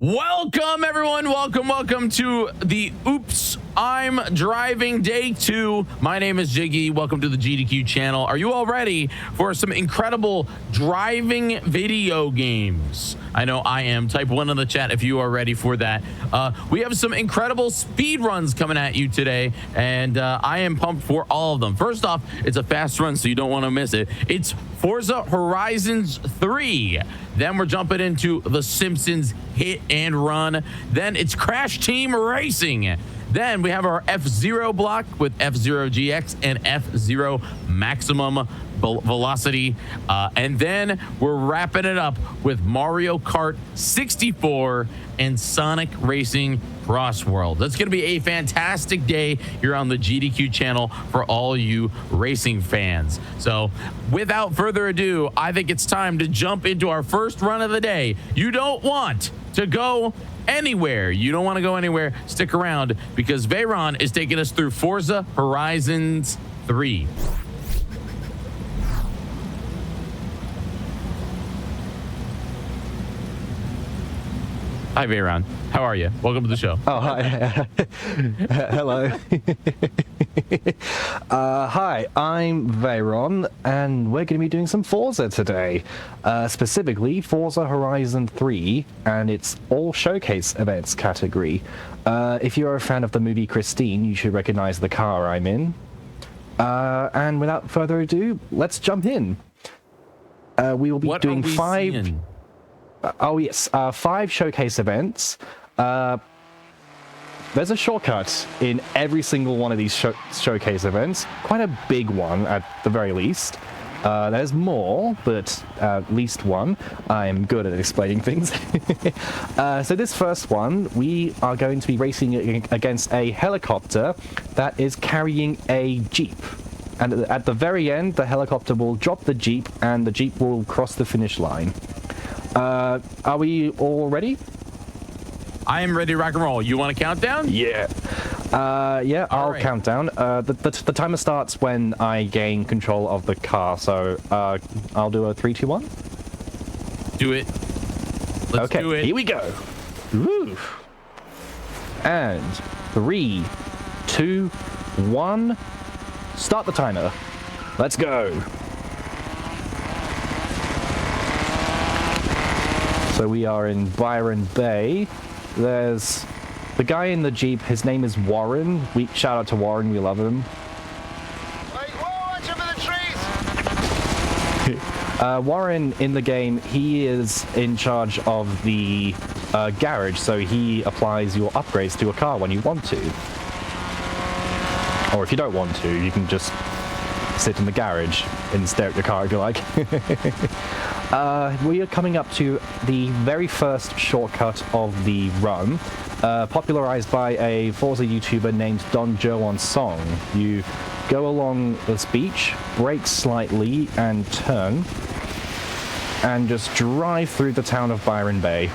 Welcome, everyone. Welcome to the Oops, I'm Driving Day 2. My name is Jiggy. Welcome to the GDQ channel. Are you all ready for some incredible driving video games? I know I am. Type 1 in the chat if you are ready for that. We have some incredible speed runs coming at you today, and I am pumped for all of them. First off, it's a fast run, so you don't want to miss it. It's Forza Horizon 3. Then we're jumping into the Simpsons Hit and Run. Then it's Crash Team Racing. Then we have our F-Zero block with F-Zero GX and F-Zero Maximum Velocity. And then we're wrapping it up with Mario Kart 64 and Sonic Racing CrossWorlds. That's going to be a fantastic day here on the GDQ channel for all you racing fans. So without further ado, I think it's time to jump into our first run of the day. You don't want to go anywhere. You don't want to go anywhere. Stick around because Veyron is taking us through Forza Horizon 3. Hi, Veyron. How are you? Welcome to the show. Oh, hi. Hello. Hi, I'm Veyron, and we're going to be doing some Forza today. Specifically, Forza Horizon 3, and it's all showcase events category. If you're a fan of the movie Christine, you should recognize the car I'm in. And without further ado, let's jump in. We will be doing five... Oh yes, 5 showcase events. There's a shortcut in every single one of these showcase events. Quite a big one at the very least. There's more, but at least one. I'm good at explaining things. So this first one, we are going to be racing against a helicopter that is carrying a Jeep. And at the very end, the helicopter will drop the Jeep and the Jeep will cross the finish line. Are we all ready? I am ready to rock and roll. You want a countdown? Yeah. Yeah, I'll count down. The timer starts when I gain control of the car, so I'll do a 3, 2, 1. Do it. Let's do it. Here we go. Woo. And 3, 2, 1. Start the timer. Let's go. So we are in Byron Bay. There's the guy in the Jeep. His name is Warren. Shout out to Warren. We love him. Wait, whoa, watch over the trees! Warren in the game, he is in charge of the garage, so he applies your upgrades to a car when you want to. Or if you don't want to, you can just sit in the garage and stare at your car if you like. We are coming up to the very first shortcut of the run, popularized by a Forza YouTuber named Don Joe on Song. You go along this beach, brake slightly and turn, and just drive through the town of Byron Bay.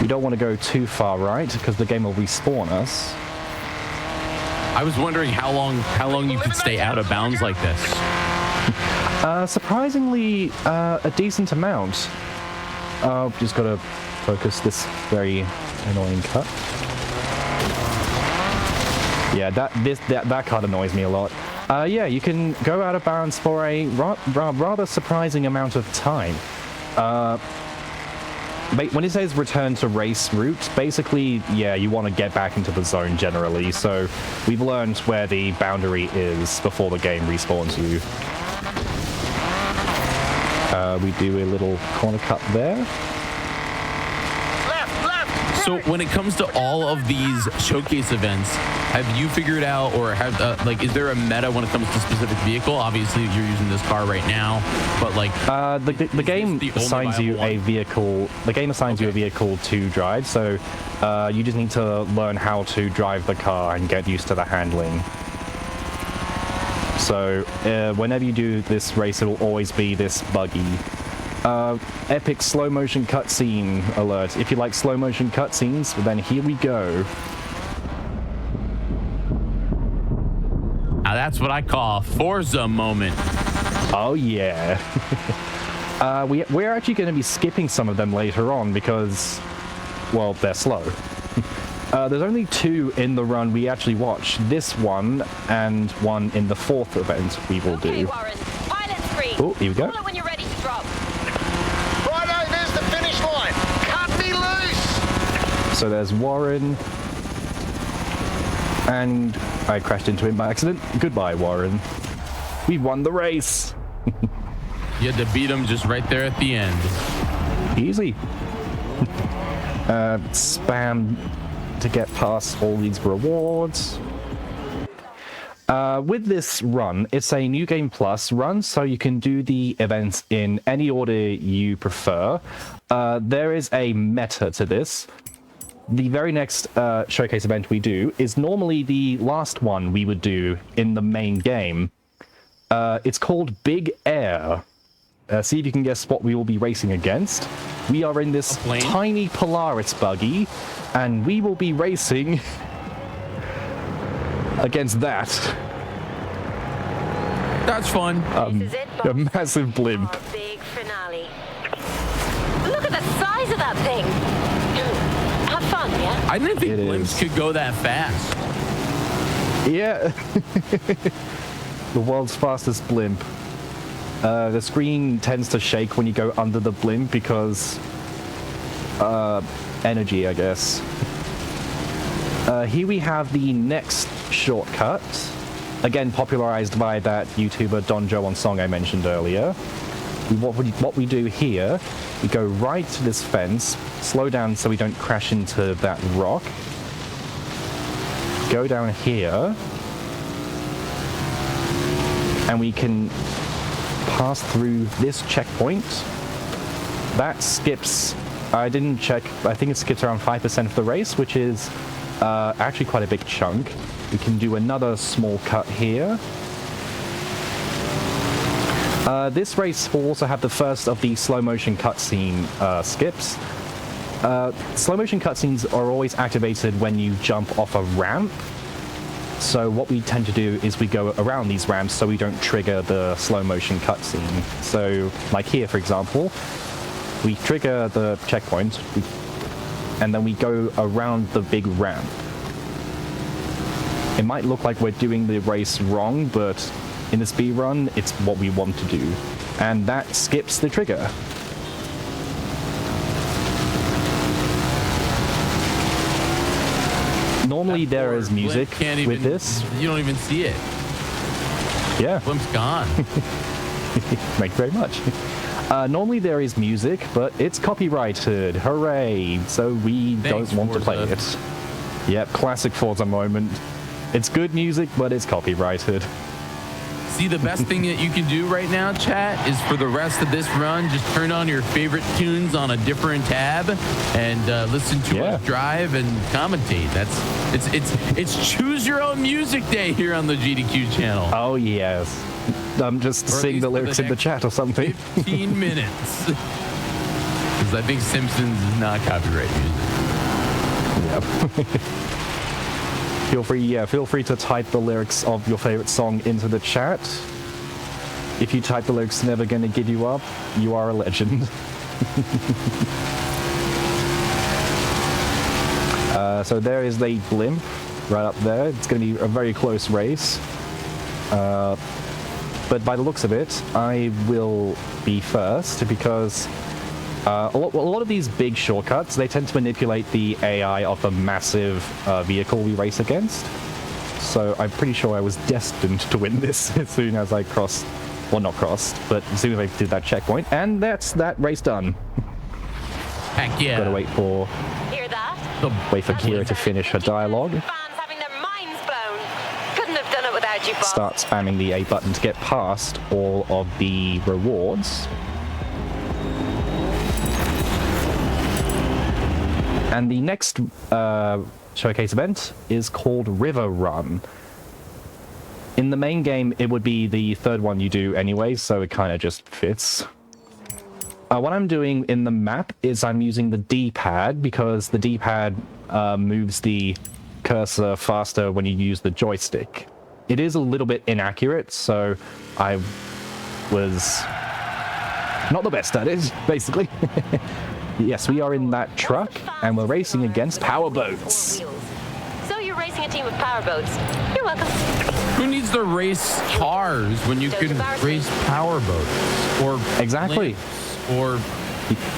You don't want to go too far right, because the game will respawn us. I was wondering how long you could stay out of bounds like this. Surprisingly, a decent amount. Just gotta focus this very annoying cut. Yeah, that cut annoys me a lot. Yeah, you can go out of bounds for a rather surprising amount of time. When it says return to race route, basically, yeah, you want to get back into the zone generally, so we've learned where the boundary is before the game respawns you. We do a little corner cut there. Left! So when it comes to all of these showcase events, have you figured out, or have is there a meta when it comes to specific vehicle? Obviously, you're using this car right now, but like the game assigns you a vehicle. The game assigns you a vehicle to drive, so you just need to learn how to drive the car and get used to the handling. So whenever you do this race, it will always be this buggy. Epic slow motion cutscene alert. If you like slow motion cutscenes, then here we go. Now that's what I call a Forza moment. Oh yeah. We're actually going to be skipping some of them later on because, well, they're slow. There's only 2 in the run we actually watch. This one and one in the 4th event we will do. Warren. Pilot screen. Oh, here we go. Call it when you're ready to drop. Righto, there's the finish line. Cut me loose. So there's Warren. And I crashed into him by accident. Goodbye, Warren. We won the race. You had to beat him just right there at the end. Easy. Spam to get past all these rewards. With this run, it's a New Game Plus run, so you can do the events in any order you prefer. There is a meta to this. The very next showcase event we do is normally the last one we would do in the main game. It's called Big Air. See if you can guess what we will be racing against. We are in this tiny Polaris buggy, and we will be racing against that. That's fun. This is it, boss. A massive blimp. Our big finale. Look at the size of that thing. Have fun, yeah? I didn't think It blimps is. could go that fast. Yeah. The world's fastest blimp. The screen tends to shake when you go under the blimp because energy, I guess. Here we have the next shortcut, again popularized by that YouTuber Don Joe on Song I mentioned earlier. What we do here, we go right to this fence, slow down so we don't crash into that rock, go down here, and we can pass through this checkpoint. That skips, I didn't check, I think it skips around 5% of the race, which is actually quite a big chunk. We can do another small cut here. This race will also have the first of the slow motion cutscene skips. Slow motion cutscenes are always activated when you jump off a ramp. So what we tend to do is we go around these ramps so we don't trigger the slow motion cutscene. So like here, for example, we trigger the checkpoint and then we go around the big ramp. It might look like we're doing the race wrong, but in the speed run, it's what we want to do. And that skips the trigger. Normally there is music with this. You don't even see it. Yeah. Blimp's gone. Thank you very much. Normally there is music, but it's copyrighted. Hooray! So we Thanks, don't want to play Forza. it. Yep, classic Forza moment. It's good music, but it's copyrighted. See, the best thing that you can do right now, chat, is for the rest of this run, just turn on your favorite tunes on a different tab and listen to us drive and commentate. It's choose your own music day here on the GDQ channel. Oh yes. Just Or at sing least the for lyrics in the next chat or something. 15 minutes. Because I think Simpsons is not copyright music. Yep. Feel free to type the lyrics of your favorite song into the chat. If you type the lyrics "Never Gonna Give You Up," you are a legend. So there is the blimp right up there. It's going to be a very close race. But by the looks of it, I will be first because a lot of these big shortcuts, they tend to manipulate the AI of the massive vehicle we race against. So I'm pretty sure I was destined to win this as soon as I crossed, well not crossed, but as soon as I did that checkpoint. And that's that race done. Heck yeah. Gotta wait for Hear that? Kira to finish her dialogue. Fans having their minds blown. Couldn't have done it without you, boss. Start spamming the A button to get past all of the rewards. And the next showcase event is called River Run. In the main game, it would be the third one you do anyway, so it kind of just fits. What I'm doing in the map is I'm using the D-pad because the D-pad moves the cursor faster when you use the joystick. It is a little bit inaccurate, so I was Not the best at it, basically. Yes, we are in that truck, and we're racing against powerboats. So you're racing a team of powerboats. You're welcome. Who needs to race cars when you can race powerboats or Exactly. blimps or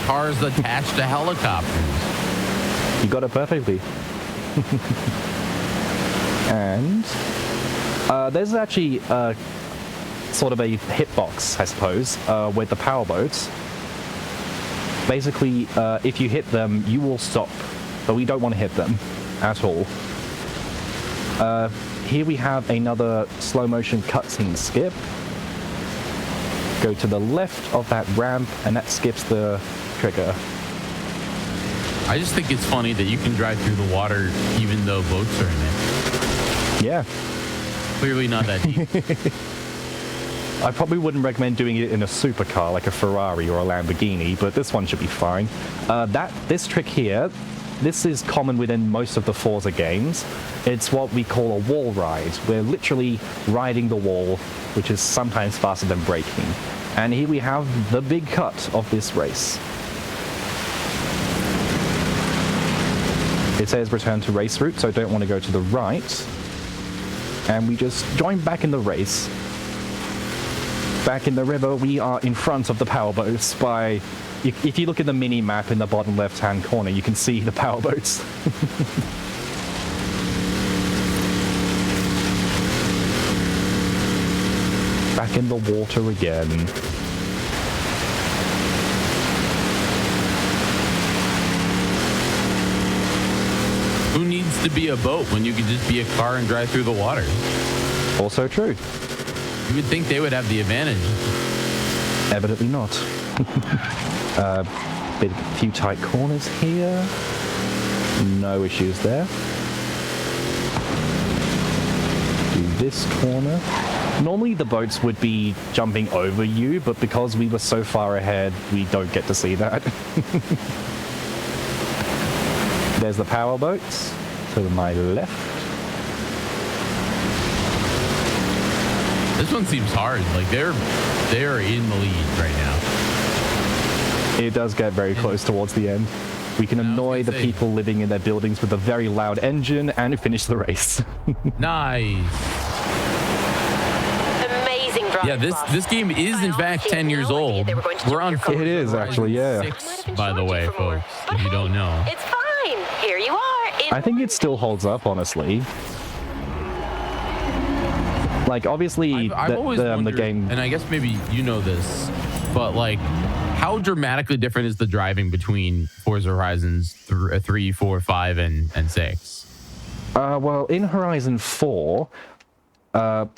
cars attached to helicopters? You got it perfectly. And there's actually sort of a hitbox, I suppose, with the powerboats. Basically, if you hit them, you will stop, but we don't want to hit them at all. Here we have another slow motion cutscene skip. Go to the left of that ramp, and that skips the trigger. I just think it's funny that you can drive through the water even though boats are in it. Yeah. Clearly not that deep. I probably wouldn't recommend doing it in a supercar like a Ferrari or a Lamborghini, but this one should be fine. This trick here, this is common within most of the Forza games. It's what we call a wall ride. We're literally riding the wall, which is sometimes faster than braking. And here we have the big cut of this race. It says return to race route, so I don't want to go to the right. And we just join back in the race. Back in the river, we are in front of the powerboats by... If you look at the mini-map in the bottom left-hand corner, you can see the powerboats. Back in the water again. Who needs to be a boat when you could just be a car and drive through the water? Also true. You would think they would have the advantage. Evidently not. Few tight corners here. No issues there. Do this corner. Normally the boats would be jumping over you, but because we were so far ahead, we don't get to see that. There's the power boats to my left. This one seems hard. Like they're in the lead right now. It does get very close towards the end. We can annoy the people living in their buildings with a very loud engine and finish the race. Nice. Amazing driving. Yeah, this game is in fact 10 years old. We're on Forza It is actually, yeah. 6, by the way, folks, if you don't know. It's fine. Here you are. I think it still holds up, honestly. Like, obviously, I've always wondered, the game... and I guess maybe you know this, but like, how dramatically different is the driving between Forza Horizons 3, 4, 5, and 6? Well, in Horizon 4, the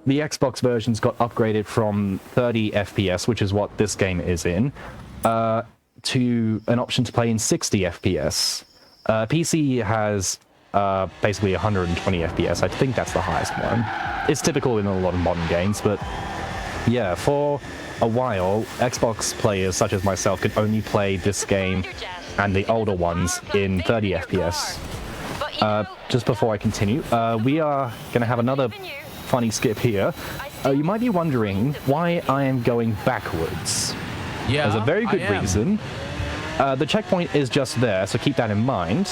Xbox versions got upgraded from 30 FPS, which is what this game is in, to an option to play in 60 FPS. PC has basically 120 FPS. I think that's the highest one. It's typical in a lot of modern games, but yeah, for a while, Xbox players such as myself could only play this game and the older ones in 30 FPS. Just before I continue, we are going to have another funny skip here. You might be wondering why I am going backwards. Yeah, there's a very good reason. The checkpoint is just there, so keep that in mind.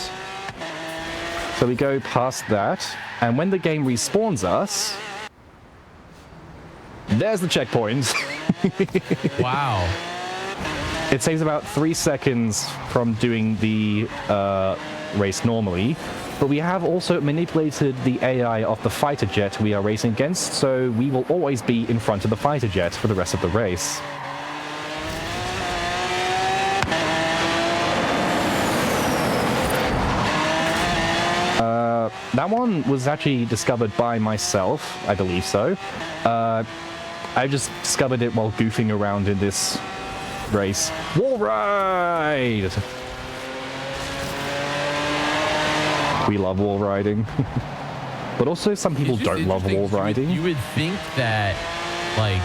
So we go past that, and when the game respawns us, there's the checkpoint. Wow. It saves about 3 seconds from doing the race normally, but we have also manipulated the AI of the fighter jet we are racing against, so we will always be in front of the fighter jet for the rest of the race. That one was actually discovered by myself, I believe so. I just discovered it while goofing around in this race. Wall ride! We love wall riding. But also some people don't love wall riding. You would think that, like,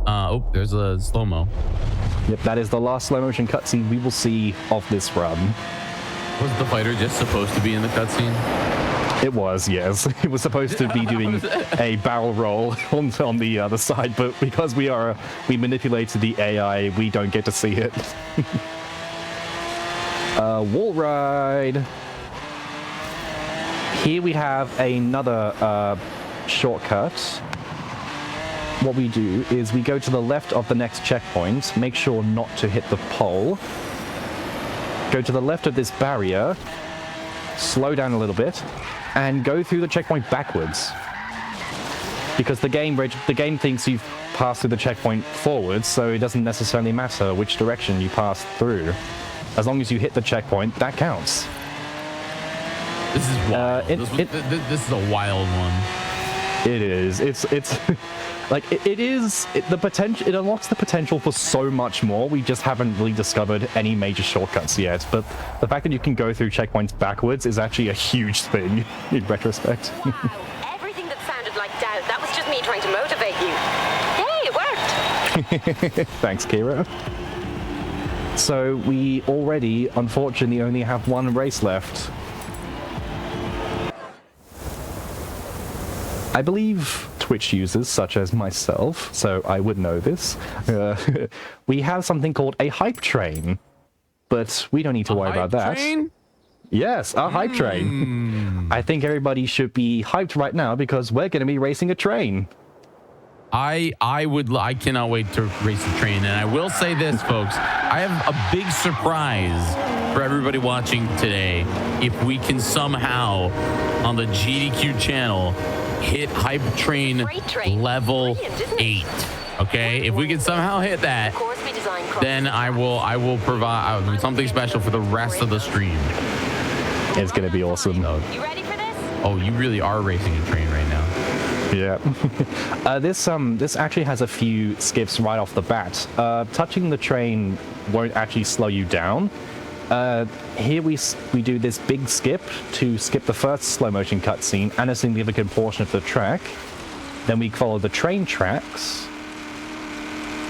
oh, there's a slow-mo. Yep, that is the last slow motion cutscene we will see of this run. Was the fighter just supposed to be in the cutscene? It was, yes. It was supposed to be doing a barrel roll on the other side, but because we manipulated the AI, we don't get to see it. Wall ride. Here we have another shortcut. What we do is we go to the left of the next checkpoint, make sure not to hit the pole, go to the left of this barrier, slow down a little bit, and go through the checkpoint backwards. Because the game thinks you've passed through the checkpoint forwards, so it doesn't necessarily matter which direction you pass through. As long as you hit the checkpoint, that counts. This is wild. This is a wild one. It is. It's like the potential. It unlocks the potential for so much more. We just haven't really discovered any major shortcuts yet. But the fact that you can go through checkpoints backwards is actually a huge thing in retrospect. Wow, everything that sounded like doubt, that was just me trying to motivate you. Hey, it worked. Thanks, Kira. So we already, unfortunately, only have one race left. I believe Twitch users, such as myself, so I would know this, we have something called a hype train, but we don't need to worry about that. Train? Yes, a hype train. I think everybody should be hyped right now because we're going to be racing a train. I cannot wait to race the train. And I will say this, folks, I have a big surprise for everybody watching today. If we can somehow, on the GDQ channel, hit Hype Train level 8. Okay? If we can somehow hit that, then I will provide something special for the rest of the stream. It's going to be awesome. You ready for this? Oh, you really are racing a train right now. Yeah. This actually has a few skips right off the bat. Touching the train won't actually slow you down. Here we do this big skip to skip the first slow motion cutscene and a significant portion of the track. Then we follow the train tracks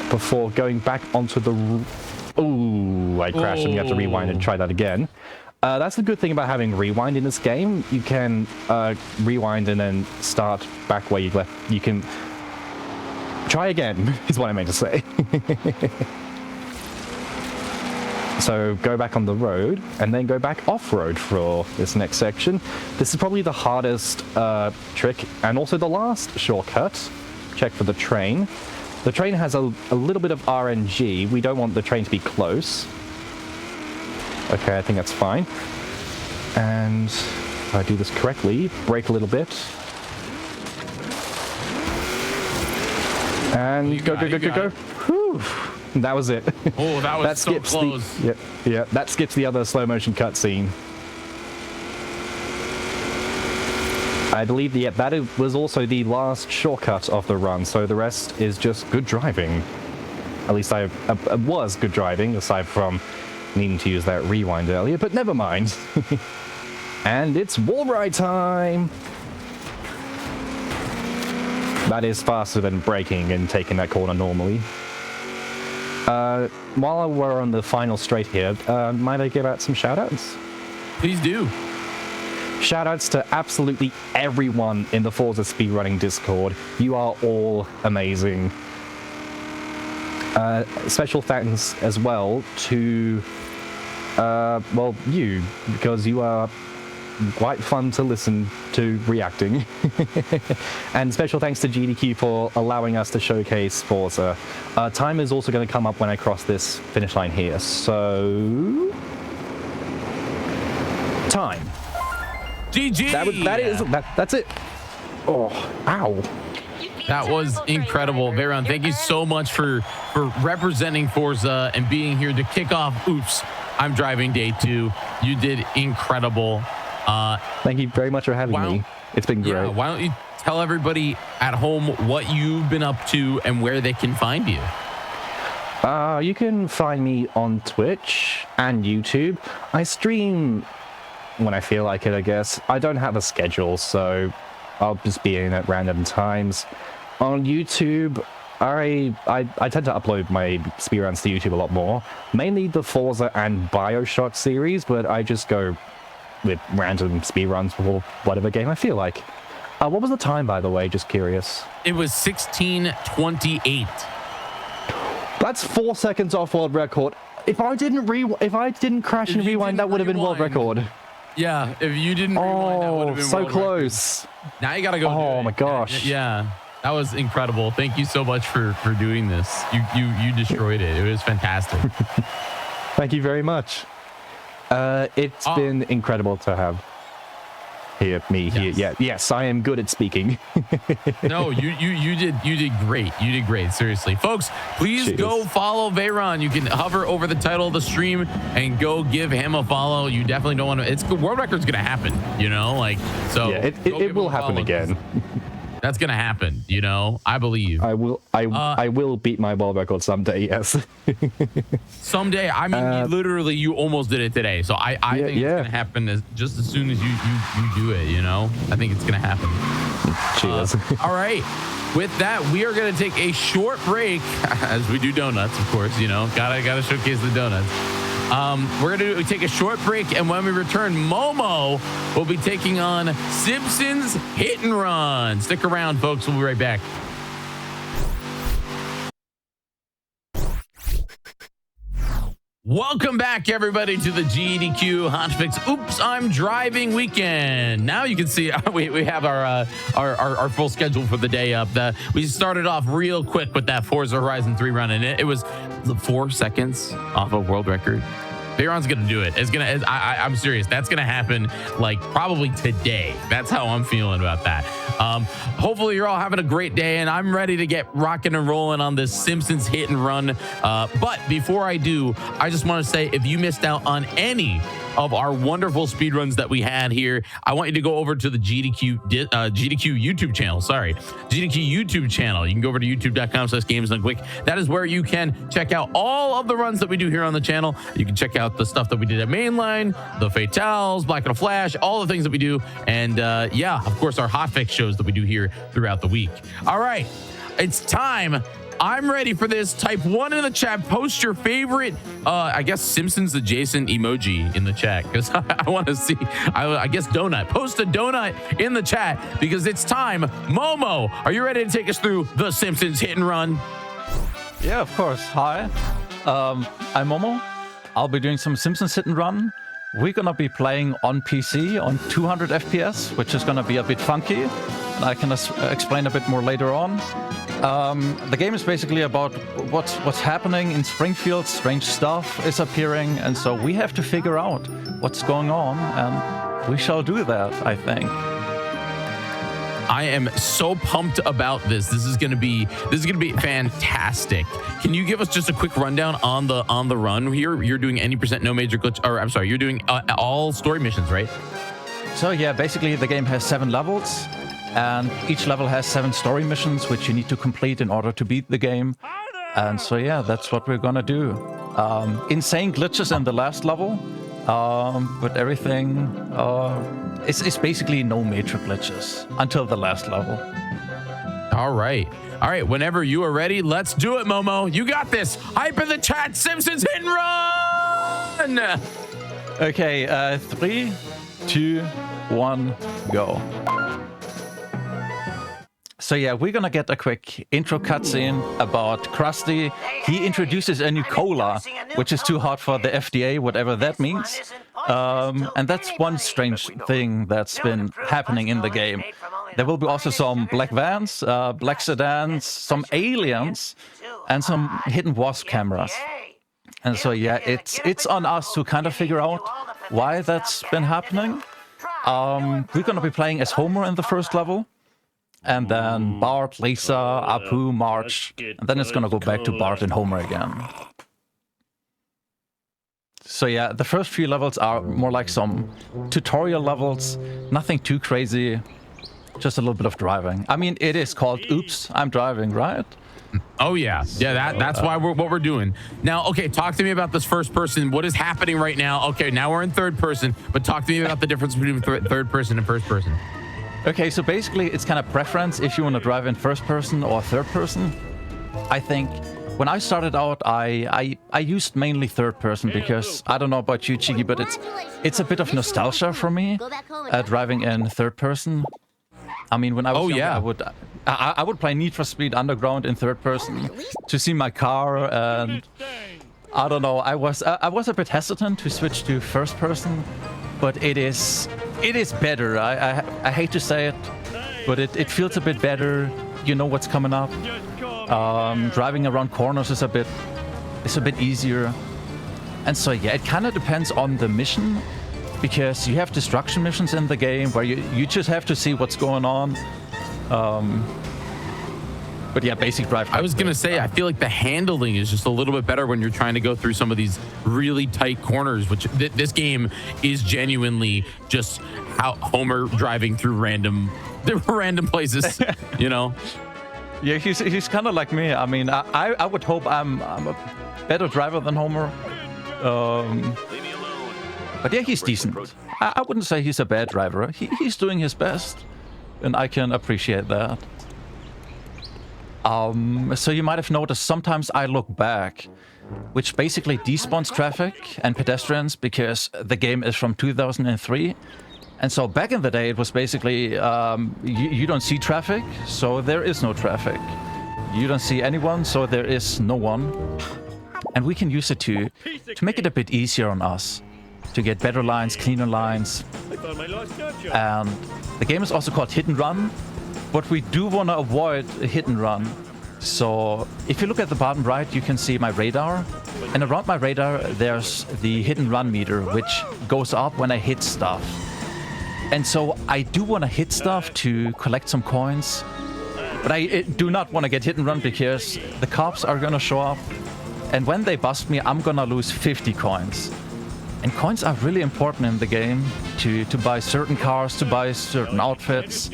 before going back onto the... Ooh, I crashed and you have to rewind and try that again. That's the good thing about having rewind in this game. You can rewind and then start back where you left. You can try again, is what I meant to say. So go back on the road and then go back off-road for this next section. This is probably the hardest trick and also the last shortcut. Check for the train. The train has a little bit of RNG. We don't want the train to be close. Okay, I think that's fine. And if I do this correctly, brake a little bit. And go. Whew. That was it. Oh, that was so close. Yeah, that skips the other slow motion cutscene. I believe that was also the last shortcut of the run, so the rest is just good driving. At least I was good driving, aside from needing to use that rewind earlier, but never mind. And it's wall ride time! That is faster than braking and taking that corner normally. While we're on the final straight here, might I give out some shoutouts? Please do. Shoutouts to absolutely everyone in the Forza Speedrunning Discord. You are all amazing. Special thanks as well to, well, you, because you are quite fun to listen to reacting. And special thanks to GDQ for allowing us to showcase Forza. Time is also going to come up when I cross this finish line here, so... Time. GG! That's it. Oh, ow. That was incredible. Veyron, thank you so much for representing Forza and being here to kick off Oops, I'm Driving Day 2. You did incredible. Thank you very much for having me. It's been great. Yeah, why don't you tell everybody at home what you've been up to and where they can find you? You can find me on Twitch and YouTube. I stream when I feel like it, I guess. I don't have a schedule, so I'll just be in at random times. On YouTube, I tend to upload my speedruns to YouTube a lot more. Mainly the Forza and Bioshock series, but I just go with random speedruns for whatever game I feel like. What was the time, by the way? Just curious. It was 16:28. That's 4 seconds off world record. If I didn't crash and rewind, that would have been world record. Yeah, if you didn't rewind, that would have been so world close. record. Now you gotta go. Oh my gosh. Yeah, that was incredible. Thank you so much for doing this. You destroyed it. It was fantastic. Thank you very much. It's been incredible to have me here. Yeah, yes, I am good at speaking. No, you did great. You did great. Seriously, folks, please go follow Veyron. You can hover over the title of the stream and go give him a follow. You definitely don't want to. It's world record's gonna happen. You know, like so. Yeah, it will happen again. That's gonna happen. You know, I believe. I will beat my world record someday. Yes. Someday. I mean, literally, you almost did it today. So I think it's gonna happen just as soon as you do it. You know, I think it's gonna happen. Cheers. All right. With that, we are gonna take a short break as we do donuts, of course. You know, gotta showcase the donuts. We're going to take a short break, and when we return, Momo will be taking on Simpsons Hit and Run. Stick around, folks. We'll be right back. Welcome back, everybody, to the GDQ Hotfix Oops, I'm Driving weekend. Now you can see we have our full schedule for the day up. We started off real quick with that Forza Horizon 3 run, and it was 4 seconds off of world record. Veyron's gonna do it. I'm serious. That's gonna happen like probably today. That's how I'm feeling about that. Hopefully you're all having a great day, and I'm ready to get rocking and rolling on this Simpsons Hit and Run. But before I do, I just want to say, if you missed out on any of our wonderful speedruns that we had here, I want you to go over to the GDQ YouTube channel. Sorry, GDQ YouTube channel. You can go over to youtube.com/gamesdonquick. That is where you can check out all of the runs that we do here on the channel. You can check out the stuff that we did at Mainline, the Fatales, Black and Flash, all the things that we do. And yeah, of course, our hotfix shows that we do here throughout the week. All right, it's time. I'm ready for this. Type 1 in the chat. Post your favorite, I guess, Simpsons adjacent emoji in the chat, because I want to see, I guess, donut. Post a donut in the chat, because it's time. Momo, are you ready to take us through the Simpsons Hit and Run? Yeah, of course. Hi, I'm Momo. I'll be doing some Simpsons Hit and Run. We're gonna be playing on PC on 200 FPS, which is gonna be a bit funky. And I can explain a bit more later on. The game is basically about what's happening in Springfield. Strange stuff is appearing, and so we have to figure out what's going on, and we shall do that, I think. I am so pumped about this. This is gonna be fantastic. Can you give us just a quick rundown on the run here? You're doing any % no major glitch, or I'm sorry, you're doing all story missions, right? So yeah, basically the game has 7 levels, and each level has 7 story missions which you need to complete in order to beat the game. And so yeah, that's what we're gonna do. Insane glitches in the last level, but everything it's basically no major glitches until the last level. All right. Whenever you are ready, let's do it, Momo. You got this. Hype in the chat. Simpsons Hit and Run. Okay, 3, 2, 1, go. So yeah, we're gonna get a quick intro cutscene about Krusty. He introduces a new cola, which is too hot for the FDA, whatever that means. And that's one strange thing that's been happening in the game. There will be also some black vans, black sedans, some aliens, and some hidden wasp cameras. And so yeah, it's on us to kind of figure out why that's been happening. We're gonna be playing as Homer in the first level. And then Bart, Lisa, Apu, Marge, and then it's gonna go back to Bart and Homer again. So yeah, the first few levels are more like some tutorial levels, nothing too crazy, just a little bit of driving. I mean, it is called Oops, I'm Driving, right? Oh yeah, that's why what we're doing now. Okay, talk to me about this first person. What is happening right now? Okay, now we're in third person, but talk to me about the difference between third person and first person. Okay, so basically it's kind of preference if you want to drive in first person or third person. I think when I started out, I used mainly third person because I don't know about you, Chigi, but it's a bit of nostalgia for me driving in third person. I mean, when I was younger, I would play Need for Speed Underground in third person to see my car, and I don't know. I was a bit hesitant to switch to first person, but it is better. I hate to say it, but it feels a bit better. You know what's coming up. Driving around corners is a bit easier, and so yeah, it kind of depends on the mission, because you have destruction missions in the game where you just have to see what's going on. But yeah, basic drive. I was gonna say, I feel like the handling is just a little bit better when you're trying to go through some of these really tight corners, which this game is genuinely just how Homer driving through random places, you know? Yeah, he's kind of like me. I mean, I would hope I'm a better driver than Homer. But yeah, he's decent. I wouldn't say he's a bad driver. He's doing his best, and I can appreciate that. So you might have noticed sometimes I look back, which basically despawns traffic and pedestrians because the game is from 2003. And so back in the day, it was basically you don't see traffic, so there is no traffic. You don't see anyone, so there is no one. And we can use it to make it a bit easier on us, to get better lines, cleaner lines. And the game is also called Hit and Run, but we do want to avoid a hit and run. So if you look at the bottom right, you can see my radar. And around my radar, there's the hit and run meter, which goes up when I hit stuff. And so I do want to hit stuff to collect some coins, but I do not want to get hit and run because the cops are going to show up. And when they bust me, I'm going to lose 50 coins. And coins are really important in the game to buy certain cars, to buy certain outfits,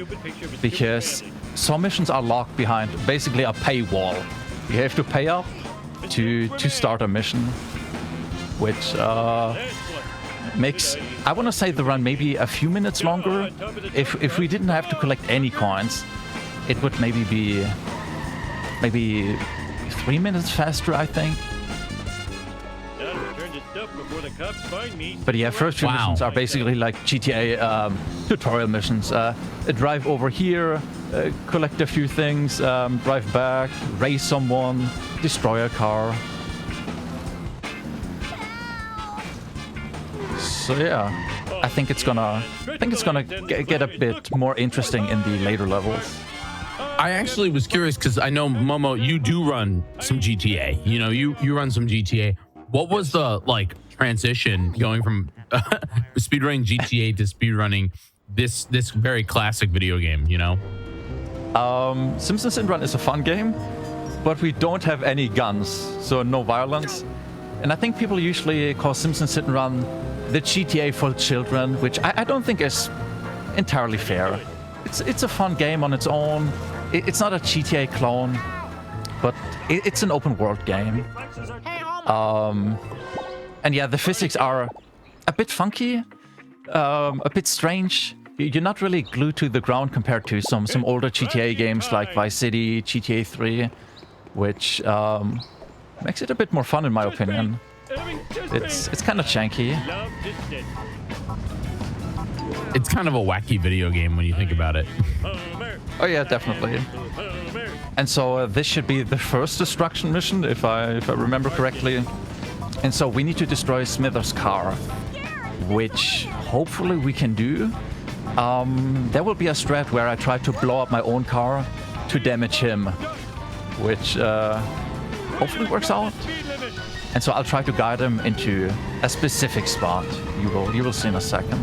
because some missions are locked behind basically a paywall. You have to pay up to start a mission, which makes, I want to say, the run maybe a few minutes longer. If we didn't have to collect any coins, it would maybe be 3 minutes faster, I think. But yeah, first few missions are basically like GTA tutorial missions. Drive over here, collect a few things, drive back, race someone, destroy a car. So yeah, I think it's gonna get a bit more interesting in the later levels. I actually was curious because I know, Momo, you do run some GTA. You know, you run some GTA. What was the transition going from speedrunning GTA to speedrunning this very classic video game, you know? Simpsons Hit and Run is a fun game, but we don't have any guns, so no violence. And I think people usually call Simpsons Hit and Run the GTA for children, which I don't think is entirely fair. It's a fun game on its own. It's not a GTA clone, but it's an open world game. And yeah, the physics are a bit funky, a bit strange. You're not really glued to the ground compared to some older GTA games like Vice City, GTA 3, which makes it a bit more fun in my opinion. It's kind of janky. It's kind of a wacky video game when you think about it. Oh yeah, definitely. And so this should be the first destruction mission, if I remember correctly. And so we need to destroy Smithers' car, which hopefully we can do. There will be a strat where I try to blow up my own car to damage him, which hopefully works out. And so I'll try to guide him into a specific spot. You will see in a second.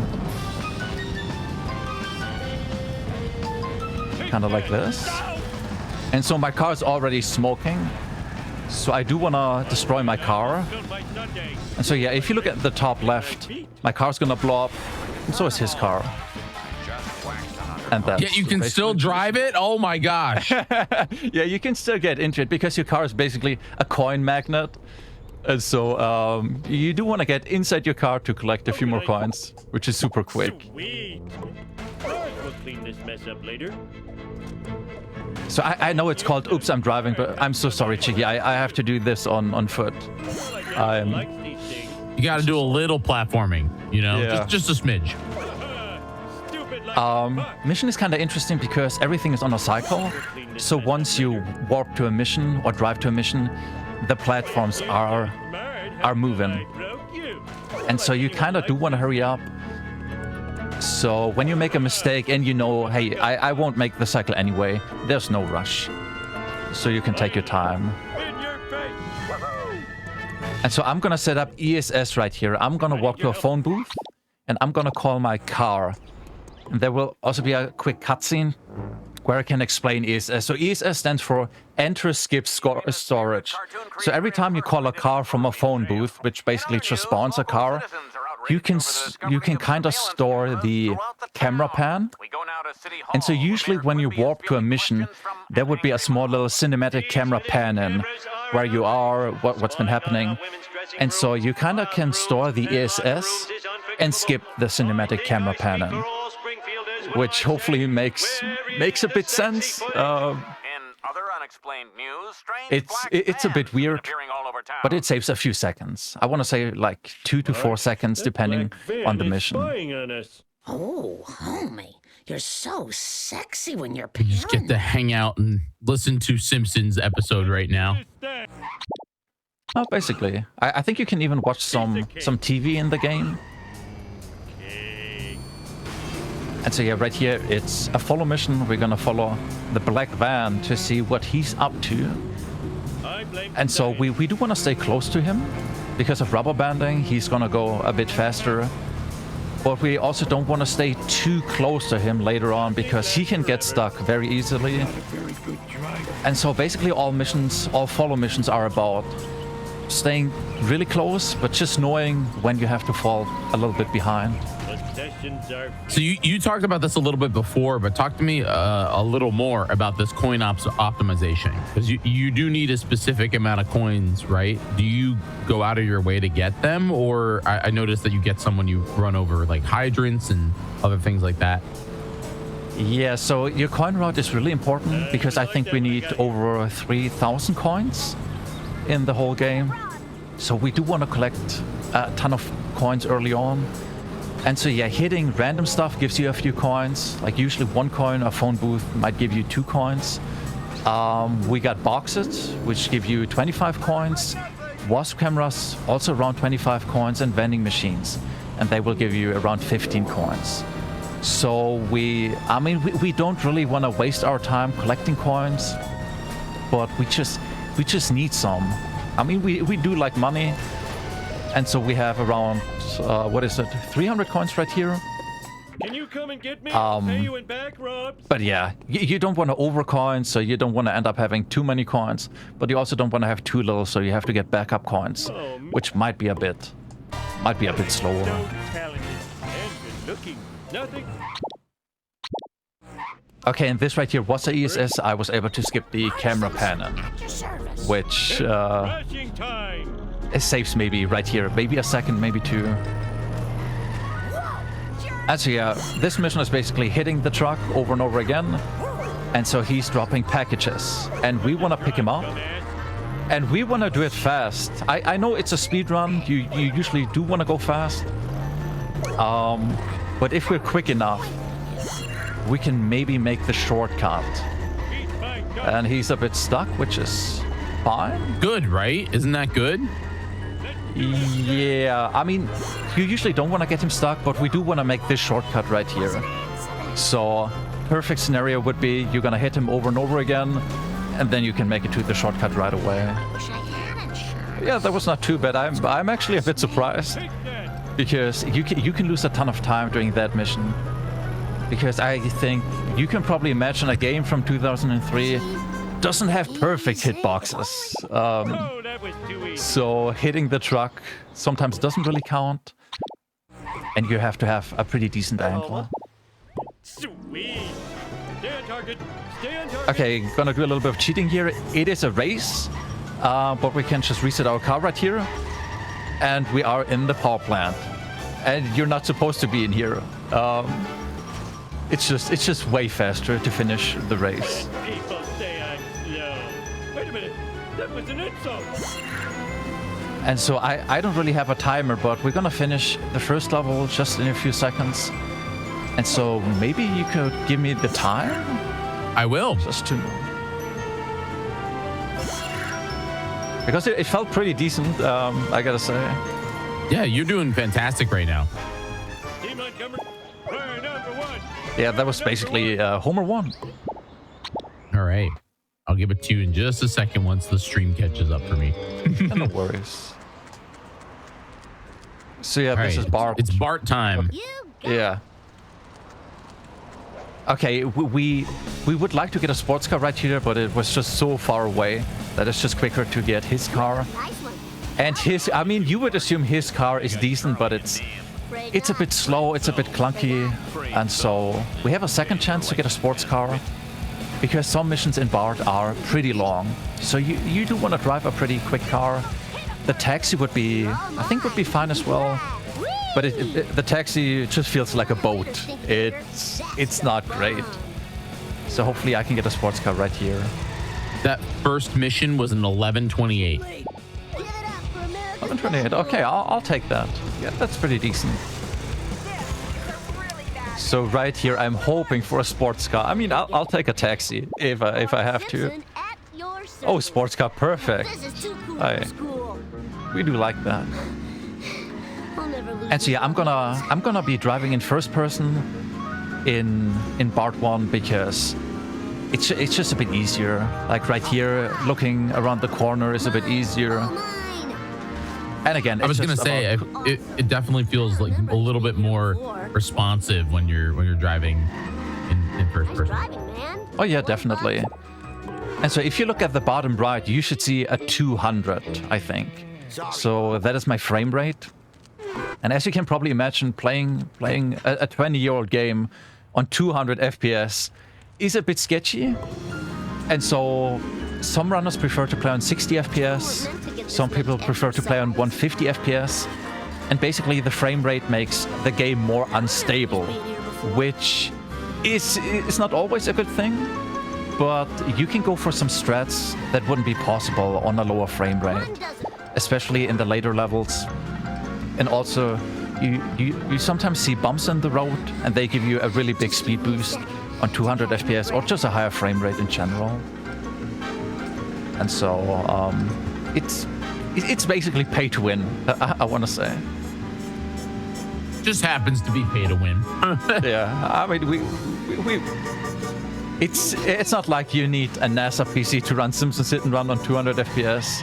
Kind of like this. And so my car is already smoking. So I do want to destroy my car. And so yeah, if you look at the top left, my car's gonna blow up, and so is his car. And that's yeah, you can still drive it? Oh my gosh. Yeah, you can still get into it because your car is basically a coin magnet. And so you do want to get inside your car to collect a few more coins, which is super quick. Sweet. We'll clean this mess up later. So I know it's called Oops, I'm Driving, but I'm so sorry, Chicky. I have to do this on foot. You got to do a little platforming, you know, Yeah. just a smidge. Mission is kind of interesting because everything is on a cycle. So once you warp to a mission or drive to a mission, the platforms are moving. And so you kind of do want to hurry up. So when you make a mistake and you know, hey, I won't make the cycle anyway, there's no rush. So you can take your time. And so I'm gonna set up ESS right here. I'm gonna walk to a phone booth and I'm gonna call my car. And there will also be a quick cutscene where I can explain ESS. So ESS stands for Enter Skip Storage. So every time you call a car from a phone booth, which basically just spawns a car, you can kind of store the camera pan. And so usually when you warp to a mission, there would be a small little cinematic camera pan in where you are, what's been happening. And so you kind of can store the ESS and skip the cinematic camera pan in, which hopefully makes a bit sense. It's a bit weird, but it saves a few seconds. I want to say like 2 to 4 seconds, depending on the mission. Oh, homie, you're so sexy when you're You just get to hang out and listen to Simpsons episode right now. Oh, basically. I think you can even watch some TV in the game. And so yeah, right here, it's a follow mission. We're gonna follow the black van to see what he's up to. And so we do want to stay close to him. Because of rubber banding, he's gonna go a bit faster. But we also don't want to stay too close to him later on because he can get stuck very easily. And so basically all follow missions are about staying really close, but just knowing when you have to fall a little bit behind. So you talked about this a little bit before, but talk to me a little more about this coin optimization, because you do need a specific amount of coins, right? Do you go out of your way to get them, or I noticed that you get some when you run over like hydrants and other things like that? Yeah, so your coin route is really important because I think we need over 3,000 coins in the whole game. So we do want to collect a ton of coins early on. And so yeah, hitting random stuff gives you a few coins. Like usually 1 coin, a phone booth might give you 2 coins. We got boxes, which give you 25 coins. Wasp cameras, also around 25 coins, and vending machines. And they will give you around 15 coins. So we don't really want to waste our time collecting coins, but we just need some. I mean, we do like money. And so we have around, 300 coins right here. Can you come and get me? I'll pay you in back rubs. But yeah, you don't want to overcoin, so you don't want to end up having too many coins. But you also don't want to have too little, so you have to get backup coins, which might be a bit slower. No talent and good looking. Nothing. Okay, and this right here was the ESS. I was able to skip the camera pan, which Rushing time. it saves maybe right here, maybe a second, maybe 2. And so yeah, this mission is basically hitting the truck over and over again. And so he's dropping packages, and we want to pick him up. And we want to do it fast. I know it's a speed run. You usually do want to go fast. But if we're quick enough, we can maybe make the shortcut. And he's a bit stuck, which is fine. Good, right? Isn't that good? Yeah, I mean, you usually don't want to get him stuck, but we do want to make this shortcut right here. So, perfect scenario would be you're going to hit him over and over again, and then you can make it to the shortcut right away. Yeah, that was not too bad. I'm actually a bit surprised, because you can lose a ton of time doing that mission. Because I think you can probably imagine a game from 2003 doesn't have perfect hitboxes. So hitting the truck sometimes doesn't really count. And you have to have a pretty decent angle. Sweet. Stay on target. Stay on target. Okay, gonna do a little bit of cheating here. It is a race, but we can just reset our car right here. And we are in the power plant. And you're not supposed to be in here. It's just way faster to finish the race. People was an insult. And so I don't really have a timer, but we're gonna finish the first level just in a few seconds. And so maybe you could give me the time? I will. Just to... Because it felt pretty decent, I gotta say. Yeah, you're doing fantastic right now. Team Montgomery, fire number 1. Yeah, that was basically Homer 1. All right. I'll give it to you in just a second once the stream catches up for me. No worries. So yeah, All this right. is Bart. It's Bart time. Yeah. Okay, we would like to get a sports car right here, but it was just so far away that it's just quicker to get his car. And his, I mean, you would assume his car is decent, but it's a bit slow, it's a bit clunky. And so we have a second chance to get a sports car because some missions in Bart are pretty long. So you do want to drive a pretty quick car. The taxi would be, I think would be fine as well. But the taxi just feels like a boat. It's not great. So hopefully I can get a sports car right here. That first mission was an 11:28. 11:28. Okay, I'll take that. Yeah, that's pretty decent. So right here, I'm hoping for a sports car. I mean, I'll take a taxi if I have to. Oh, sports car, perfect. We do like that. And so yeah, I'm gonna be driving in first person in Bart 1 because it's just a bit easier. Like right here, looking around the corner is a bit easier. And again, I was gonna say it definitely feels like a little bit more responsive when you're driving in first person. Oh yeah, definitely. And so if you look at the bottom right, you should see a 200, I think. So that is my frame rate. And as you can probably imagine, playing a 20-year-old game on 200 FPS is a bit sketchy. And so some runners prefer to play on 60 FPS. Some people prefer to play on 150 FPS. And basically the frame rate makes the game more unstable, which is not always a good thing. But you can go for some strats that wouldn't be possible on a lower frame rate, especially in the later levels. And also, you sometimes see bumps in the road, and they give you a really big speed boost on 200 FPS, or just a higher frame rate in general. And so, it's basically pay to win, I want to say. Just happens to be pay to win. Yeah, I mean, it's not like you need a NASA PC to run Simpsons Hit and Run on 200 FPS,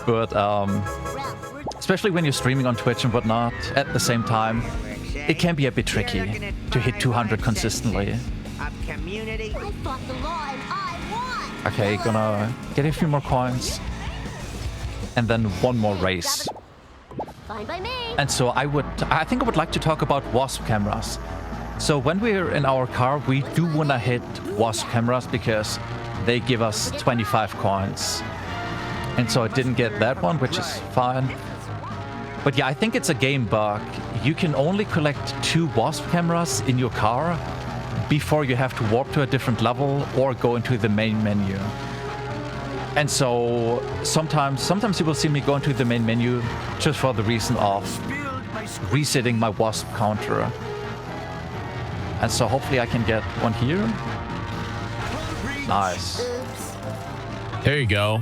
but especially when you're streaming on Twitch and whatnot at the same time, it can be a bit tricky to hit 200 consistently. Okay, gonna get a few more coins and then one more race. And so I think I would like to talk about WASP cameras. So when we're in our car, we do want to hit WASP cameras because they give us 25 coins. And so I didn't get that one, which is fine. But yeah, I think it's a game bug. You can only collect 2 WASP cameras in your car before you have to warp to a different level or go into the main menu. And so sometimes you will see me go into the main menu just for the reason of resetting my WASP counter. And so hopefully I can get one here. Nice. There you go.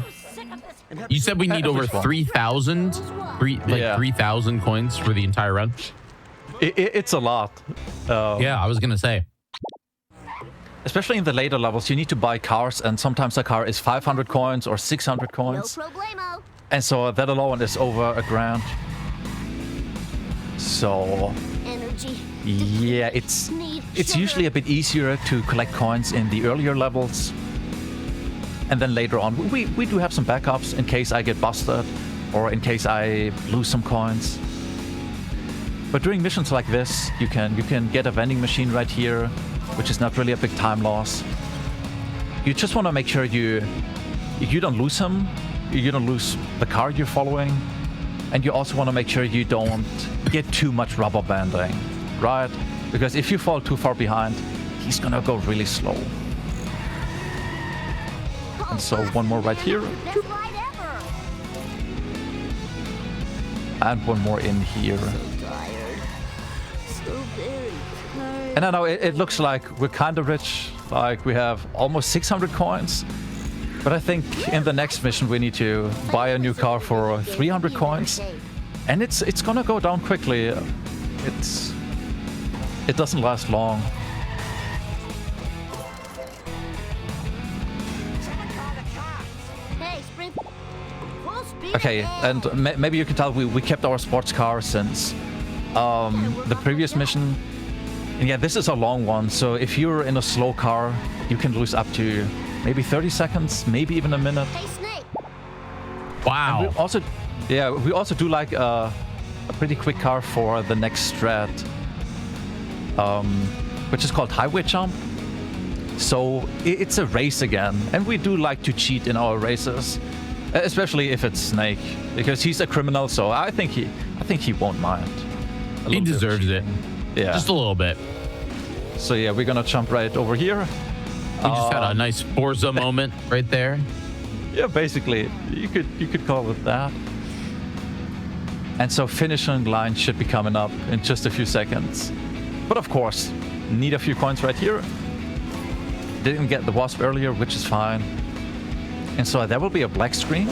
You said we need over 3,000 3,000 coins for the entire run. It's a lot. Yeah, I was gonna say. Especially in the later levels, you need to buy cars, and sometimes a car is 500 coins or 600 coins. And so that alone is over $1,000. So yeah, it's usually a bit easier to collect coins in the earlier levels. And then later on, we do have some backups in case I get busted or in case I lose some coins. But during missions like this, you can get a vending machine right here, which is not really a big time loss. You just want to make sure you don't lose him, you don't lose the car you're following, and you also want to make sure you don't get too much rubber banding, right? Because if you fall too far behind, he's gonna go really slow. And so one more right here. And one more in here. Tired. So very tired. And I know it looks like we're kind of rich. Like we have almost 600 coins. But I think in the next mission we need to buy a new car for 300 coins. And it's gonna go down quickly. It doesn't last long. Hey, sprint. Full speed Okay, ahead. and maybe you can tell we kept our sports car since the previous mission. And yeah, this is a long one, so if you're in a slow car, you can lose up to maybe 30 seconds, maybe even a minute. Hey, Snake. Wow. We also do like a pretty quick car for the next strat, which is called Highway Jump. So it's a race again, and we do like to cheat in our races, especially if it's Snake, because he's a criminal. So I think he won't mind. He deserves it. Yeah, Just a little bit. So yeah, we're gonna jump right over here. We just had a nice Forza moment right there. Yeah, basically, you could call it that. And so finishing line should be coming up in just a few seconds. But of course, need a few coins right here. Didn't get the wasp earlier, which is fine. And so there will be a black screen,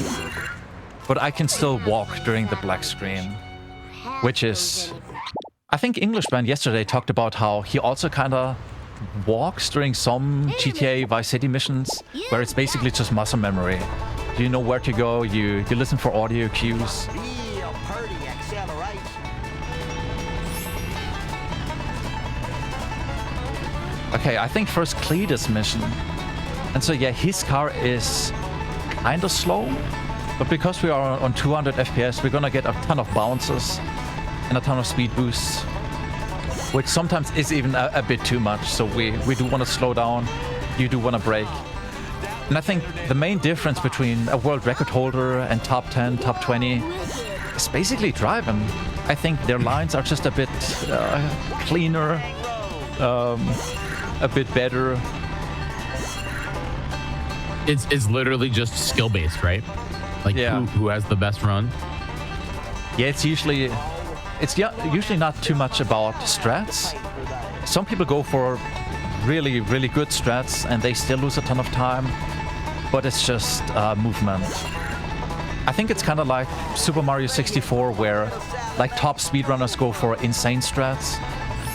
but I can still walk during the black screen, which is... I think Englishman yesterday talked about how he also kind of walks during some GTA Vice City missions, where it's basically just muscle memory. You know where to go, you listen for audio cues. Real pretty acceleration. Okay, I think first Cletus mission. And so yeah, his car is kind of slow, but because we are on 200 FPS, we're gonna get a ton of bounces and a ton of speed boosts, which sometimes is even a bit too much. So we do want to slow down, you do want to brake. And I think the main difference between a world record holder and top 10, top 20 is basically driving. I think their lines are just a bit cleaner, a bit better. It's literally just skill based, right? Like Yeah. who has the best run. Yeah, it's usually not too much about strats. Some people go for really, really good strats and they still lose a ton of time, but it's just movement. I think it's kind of like Super Mario 64, where like top speedrunners go for insane strats,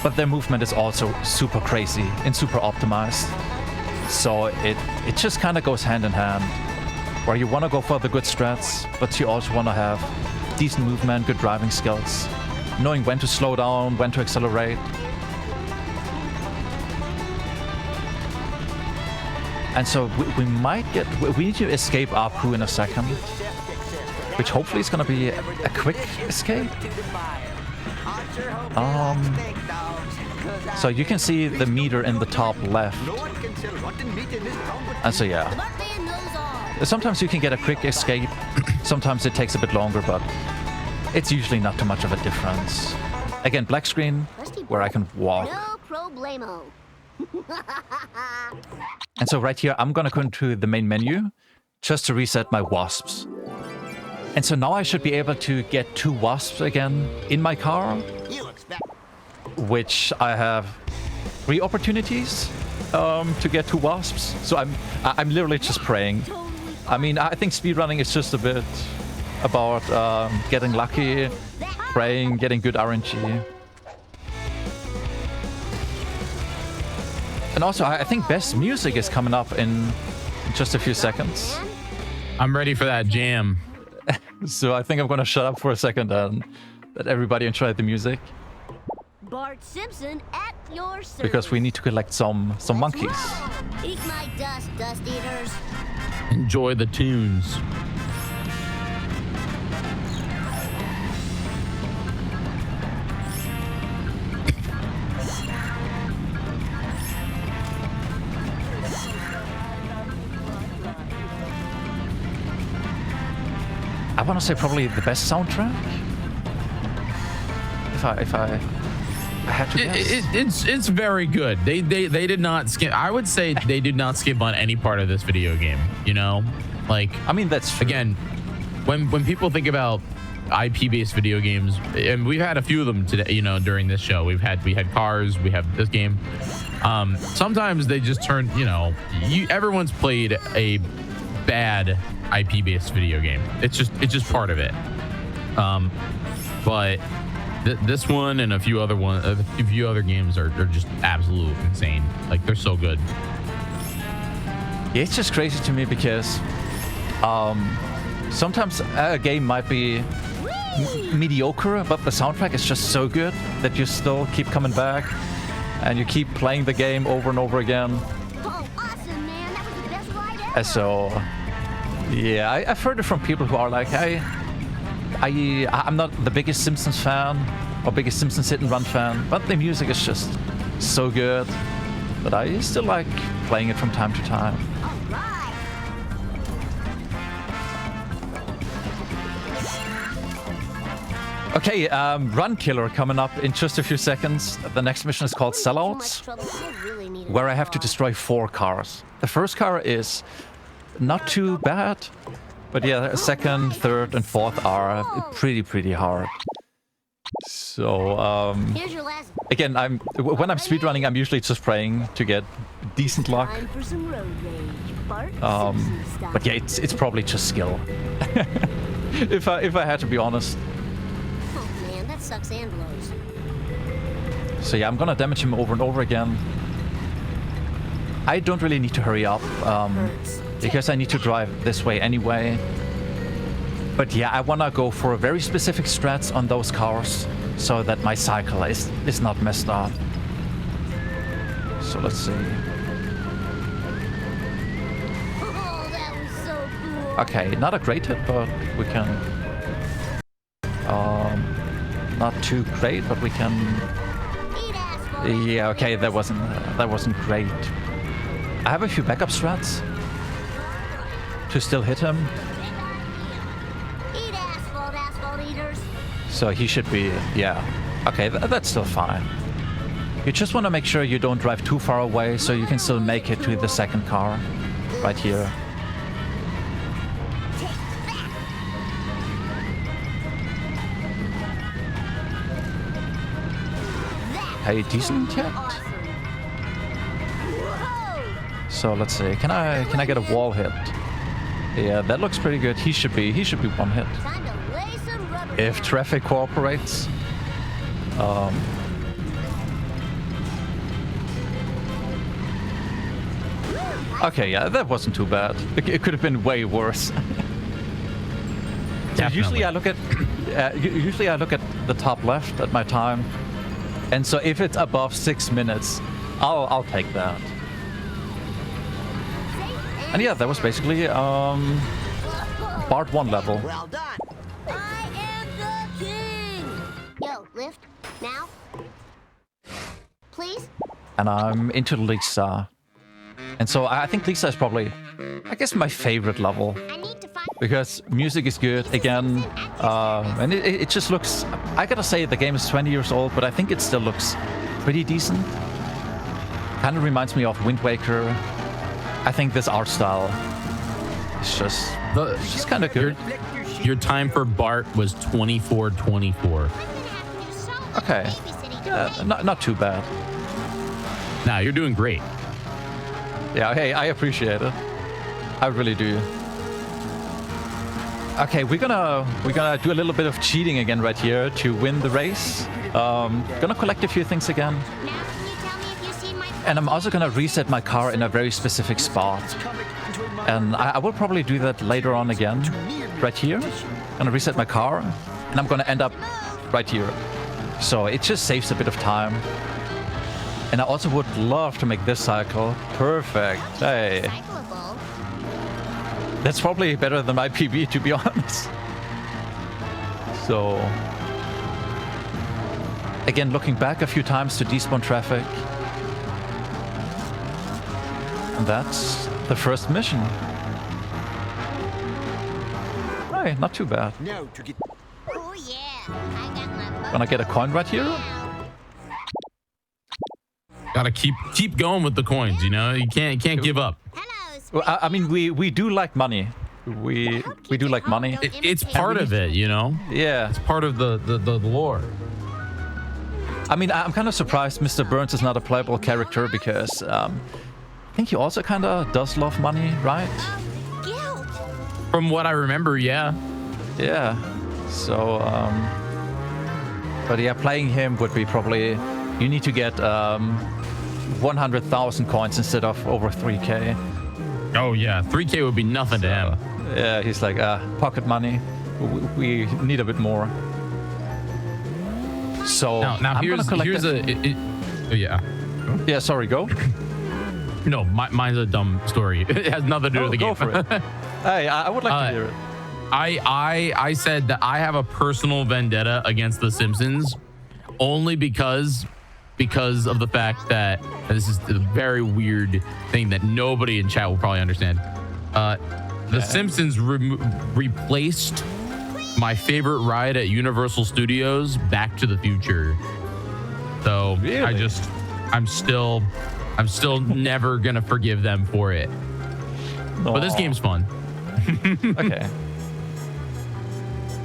but their movement is also super crazy and super optimized. So it just kind of goes hand in hand, where you want to go for the good strats, but you also want to have decent movement, good driving skills, knowing when to slow down, when to accelerate. And so we need to escape Apu in a second, which hopefully is going to be a quick escape. So you can see the meter in the top left. And so yeah, sometimes you can get a quick escape, sometimes it takes a bit longer, but it's usually not too much of a difference. Again, black screen, where I can walk. No problemo. And so right here, I'm gonna go into the main menu just to reset my wasps. And so now I should be able to get 2 wasps again in my car, which I have 3 opportunities to get 2 wasps. So I'm literally just praying. I mean, I think speedrunning is just a bit about getting lucky, praying, getting good RNG. And also, I think best music is coming up in just a few seconds. I'm ready for that jam. So I think I'm gonna shut up for a second and let everybody enjoy the music, Bart Simpson at your service. because we need to collect some monkeys. Eat my dust, dust eaters. Enjoy the tunes. I want to say probably the best soundtrack. If I had to guess. It's very good. They did not skip. I would say they did not skip on any part of this video game. You know, like I mean, that's true. again, when people think about IP-based video games, and we've had a few of them today, you know, during this show. We had Cars, we have this game. Sometimes they just turn, you know, everyone's played a bad IP-based video game. It's just part of it. But this one and a few other games are just absolute insane. Like, they're so good. Yeah, it's just crazy to me because sometimes a game might be mediocre, but the soundtrack is just so good that you still keep coming back and you keep playing the game over and over again. Oh, awesome, man. That was the best ride ever. And so, yeah, I've heard it from people who are like, I'm not the biggest Simpsons fan or biggest Simpsons hit and run fan, but the music is just so good that I still like playing it from time to time. All right. Okay, Run Killer coming up in just a few seconds. The next mission is called Sellouts, where I have to destroy 4 cars. The first car is not too bad, but yeah, second, third, and fourth are pretty hard. So, Here's your last again, when I'm speedrunning, I'm usually just praying to get decent luck. time for some road rage. Bart Simpson style. But yeah, it's probably just skill. if I had to be honest. Oh, man, that sucks and blows. So yeah, I'm gonna damage him over and over again. I don't really need to hurry up, because I need to drive this way anyway. But yeah, I wanna go for very specific strats on those cars so that my cycle is not messed up. So let's see. Oh, that was so cool. Okay, not a great hit, but we can... not too great, but we can... Eat asphalt. Yeah, okay, that wasn't great. I have a few backup strats to still hit him, Eat asphalt, asphalt eaters. so he should be, yeah. Okay, that's still fine. You just want to make sure you don't drive too far away, so you can still make it to the second car, right here. Hey, decent hit. So let's see. Can I get a wall hit? Yeah, that looks pretty good. He should be one hit Time to lay some rubber. if traffic cooperates. Okay, yeah, that wasn't too bad. It could have been way worse. So usually I look at the top left at my time, and so if it's above 6 minutes, I'll take that. And yeah, that was basically part 1 level. Well done. I am the king. Yo, lift now. Please. And I'm into Lisa. And so I think Lisa is probably, I guess, my favorite level. I need to find. Because music is good again, and it just looks, I gotta say, the game is 20 years old, but I think it still looks pretty decent. Kind of reminds me of Wind Waker. I think this art style is just kind of good. Your time for Bart was 24:24. Okay, yeah, not too bad. Now you're doing great. Yeah, hey, I appreciate it. I really do. Okay, we're gonna do a little bit of cheating again right here to win the race. Gonna collect a few things again. Now, can you tell me if you see my. And I'm also gonna reset my car in a very specific spot. And I will probably do that later on again, right here. Gonna reset my car, and I'm gonna end up right here. So it just saves a bit of time. And I also would love to make this cycle perfect. Hey, Cyclable. that's probably better than my PB, to be honest. So, again, looking back a few times to despawn traffic. And that's the first mission. Right, not too bad. No, to get. Oh, yeah. I got my. Gonna get a coin right here. Gotta keep going with the coins. You know, you can't give up. Hello, Well, I mean, we do like money. we do like money. It's part of it, you know. Yeah. It's part of the lore. I mean, I'm kind of surprised Mr. Burns is not a playable character because I think he also kind of does love money, right? Guilt. From what I remember, yeah. Yeah. So, but yeah, playing him would be probably, you need to get 100,000 coins instead of over 3K. Oh yeah, 3K would be nothing to him. Yeah, he's like, pocket money. We need a bit more. So Now I'm here's gonna collect oh yeah. Yeah, sorry, go. No, mine's a dumb story. It has nothing to do with the Go game. for it. Hey, I would like to hear it. I said that I have a personal vendetta against the Simpsons only because of the fact that, and this is a very weird thing that nobody in chat will probably understand. The Simpsons replaced my favorite ride at Universal Studios, Back to the Future. So Really? I'm still never gonna forgive them for it. But this game's fun. Okay.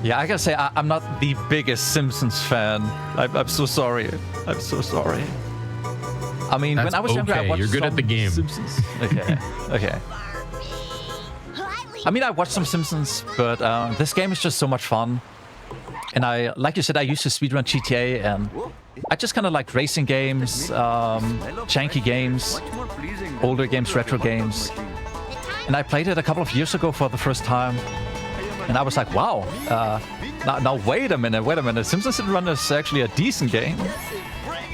Yeah, I gotta say, I'm not the biggest Simpsons fan. I'm so sorry. I'm so sorry. I mean, That's when I was younger, I okay. watched You're good at some the game. Simpsons. Okay, okay. I mean, I watched some Simpsons, but this game is just so much fun. And like you said, I used to speedrun GTA, and I just kind of like racing games, janky games, older games, retro games. And I played it a couple of years ago for the first time. And I was like, wow, now wait a minute. Simpsons Hit and Run is actually a decent game.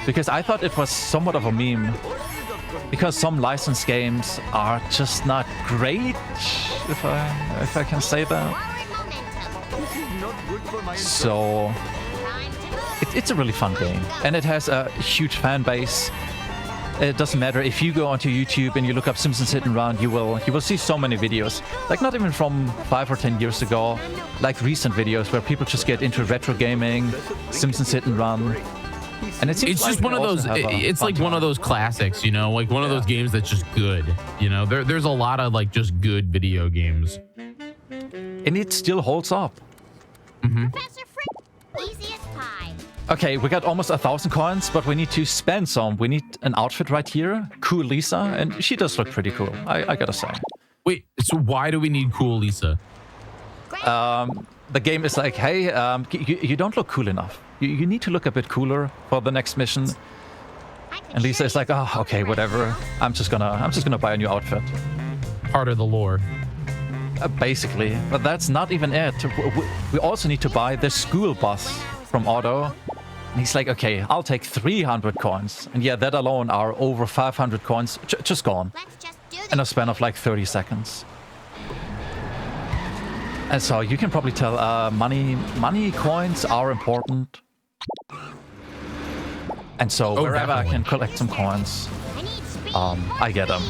Because I thought it was somewhat of a meme. Because some licensed games are just not great, if I can say that. So it's a really fun game, and it has a huge fan base. It doesn't matter if you go onto YouTube and you look up Simpsons Hit and Run, you will see so many videos, like not even from 5 or 10 years ago, like recent videos where people just get into retro gaming, Simpsons Hit and Run. And it's Just one of those. It's like one of those classics, you know, like one of those games that's just good. You know, there's a lot of like just good video games, and it still holds up. Professor Frick, easy as pie. Okay, we got almost 1,000 coins, but we need to spend some. We need an outfit right here, Cool Lisa, and she does look pretty cool. I gotta say. Wait, so why do we need Cool Lisa? The game is like, hey, you don't look cool enough. You need to look a bit cooler for the next mission. And Lisa is like, oh, okay, whatever. I'm just gonna buy a new outfit. Part of the lore. Basically, but that's not even it. We also need to buy the school bus from Otto. And he's like, okay, I'll take 300 coins. And yeah, that alone are over 500 coins just gone. Let's just do In a this. span of like 30 seconds. And so you can probably tell money coins are important. And so wherever I definitely. can collect some coins, I need speed. I get them.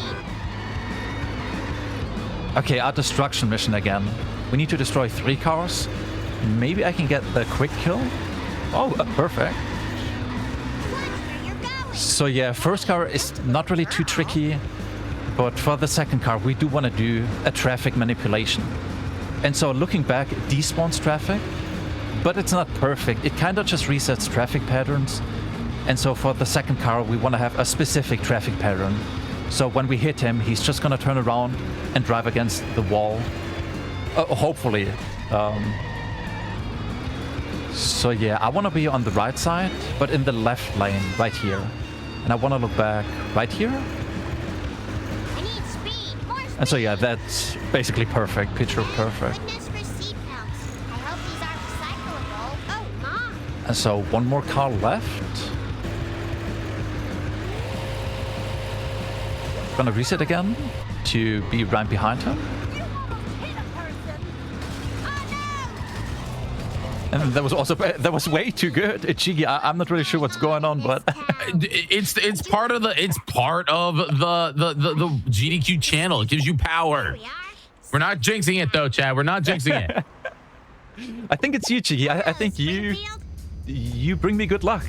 Okay, our destruction mission again. We need to destroy 3 cars. Maybe I can get the quick kill. Oh, perfect. So yeah, first car is not really too tricky. But for the second car, we do want to do a traffic manipulation. And so looking back, it despawns traffic. But it's not perfect. It kind of just resets traffic patterns. And so for the second car, we want to have a specific traffic pattern. So when we hit him, he's just going to turn around and drive against the wall. Hopefully. So yeah, I want to be on the right side, but in the left lane, right here. And I want to look back right here. I need speed. More speed. And so yeah, that's basically perfect. Picture perfect. Goodness for seatbelts. I hope these aren't recyclable. Oh, Mom. And so one more car left. Gonna reset again to be right behind him. And that was way too good. Jiggy, I'm not really sure what's going on, but It's part of the GDQ channel. It gives you power. We are. We're not jinxing it though, Chad. We're not jinxing it. I think it's you, Jiggy. I think you bring me good luck.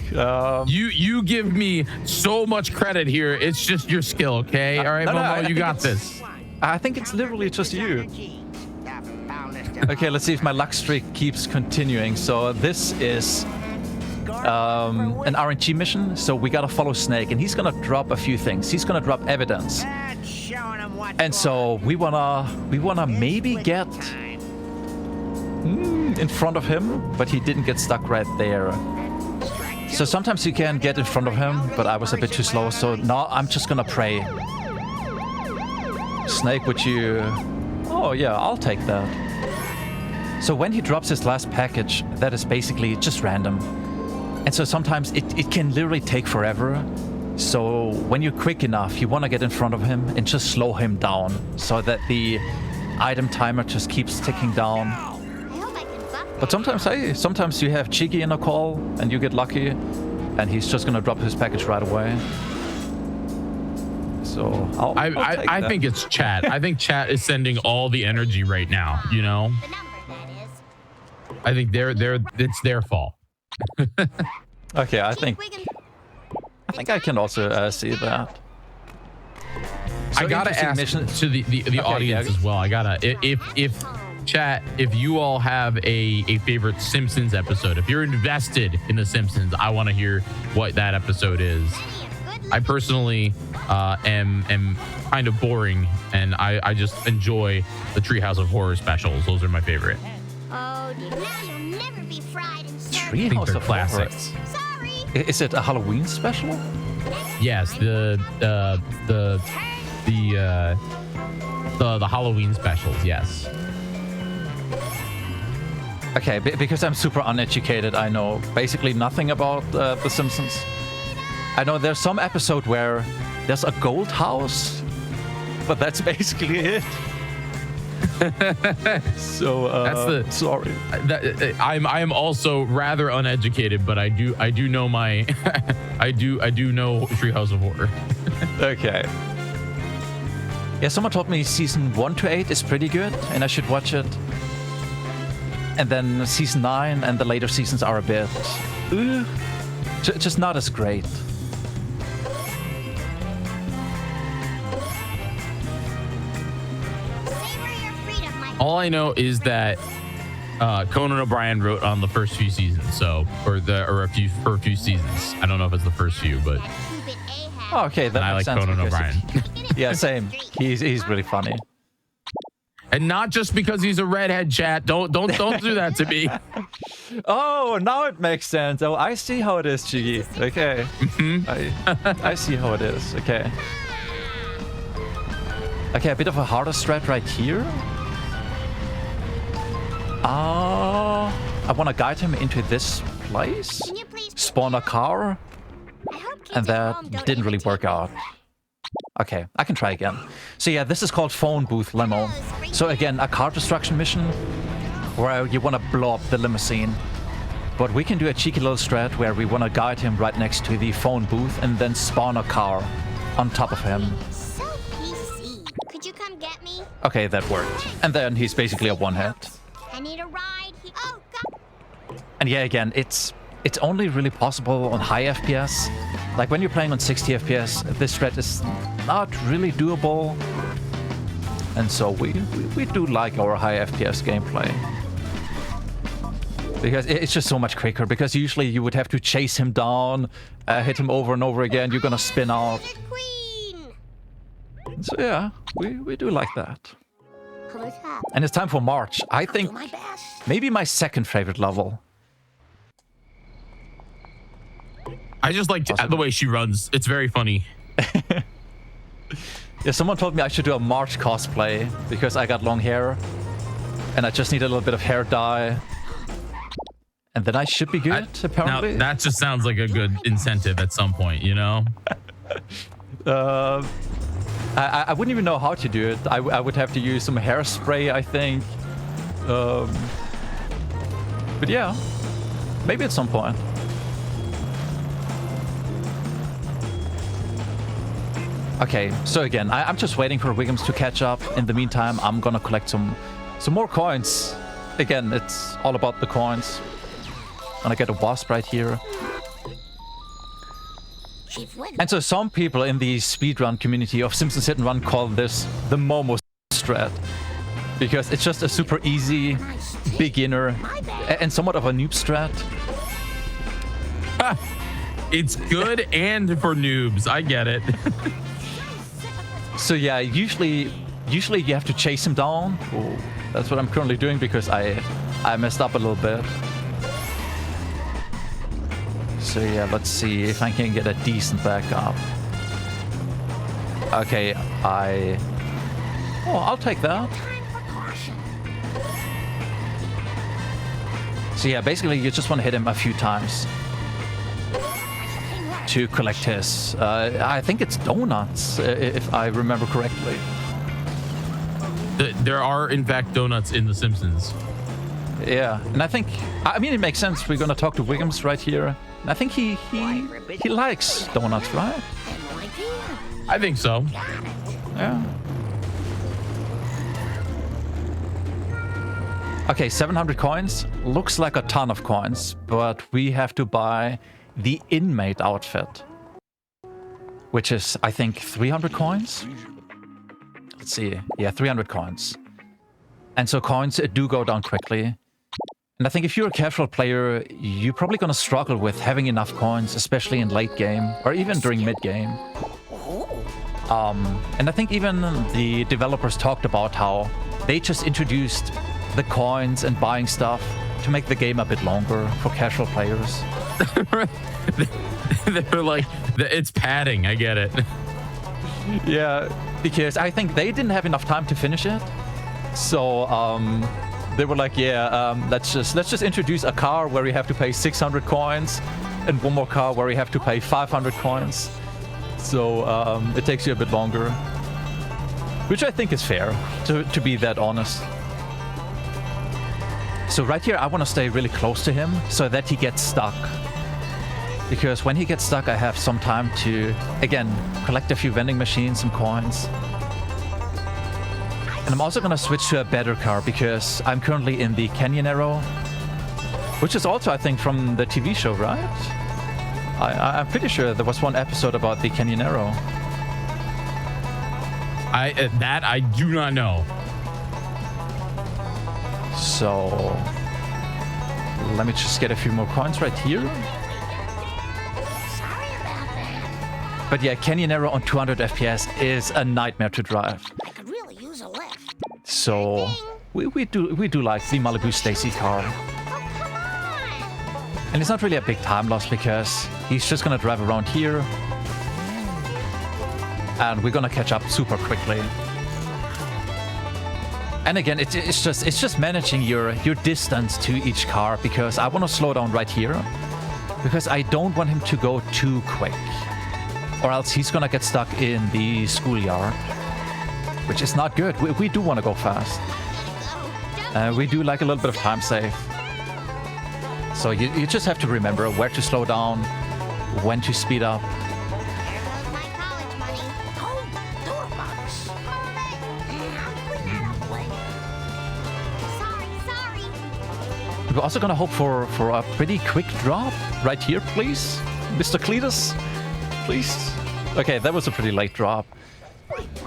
You give me so much credit here. It's just your skill, okay? All right, no, Momo, I you think got it's- this. I think it's literally just you. Okay, let's see if my luck streak keeps continuing. So this is an RNG mission. So we gotta follow Snake, and he's gonna drop a few things. He's gonna drop evidence, and so we wanna maybe get in front of him, but he didn't get stuck right there. So sometimes you can get in front of him, but I was a bit too slow. So now I'm just gonna pray. Snake, would you? Oh yeah, I'll take that. So when he drops his last package, that is basically just random. And so sometimes it can literally take forever. So when you're quick enough, you want to get in front of him and just slow him down so that the item timer just keeps ticking down. But sometimes you have Cheeky in a call and you get lucky and he's just going to drop his package right away. So I think it's chat. I think chat is sending all the energy right now, you know? I think it's their fault. Okay, I think I can also see that. So I gotta ask to the audience as well. I gotta if chat, if you all have a favorite Simpsons episode, if you're invested in the Simpsons, I want to hear what that episode is. I personally am kind of boring, and I just enjoy the Treehouse of Horror specials. Those are my favorite. Oh, dear. Now you'll never be fried and served. Treehouse of classics. Sorry. Is it a Halloween special? Yes, the Halloween specials. Yes. Okay, because I'm super uneducated, I know basically nothing about The Simpsons. I know there's some episode where there's a gold house, but that's basically it. So sorry. I am also rather uneducated, but I do know my I do know Treehouse of Horror. Okay. Yeah, someone told me season 1 to 8 is pretty good, and I should watch it. And then season 9 and the later seasons are a bit just not as great. All I know is that Conan O'Brien wrote on the first few seasons, so for a few seasons. I don't know if it's the first few, but oh, okay, that I like sense Conan O'Brien. Yeah, same. He's really funny. And not just because he's a redhead, chat. Don't do that to me. Oh, now it makes sense. Oh, I see how it is, Chigi. Okay. I see how it is. Okay. Okay, a bit of a harder strat right here. I want to guide him into this place. Spawn a car. And that didn't really work out. Okay, I can try again. So yeah, this is called Phone Booth Limo. So again, a car destruction mission where you want to blow up the limousine. But we can do a cheeky little strat where we want to guide him right next to the phone booth and then spawn a car on top of him. So PC. Could you come get me? Okay, that worked. And then he's basically a one-hit. I need a ride. Oh, God. And yeah, again, it's only really possible on high FPS. Like when you're playing on 60 FPS, this strat is not really doable. And so we do like our high FPS gameplay. Because it's just so much quicker, because usually you would have to chase him down, hit him over and over again, you're gonna spin out. The queen. So yeah, we do like that. What's up? And it's time for March. I think Do my best. maybe my second favorite level. I just like the way she runs. It's very funny. Yeah, someone told me I should do a March cosplay because I got long hair and I just need a little bit of hair dye. And then I should be good, apparently. Now, that just sounds like a good incentive at some point, you know? I wouldn't even know how to do it. I would have to use some hairspray, I think. But yeah, maybe at some point. Okay, so again, I'm just waiting for Wiggums to catch up. In the meantime, I'm gonna collect some more coins. Again, it's all about the coins. And I get a wasp right here. And so some people in the speedrun community of Simpsons Hit and Run call this the Momo strat. because it's just a super easy beginner and somewhat of a noob strat. It's good and for noobs. I get it. So yeah, usually you have to chase him down. Oh, that's what I'm currently doing because I messed up a little bit. So yeah, let's see if I can get a decent backup. Okay, I'll take that. So yeah, basically you just want to hit him a few times to collect his, I think it's donuts, if I remember correctly. There are, in fact, donuts in The Simpsons. Yeah, and I mean, it makes sense. We're gonna talk to Wiggums right here. And I think he likes donuts, right? I think so. Yeah. Okay, 700 coins. Looks like a ton of coins, but we have to buy the inmate outfit, which is, I think, 300 coins. Let's see. Yeah, 300 coins. And so coins do go down quickly. And I think if you're a casual player, you're probably going to struggle with having enough coins, especially in late game or even during mid game. And I think even the developers talked about how they just introduced the coins and buying stuff to make the game a bit longer for casual players. They're like, it's padding. I get it. Yeah, because I think they didn't have enough time to finish it. So they were like, yeah, let's just introduce a car where you have to pay 600 coins and one more car where you have to pay 500 coins. So it takes you a bit longer, which I think is fair, to be that honest. So right here, I want to stay really close to him so that he gets stuck. Because when he gets stuck, I have some time to, again, collect a few vending machines, some coins. And I'm also going to switch to a better car because I'm currently in the Canyon Arrow, which is also, I think, from the TV show, right? I'm pretty sure there was one episode about the Canyon Arrow. That I do not know. So let me just get a few more coins right here. But yeah, Canyon Arrow on 200 FPS is a nightmare to drive. I could really use a lift. So we do like the Malibu Stacy car. And it's not really a big time loss because he's just gonna drive around here. And we're gonna catch up super quickly. And again, it's just managing your distance to each car because I want to slow down right here because I don't want him to go too quick, or else he's gonna get stuck in the schoolyard, which is not good. We do want to go fast. We do like a little bit of time save. So you just have to remember where to slow down, when to speed up. My college money. Oh, $2. Sorry. We're also gonna hope for a pretty quick drop right here, please, Mr. Cletus, please. Okay, that was a pretty late drop.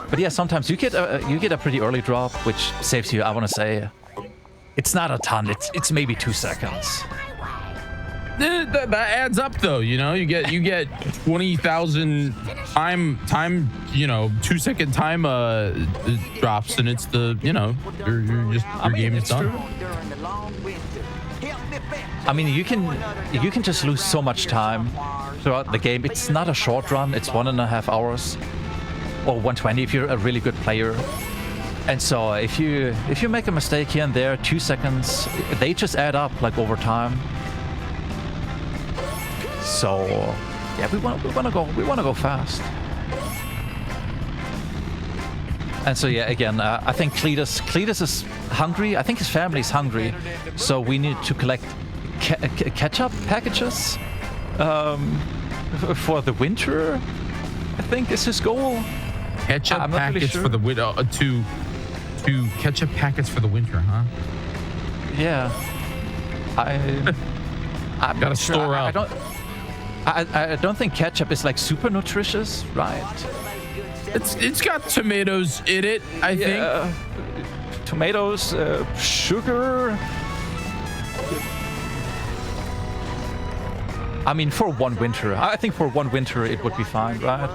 But yeah, sometimes you get a pretty early drop, which saves you. I want to say, it's not a ton. It's maybe 2 seconds. That adds up, though. You know, you get 20,000 time. 2 second time drops, and it's the your game is done. I mean, you can just lose so much time throughout the game. It's not a short run. It's 1.5 hours. Or 120 if you're a really good player. And so if you make a mistake here and there, 2 seconds, they just add up like over time. So yeah, we want to go fast. And so yeah, again, I think Cletus is hungry. I think his family is hungry. So we need to collect ketchup packages for the winter, I think is his goal. Ketchup I'm not really packets sure. for the winter to ketchup packets for the winter, huh? Yeah. I'm Gotta not sure. store up. I don't think ketchup is like super nutritious, right? It's got tomatoes in it, I think. tomatoes, sugar. I mean, for one winter. I think for one winter it would be fine, right?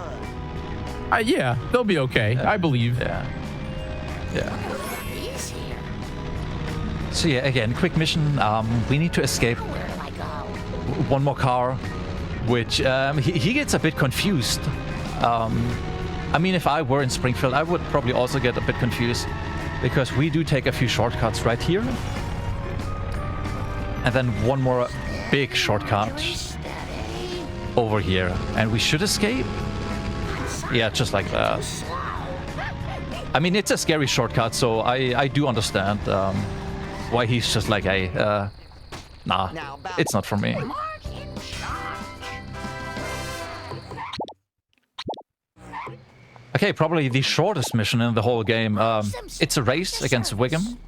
Yeah, they'll be okay. I believe. Yeah. He's here. So yeah, again, quick mission. We need to escape Where do I go? one more car, which he gets a bit confused. I mean, if I were in Springfield, I would probably also get a bit confused because we do take a few shortcuts right here. And then one more big shortcut over here. And we should escape. Yeah, just like that. I mean, it's a scary shortcut, so I do understand why he's just like, hey, nah, it's not for me. Okay, probably the shortest mission in the whole game. It's a race against Wiggum.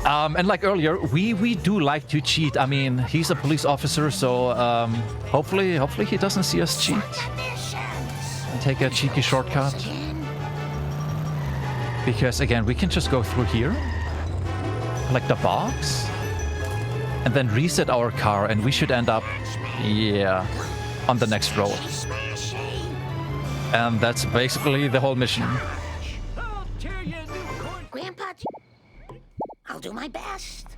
And like earlier, we do like to cheat. I mean, he's a police officer, so hopefully he doesn't see us cheat. And take a cheeky shortcut. Because again, we can just go through here, collect the box, and then reset our car, and we should end up, yeah, on the next road. And that's basically the whole mission. Grandpa, I'll do my best.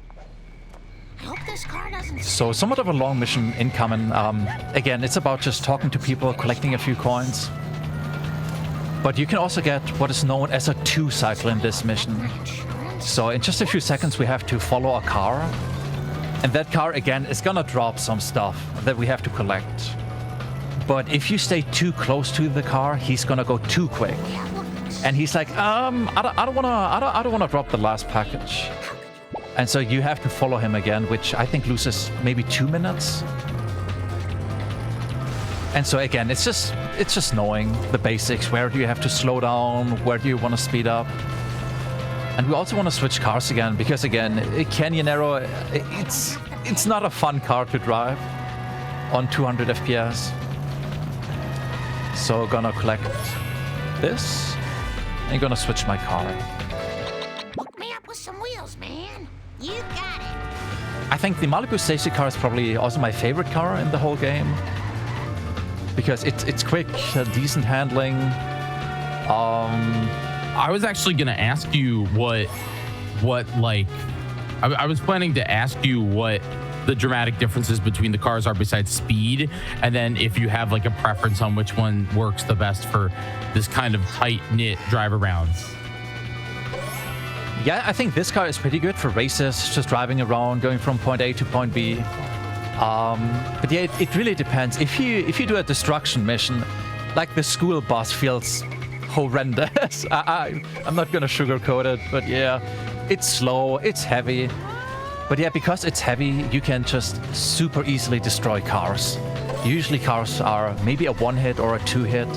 I hope this car doesn't... So somewhat of a long mission incoming. Again, it's about just talking to people, collecting a few coins. But you can also get what is known as a two-cycle in this mission. So in just a few seconds, we have to follow a car. And that car, again, is gonna drop some stuff that we have to collect. But if you stay too close to the car, he's gonna go too quick. And he's like, I don't wanna drop the last package. And so you have to follow him again, which I think loses maybe 2 minutes. And so again, it's just knowing the basics. Where do you have to slow down? Where do you want to speed up? And we also want to switch cars again, because again, Canyon Arrow, it's not a fun car to drive on 200 FPS. So gonna collect this and gonna switch my car. Hook me up with some wheels, man. You got it. I think the Malibu safety car is probably also my favorite car in the whole game. Because it's quick, decent handling. I was actually gonna ask you what like I was planning to ask you what the dramatic differences between the cars are besides speed, and then if you have like a preference on which one works the best for this kind of tight-knit drive arounds. Yeah, I think this car is pretty good for races, just driving around, going from point A to point B. But yeah, it really depends. If you do a destruction mission, like the school bus feels horrendous. I'm not gonna sugarcoat it, but yeah, it's slow, it's heavy. But yeah, because it's heavy, you can just super easily destroy cars. Usually cars are maybe a 1-hit or a 2-hit,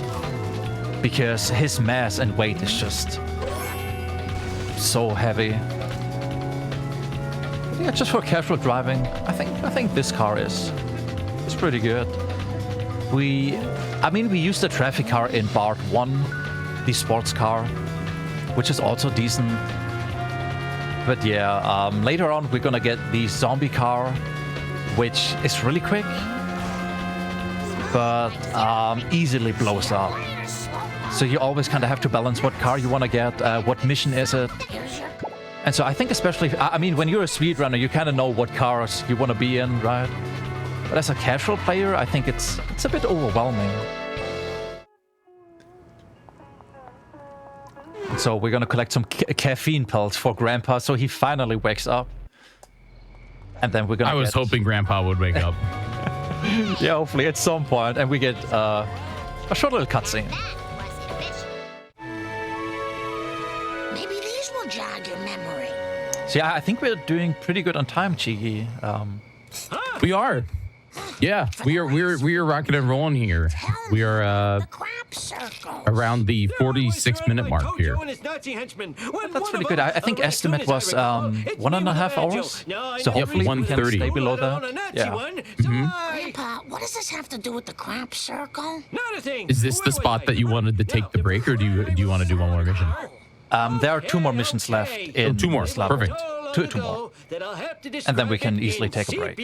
because his mass and weight is just so heavy. But yeah, just for casual driving, I think this car is pretty good. We used the traffic car in Part 1, the sports car, which is also decent. But yeah, later on we're gonna get the zombie car, which is really quick, but easily blows up. So you always kind of have to balance what car you want to get, what mission is it. And so I think especially, I mean, when you're a speedrunner, you kind of know what cars you want to be in, right? But as a casual player, I think it's a bit overwhelming. So we're gonna collect some caffeine pills for Grandpa, so he finally wakes up. And then we're gonna. I was hoping Grandpa would wake up. Yeah, hopefully at some point, and we get a short little cutscene. Maybe these will jog your memory. So yeah, I think we're doing pretty good on time, Cheeky. We are. Yeah, we are rocking and rolling here. We are The crap circle. around the 46-minute mark here. That's pretty good. I think estimate was 1.5 hours. So hopefully we can 1:30. stay below that. Yeah. Grandpa, what does this have to do with the crap circle? Is this the spot that you wanted to take the break, or do you want to do one more mission? There are 2 more missions left in 2 more. this level. Perfect. Two more. And then we can easily take a break.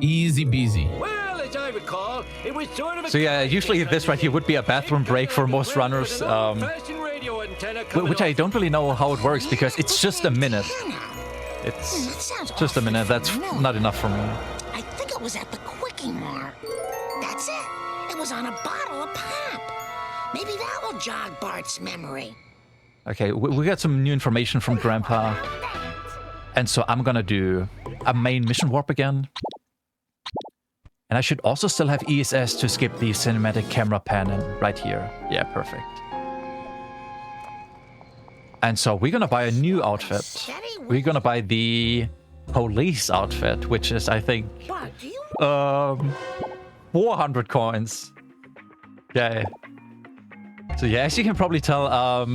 Easy peasy. Well, as I recall, it was sort of a So yeah, usually this right here would be a bathroom break for most runners, which I don't really know how it works because it's just a minute. That It's sounds just a awfully minute. That's familiar. not enough for me. I think it was at the Quickie Mart. That's it. It was on a bottle of pop. Maybe that will jog Bart's memory. Okay, we got some new information from Grandpa. And so I'm gonna do a main mission warp again. And I should also still have ESS to skip the cinematic camera pan in right here. Yeah, perfect. And so we're gonna buy a new outfit. We're gonna buy the police outfit, which is, I think, Bart, do you 400 coins. Yeah. So yeah, as you can probably tell,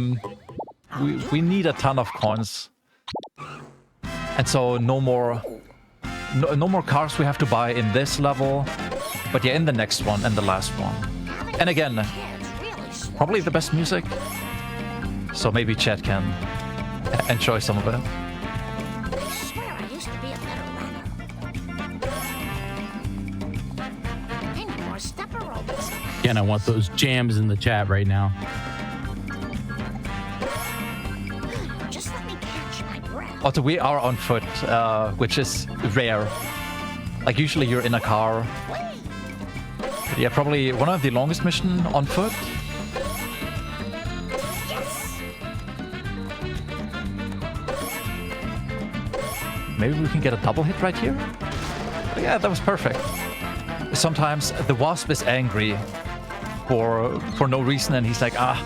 we need a ton of coins. And so no more cars we have to buy in this level, but yeah, in the next one and the last one. And again, probably the best music. So maybe Chad can enjoy some of it. I swear I used to be a better runner. I need more step aerobics. Again, I want those jams in the chat right now. Just let me catch my breath. Also, we are on foot, which is rare. Like usually you're in a car. Yeah, probably one of the longest mission on foot. Maybe we can get a double hit right here? But yeah, that was perfect. Sometimes the Wasp is angry for no reason and he's like, ah.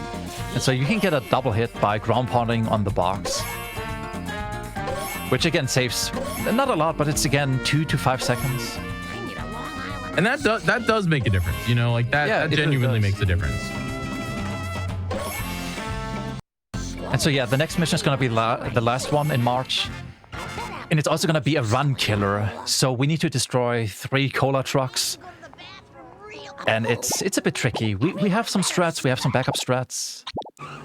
And so you can get a double hit by ground pounding on the box. Which again saves, not a lot, but it's again 2 to 5 seconds. I need a Long Island. And that does make a difference, you know, like that, Yeah, that it really genuinely does. makes a difference. And so yeah, the next mission is going to be the last one in March. And it's also going to be a run killer. So we need to destroy 3 cola trucks. And it's a bit tricky. We have some strats, we have some backup strats.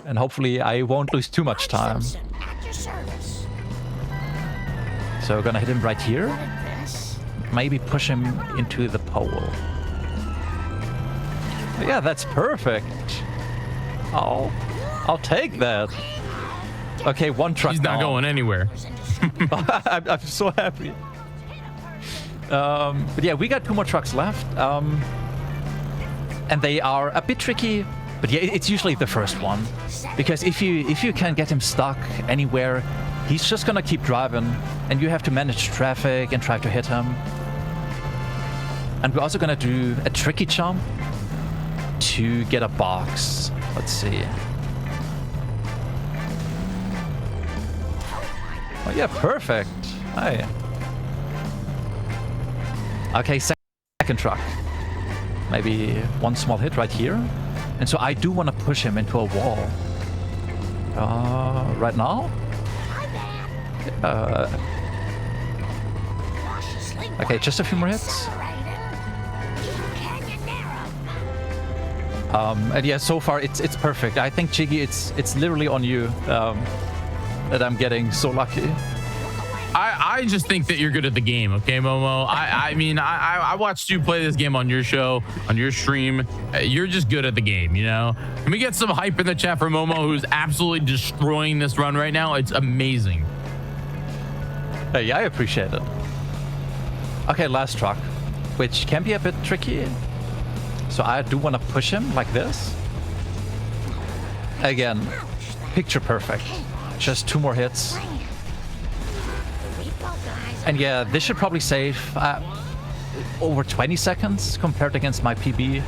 And hopefully I won't lose too much time. Simpson, at your service. So we're going to hit him right here. This. Maybe push him into the pole. Yeah, that's perfect. I'll take that. Okay, 1 truck He's not down. going anywhere. I'm so happy. But yeah, we got 2 more trucks left. And they are a bit tricky. But yeah, it's usually the first one. Because if you can get him stuck anywhere, he's just gonna keep driving. And you have to manage traffic and try to hit him. And we're also gonna do a tricky jump to get a box. Let's see. Oh yeah, perfect. Hey. Okay, second truck. Maybe 1 small hit right here. And so I do want to push him into a wall. Right now? Okay, just a few more hits. And yeah, so far it's perfect. I think Jiggy, it's literally on you that I'm getting so lucky. I just think that you're good at the game, okay, Momo? I mean, I watched you play this game on your show, on your stream. You're just good at the game, you know? Can we get some hype in the chat for Momo, who's absolutely destroying this run right now? It's amazing. Yeah, I appreciate it. Okay, last truck, which can be a bit tricky. So I do want to push him like this. Again, picture perfect. Just 2 more hits. And yeah, this should probably save over 20 seconds compared against my PB.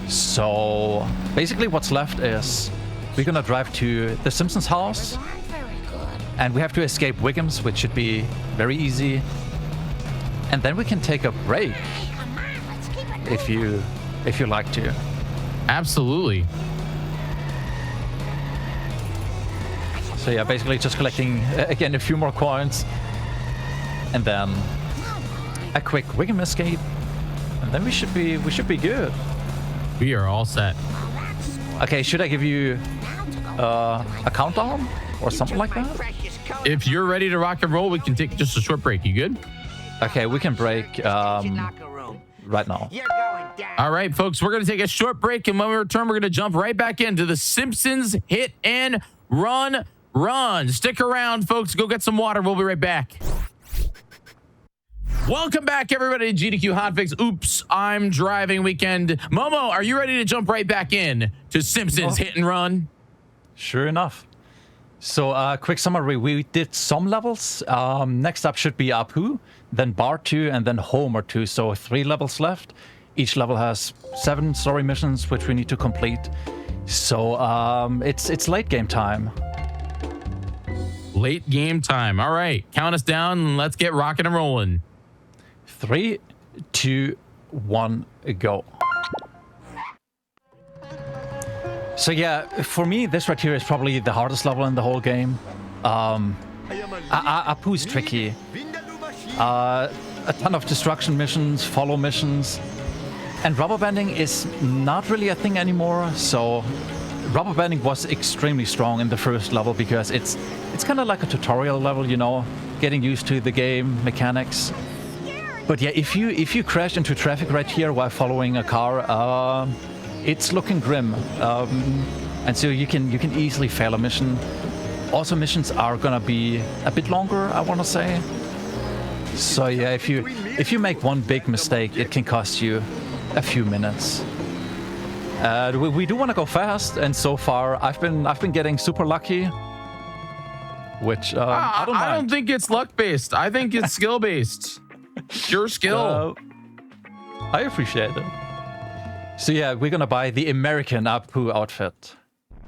So basically what's left is we're gonna drive to the Simpsons house and we have to escape Wiggum's, which should be very easy. And then we can take a break if you like to. Absolutely. So yeah, basically just collecting again a few more coins, and then a quick Wiggum escape, and then we should be good. We are all set. Okay, should I give you a countdown or something like that? If you're ready to rock and roll, we can take just a short break. You good? Okay, we can break right now. All right, folks, we're going to take a short break, and when we return, we're going to jump right back into the Simpsons Hit and Run. Stick around, folks. Go get some water. We'll be right back. Welcome back, everybody, to GDQ Hotfix. Oops, I'm driving weekend. Momo, are you ready to jump right back in to Simpsons Hit and Run? Sure enough. So, quick summary. We did some levels. Next up should be Apu, then Bart 2, and then Homer 2. So 3 levels left. Each level has 7 story missions, which we need to complete. So, it's late game time. Late game time. All right, count us down and let's get rocking and rolling. 3, 2, 1, go. So yeah, for me, this right here is probably the hardest level in the whole game. Apu's tricky. A ton of destruction missions, follow missions. And rubber banding is not really a thing anymore. So rubber banding was extremely strong in the first level because it's kind of like a tutorial level, you know, getting used to the game mechanics. But yeah, if you crash into traffic right here while following a car, it's looking grim, and so you can easily fail a mission. Also, missions are gonna be a bit longer, I want to say. So yeah, if you make one big mistake, it can cost you a few minutes. We do want to go fast, and so far I've been getting super lucky, which I don't think it's luck based. I think it's skill based. Pure skill. I appreciate it. So yeah, we're gonna buy the American Apu outfit.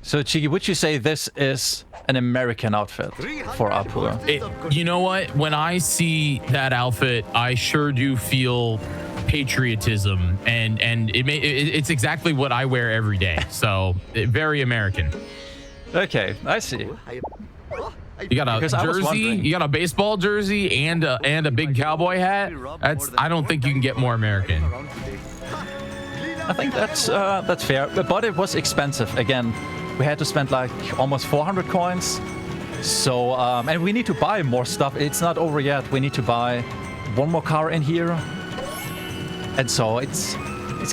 So Chigi, would you say this is an American outfit for Apu? You know what? When I see that outfit, I sure do feel patriotism, and it's exactly what I wear every day. So very American. Okay, I see. You got a jersey, you got a baseball jersey, and a big cowboy hat. I don't think you can get more American. I think that's fair, but it was expensive. Again, we had to spend like almost 400 coins. So and we need to buy more stuff. It's not over yet. We need to buy one more car in here, and so it's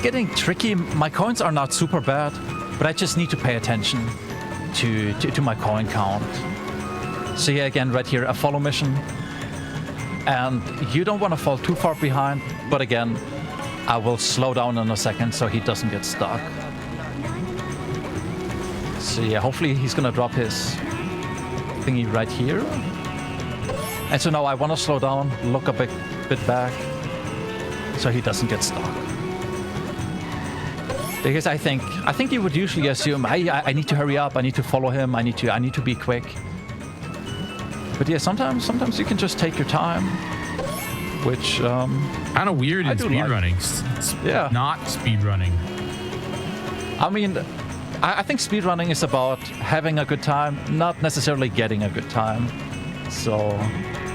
getting tricky. My coins are not super bad, but I just need to pay attention to my coin count. So yeah, again, right here, a follow mission. And you don't want to fall too far behind, but again, I will slow down in a second so he doesn't get stuck. So yeah, hopefully he's gonna drop his thingy right here. And so now I want to slow down, look a bit back, so he doesn't get stuck. Because I think you would usually assume, hey, I need to hurry up, I need to follow him, I need to be quick. But yeah, sometimes you can just take your time, which kind of weird in speedrunning. Yeah, not speedrunning. I mean, I think speedrunning is about having a good time, not necessarily getting a good time. So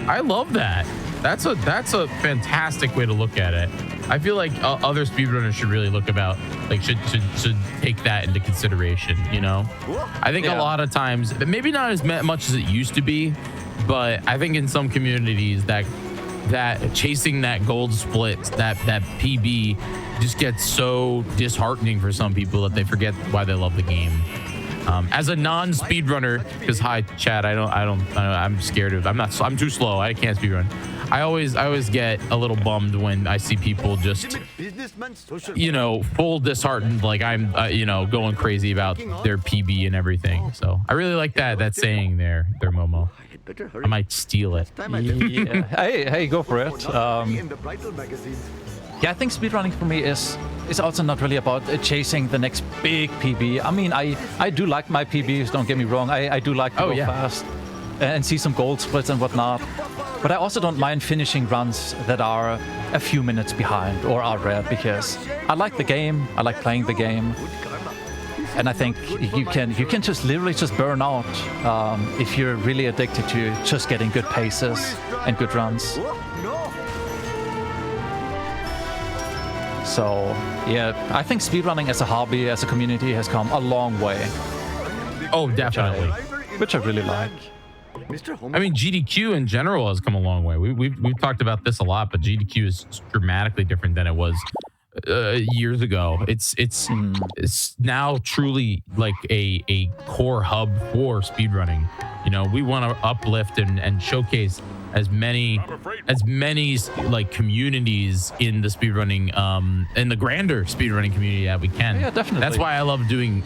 I love that. That's a fantastic way to look at it. I feel like other speedrunners should really should take that into consideration, you know? I think a lot of times, maybe not as much as it used to be, but I think in some communities that chasing that gold split, that PB just gets so disheartening for some people that they forget why they love the game. As a non-speedrunner, because hi chat, I'm scared of, I'm too slow. I can't speedrun. I always get a little bummed when I see people just, you know, full disheartened, like I'm, going crazy about their PB and everything. So I really like that saying there, Momo. I might steal it. Yeah. Hey, go for it. Yeah, I think speedrunning for me is also not really about chasing the next big PB. I mean, I do like my PBs, don't get me wrong. I do like to go fast and see some gold splits and whatnot. But I also don't mind finishing runs that are a few minutes behind or are red, because I like the game, I like playing the game. And I think you can just literally just burn out if you're really addicted to just getting good paces and good runs. So yeah, I think speedrunning as a hobby, as a community, has come a long way, Oh, definitely. which I really like. I mean, GDQ in general has come a long way. We've talked about this a lot, but GDQ is dramatically different than it was years ago. It's now truly like a core hub for speedrunning. You know, we want to uplift and showcase as many like communities in the speedrunning in the grander speedrunning community that we can. Yeah, definitely. That's why I love doing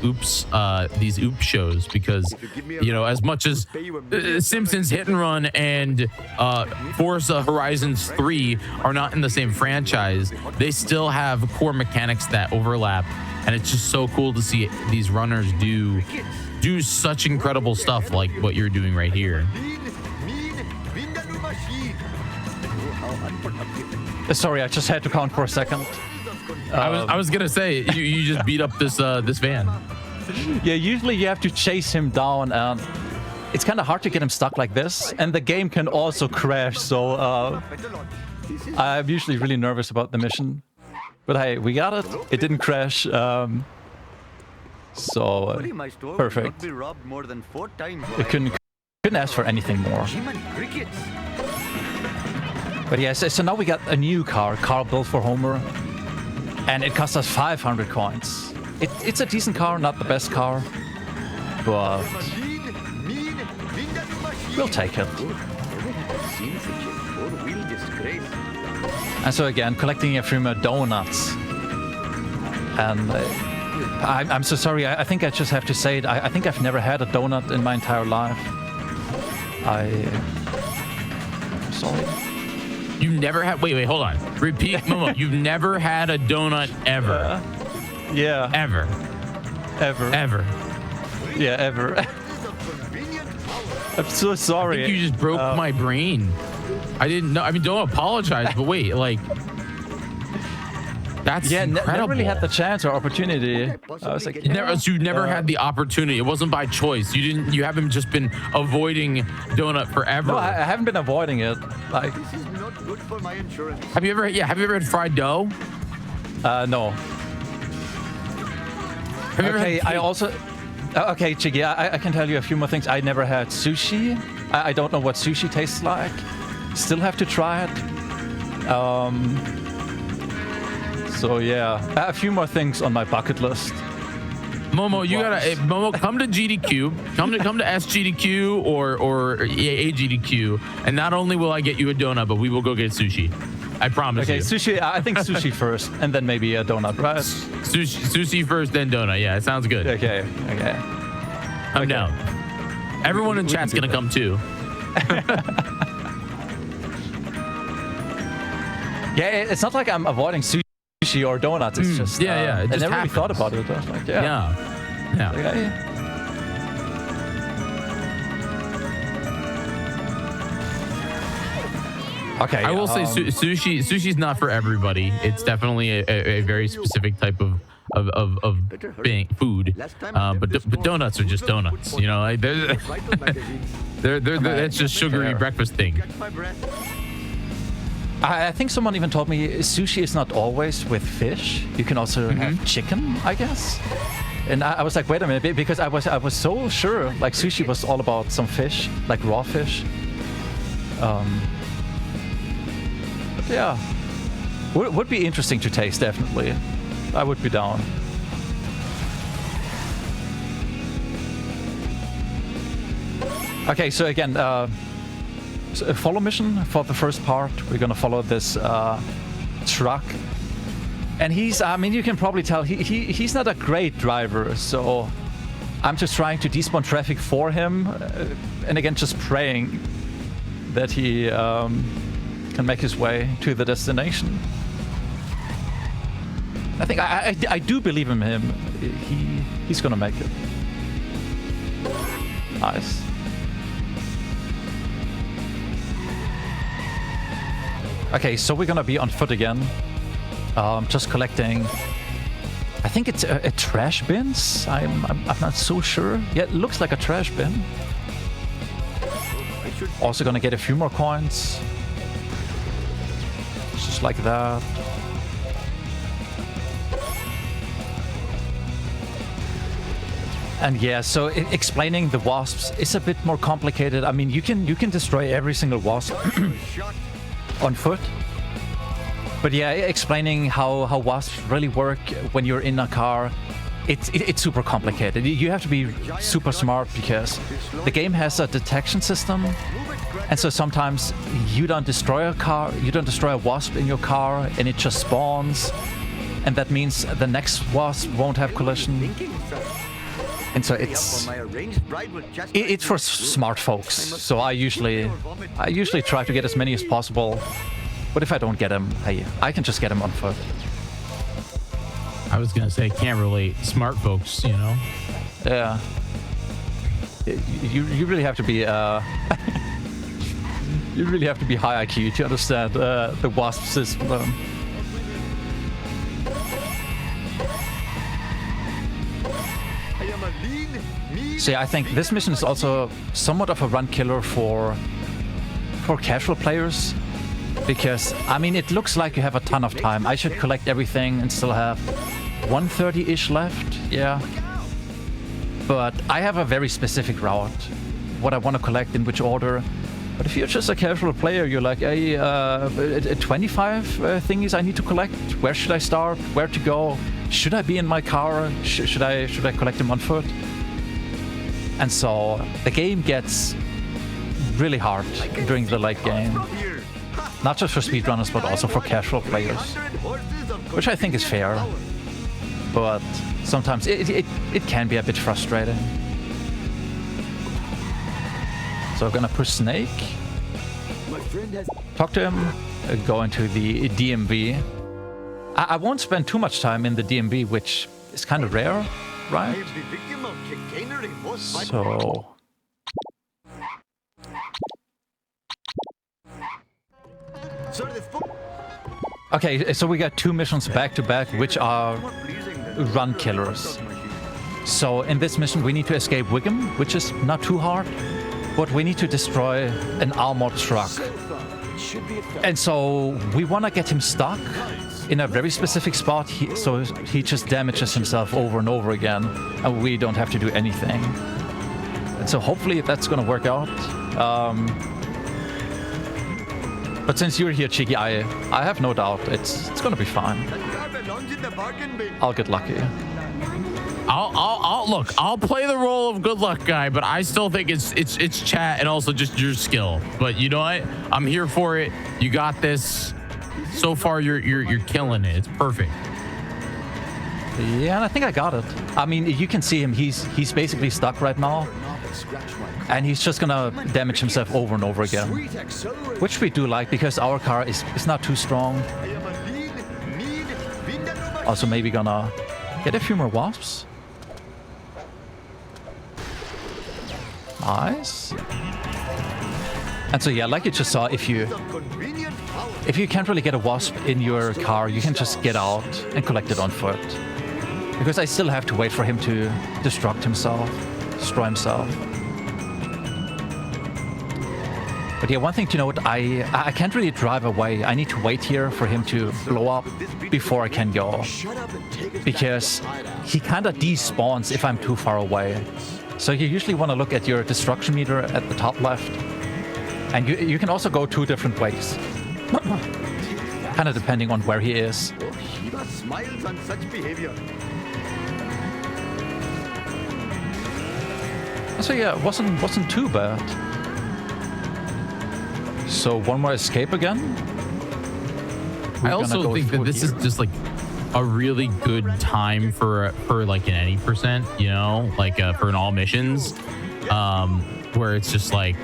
these oops shows, because you know, as much as Simpsons Hit and Run and Forza Horizon 3 are not in the same franchise, they still have core mechanics that overlap, and it's just so cool to see these runners do such incredible stuff like what you're doing right here. Sorry, I just had to count for a second. I was gonna say you just beat up this van. Yeah, usually you have to chase him down, and it's kind of hard to get him stuck like this. And the game can also crash, so I'm usually really nervous about the mission. But hey, we got it. It didn't crash. So perfect. You couldn't ask for anything more. But yes, so now we got a new car built for Homer, and it cost us 500 coins. It's a decent car, not the best car, but we'll take it. And so again, collecting a few more donuts. And I'm so sorry, I think I just have to say it. I think I've never had a donut in my entire life. I'm sorry. You never had... Wait, hold on. Repeat, Momo. You've never had a donut ever. Yeah. Ever. Yeah, ever. I'm so sorry. I think you just broke my brain. I didn't know. I mean, don't apologize, but wait, like... That's incredible. Never really had the chance or opportunity. I was like, you never had the opportunity. It wasn't by choice. You haven't just been avoiding donut forever. No, I haven't been avoiding it. Like, have you ever had fried dough? No. Have you ever Okay, had I also. Okay, Chiggy, I can tell you a few more things. I never had sushi. I don't know what sushi tastes like. Still have to try it. So yeah, a few more things on my bucket list. Momo, you gotta Momo, come to GDQ, come to SGDQ or AGDQ, and not only will I get you a donut, but we will go get sushi. I promise you. Okay, sushi. I think sushi first, and then maybe a donut, right? Sushi first, then donut. Yeah, it sounds good. Okay. I'm down. Everyone in chat's gonna come too. Yeah, it's not like I'm avoiding sushi or donuts. It's just It I just never really happens. thought about it. I was like, yeah. Okay. Okay. I will say sushi's not for everybody. It's definitely a very specific type of food. But donuts are just donuts. You know, like they're it's just sugary breakfast thing. I think someone even told me sushi is not always with fish. You can also have chicken, I guess. And I was like, wait a minute, because I was so sure like sushi was all about some fish, like raw fish. But yeah, would be interesting to taste, definitely. I would be down. Okay, so again, a follow mission for the first part. We're gonna follow this truck, and I mean, you can probably tell he's not a great driver. So I'm just trying to despawn traffic for him, and again, just praying that he can make his way to the destination. I think I do believe in him. He's gonna make it. Nice. Okay, so we're gonna be on foot again. Just collecting. I think it's a trash bins. I'm not so sure. Yeah, it looks like a trash bin. Also gonna get a few more coins. Just like that. And yeah, so explaining the wasps is a bit more complicated. I mean, you can destroy every single wasp on foot. But yeah, explaining how wasps really work when you're in a car, it's super complicated. You have to be super smart because the game has a detection system. And so sometimes you don't destroy a wasp in your car and it just spawns. And that means the next wasp won't have collision. And so it's for smart folks. So I usually try to get as many as possible. But if I don't get them, I can just get them on foot. I was gonna say, can't relate. Smart folks, you know. Yeah. You really have to be you really have to be high IQ to understand the wasp system. So yeah, I think this mission is also somewhat of a run killer for casual players. Because, I mean, it looks like you have a ton of time. I should collect everything and still have 130-ish left, yeah. But I have a very specific route, what I want to collect in which order. But if you're just a casual player, you're like, hey, 25 thingies I need to collect. Where should I start? Where to go? Should I be in my car? Should I collect them on foot? And so the game gets really hard during the late game. Not just for speedrunners, but also for casual players. Which I think is fair. But sometimes it can be a bit frustrating. So I'm gonna push Snake. Talk to him. Go into the DMV. I won't spend too much time in the DMV, which is kind of rare, right? So... Okay, so we got two missions back to back, which are run killers. So in this mission, we need to escape Wiggum, which is not too hard, but we need to destroy an armored truck. And so we want to get him stuck in a very specific spot, so he just damages himself over and over again, and we don't have to do anything. And so hopefully that's going to work out. But since you're here, Cheeky, I have no doubt it's gonna be fine. I'll get lucky. I'll play the role of good luck guy, but I still think it's chat and also just your skill. But you know what? I'm here for it. You got this. So far, you're killing it. It's perfect. Yeah, and I think I got it. I mean, you can see him. He's basically stuck right now. And he's just gonna damage himself over and over again. Which we do like, because our car is not too strong. Also maybe gonna get a few more wasps. Nice. And so yeah, like you just saw, if you can't really get a wasp in your car, you can just get out and collect it on foot. Because I still have to wait for him to destroy himself. But yeah, one thing to note, I can't really drive away. I need to wait here for him to blow up before I can go. Because he kind of despawns if I'm too far away. So you usually want to look at your destruction meter at the top left. And you can also go two different ways. Kind of depending on where he is. So yeah, it wasn't too bad. So one more escape again. I also think that this is just like a really good time for like an any percent, you know, like for an all missions, where it's just like,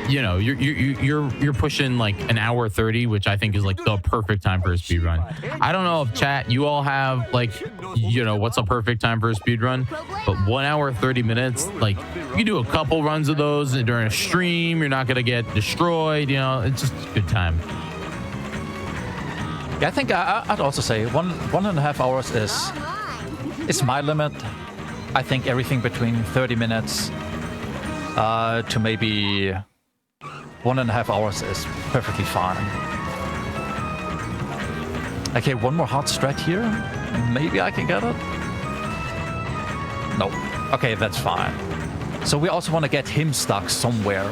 you know, you're pushing like an hour 30, which I think is like the perfect time for a speed run. I don't know if chat, you all have like, you know, what's a perfect time for a speed run, but 1 hour 30 minutes, like you can do a couple runs of those during a stream. You're not gonna get destroyed, you know. It's just a good time. Yeah, I think I'd also say 1.5 hours is my limit. I think everything between 30 minutes to maybe 1.5 hours is perfectly fine. Okay, one more hard strat here. Maybe I can get it. Nope. Okay, that's fine. So we also want to get him stuck somewhere.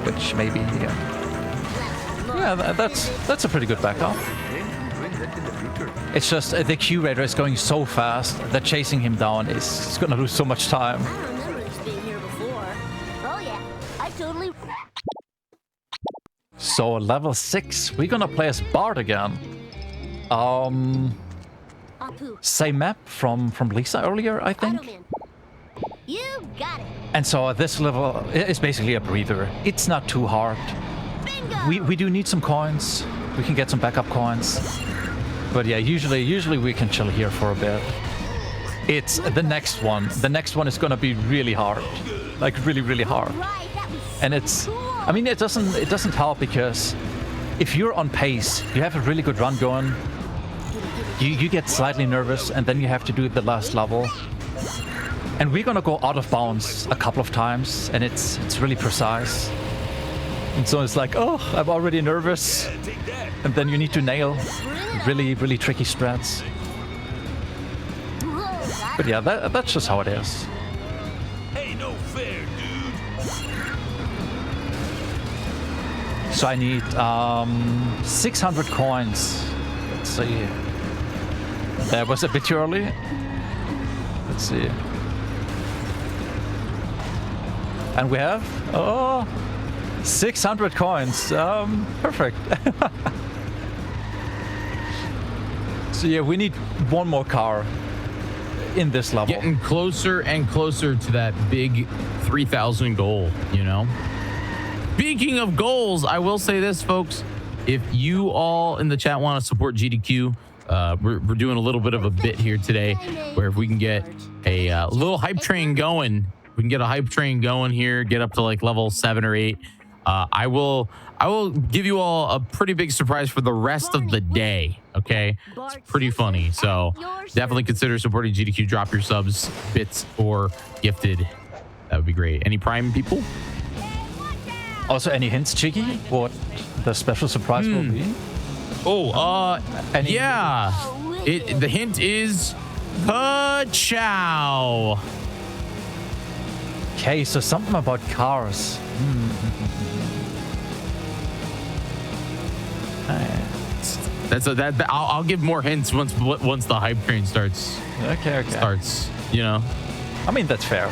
Which maybe... yeah, that's a pretty good backup. It's just the Q-Raider is going so fast that chasing him down is going to lose so much time. I don't remember this being here before. Oh yeah, I totally. So level 6, we're going to play as Bart again. Apu, Same map from Lisa earlier, I think. Automan. You got it. And so this level is basically a breather. It's not too hard. Bingo. We do need some coins. We can get some backup coins. But yeah, usually we can chill here for a bit. It's the next one. The next one is gonna be really hard. Like really hard. Right, that was so And it's cool. I mean it doesn't help because if you're on pace, you have a really good run going, you get slightly nervous and then you have to do the last level. And we're gonna go out of bounds a couple of times and it's really precise. And so it's like, oh, I'm already nervous. And then you need to nail really tricky strats. Whoa, But yeah, that's just how it is. Hey, no fair, dude. So I need 600 coins. Let's see. That was a bit too early. Let's see. And we have 600 coins. Perfect. So yeah, we need one more car in this level. Getting closer and closer to that big 3,000 goal, you know? Speaking of goals, I will say this, folks. If you all in the chat want to support GDQ, we're doing a little bit of a bit here today where if we can get a little hype train going, we can get a hype train going here, get up to like level 7 or 8. I will give you all a pretty big surprise for the rest of the day. Okay, it's pretty funny. So definitely consider supporting GDQ. Drop your subs, bits, or gifted. That would be great. Any Prime people? Also, any hints, Chicky? What the special surprise will be? Oh, Any- yeah. The hint is Ka-chow. Okay, so something about cars. I'll give more hints once the hype train starts. Okay. Starts. You know. I mean, that's fair.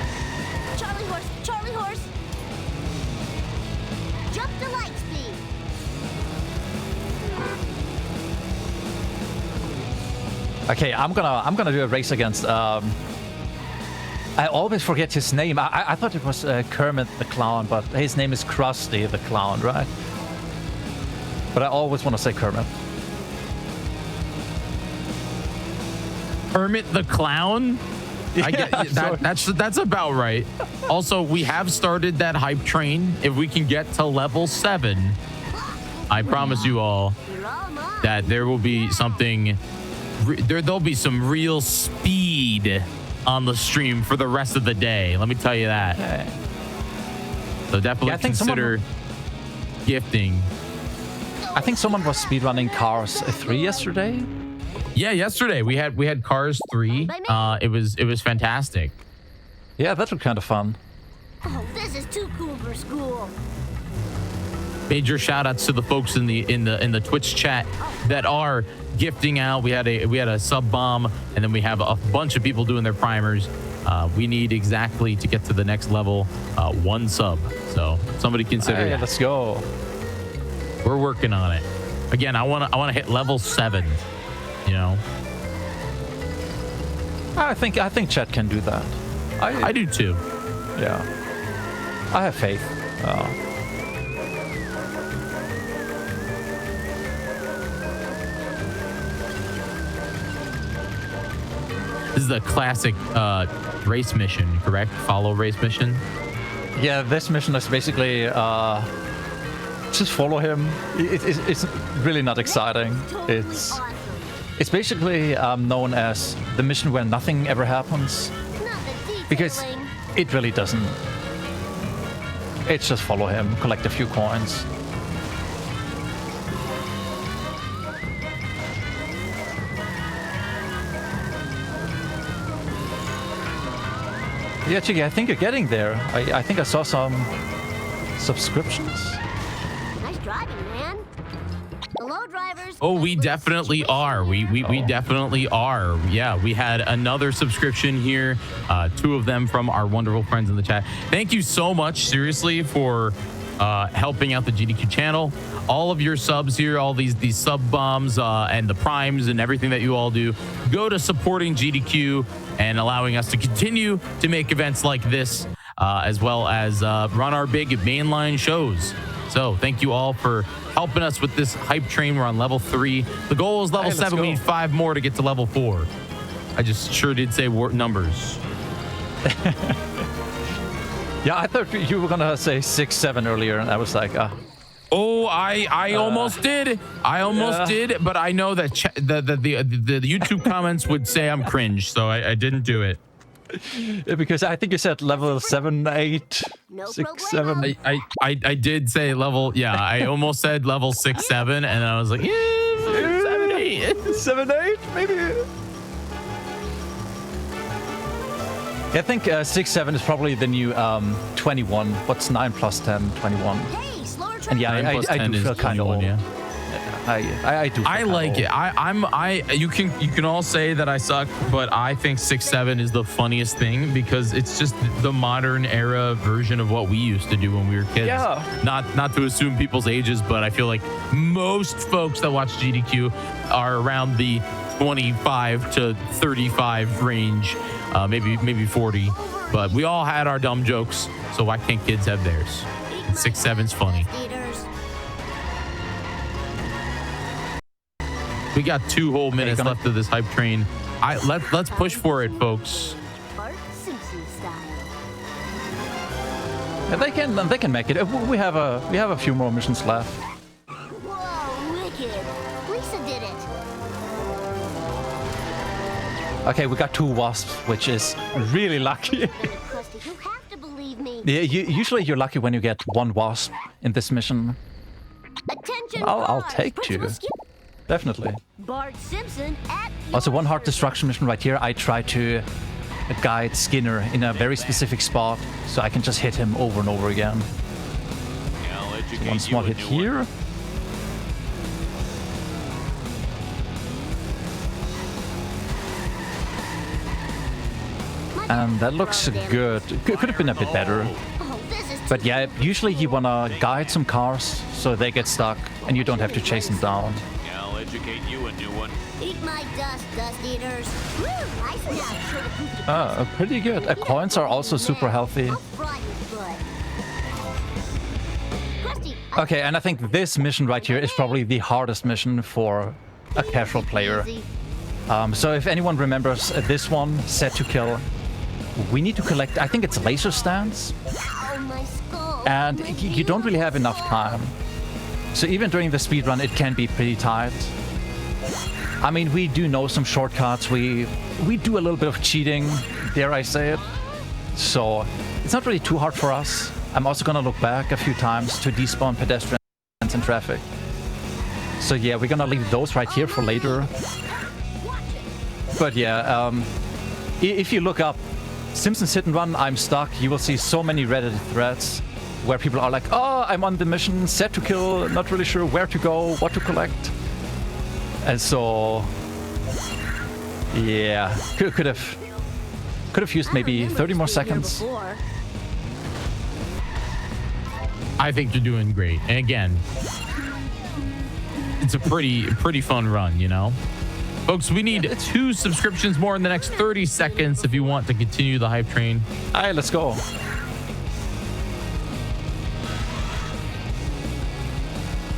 Charlie horse. Jump to light speed. Okay, I'm gonna do a race against. I always forget his name. I thought it was Kermit the Clown, but his name is Krusty the Clown, right? But I always want to say Kermit. Kermit the Clown? I get sure. that's about right. Also, we have started that hype train. If we can get to level 7, I promise you all You're all mine. that there will be something. There'll be some real speed on the stream for the rest of the day. Let me tell you that. So definitely Yeah, I think consider gifting. I think someone was speedrunning Cars 3 yesterday. Yeah, yesterday we had Cars 3. It was fantastic. Yeah, that was kind of fun. Oh, this is too cool for school. Major shout outs to the folks in the Twitch chat that are gifting out. We had a sub bomb, and then we have a bunch of people doing their primers. We need exactly to get to the next level 1 sub. So somebody consider Hey, that. let's go. We're working on it. Again, I wanna hit level 7. You know, I think Chat can do that. I do too. Yeah. I have faith. This is a classic race mission, correct? Follow race mission. Yeah, this mission is basically just follow him. It's really not exciting. It's Awesome. it's basically known as the mission where nothing ever happens Not the because detailing. it really doesn't. It's just follow him, collect a few coins. Yeah, Chicky, I think you're getting there. I think I saw some subscriptions. Nice driving, man. Hello, drivers. Oh, we definitely are. We definitely are. Yeah, we had another subscription here. 2 of them from our wonderful friends in the chat. Thank you so much, seriously, for helping out the GDQ channel. All of your subs here, all these sub bombs and the primes and everything that you all do, go to supporting GDQ and allowing us to continue to make events like this, as well as run our big mainline shows. So thank you all for helping us with this hype train. We're on level 3. The goal is level 7. We need 5 more to get to level 4. I just sure did say numbers. Yeah, I thought you were gonna say 6, 7 earlier, and I was like, Oh, I almost did. I almost did, but I know that the YouTube comments would say I'm cringe, so I didn't do it. because I think you said level 7, 8, No 6, problemo. 7. I did say level. Yeah, I almost said level 6, 7, and I was like, yeah, 7, 8. 7, 8, maybe. I think 6, 7 is probably the new 21. What's 9 plus 10? 21. Hey, slower truck. And yeah, 9 plus I 10 do is feel kind of 21, old. yeah. I do. I like it. You can all say that I suck, but I think 6, 7 is the funniest thing because it's just the modern era version of what we used to do when we were kids. Yeah. Not to assume people's ages, but I feel like most folks that watch GDQ are around the 25 to 35 range, maybe 40. But we all had our dumb jokes, so why can't kids have theirs? And 6, 7's funny. Eaters. We got 2 whole minutes left of this hype train. Let's push for it, folks. KART Simpsons style. Yeah, they can make it. We have a few more missions left. Whoa, wicked. Lisa did it. Okay, we got 2 wasps, which is really lucky. Krusty, you have to believe me. Yeah, usually you're lucky when you get 1 wasp in this mission. Attention, I'll Bart. take Principal 2. Skip- Definitely. Bart Simpson at Also, your 1 heart service. destruction mission right here. I try to guide Skinner in a very specific spot, so I can just hit him over and over again. So 1 small hit here. And that looks good. Could have been a bit better. Oh, this is But yeah, usually you wanna guide some cars so they get stuck and you don't have to chase them down. I'll educate you a new one. eat my dust eaters. Woo, nice enough. Pretty good. Coins are also super healthy. I'll fry you good. Krusty, I- Okay, and I think this mission right here is probably the hardest mission for a casual player. Easy. So if anyone remembers this one, Set to Kill, we need to collect, I think it's laser stands, Oh, my skull. and you don't really have enough time. So even during the speedrun, it can be pretty tight. I mean, we do know some shortcuts, we do a little bit of cheating, dare I say it. So it's not really too hard for us. I'm also gonna look back a few times to despawn pedestrians in traffic. So yeah, we're gonna leave those right here for later. But yeah, if you look up Simpsons Hit and Run, I'm stuck, you will see so many Reddit threads where people are like, oh, I'm on the mission, set to kill, not really sure where to go, what to collect. And so, yeah, could have used maybe 30 more seconds. I think you're doing great. And again, it's a pretty fun run, you know? Folks, we need 2 subscriptions more in the next 30 seconds if you want to continue the hype train. All right, let's go.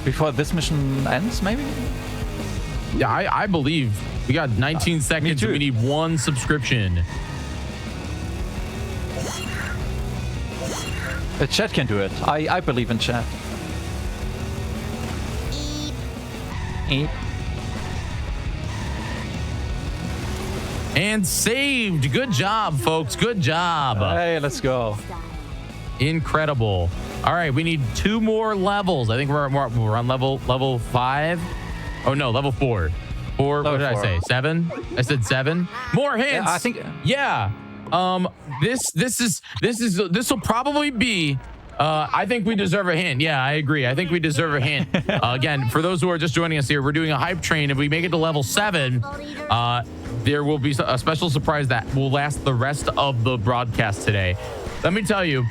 Before this mission ends, maybe? Yeah, I believe we got 19 seconds. too. We need 1 subscription. Chat can do it. I believe in chat. Eep. And saved. Good job, folks. Good job. Hey, let's go. Incredible. All right, we need 2 more levels. I think we're on level 5. Oh no, level 4. 4. What Level did 4. I say? 7? I said 7. More hints. Yeah, I think. Yeah. This will probably be. I think we deserve a hint. Yeah, I agree. I think we deserve a hint. Again, for those who are just joining us here, we're doing a hype train. If we make it to level 7, there will be a special surprise that will last the rest of the broadcast today. Let me tell you,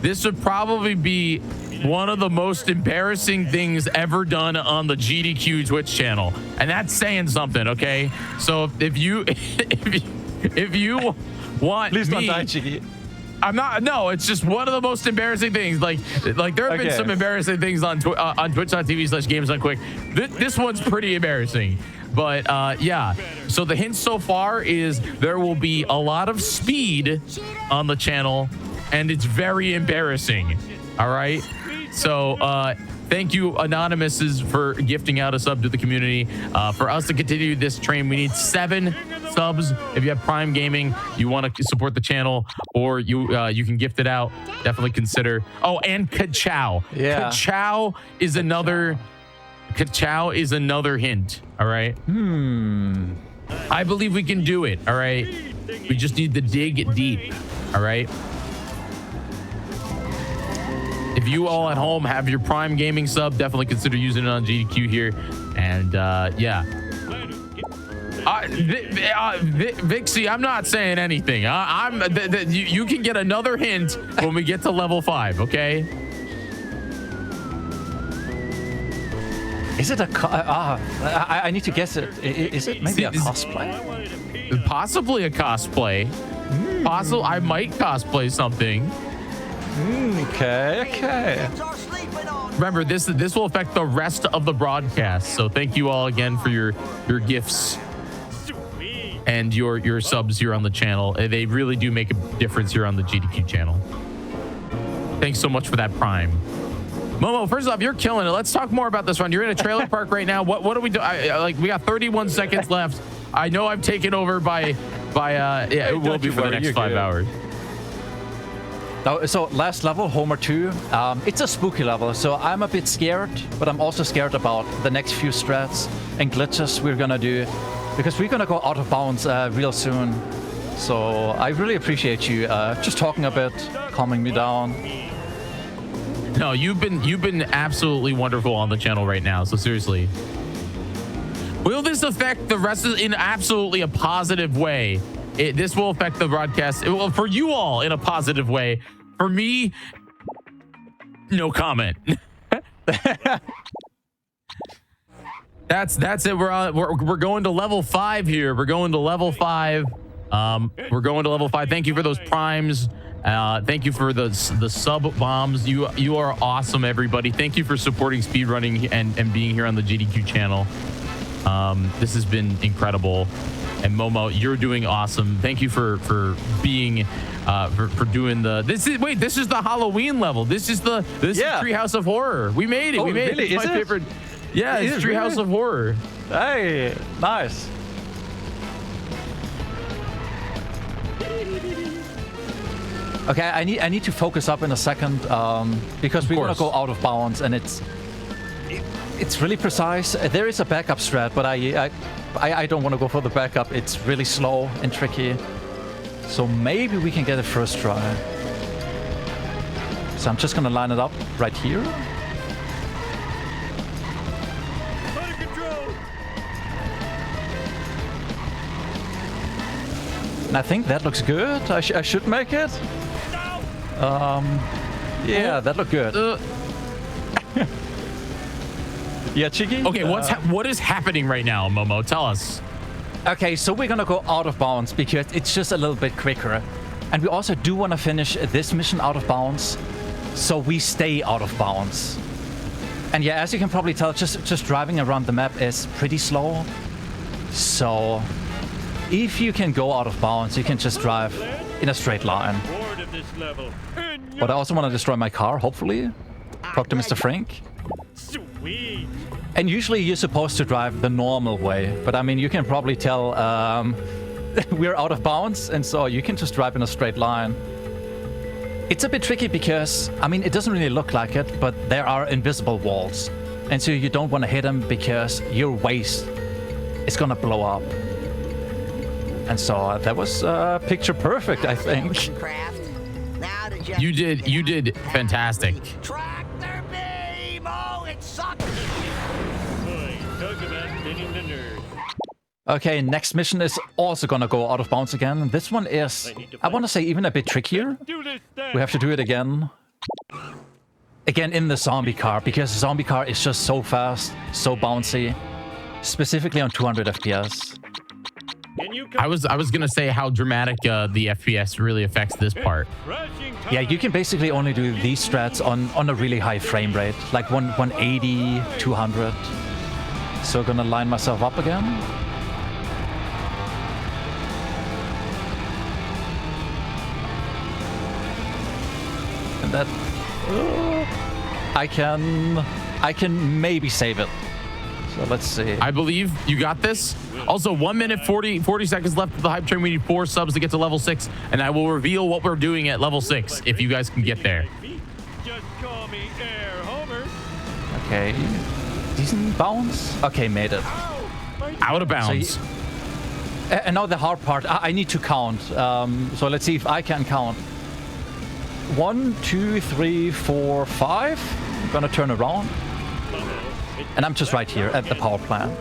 this would probably be one of the most embarrassing things ever done on the GDQ Twitch channel, and that's saying something. Okay, so if you want Please don't me, die, Cheeky. I'm not. No, it's just one of the most embarrassing things. Like there have been some embarrassing things on Twitch.tv/GamesDoneQuick. This one's pretty embarrassing. But yeah, so the hint so far is there will be a lot of speed on the channel, and it's very embarrassing. All right. So thank you, Anonymouses, for gifting out a sub to the community. For us to continue this train, we need 7 subs. If you have Prime Gaming, you want to support the channel, or you can gift it out, definitely consider. Oh, and Ka-chow. Yeah. Ka-chow is another hint. All right. I believe we can do it. All right. We just need to dig deep. All right. If you all at home have your Prime Gaming sub, definitely consider using it on GDQ here. And yeah. Vixie, I'm not saying anything. You can get another hint when we get to level 5, okay? Is it a I need to guess it. Is it maybe a cosplay? Possibly a cosplay. I might cosplay something. Okay. Remember, this will affect the rest of the broadcast. So thank you all again for your gifts and your subs here on the channel. They really do make a difference here on the GDQ channel. Thanks so much for that Prime. Momo, first off, you're killing it. Let's talk more about this run. You're in a trailer park right now. What do we do? We got 31 seconds left. I know I'm taken over by yeah, it will be for the next 5 hours. Now, so last level, Homer 2, it's a spooky level, so I'm a bit scared, but I'm also scared about the next few strats and glitches we're gonna do, because we're gonna go out of bounds real soon. So I really appreciate you just talking a bit, calming me down. No, you've been absolutely wonderful on the channel right now, so seriously. Will this affect the rest in absolutely a positive way? This will affect the broadcast. It will, for you all, in a positive way. For me, no comment. That's it. We're going to level 5 here. We're going to level 5. We're going to level 5. Thank you for those primes. Thank you for the sub bombs. You are awesome, everybody. Thank you for supporting speedrunning and being here on the GDQ channel. This has been incredible. And Momo, you're doing awesome. Thank you for being for doing the this is the Halloween level. This is Treehouse of Horror. We made it. Oh, we made really? it. It's my favorite. Yeah, it's Treehouse of Horror. Hey, nice. Okay, I need to focus up in a second because we're gonna go out of bounds, and it's really precise. There is a backup strat, but I don't want to go for the backup. It's really slow and tricky. So maybe we can get it first try. So I'm just gonna line it up right here. Out of control. And I think that looks good. I should make it. Yeah, that looked good. Yeah, Cheeky? Okay, what is happening right now, Momo? Tell us. Okay, so we're gonna go out of bounds because it's just a little bit quicker. And we also do want to finish this mission out of bounds, so we stay out of bounds. And yeah, as you can probably tell, just driving around the map is pretty slow. So if you can go out of bounds, you can just drive in a straight line. Bored of this level. But I also want to destroy my car, hopefully. Talk to Mr. Frank. Sweet. And usually you're supposed to drive the normal way, but I mean, you can probably tell we're out of bounds, and so you can just drive in a straight line. It's a bit tricky because, I mean, it doesn't really look like it, but there are invisible walls. And so you don't want to hit them because your waist is gonna blow up. And so that was picture perfect, I think. You did fantastic. Tractor beam! Oh, it sucks! Boy, talk about getting the nerve. Okay, next mission is also gonna go out of bounds again. This one is, I want to say, even a bit trickier. Do this thing. We have to do it again. Again in the zombie car, because the zombie car is just so fast, so bouncy. Specifically on 200 FPS. Can you I was gonna say how dramatic the FPS really affects this part. crashing time? Yeah, you can basically only do these strats on a really high frame rate, like 180, 200. So gonna line myself up again. And that I can maybe save it. So let's see. I believe you got this. Also, 1 minute 40 seconds left of the hype train. We need 4 subs to get to level 6, and I will reveal what we're doing at level 6 if you guys can get there. Just call me Air Homer. Okay. Decent bounce. Okay, made it. Out of bounds. And now the hard part. I need to count. So let's see if I can count. 1, 2, 3, 4, 5. I'm gonna turn around. And I'm just right here at the power plant.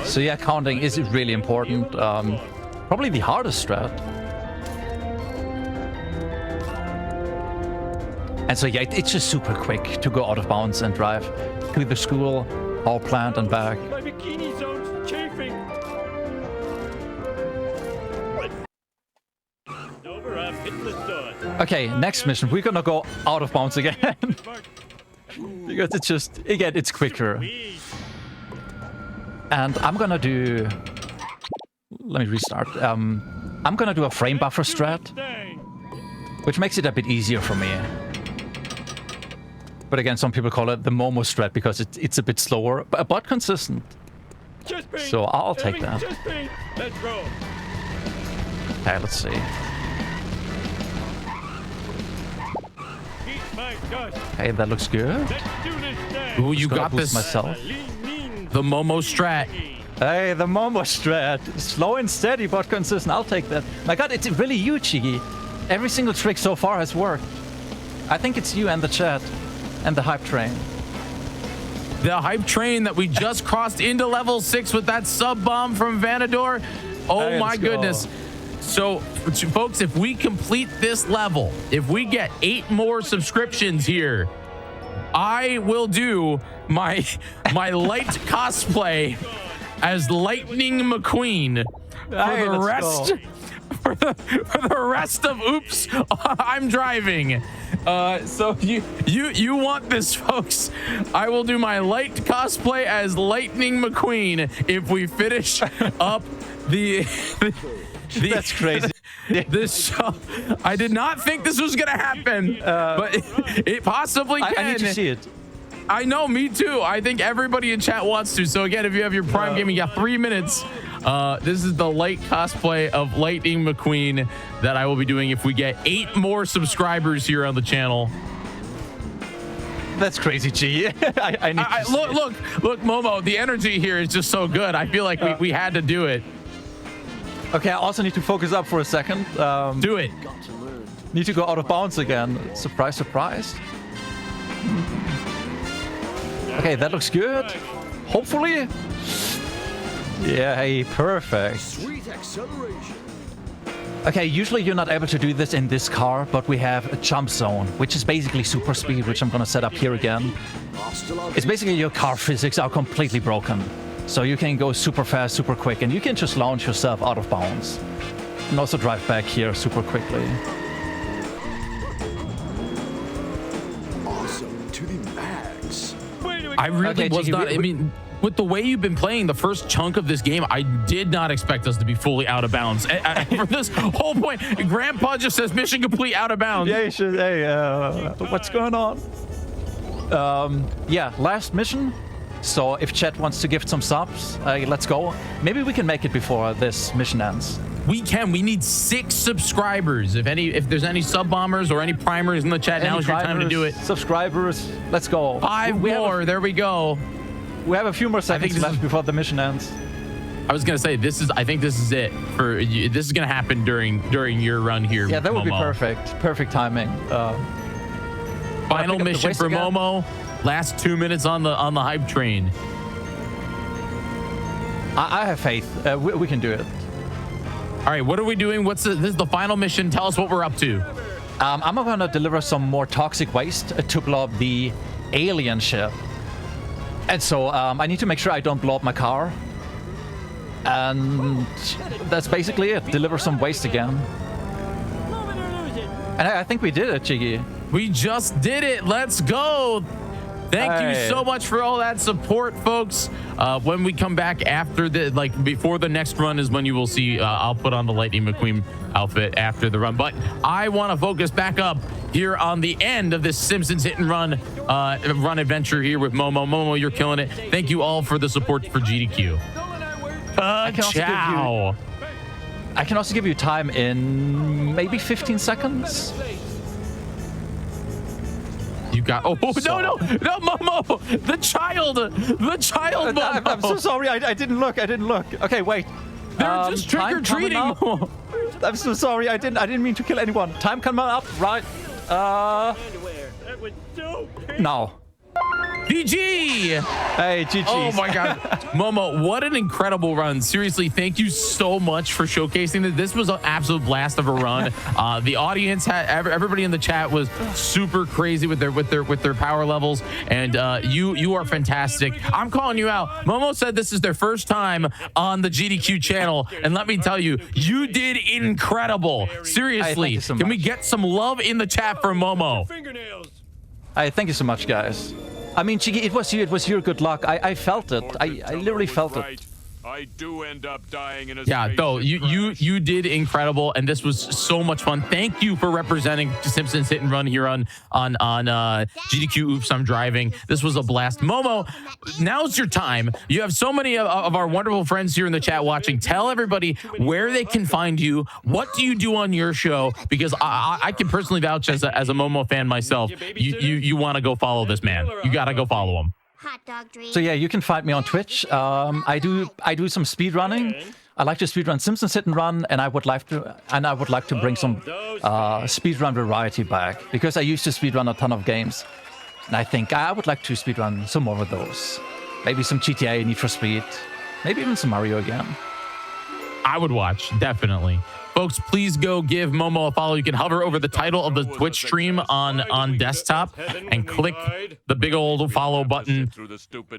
So yeah, counting is really important. Probably the hardest strat. And so yeah, it's just super quick to go out of bounds and drive to the school, power plant and back. My bikini zone's chafing. Over, I'm hitting the stud. Okay, next mission. We're gonna go out of bounds again. Because it's just, again, it's quicker. And I'm gonna do... Let me restart. I'm gonna do a frame buffer strat, which makes it a bit easier for me. But again, some people call it the Momo strat because it's a bit slower, but consistent. So I'll take that. Let's roll. Okay, let's see. Okay, that looks good. Ooh, you Just gotta got boost this. myself. The Momo strat. Hey, the Momo strat. Slow and steady, but consistent. I'll take that. My god, it's really you, Chigi. Every single trick so far has worked. I think it's you and the chat. And the hype train. The hype train that we just crossed into level 6 with that sub bomb from Vanador. Oh Hey, my let's go. goodness. So, folks, if we complete this level, if we get 8 more subscriptions here, I will do my light cosplay as Lightning McQueen for the rest for the rest of Oops, I'm driving. So you want this, folks? I will do my light cosplay as Lightning McQueen if we finish up the That's crazy. This show. I did not think this was gonna happen, but it possibly can. I need to see it. I know, me too. I think everybody in chat wants to. So again, if you have your Prime Gaming, you got 3 minutes. This is the light cosplay of Lightning McQueen that I will be doing if we get 8 more subscribers here on the channel. That's crazy, G. I need to see it. Look, Momo, the energy here is just so good. I feel like we had to do it. Okay, I also need to focus up for a second. Do it. Need to go out of bounds again. Surprise, surprise. Okay, that looks good. Hopefully. Yeah, hey, perfect. Sweet acceleration. Okay, usually you're not able to do this in this car, but we have a jump zone, which is basically super speed, which I'm gonna set up here again. It's basically your car physics are completely broken. So you can go super fast, super quick, and you can just launch yourself out of bounds. And also drive back here super quickly. Awesome to the max. I really Okay, was Jiggy, not. I mean, with the way you've been playing the first chunk of this game, I did not expect us to be fully out of bounds. For this whole point, Grandpa just says mission complete, out of bounds. Yeah, you should. Hey, what's going on? Yeah, last mission. So if chat wants to gift some subs, let's go. Maybe we can make it before this mission ends. We can. We need 6 subscribers. If there's any sub bombers or any primers in the chat, now is your time to do it. Subscribers, let's go. 5 more. There we go. We have a few more seconds this left is- before the mission ends. I was gonna say I think this is it for you. This is gonna happen during your run here. Yeah, that would be Momo. perfect. Perfect timing. Final mission for Momo. Last 2 minutes on the hype train. I have faith. We can do it. All right, what are we doing? This is the final mission. Tell us what we're up to. I'm going to deliver some more toxic waste to blow up the alien ship. And so I need to make sure I don't blow up my car. And that's basically it. Deliver some waste again. And I think we did it, Chiggy. We just did it. Let's go. Thank you so much for all that support, folks. When we come back after before the next run is when you will see I'll put on the Lightning McQueen outfit after the run. But I want to focus back up here on the end of this Simpsons hit and run adventure here with Momo. Momo, you're killing it. Thank you all for the support for GDQ. Ciao. I can also give you time in maybe 15 seconds. You got no Momo, the child Momo. I'm so sorry, I didn't look. Okay, wait. They're just trick-or-treating. I'm so sorry, I didn't mean to kill anyone. Time coming up, right? Now. GG! Hey, GG. Oh my God. Momo, what an incredible run. Seriously, thank you so much for showcasing this. This was an absolute blast of a run. The audience everybody in the chat was super crazy with their power levels, and you are fantastic. I'm calling you out. Momo said this is their first time on the GDQ channel, and let me tell you, you did incredible. Seriously, can we get some love in the chat for Momo? Hey, thank you so much, guys. I mean, Chiggy, it was your good luck. I felt it. I literally felt it. I do end up dying in a though you did incredible, and this was so much fun. Thank you for representing Simpsons Hit and Run here on GDQ Oops I'm Driving. This was a blast. Momo, now's your time. You have so many of our wonderful friends here in the chat watching. Tell everybody where they can find you. What do you do on your show? Because I can personally vouch as a Momo fan myself. You want to go follow this man. You got to go follow him. Hot dog dream. So yeah, you can find me on Twitch. I do some speed running. I like to speed run Simpsons Hit and Run, and I would like to bring some speed run variety back, because I used to speed run a ton of games, and I think I would like to speed run some more of those. Maybe some GTA, Need for Speed, maybe even some Mario again. I would watch, definitely. Folks, please go give Momo a follow. You can hover over the title of the Twitch stream on desktop and click the big old follow button.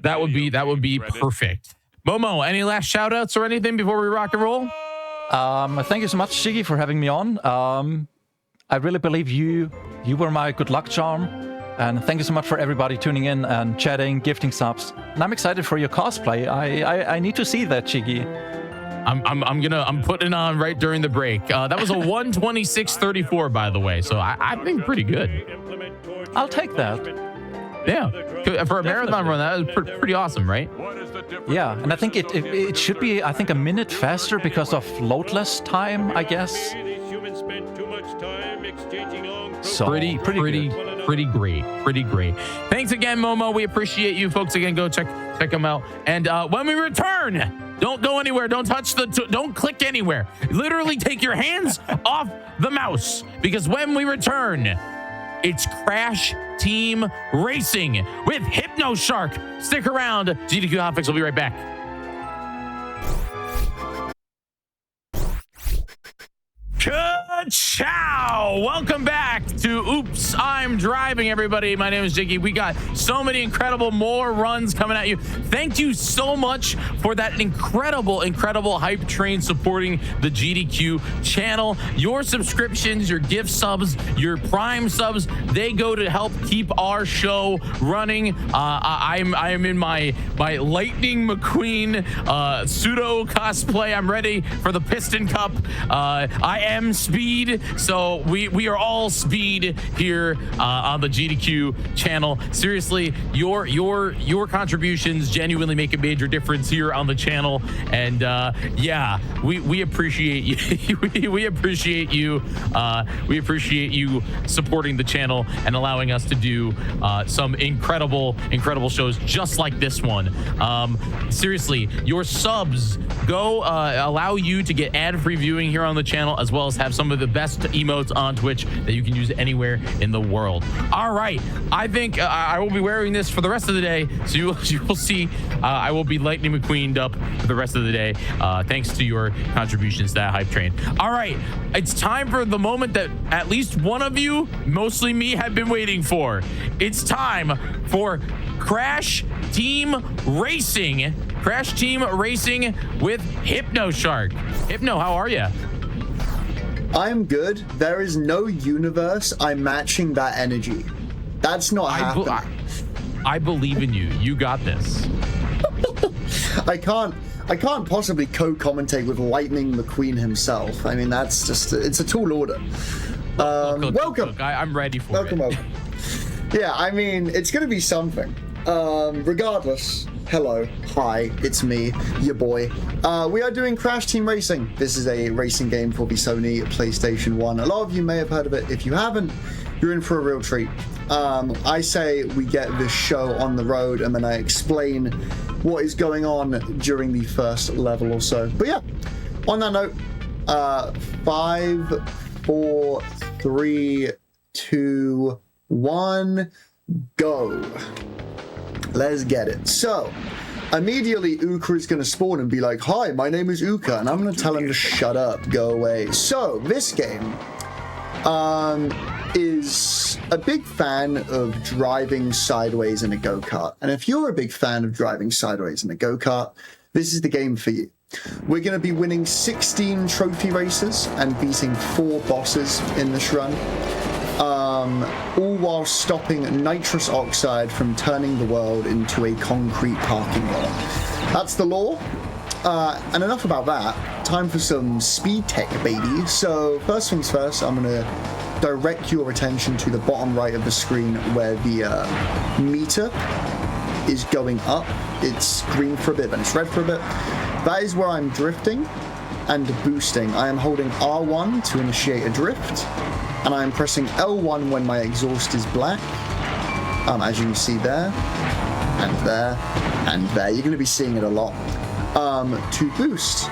That would be perfect. Momo, any last shout outs or anything before we rock and roll? Thank you so much, Shiggy, for having me on. I really believe you were my good luck charm. And thank you so much for everybody tuning in and chatting, gifting subs. And I'm excited for your cosplay. I need to see that, Shiggy. I'm putting it on right during the break. That was a 1:26:34, by the way, so I think pretty good. I'll take that. Yeah, for a marathon run, that was pretty awesome, right? Yeah, and I think it should be, I think, a minute faster because of loadless time, I guess. So pretty great. Thanks again, Momo. We appreciate you, folks. Again, go check them out. And when we return, don't go anywhere. Don't touch don't click anywhere. Literally take your hands off the mouse, because when we return, it's Crash Team Racing with Hypno Shark. Stick around. GDQ Hotfix will be right back. Ciao! Welcome back to Oops, I'm Driving, everybody. My name is Jiggy. We got so many incredible more runs coming at you. Thank you so much for that incredible hype train supporting the GDQ channel. Your subscriptions, your gift subs, your Prime subs, they go to help keep our show running. I am in my Lightning McQueen pseudo cosplay. I'm ready for the Piston Cup. I am Speed, so we are all speed feed here on the GDQ channel. Seriously, your contributions genuinely make a major difference here on the channel, and yeah, we appreciate you. we appreciate you. We appreciate you supporting the channel and allowing us to do some incredible shows just like this one. Seriously, your subs go allow you to get ad-free viewing here on the channel, as well as have some of the best emotes on Twitch that you can use anywhere in the world. All right, I think I will be wearing this for the rest of the day, so you will see I will be Lightning McQueened up for the rest of the day, thanks to your contributions to that hype train. All right, it's time for the moment that at least one of you, mostly me, have been waiting for. It's time for Crash Team Racing. Crash Team Racing with Hypno Shark. Hypno, how are you? I'm good. There is no universe I'm matching that energy. That's not happening. I believe in you. You got this. I can't possibly co-commentate with Lightning McQueen himself. I mean, that's just, it's a tall order. Welcome. I'm ready for welcome. Yeah, I mean, it's going to be something. Regardless, hello, hi, it's me, your boy. We are doing Crash Team Racing. This is a racing game for the Sony PlayStation 1. A lot of you may have heard of it. If you haven't, you're in for a real treat. I say we get this show on the road, and then I explain what is going on during the first level or so. But yeah, on that note, 5, 4, 3, 2, 1, go. Let's get it. So, immediately Uka is going to spawn and be like, hi, my name is Uka, and I'm going to tell him to shut up, go away. So, this game is a big fan of driving sideways in a go-kart. And if you're a big fan of driving sideways in a go-kart, this is the game for you. We're going to be winning 16 trophy races and beating 4 bosses in this run. All while stopping nitrous oxide from turning the world into a concrete parking lot. That's the law. And enough about that. Time for some speed tech, baby. So first things first, I'm going to direct your attention to the bottom right of the screen where the meter is going up. It's green for a bit, then it's red for a bit. That is where I'm drifting and boosting. I am holding R1 to initiate a drift, and I am pressing L1 when my exhaust is black, as you can see there, and there, and there. You're going to be seeing it a lot. To boost.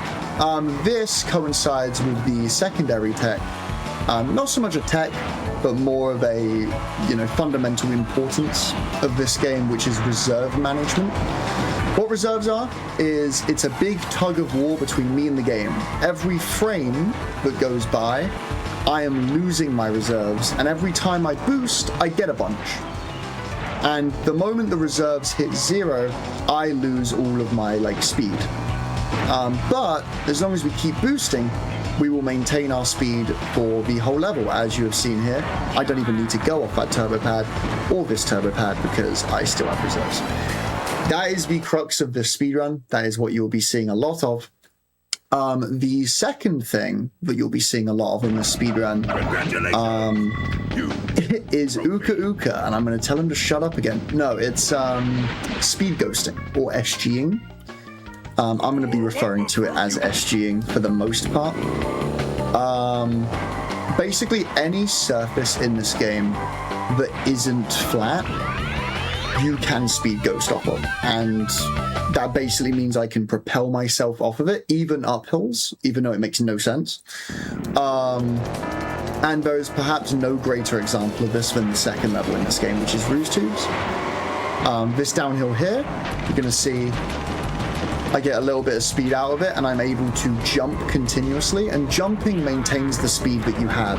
This coincides with the secondary tech. Not so much a tech, but more of a, fundamental importance of this game, which is reserve management. What reserves are, is it's a big tug of war between me and the game. Every frame that goes by, I am losing my reserves, and every time I boost, I get a bunch. And the moment the reserves hit 0, I lose all of my speed. But as long as we keep boosting, we will maintain our speed for the whole level, as you have seen here. I don't even need to go off that turbo pad or this turbo pad because I still have reserves. That is the crux of this speedrun. That is what you'll be seeing a lot of. The second thing that you'll be seeing a lot of in the speedrun is Uka, and I'm going to tell him to shut up again. No, it's speed ghosting, or SGing. I'm going to be referring to it as SGing for the most part. Basically, any surface in this game that isn't flat, you can speed ghost off of, and that basically means I can propel myself off of it, even up hills, even though it makes no sense. And there is perhaps no greater example of this than the second level in this game, which is Ruse Tubes. This downhill here, you're going to see I get a little bit of speed out of it, and I'm able to jump continuously, and jumping maintains the speed that you have,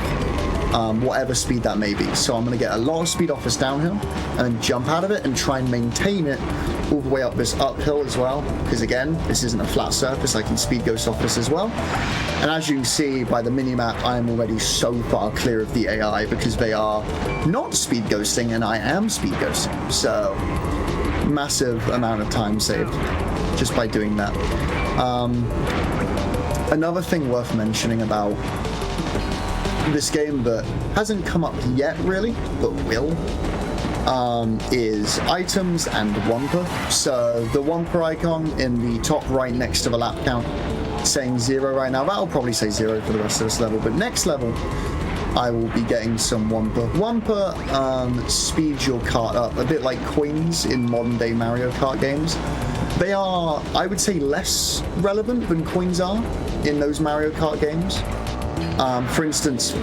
whatever speed that may be. So I'm going to get a lot of speed off this downhill and then jump out of it and try and maintain it all the way up this uphill as well, because again, this isn't a flat surface. I can speed ghost off this as well. And as you can see by the minimap, I am already so far clear of the AI because they are not speed ghosting and I am speed ghosting. So massive amount of time saved just by doing that. this game that hasn't come up yet really, but will, is items and Wumper. So the Wumper icon in the top right next to the lap count saying 0 right now. That'll probably say 0 for the rest of this level, but next level I will be getting some Wumper. Wumper speeds your kart up, a bit like coins in modern day Mario Kart games. They are, I would say, less relevant than coins are in those Mario Kart games. For instance,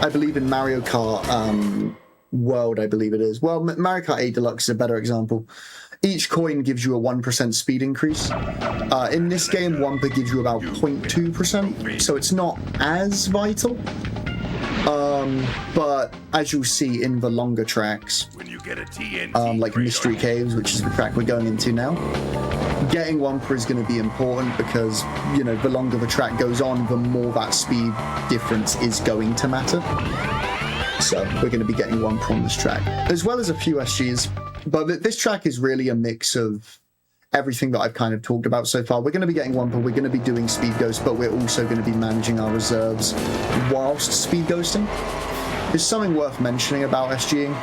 I believe in Mario Kart World, I believe it is. Well, Mario Kart 8 Deluxe is a better example. Each coin gives you a 1% speed increase. In this game, Wumper gives you about 0.2%, so it's not as vital. But as you'll see in the longer tracks, like Mystery Caves, which is the track we're going into now, getting Wumper is going to be important because, you know, the longer the track goes on, the more that speed difference is going to matter. So we're going to be getting Wumper on this track, as well as a few SGs. But this track is really a mix of everything that I've kind of talked about so far. We're going to be getting Wumper, we're going to be doing Speed Ghost, but we're also going to be managing our reserves whilst Speed Ghosting. There's something worth mentioning about SGing,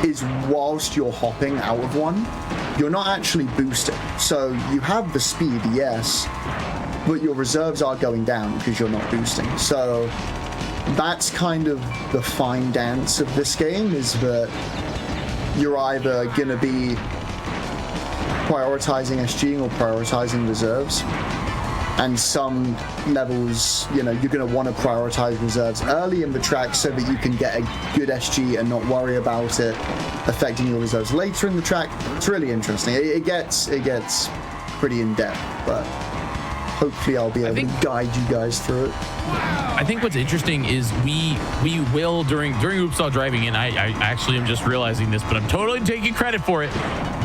is whilst you're hopping out of one, you're not actually boosting. So you have the speed, yes, but your reserves are going down because you're not boosting. So that's kind of the fine dance of this game, is that you're either going to be prioritizing SGing or prioritizing reserves. And some levels, you know, you're going to want to prioritize reserves early in the track so that you can get a good SG and not worry about it affecting your reserves later in the track. It's really interesting. It gets pretty in-depth, but hopefully I'll be able to guide you guys through it. I think what's interesting is we will during Oops While Driving, and I actually am just realizing this, but I'm totally taking credit for it.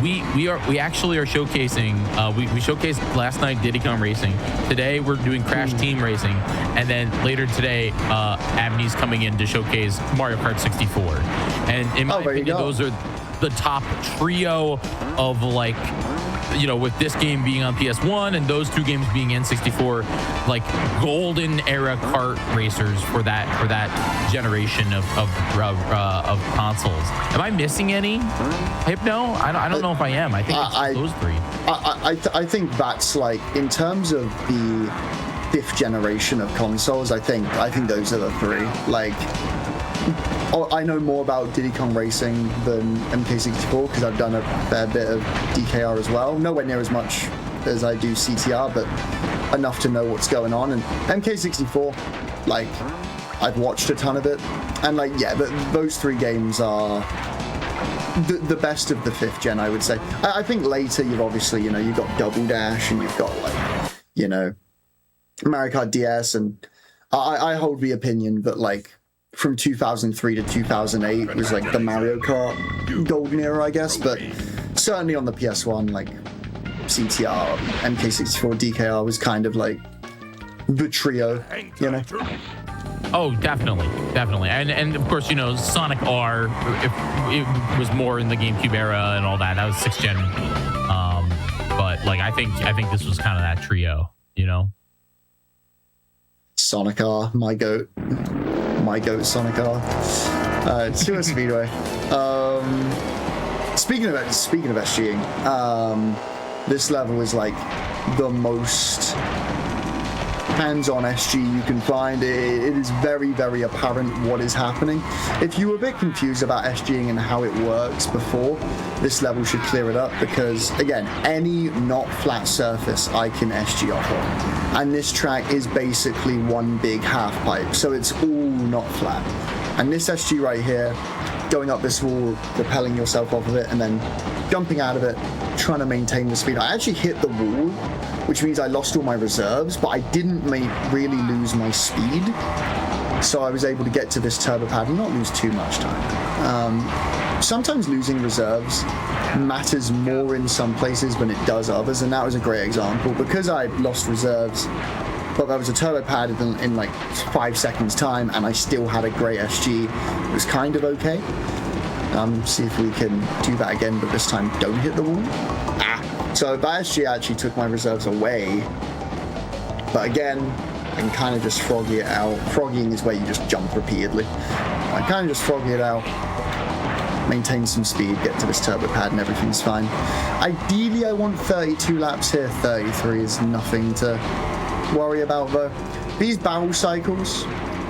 We actually are showcasing. We showcased last night Diddy Kong Racing. Today we're doing Crash Team Racing, and then later today, Abney's coming in to showcase Mario Kart 64. And in my opinion, those are the top trio of, like, you know, with this game being on PS1 and those two games being N64, like golden era kart racers for that generation of consoles. Am I missing any? Hypno? I don't know if I am. I think it's those three. I think that's, like, in terms of the 5th generation of consoles, I think those are the three. Like, I know more about Diddy Kong Racing than MK64 because I've done a fair bit of DKR as well. Nowhere near as much as I do CTR, but enough to know what's going on. And MK64, like, I've watched a ton of it. And, like, yeah, those three games are the best of the 5th gen, I would say. I think later you've obviously, you know, you've got Double Dash and you've got, like, you know, Mario Kart DS. And I hold the opinion that, like, from 2003 to 2008 was like the Mario Kart golden era, I guess, but certainly on the PS1, like CTR, MK64, DKR was kind of like the trio, you know? Oh, definitely. And of course, you know, Sonic R, it was more in the GameCube era and all that. That was 6th gen. But like, I think this was kind of that trio, you know? Sonic R, my goat Sonic R. Tour Speedway. Speaking of SGing, this level is like the most hands-on SG you can find. It is very, very apparent what is happening. If you were a bit confused about SGing and how it works before, this level should clear it up because, again, any not flat surface I can SG off of. And this track is basically one big half pipe, so it's all not flat. And this SG right here, going up this wall, rappelling yourself off of it, and then jumping out of it, trying to maintain the speed. I actually hit the wall, which means I lost all my reserves, but I didn't really lose my speed. So I was able to get to this turbo pad and not lose too much time. Sometimes losing reserves matters more in some places than it does others, and that was a great example. Because I lost reserves, but there was a turbo pad in like 5 seconds time, and I still had a great SG. It was kind of okay. See if we can do that again, but this time don't hit the wall. So that SG actually took my reserves away. But again, and kind of just froggy it out. Froggying is where you just jump repeatedly. I kind of just froggy it out, maintain some speed, get to this turbo pad, and everything's fine. Ideally, I want 32 laps here. 33 is nothing to worry about, though. These barrel cycles,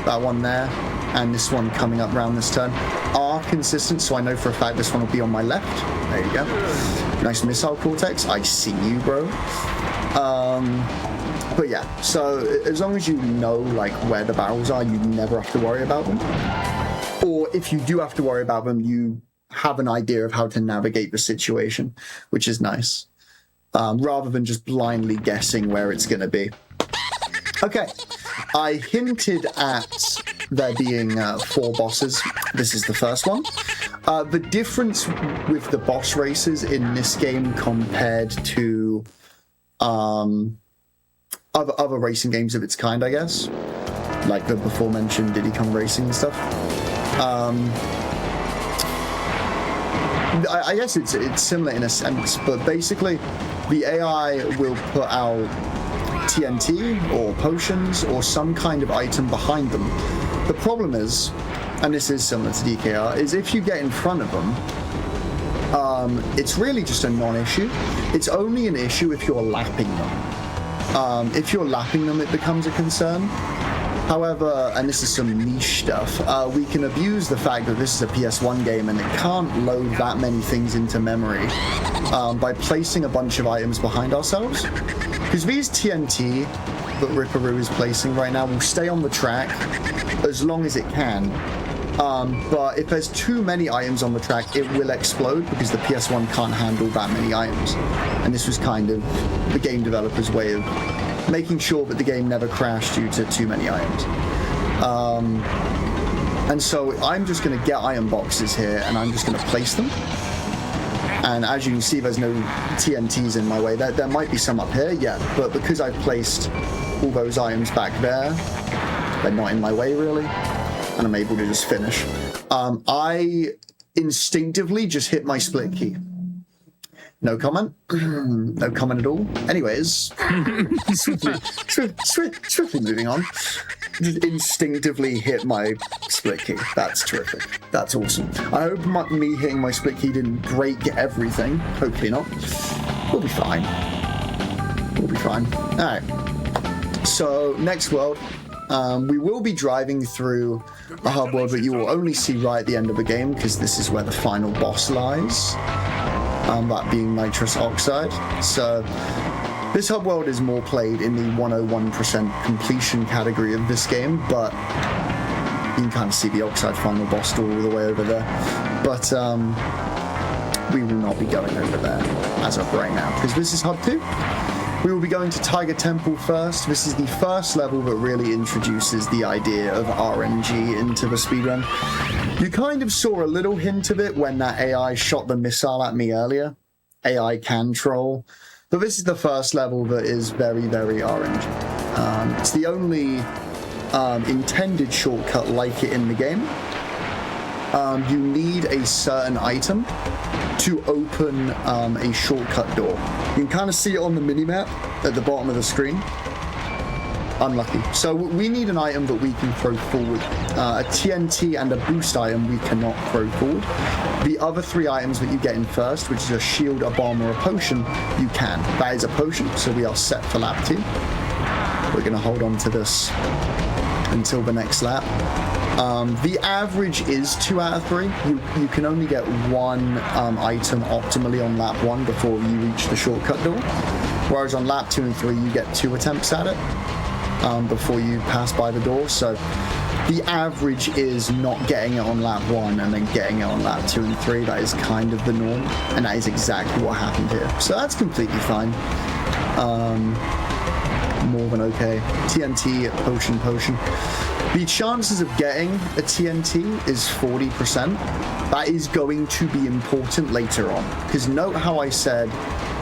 that one there, and this one coming up around this turn, are consistent, so I know for a fact this one will be on my left. There you go. Nice missile cortex. I see you, bro. But yeah, so as long as you know like where the barrels are, you never have to worry about them. Or if you do have to worry about them, you have an idea of how to navigate the situation, which is nice. Rather than just blindly guessing where it's going to be. Okay, I hinted at there being 4 bosses. This is the first one. The difference with the boss races in this game compared to other racing games of its kind, I guess, like the before mentioned Diddy Kong Racing and stuff. I guess it's similar in a sense, but basically the AI will put out TNT or potions or some kind of item behind them. The problem is, and this is similar to DKR, is if you get in front of them, it's really just a non-issue. It's only an issue if you're lapping them. If you're lapping them, it becomes a concern. However, and this is some niche stuff, we can abuse the fact that this is a PS1 game and it can't load that many things into memory by placing a bunch of items behind ourselves. Because these TNT that Ripperoo is placing right now will stay on the track as long as it can. But if there's too many items on the track, it will explode because the PS1 can't handle that many items. And this was kind of the game developer's way of making sure that the game never crashed due to too many items. And so I'm just going to get item boxes here and I'm just going to place them. And as you can see, there's no TNTs in my way. There might be some up here, yeah, but because I've placed all those items back there, they're not in my way really, and I'm able to just finish. I instinctively just hit my split key. No comment. No comment at all. Anyways, swiftly moving on. Just instinctively hit my split key. That's terrific. That's awesome. I hope me hitting my split key didn't break everything. Hopefully not. We'll be fine. We'll be fine. All right. So next world, we will be driving through a hub world that you will only see right at the end of the game because this is where the final boss lies. That being nitrous oxide. So this hub world is more played in the 101% completion category of this game, but you can kind of see the oxide final boss door all the way over there. But we will not be going over there as of right now because this is hub 2. We will be going to Tiger Temple first. This is the first level that really introduces the idea of RNG into the speedrun. You kind of saw a little hint of it when that AI shot the missile at me earlier. AI can troll. But this is the first level that is very, very RNG. It's the only intended shortcut like it in the game. You need a certain item to open a shortcut door. You can kind of see it on the minimap at the bottom of the screen. Unlucky. So we need an item that we can throw forward. A TNT and a boost item we cannot throw forward. The other 3 items that you get in first, which is a shield, a bomb, or a potion, you can. That is a potion, so we are set for lap 2. We're going to hold on to this until the next lap. The average is 2 out of 3. You can only get 1 item optimally on lap 1 before you reach the shortcut door. Whereas on lap 2 and 3, you get 2 attempts at it before you pass by the door. So the average is not getting it on lap 1 and then getting it on lap 2 and 3. That is kind of the norm, and that is exactly what happened here. So that's completely fine. More than okay. TNT, potion. The chances of getting a TNT is 40%. That is going to be important later on. Because note how I said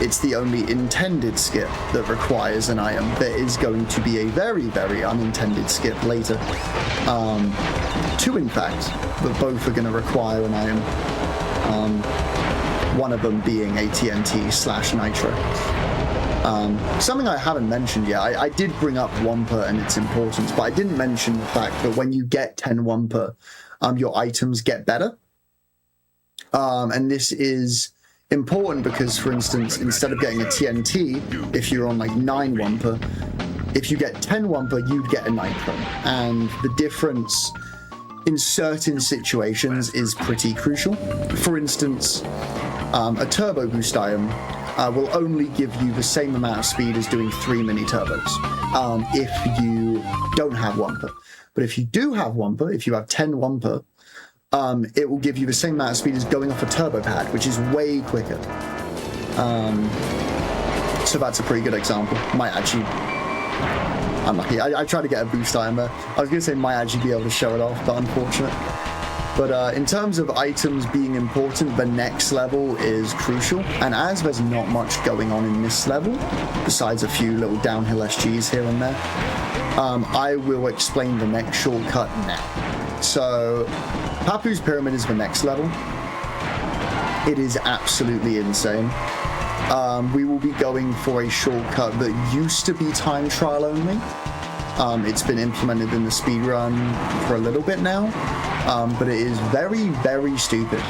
it's the only intended skip that requires an item. There is going to be a very, very unintended skip later. 2 in fact, but both are going to require an item. One of them being a TNT/nitro. Something I haven't mentioned yet, I did bring up Wumpa and its importance, but I didn't mention the fact that when you get 10 Wumpa, your items get better. And this is important because, for instance, instead of getting a TNT, if you're on like 9 Wumpa, if you get 10 Wumpa, you'd get a Nitro. And the difference in certain situations is pretty crucial. For instance, a Turbo Boost item will only give you the same amount of speed as doing 3 mini turbos if you don't have Wumpa. But if you do have Wumpa, if you have 10 Wumpa, it will give you the same amount of speed as going off a turbo pad, which is way quicker. So that's a pretty good example. Might actually... Unlucky. I tried to get a boost item there. I was going to say might actually be able to show it off, but unfortunate. But in terms of items being important, the next level is crucial. And as there's not much going on in this level, besides a few little downhill SGs here and there, I will explain the next shortcut now. So, Papu's Pyramid is the next level. It is absolutely insane. We will be going for a shortcut that used to be time trial only. It's been implemented in the speedrun for a little bit now, but it is very, very stupid.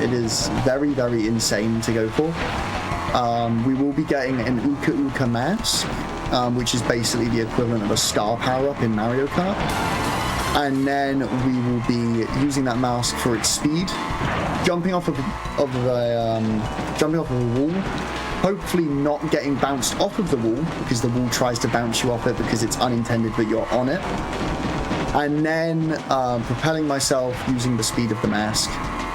It is very, very insane to go for. We will be getting an Uka Uka mask, which is basically the equivalent of a star power-up in Mario Kart. And then we will be using that mask for its speed, jumping off of a wall, hopefully not getting bounced off of the wall, because the wall tries to bounce you off it because it's unintended but you're on it, and then propelling myself using the speed of the mask,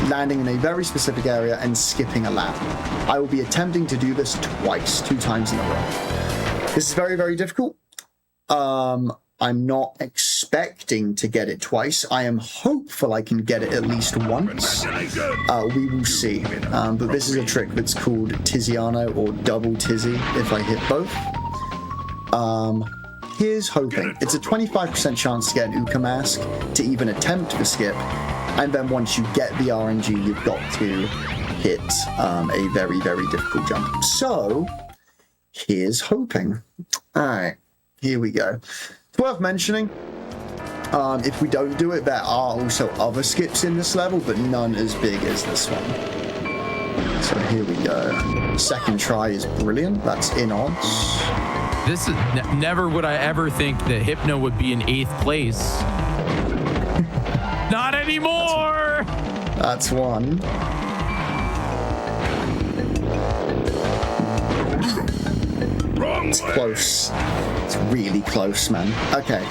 landing in a very specific area and skipping a lap. I will be attempting to do this twice, 2 times in a row. This is very, very difficult. I'm not expecting to get it twice. I am hopeful I can get it at least once. We will see. But this is a trick that's called Tiziano, or double Tizzy, if I hit both. Here's hoping. It's a 25% chance to get an Uka mask to even attempt the skip. And then once you get the RNG, you've got to hit a very, very difficult jump. So, here's hoping. Alright, here we go. It's worth mentioning, if we don't do it, there are also other skips in this level, but none as big as this one. So here we go. Second try is brilliant. That's in odds. This is never would I ever think that Hypno would be in 8th place. Not anymore. That's one. It's close. It's really close, man. Okay.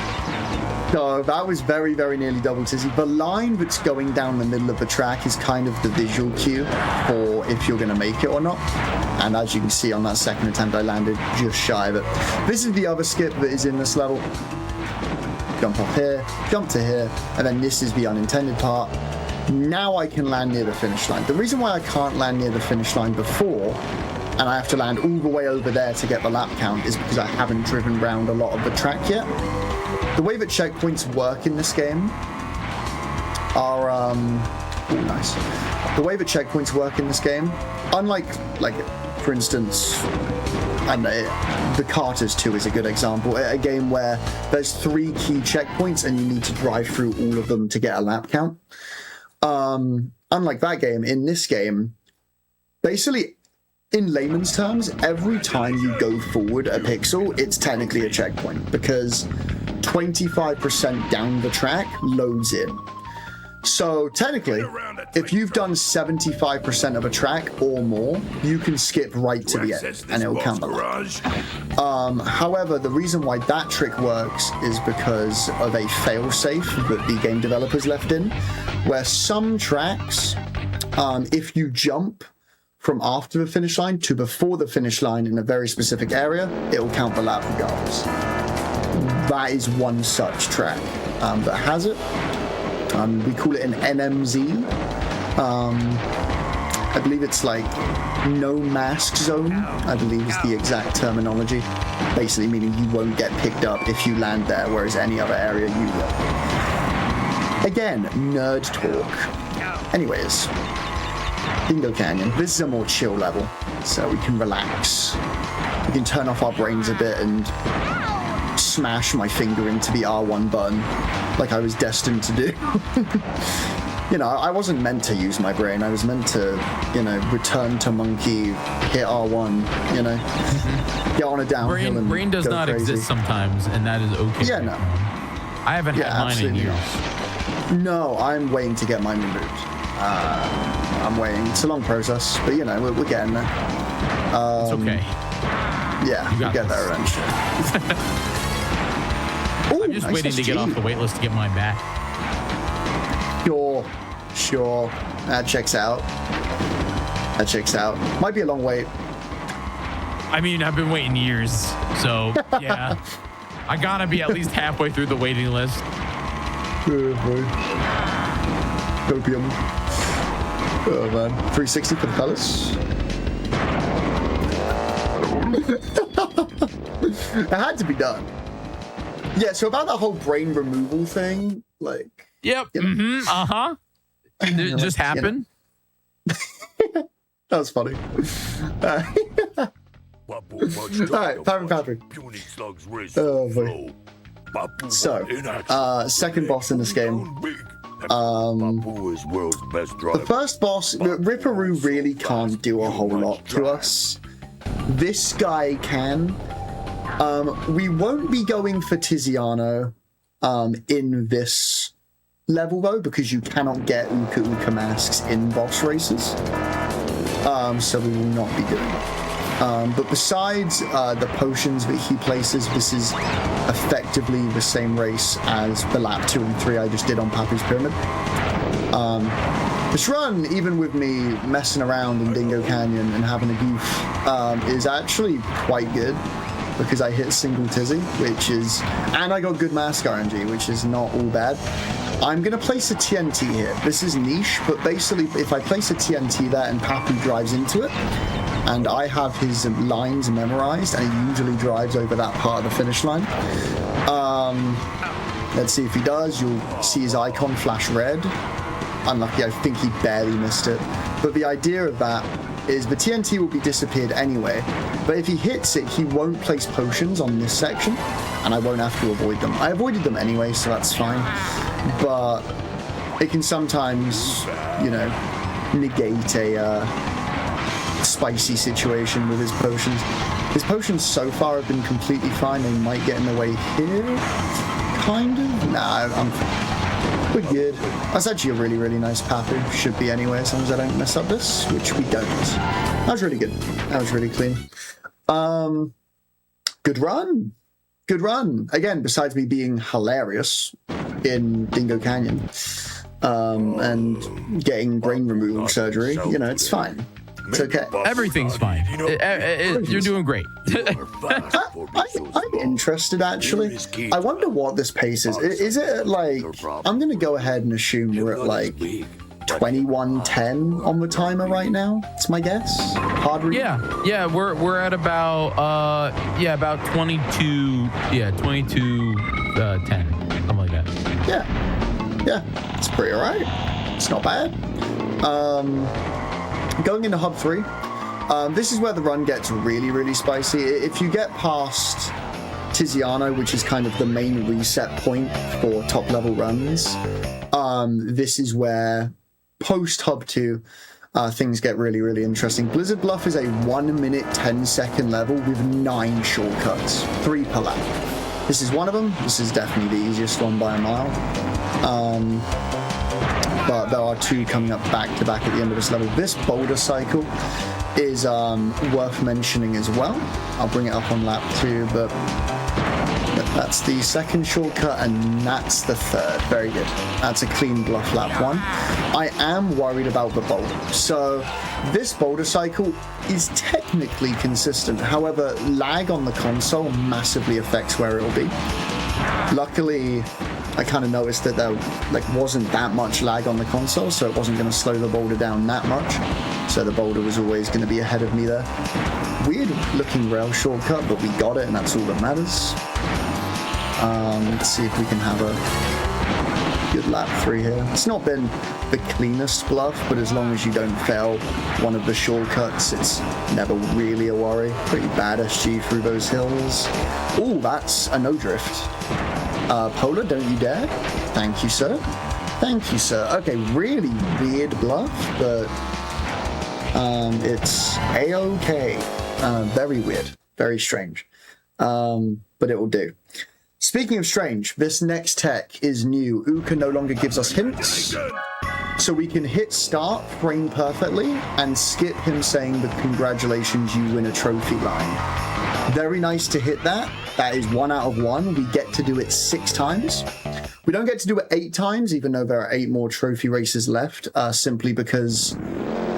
So that was very, very nearly double Tizzy. The line that's going down the middle of the track is kind of the visual cue for if you're going to make it or not. And as you can see on that second attempt, I landed just shy of it. This is the other skip that is in this level. Jump off here, jump to here, and then this is the unintended part. Now I can land near the finish line. The reason why I can't land near the finish line before, and I have to land all the way over there to get the lap count, is because I haven't driven around a lot of the track yet. The way that checkpoints work in this game are, nice. The way that checkpoints work in this game, unlike, like, for instance, and the Carters 2 is a good example, a game where there's 3 key checkpoints and you need to drive through all of them to get a lap count. Unlike that game, in this game, basically, in layman's terms, every time you go forward a pixel, it's technically a checkpoint, because 25% down the track loads in. So technically, if you've done 75% of a track or more, you can skip right to the end, and it will count the lap. However, the reason why that trick works is because of a fail-safe that the game developers left in, where some tracks, if you jump from after the finish line to before the finish line in a very specific area, it will count the lap regardless. That is one such track that has it. We call it an NMZ. I believe it's like no mask zone, I believe is the exact terminology. Basically meaning you won't get picked up if you land there, whereas any other area you will. Again, nerd talk. Anyways, Dingo Canyon. This is a more chill level. so we can relax. We can turn off our brains a bit and smash my finger into the R1 button like I was destined to do. You know, I wasn't meant to use my brain. I was meant to, you know, return to monkey, hit R1, you know, get on a downhill and brain does go not crazy. exist sometimes, and that is okay. Yeah, no. I haven't had mine in years. No, I'm waiting to get mine removed. I'm waiting. It's a long process, but you know, we're getting there. It's okay. Yeah, we'll get there eventually. I'm just waiting to get off the wait list to get mine back. Sure. That checks out. Might be a long wait. I mean, I've been waiting years, so yeah. I gotta be at least halfway through the waiting list. Opium. Oh man. 360 for the fellas. It had to be done. Yeah, so about that whole brain removal thing, like... Yep. You know, Uh-huh. Did it just happen? You know. That was funny. Alright, Patrick. Oh boy. So, second boss in this game. The first boss, Ripperoo really can't do a whole lot to us. This guy can. We won't be going for Tiziano in this level though, because you cannot get Uka Uka masks in boss races. So we will not be doing it. But besides the potions that he places, this is effectively the same race as the lap 2 and 3 I just did on Papu's Pyramid. This run, even with me messing around in Dingo Canyon and having a goof, is actually quite good because I hit single Tizzy, and I got good mask RNG, which is not all bad. I'm going to place a TNT here. This is niche, but basically if I place a TNT there and Papu drives into it, and I have his lines memorized, and he usually drives over that part of the finish line. Let's see if he does. You'll see his icon flash red. Unlucky, I think he barely missed it. But the idea of that is the TNT will be disappeared anyway, but if he hits it, he won't place potions on this section, and I won't have to avoid them. I avoided them anyway, so that's fine. But it can sometimes, you know, negate a spicy situation with his potions. His potions so far have been completely fine. They might get in the way here, kind of. Nah, we're good. That's actually a really, really nice Papu. Should be anyway, as long as I don't mess up this, which we don't. That was really good. That was really clean. Good run. Good run. Again, besides me being hilarious in Dingo Canyon and getting brain removal surgery, you know, it's fine. It's okay. Everything's fine. You're doing great. I'm interested, actually. I wonder what this pace is. Is it at, like... I'm going to go ahead and assume we're at, like, 21:10 on the timer right now. It's my guess. Hard read. Yeah, we're at about about 22. Yeah, 22:10, something like that. Yeah, it's pretty alright. It's not bad. Going into Hub 3, this is where the run gets really, really spicy. If you get past Tiziano, which is kind of the main reset point for top level runs, this is where post Hub 2 things get really, really interesting. Blizzard Bluff is a 1 minute 10-second level with 9 shortcuts, 3 per lap. This is one of them. This is definitely the easiest one by a mile. But there are 2 coming up back to back at the end of this level. This boulder cycle is worth mentioning as well. I'll bring it up on lap 2, but that's the second shortcut, and that's the third. Very good. That's a clean bluff lap 1. I am worried about the boulder. So this boulder cycle is technically consistent. However, lag on the console massively affects where it'll be. Luckily, I kind of noticed that there wasn't that much lag on the console, so it wasn't going to slow the boulder down that much. So the boulder was always going to be ahead of me there. Weird looking rail shortcut, but we got it, and that's all that matters. Let's see if we can have good lap 3 here. It's not been the cleanest bluff, but as long as you don't fail one of the shortcuts, it's never really a worry. Pretty bad SG through those hills. Oh, that's a no drift. Polar, don't you dare. Thank you, sir. Thank you, sir. Okay, really weird bluff, but it's a-okay. Very weird, very strange, but it will do. Speaking of strange, this next tech is new. Uka no longer gives us hints, so we can hit start, frame perfectly, and skip him saying the congratulations, you win a trophy line. Very nice to hit that. That is 1 out of 1. We get to do it 6 times. We don't get to do it 8 times, even though there are 8 more trophy races left, simply because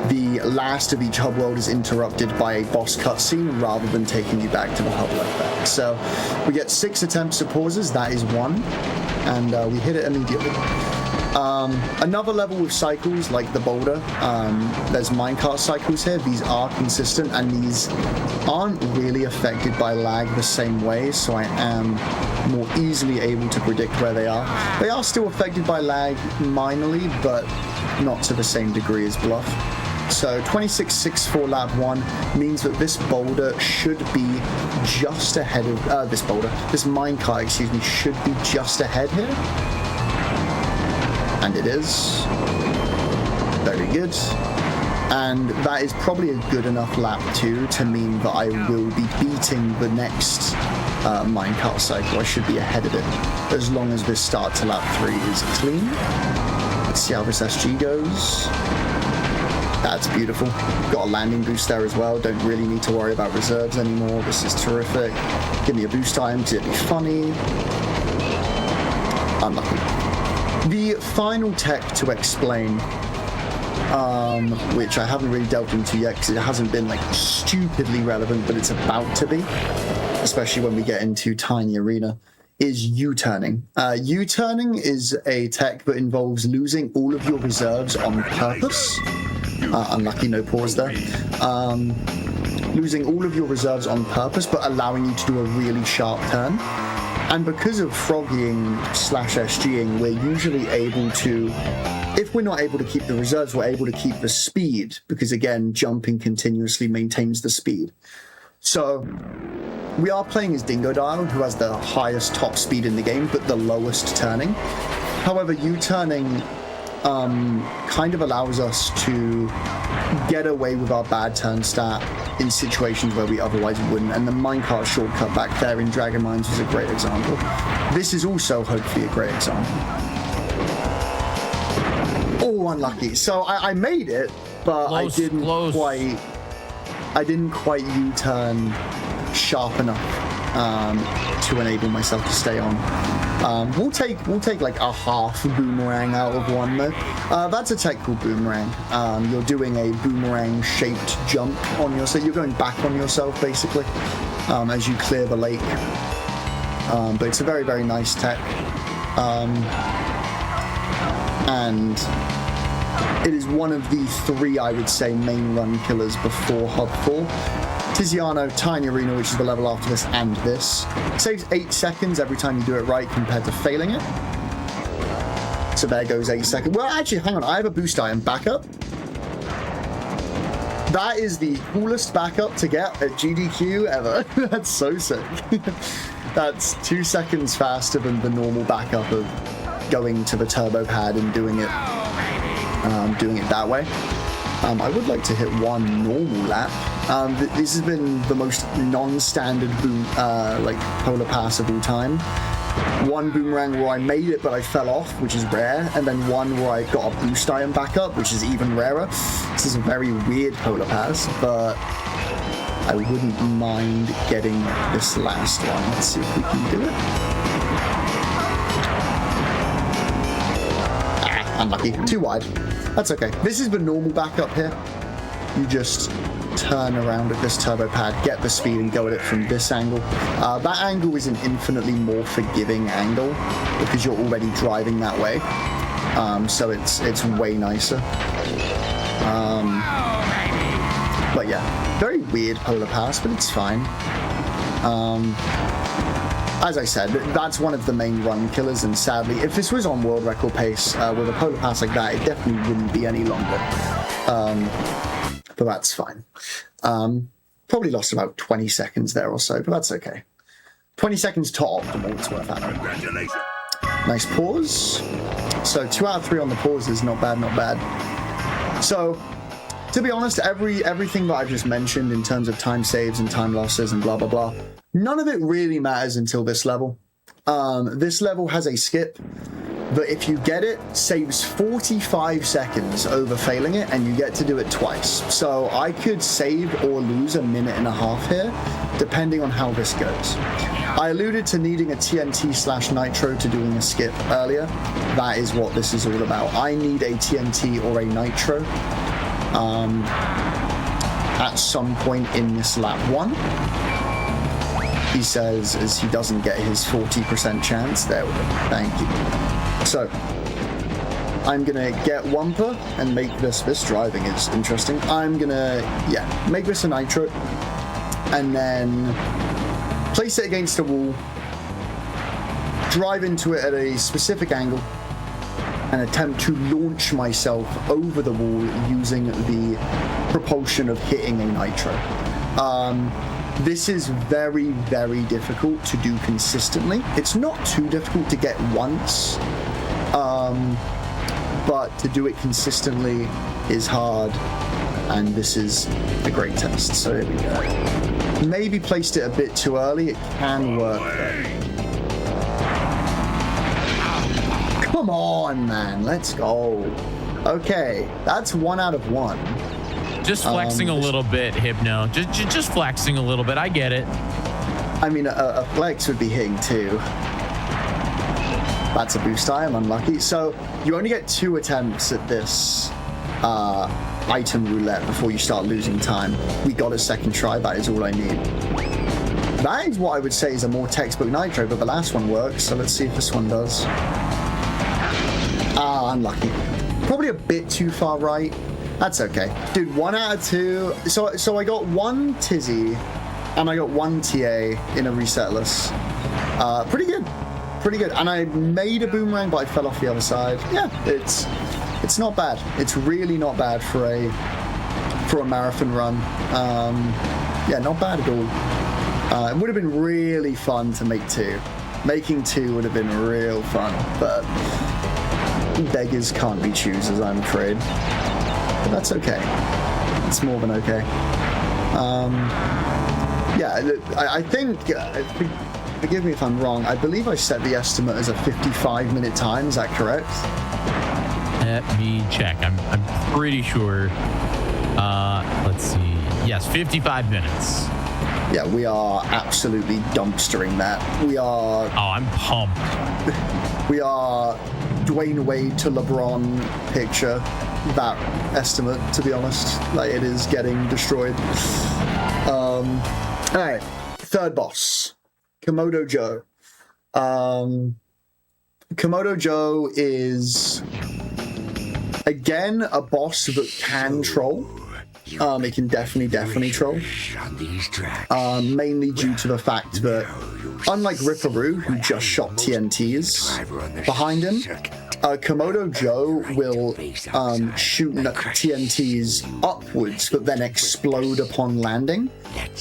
the last of each hub world is interrupted by a boss cutscene rather than taking you back to the hub like that. So we get 6 attempts at pauses, that is 1, and we hit it immediately. Another level with cycles like the boulder, there's minecart cycles here. These are consistent and these aren't really affected by lag the same way, so I am more easily able to predict where they are. They are still affected by lag minorly, but not to the same degree as bluff. So 26.64 lap 1 means that this boulder should be just ahead of this minecart, excuse me, should be just ahead here. And it is. Very good. And that is probably a good enough lap 2 to mean that I will be beating the next minecart cycle. I should be ahead of it as long as this start to lap 3 is clean. Let's see how this SG goes. That's beautiful. Got a landing boost there as well. Don't really need to worry about reserves anymore. This is terrific. Give me a boost time because it'd be funny. Unlucky. The final tech to explain, which I haven't really delved into yet because it hasn't been like stupidly relevant, but it's about to be, especially when we get into Tiny Arena, is U-turning. U-turning is a tech that involves losing all of your reserves on purpose. Unlucky, no pause there. Losing all of your reserves on purpose, but allowing you to do a really sharp turn. And because of froggying / SGing, we're usually able to, if we're not able to keep the reserves, we're able to keep the speed, because again, jumping continuously maintains the speed. So we are playing as Dingodile, who has the highest top speed in the game, but the lowest turning. However, U-turning kind of allows us to get away with our bad turn stat in situations where we otherwise wouldn't, and the minecart shortcut back there in Dragon Mines was a great example. This is also hopefully a great example. Oh, unlucky. So I made it, but I didn't quite U-turn sharp enough to enable myself to stay on. We'll take like a half boomerang out of 1 though. That's a tech called boomerang. You're doing a boomerang shaped jump on yourself. You're going back on yourself basically as you clear the lake. But it's a very, very nice tech. And it is one of the 3, I would say, main run killers before Hub 4. Tiziano, Tiny Arena, which is the level after this, and this. It saves 8 seconds every time you do it right compared to failing it. So there goes 8 seconds. Well, actually, hang on. I have a boost item backup. That is the coolest backup to get at GDQ ever. That's so sick. That's 2 seconds faster than the normal backup of going to the turbo pad and doing it that way. I would like to hit 1 normal lap. This has been the most non-standard polar pass of all time. 1 boomerang where I made it but I fell off, which is rare, and then 1 where I got a boost iron backup, which is even rarer. This is a very weird polar pass, but I wouldn't mind getting this last one. Let's see if we can do it. Unlucky. Too wide. That's okay. This is the normal backup here. You just turn around at this turbo pad, get the speed, and go at it from this angle. That angle is an infinitely more forgiving angle because you're already driving that way. So it's way nicer. But yeah, very weird polar pass, but it's fine. as I said, that's one of the main run killers, and sadly, if this was on world record pace with a polar pass like that, it definitely wouldn't be any longer. But that's fine. Probably lost about 20 seconds there or so, but that's okay. 20 seconds to optimal, it's worth having. Congratulations. Nice pause. So 2 out of 3 on the pauses, not bad, not bad. So, to be honest, everything that I've just mentioned in terms of time saves and time losses and blah, blah, blah, none of it really matters until this level. This level has a skip that, if you get it, saves 45 seconds over failing it, and you get to do it twice. So I could save or lose a minute and a half here, depending on how this goes. I alluded to needing a TNT/nitro to doing a skip earlier. That is what this is all about. I need a TNT or a nitro at some point in this lap 1. He says as he doesn't get his 40% chance. There we go. Thank you. So, I'm gonna get Wumper and make this driving is interesting. I'm gonna, make this a nitro and then place it against a wall, drive into it at a specific angle, and attempt to launch myself over the wall using the propulsion of hitting a nitro. This is very, very difficult to do consistently. It's not too difficult to get once, but to do it consistently is hard, and this is a great test. So here we go. Maybe placed it a bit too early. It can work. Come on, man. Let's go. Okay, that's 1 out of 1. Just flexing a little bit, Hypno. Just flexing a little bit. I get it. I mean, a flex would be hitting 2. That's a boost die. I'm unlucky. So you only get 2 attempts at this item roulette before you start losing time. We got a second try. That is all I need. That is what I would say is a more textbook nitro, but the last one works. So let's see if this one does. Unlucky. Probably a bit too far right. That's okay. Dude, 1 out of 2. So I got 1 Tizzy and I got 1 TA in a resetless. Pretty good. Pretty good. And I made a boomerang, but I fell off the other side. Yeah, it's not bad. It's really not bad for a marathon run. Yeah, not bad at all. It would have been really fun to make 2. Making 2 would have been real fun, but beggars can't be choosers, I'm afraid. But that's okay. It's more than okay. Yeah, I think, forgive me if I'm wrong, I believe I set the estimate as a 55-minute time. Is that correct? Let me check. I'm pretty sure. Let's see. Yes, 55 minutes. Yeah, we are absolutely dumpstering that. We are... Oh, I'm pumped. We are Dwayne Wade to LeBron picture. That estimate, to be honest. Like, it is getting destroyed. Alright, third boss. Komodo Joe. Komodo Joe is, again, a boss that can troll. It can definitely troll. Mainly due to the fact that, unlike Ripperoo, who just shot TNTs behind him, Komodo Joe will shoot TNTs upwards, but then explode upon landing,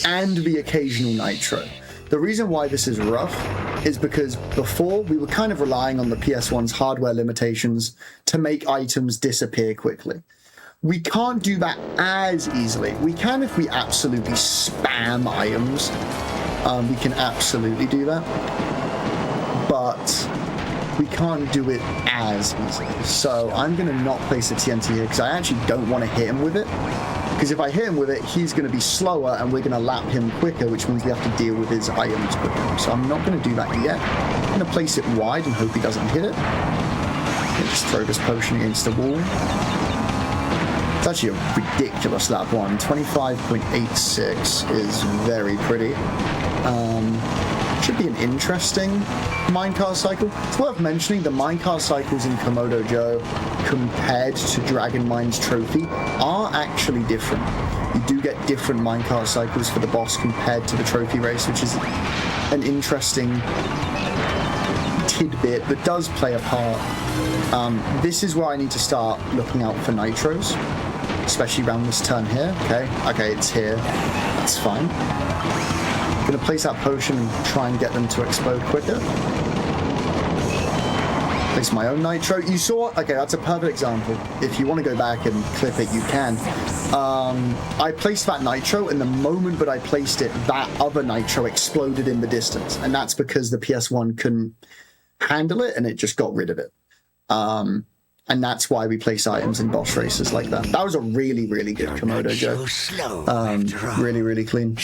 and the occasional nitro. The reason why this is rough is because before we were kind of relying on the PS1's hardware limitations to make items disappear quickly. We can't do that as easily. We can if we absolutely spam items. We can absolutely do that. But we can't do it as easily. So I'm going to not place a TNT here because I actually don't want to hit him with it. Because if I hit him with it, he's going to be slower and we're going to lap him quicker, which means we have to deal with his items quicker. So I'm not going to do that yet. I'm going to place it wide and hope he doesn't hit it. Just throw this potion against the wall. It's actually a ridiculous lap 1. 25.86 is very pretty. Should be an interesting minecart cycle. It's worth mentioning the minecart cycles in Komodo Joe compared to Dragon Mine's Trophy are actually different. You do get different minecart cycles for the boss compared to the trophy race, which is an interesting tidbit, but does play a part. This is where I need to start looking out for nitros, especially around this turn here. Okay, it's here. That's fine. I'm gonna place that potion and try and get them to explode quicker. Place my own nitro. You saw, okay, that's a perfect example. If you want to go back and clip it, you can. I placed that nitro, and the moment that I placed it, that other nitro exploded in the distance, and that's because the PS1 couldn't handle it, and it just got rid of it. And that's why we place items in boss races like that. That was a really, really good Komodo joke. Really, really clean.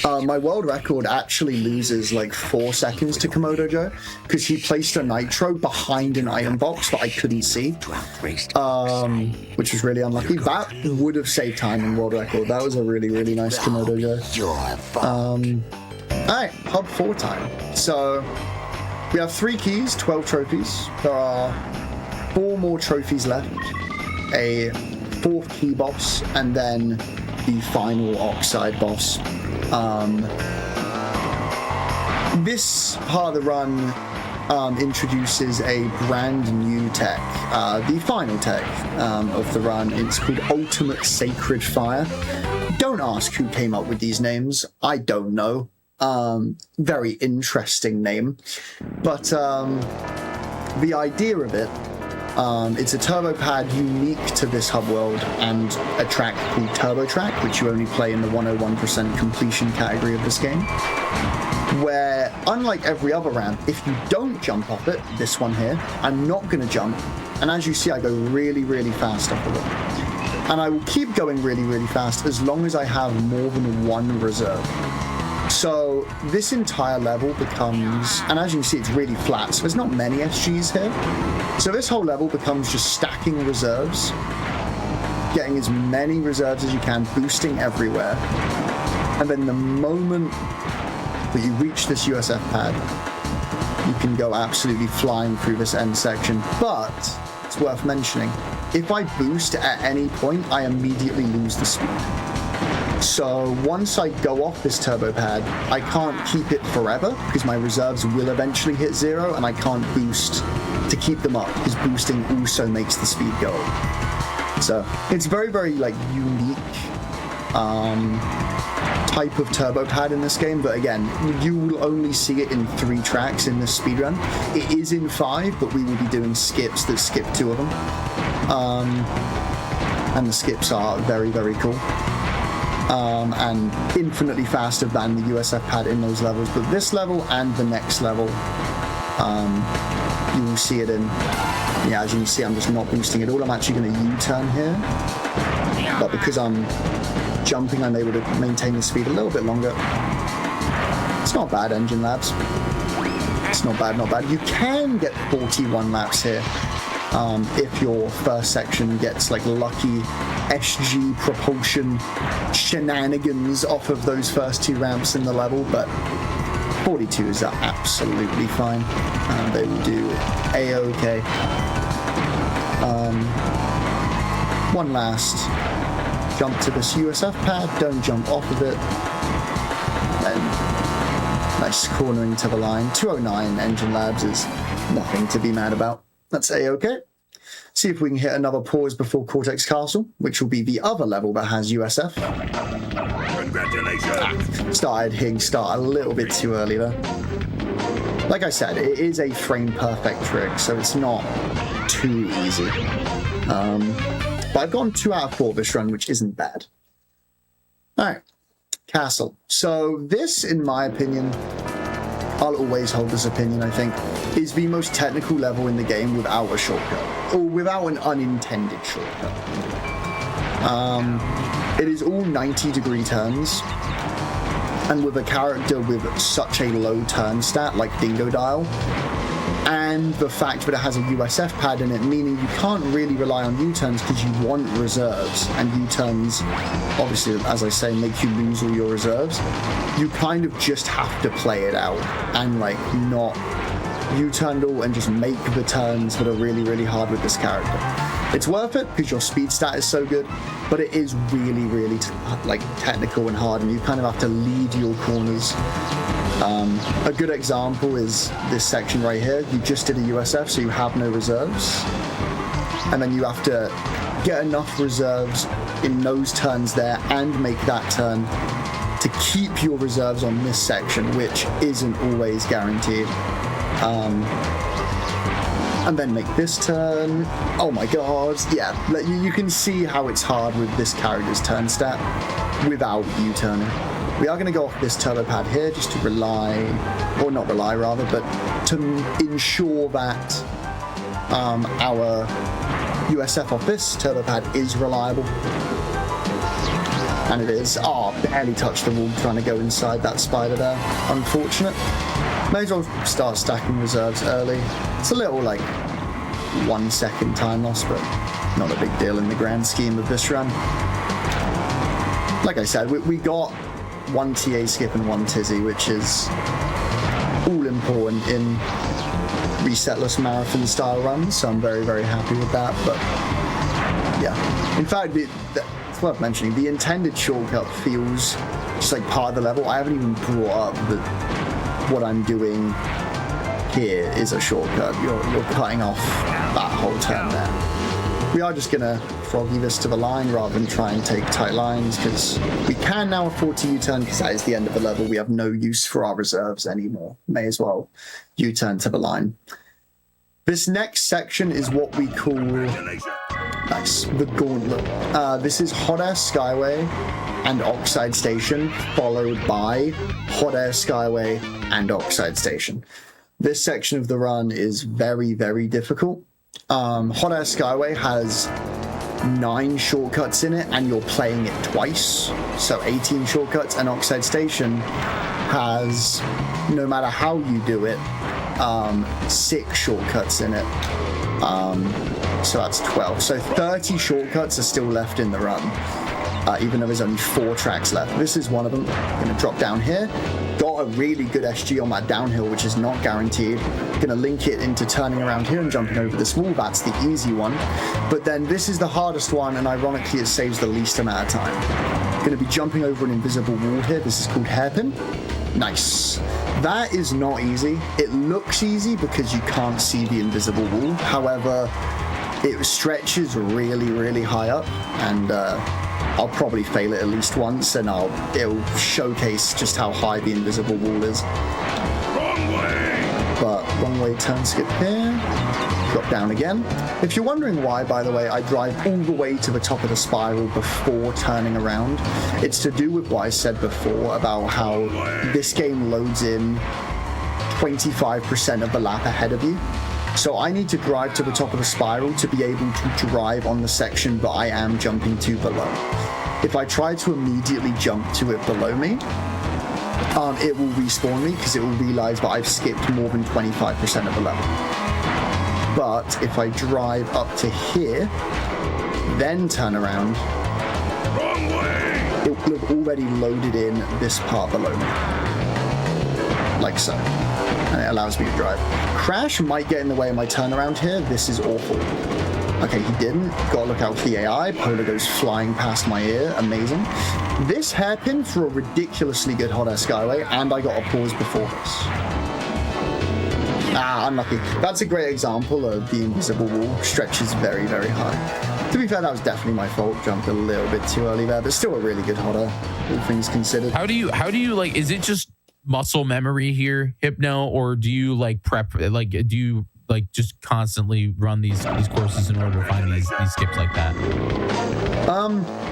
My world record actually loses like 4 seconds to Komodo Joe because he placed a nitro behind an item box that I couldn't see, which was really unlucky. That would have saved time in world record. That was a really, really nice Komodo Joe. Alright, hub 4 time. So we have 3 keys, 12 trophies. There are 4 more trophies left, a 4th key boss, and then the final Oxide boss. This part of the run introduces a brand new tech, the final tech of the run. It's called Ultimate Sacred Fire. Don't ask who came up with these names. I don't know. Very interesting name. But the idea of it, it's a turbo pad unique to this hub world and a track called Turbo Track, which you only play in the 101% completion category of this game, where, unlike every other ramp, if you don't jump off it, this one here, I'm not going to jump, and as you see, I go really, really fast off of it. And I will keep going really, really fast as long as I have more than 1 reserve. So this entire level becomes, and as you can see, it's really flat, so there's not many SGs here. So this whole level becomes just stacking reserves, getting as many reserves as you can, boosting everywhere. And then the moment that you reach this USF pad, you can go absolutely flying through this end section. But it's worth mentioning, if I boost at any point, I immediately lose the speed. So once I go off this turbo pad, I can't keep it forever because my reserves will eventually hit 0, and I can't boost to keep them up because boosting also makes the speed go up. So it's very, very like unique type of turbo pad in this game, but again, you will only see it in 3 tracks in this speedrun. It is in 5, but we will be doing skips that skip 2 of them. And the skips are very, very cool. And infinitely faster than the USF pad in those levels, but this level and the next level, you will see it in, yeah, as you can see, I'm just not boosting at all. I'm actually going to U-turn here, but because I'm jumping, I'm able to maintain the speed a little bit longer. It's not bad, Engine Labs. It's not bad, not bad. You can get 41 laps here if your first section gets like lucky SG propulsion shenanigans off of those first 2 ramps in the level, but 42 is absolutely fine. They will do A-OK. One last jump to this USF pad, don't jump off of it. Then nice cornering to the line. 209 Engine Labs is nothing to be mad about. That's A-OK. See if we can hit another pause before Cortex Castle, which will be the other level that has USF. Congratulations! Started hitting start a little bit too early there. Like I said, it is a frame perfect trick, so it's not too easy. But I've gone 2 out of 4 this run, which isn't bad. Alright, Castle. So this, in my opinion, I'll always hold this opinion, I think, is the most technical level in the game without a shortcut, or without an unintended shortcut. It is all 90-degree turns, and with a character with such a low turn stat like Dingo Dial, and the fact that it has a USF pad in it, meaning you can't really rely on U-turns because you want reserves, and U-turns, obviously, as I say, make you lose all your reserves. You kind of just have to play it out, and like not U-turn all and just make the turns that are really, really hard with this character. It's worth it because your speed stat is so good, but it is really, really like technical and hard, and you kind of have to lead your corners. A good example is this section right here. You just did a USF, so you have no reserves, and then you have to get enough reserves in those turns there and make that turn to keep your reserves on this section, which isn't always guaranteed. And then make this turn. Oh my god. Yeah, you can see how it's hard with this character's turn stat without U-turning. We are going to go off this turbo pad here just to rely, or not rely rather, but to ensure that our USF off this turbo pad is reliable. And it is. Oh, barely touched the wall trying to go inside that spider there. Unfortunate. May as well start stacking reserves early. It's a little, like, 1 second time loss, but not a big deal in the grand scheme of this run. Like I said, we got 1 TA skip and 1 tizzy, which is all important in resetless marathon style runs, so I'm very, very happy with that. But yeah, in fact, it's worth mentioning, the intended shortcut feels just like part of the level. I haven't even brought up that what I'm doing here is a shortcut. You're cutting off that whole turn there. We are just gonna froggy this to the line rather than try and take tight lines, because we can now afford to U-turn, because that is the end of the level. We have no use for our reserves anymore. May as well U-turn to the line. This next section is what we call the Gauntlet. This is Hot Air Skyway and Oxide Station, followed by Hot Air Skyway and Oxide Station. This section of the run is very, very difficult. Hot Air Skyway has 9 shortcuts in it, and you're playing it twice, so 18 shortcuts, and Oxide Station has, no matter how you do it, 6 shortcuts in it. So that's 12. So 30 shortcuts are still left in the run, even though there's only 4 tracks left. This is one of them. I'm going to drop down here. Got a really good SG on that downhill, which is not guaranteed. Going to link it into turning around here and jumping over this wall. That's the easy one. But then this is the hardest one, and ironically it saves the least amount of time. Going to be jumping over an invisible wall here. This is called Hairpin. Nice. That is not easy. It looks easy because you can't see the invisible wall. However, it stretches really, really high up, and I'll probably fail it at least once, and it'll showcase just how high the invisible wall is. Wrong way! But wrong way turn skip here. Drop down again. If you're wondering why, by the way, I drive all the way to the top of the spiral before turning around, it's to do with what I said before about how this game loads in 25% of the lap ahead of you. So I need to drive to the top of the spiral to be able to drive on the section that I am jumping to below. If I try to immediately jump to it below me, it will respawn me because it will realize that I've skipped more than 25% of the level. But if I drive up to here, then turn around, Wrong way! it will have already loaded in this part below me. Like so. And it allows me to drive. Crash might get in the way of my turnaround here. This is awful. Okay, he didn't. Gotta look out for the AI. Polar goes flying past my ear. Amazing. This hairpin for a ridiculously good Hot Air Skyway, and I got a pause before this. Unlucky. That's a great example of the invisible wall. Stretches very, very high. To be fair, that was definitely my fault. Jumped a little bit too early there, but still a really good Hot Air, all things considered. How do you like, is it just muscle memory here, Hypno, or do you like prep, like do you like just constantly run these courses in order to find these skips like that?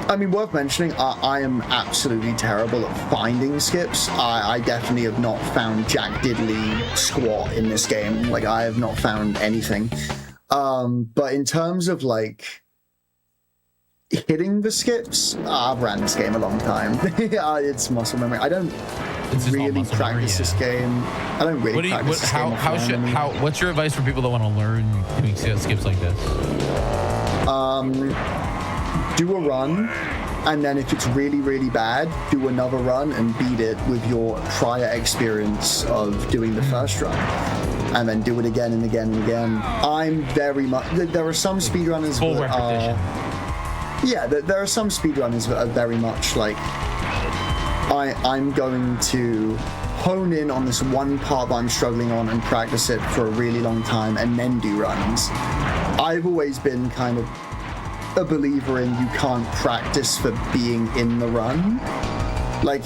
I mean, worth mentioning, I am absolutely terrible at finding skips. I definitely have not found jack diddly squat in this game. Like, I have not found anything. But in terms of like hitting the skips, I've ran this game a long time. It's muscle memory. I don't really practice this game. I don't really practice this game. What's your advice for people that want to learn doing skips like this? Do a run, and then if it's really, really bad, do another run and beat it with your prior experience of doing the first run. and then do it again and again and again. I'm very much. There are some speedrunners Full that repetition. yeah, there are some speedrunners that are very much like, I'm going to hone in on this one part that I'm struggling on and practice it for a really long time and then do runs. I've always been kind of a believer in you can't practice for being in the run. Like,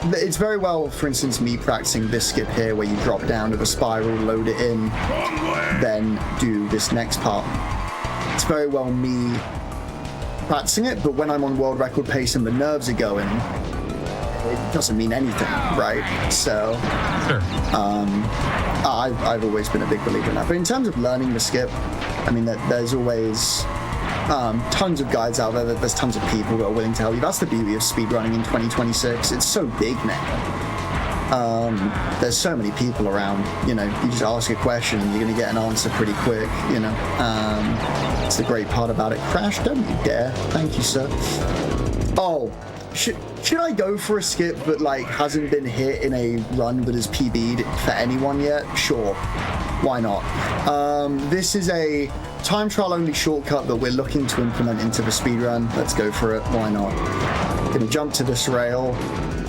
it's very well, for instance, me practicing this skip here where you drop down to the spiral, load it in, then do this next part. It's very well me practicing it, but when I'm on world record pace and the nerves are going, it doesn't mean anything, right? So, Sure. I've always been a big believer in that. But in terms of learning the skip, I mean, there's always tons of guides out there. There's tons of people that are willing to help you. That's the beauty of speedrunning in 2026. It's so big now. There's so many people around. You know, you just ask a question and you're going to get an answer pretty quick. You know, it's the great part about it. Crash, don't you dare. Thank you, sir. Oh. Should I go for a skip that like hasn't been hit in a run that is PB'd for anyone yet? Sure, why not? This is a time trial only shortcut that we're looking to implement into the speedrun. Let's go for it, why not? Gonna jump to this rail.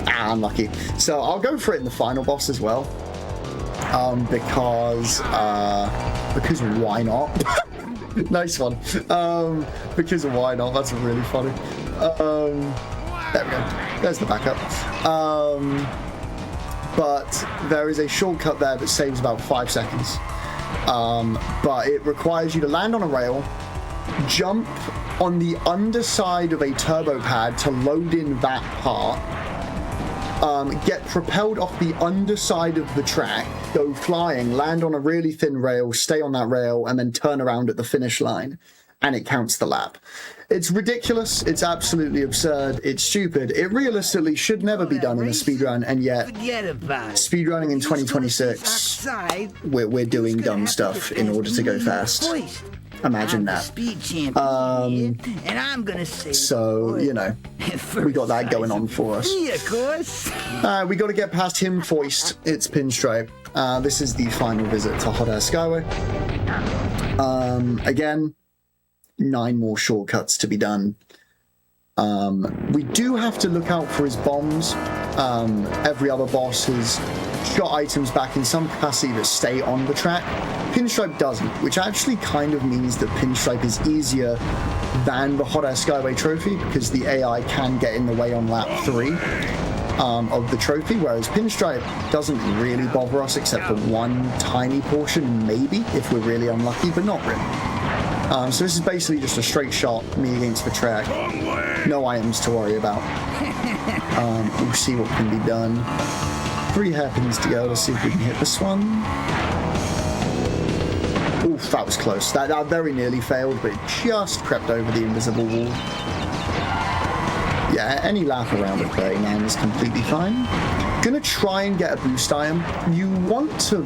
Unlucky. So I'll go for it in the final boss as well. Because why not? Nice one. Because why not? That's really funny. There we go. There's the backup. But there is a shortcut there that saves about 5 seconds. But it requires you to land on a rail, jump on the underside of a turbo pad to load in that part, get propelled off the underside of the track, go flying, land on a really thin rail, stay on that rail, and then turn around at the finish line. And it counts the lap. It's ridiculous. It's absolutely absurd. It's stupid. It realistically should never be done in a speedrun, and yet speedrunning in 2026, we're doing dumb stuff in order to go fast. Imagine that. So, you know, we got that going on for us. We got to get past him foist. It's Pinstripe. This is the final visit to Hot Air Skyway. Again, 9 more shortcuts to be done. We do have to look out for his bombs. Every other boss has got items back in some capacity that stay on the track. Pinstripe doesn't, which actually kind of means that Pinstripe is easier than the Hot Air Skyway trophy because the AI can get in the way on lap 3 of the trophy, whereas Pinstripe doesn't really bother us except for one tiny portion, maybe, if we're really unlucky, but not really. So this is basically just a straight shot, me against the track. No items to worry about. We'll see what can be done. 3 hairpins to go. Let's see if we can hit this one. Oof, that was close. That very nearly failed, but it just crept over the invisible wall. Yeah, any lap around at 39 is completely fine. Gonna try and get a boost item. You want to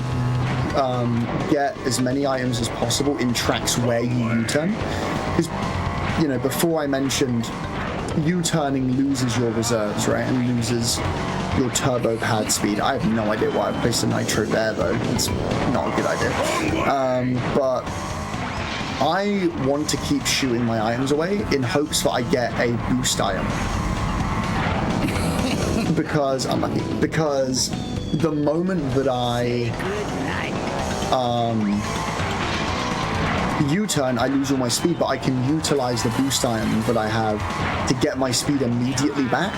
get as many items as possible in tracks where you U-turn. Because, you know, before I mentioned U-turning loses your reserves, right? And loses your turbo pad speed. I have no idea why I placed a nitro there, though. It's not a good idea. But I want to keep shooting my items away in hopes that I get a boost item. Because I'm lucky. Because the moment that I U-turn, I lose all my speed, but I can utilize the boost item that I have to get my speed immediately back.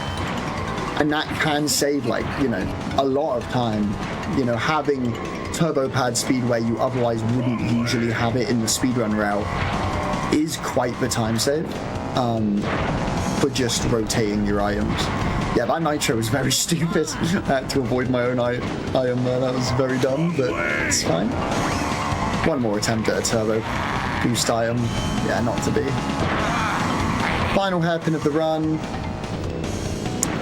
And that can save, like, you know, a lot of time. You know, having turbo pad speed where you otherwise wouldn't usually have it in the speedrun route is quite the time save for just rotating your items. Yeah, that nitro was very stupid. I had to avoid my own item there. That was very dumb, but it's fine. One more attempt at a turbo boost item. Yeah, not to be. Final hairpin of the run.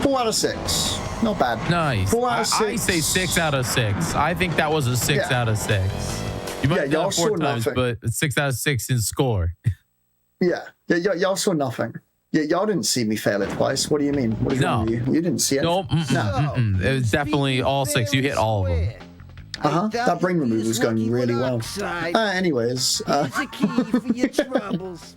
4 out of 6. Not bad. Nice. 4 out of 6. I say 6 out of 6. I think that was a 6 out of 6. You might have done it 4 times, but 6 out of 6 in score. Yeah, y'all saw nothing. Yeah, y'all didn't see me fail it twice. What do you mean? What is wrong with you? You didn't see it? No. It was definitely all 6. You hit all of them. That brain removal was going really well. Anyways. It's a key for your troubles.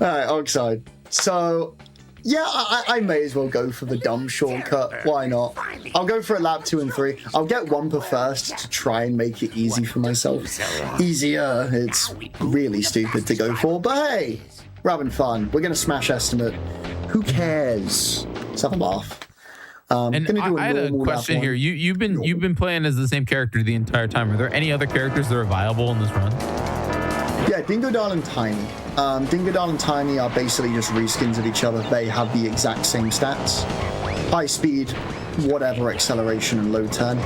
Alright, Oxide. So, yeah, I may as well go for the dumb shortcut. Why not? I'll go for a lap 2 and 3. I'll get Wumpa first to try and make it easy for myself. Easier. It's really stupid to go for, but hey, we're having fun. We're going to smash estimate. Who cares? Let's have a laugh. And I had a question here. You've been playing as the same character the entire time. Are there any other characters that are viable in this run? Yeah, Dingodile and Tiny. Dingodile and Tiny are basically just reskins of each other. They have the exact same stats. High speed, whatever acceleration and low turn.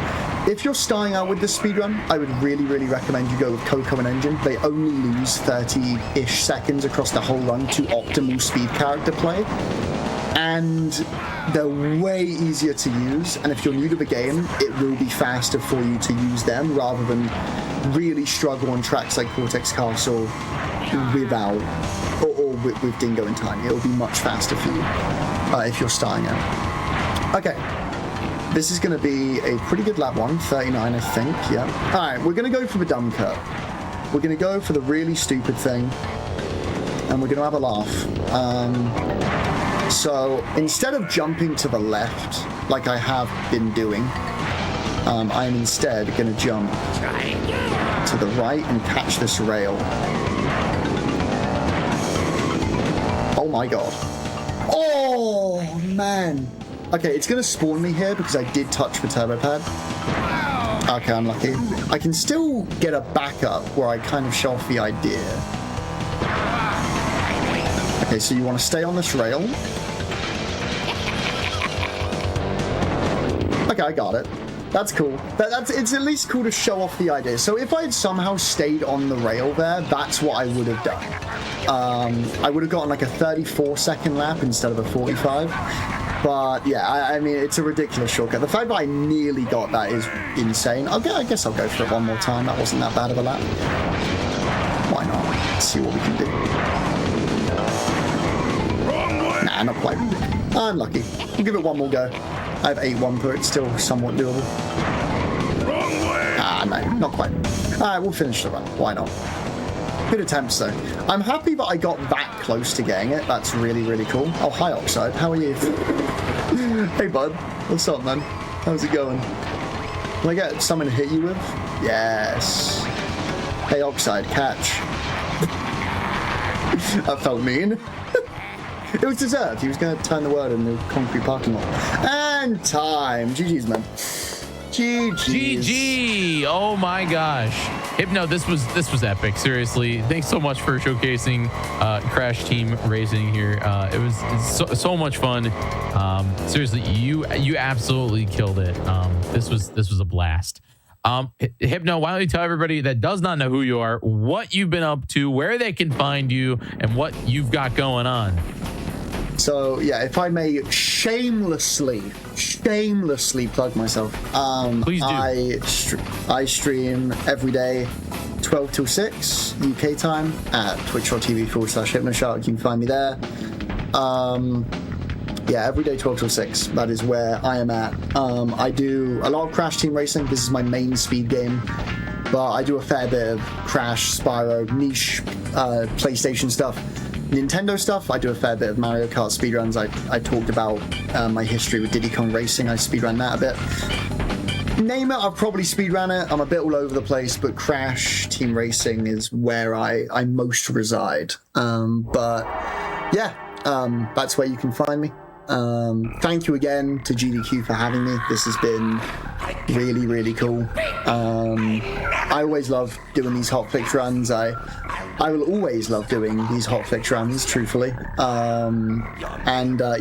If you're starting out with this speedrun, I would really, really recommend you go with Coco and Engine. They only lose 30-ish seconds across the whole run to optimal speed character play. And they're way easier to use, and if you're new to the game, it will be faster for you to use them rather than really struggle on tracks like Cortex Castle without, or with Dingo and Tiny. It'll be much faster for you if you're starting out. Okay, this is going to be a pretty good lap 1, 39 I think, yeah. Alright, we're going to go for the dumb cut. We're going to go for the really stupid thing, and we're going to have a laugh. So instead of jumping to the left, like I have been doing, I'm instead going to jump to the right and catch this rail. Oh my god. Oh, man. Okay, it's going to spawn me here because I did touch the turbo pad. Okay, I'm lucky. I can still get a backup where I kind of show off the idea. Okay, so you want to stay on this rail. Okay, I got it. That's cool. It's at least cool to show off the idea. So if I had somehow stayed on the rail there, that's what I would have done. I would have gotten like a 34-second lap instead of a 45. But yeah, I mean, it's a ridiculous shortcut. The fact that I nearly got that is insane. Okay, I guess I'll go for it one more time. That wasn't that bad of a lap. Why not? Let's see what we can do. Nah, not quite. I'm lucky. We'll give it one more go. I have 8 Wumpa, it's still somewhat doable. Wrong way! Ah, no, not quite. Alright, we'll finish the run. Why not? Good attempts, though. I'm happy that I got that close to getting it. That's really, really cool. Oh, hi, Oxide. How are you? Hey, bud. What's up, man? How's it going? Can I get something to hit you with? Yes. Hey, Oxide, catch. That felt mean. It was deserved. He was going to turn the world in the concrete parking lot. And time. GG's, man. GG's. GG. Oh my gosh. Hypno, this was epic. Seriously. Thanks so much for showcasing Crash Team Racing here. It was so much fun. Seriously, you absolutely killed it. This was a blast. Hypno, why don't you tell everybody that does not know who you are, what you've been up to, where they can find you, and what you've got going on. So yeah, if I may shamelessly plug myself, please do. I stream every day 12 till 6 UK time at twitch.tv/hypnoshark. You can find me there. Yeah, every day 12 till 6. That is where I am at. I do a lot of Crash Team Racing. This is my main speed game. But I do a fair bit of Crash, Spyro, niche PlayStation stuff. Nintendo stuff, I do a fair bit of Mario Kart speedruns. I talked about my history with Diddy Kong Racing. I speedrun that a bit. Name it, I've probably speedrun it. I'm a bit all over the place, but Crash Team Racing is where I most reside. But yeah, that's where you can find me. Thank you again to GDQ for having me. This has been really, really cool. I always love doing these hotfix runs. I will always love doing these hotfix runs, truthfully.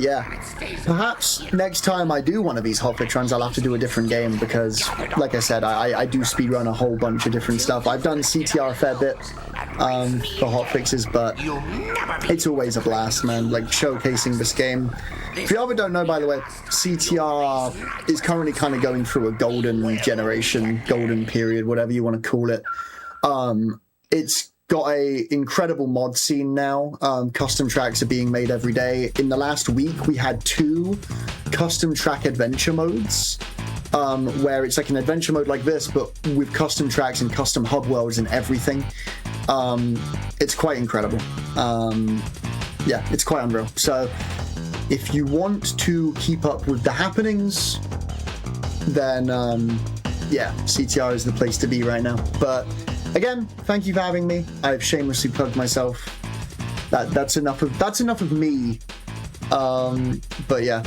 Yeah, perhaps next time I do one of these hotfix runs, I'll have to do a different game because, like I said, I do speedrun a whole bunch of different stuff. I've done CTR a fair bit for hotfixes, but it's always a blast, man, like showcasing this game. If you ever don't know, by the way, CTR is currently kind of going through a golden generation, golden period, whatever you want to call it. It's got a incredible mod scene now. Custom tracks are being made every day. In the last week, we had 2 custom track adventure modes where it's like an adventure mode like this, but with custom tracks and custom hub worlds and everything. It's quite incredible. Yeah, it's quite unreal. So if you want to keep up with the happenings, then yeah, CTR is the place to be right now. But again, thank you for having me. I've shamelessly plugged myself. That's enough of me. But yeah,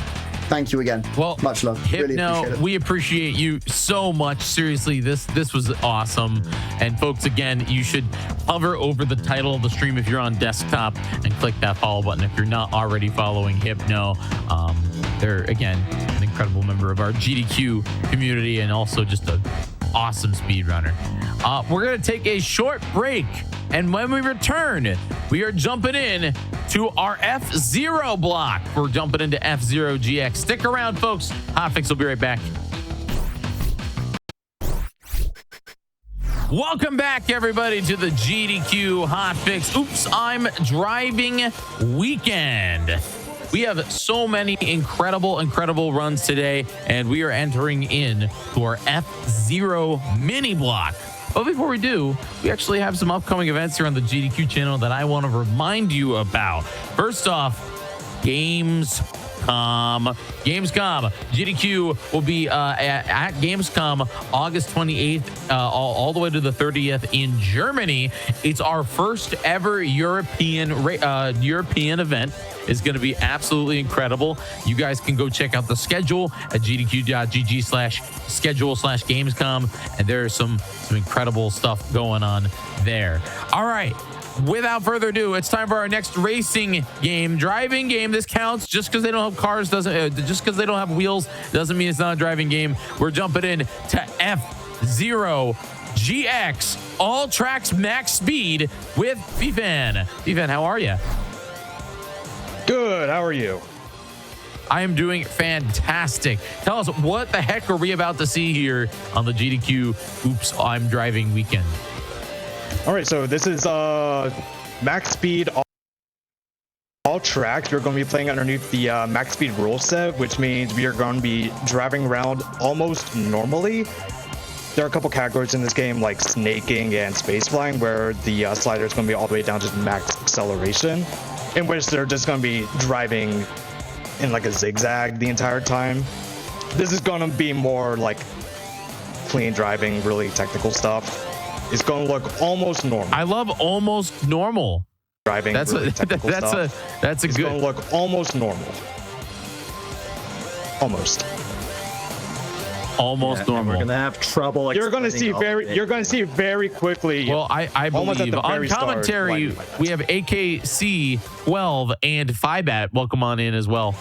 thank you again. Well, much love. Hypno, really appreciate it. we appreciate you so much. Seriously, this was awesome. And folks, again, you should hover over the title of the stream if you're on desktop and click that follow button if you're not already following Hypno. They're, again, an incredible member of our GDQ community and also just an awesome speedrunner. We're going to take a short break. And when we return, we are jumping in to our F-Zero block. We're jumping into F-Zero GX. Stick around, folks. Hotfix will be right back. Welcome back, everybody, to the GDQ Hotfix. Oops, I'm driving weekend. We have so many incredible runs today, and we are entering in to our F-Zero mini block. But before we do, we actually have some upcoming events here on the GDQ channel that I want to remind you about. First off, Gamescom. GDQ will be at Gamescom August 28th all the way to the 30th in Germany. It's our first ever European event. It's going to be absolutely incredible. You guys can go check out the schedule at gdq.gg/schedule/Gamescom, and there's some incredible stuff going on there. All right. Without further ado, it's time for our next racing game, driving game. This counts. Just because they don't have cars just because they don't have wheels doesn't mean it's not a driving game. We're jumping in to F-Zero GX, all tracks max speed with Fifan. Fifan, how are you? Good. How are you? I am doing fantastic. Tell us, what the heck are we about to see here on the GDQ Oops, I'm Driving weekend? All right, so this is max speed all tracks. We're going to be playing underneath the max speed rule set, which means we are going to be driving around almost normally. There are a couple categories in this game, like snaking and space flying, where the slider is going to be all the way down to max acceleration, in which they're just going to be driving in like a zigzag the entire time. This is going to be more like clean driving, really technical stuff. It's going to look almost normal. I love almost normal driving. That's really a good. It's going to look almost normal. Almost normal. We're gonna have trouble. You're gonna see very quickly. Well, I believe on commentary we have AKC 12 and Fibat. Welcome on in as well.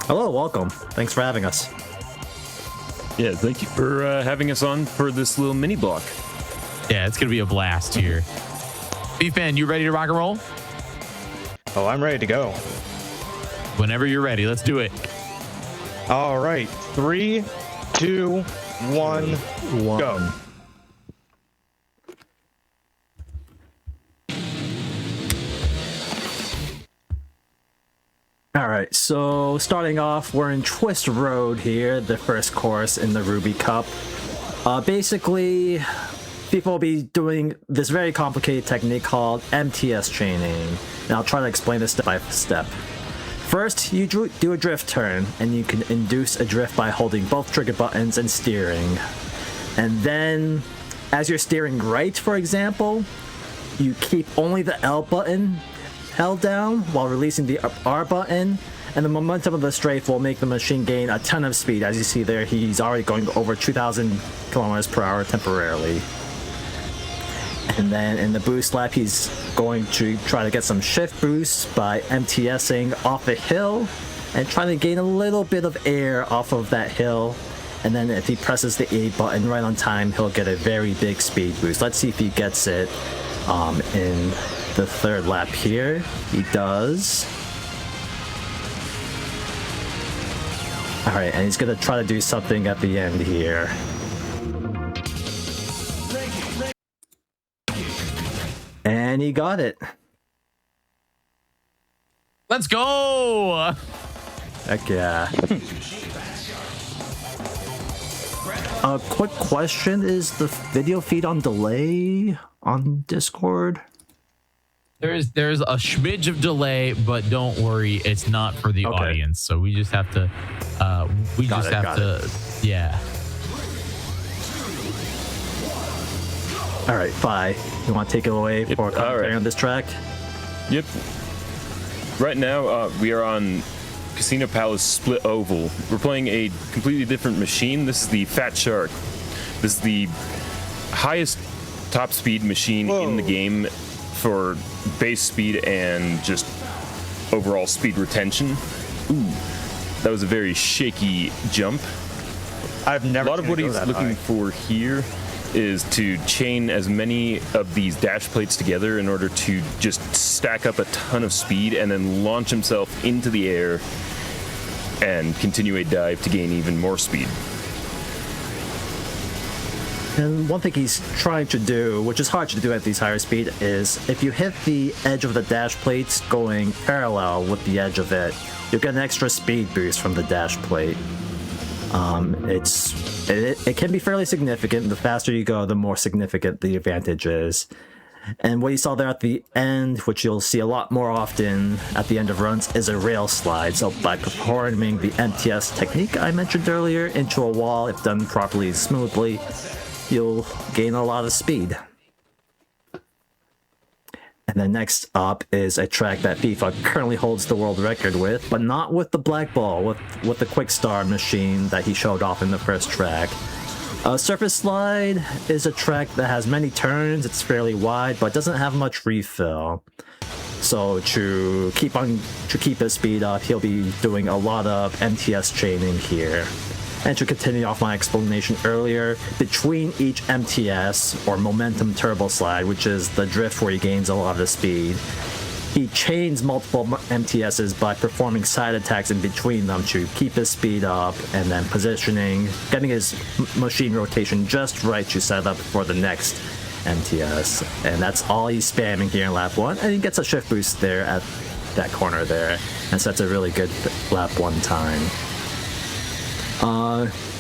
Hello, welcome. Thanks for having us. Yeah, thank you for having us on for this little mini block. Yeah, it's gonna be a blast here. B-Fan, you ready to rock and roll? Oh, I'm ready to go. Whenever you're ready, let's do it. All right, 3, 2, 1, go. All right, so starting off, we're in Twist Road here, the first course in the Ruby Cup. Basically, people will be doing this very complicated technique called MTS chaining, and I'll try to explain this step by step. First, you do a drift turn, and you can induce a drift by holding both trigger buttons and steering. And then, as you're steering right, for example, you keep only the L button held down while releasing the R button, and the momentum of the strafe will make the machine gain a ton of speed. As you see there, he's already going over 2,000 kilometers per hour temporarily. And then in the boost lap, he's going to try to get some shift boost by MTSing off a hill and trying to gain a little bit of air off of that hill. And then if he presses the A button right on time, he'll get a very big speed boost. Let's see if he gets it in the third lap here. He does. All right, and he's gonna try to do something at the end here. And he got it. Let's go. Heck yeah. quick question: is the video feed on delay on Discord? There's a smidge of delay, but don't worry, it's not for the audience. So we just have to, yeah. All right, Fi, you want to take it away for commentary on this track? Yep. Right now, we are on Casino Palace Split Oval. We're playing a completely different machine. This is the Fat Shark. This is the highest top speed machine in the game for base speed and just overall speed retention. Ooh, that was a very shaky jump. I've never. A lot of what he's looking for here is to chain as many of these dash plates together in order to just stack up a ton of speed and then launch himself into the air and continue a dive to gain even more speed. And one thing he's trying to do, which is hard to do at these higher speed, is if you hit the edge of the dash plates going parallel with the edge of it, you'll get an extra speed boost from the dash plate. It can be fairly significant. The faster you go, the more significant the advantage is. And what you saw there at the end, which you'll see a lot more often at the end of runs, is a rail slide. So by performing the MTS technique I mentioned earlier into a wall, if done properly and smoothly, you'll gain a lot of speed. And then next up is a track that FIFA currently holds the world record with, but not with the black ball, with the quick star machine that he showed off in the first track. Surface Slide is a track that has many turns, it's fairly wide, but doesn't have much refill. So to keep his speed up, he'll be doing a lot of MTS chaining here. And to continue off my explanation earlier, between each MTS, or Momentum Turbo Slide, which is the drift where he gains a lot of speed, he chains multiple MTSs by performing side attacks in between them to keep his speed up, and then positioning, getting his machine rotation just right to set up for the next MTS. And that's all he's spamming here in lap 1, and he gets a shift boost there at that corner there, and sets a really good lap 1 time.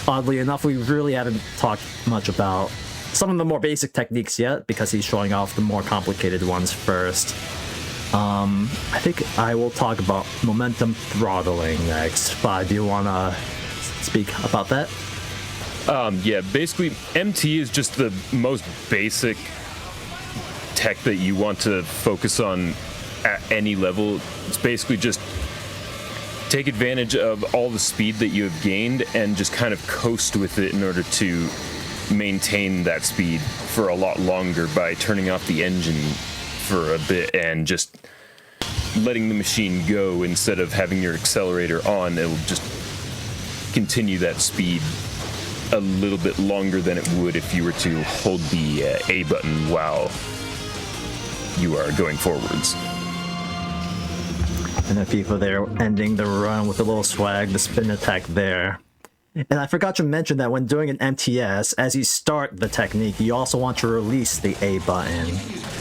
Oddly enough, we really haven't talked much about some of the more basic techniques yet, because he's showing off the more complicated ones first. I think I will talk about momentum throttling next. Do you want to speak about that? Yeah, basically, MT is just the most basic tech that you want to focus on at any level. It's basically just take advantage of all the speed that you have gained and just kind of coast with it in order to maintain that speed for a lot longer by turning off the engine for a bit and just letting the machine go instead of having your accelerator on. It'll just continue that speed a little bit longer than it would if you were to hold the A button while you are going forwards. And then FIFA there ending the run with a little swag, the spin attack there. And I forgot to mention that when doing an MTS, as you start the technique, you also want to release the A button.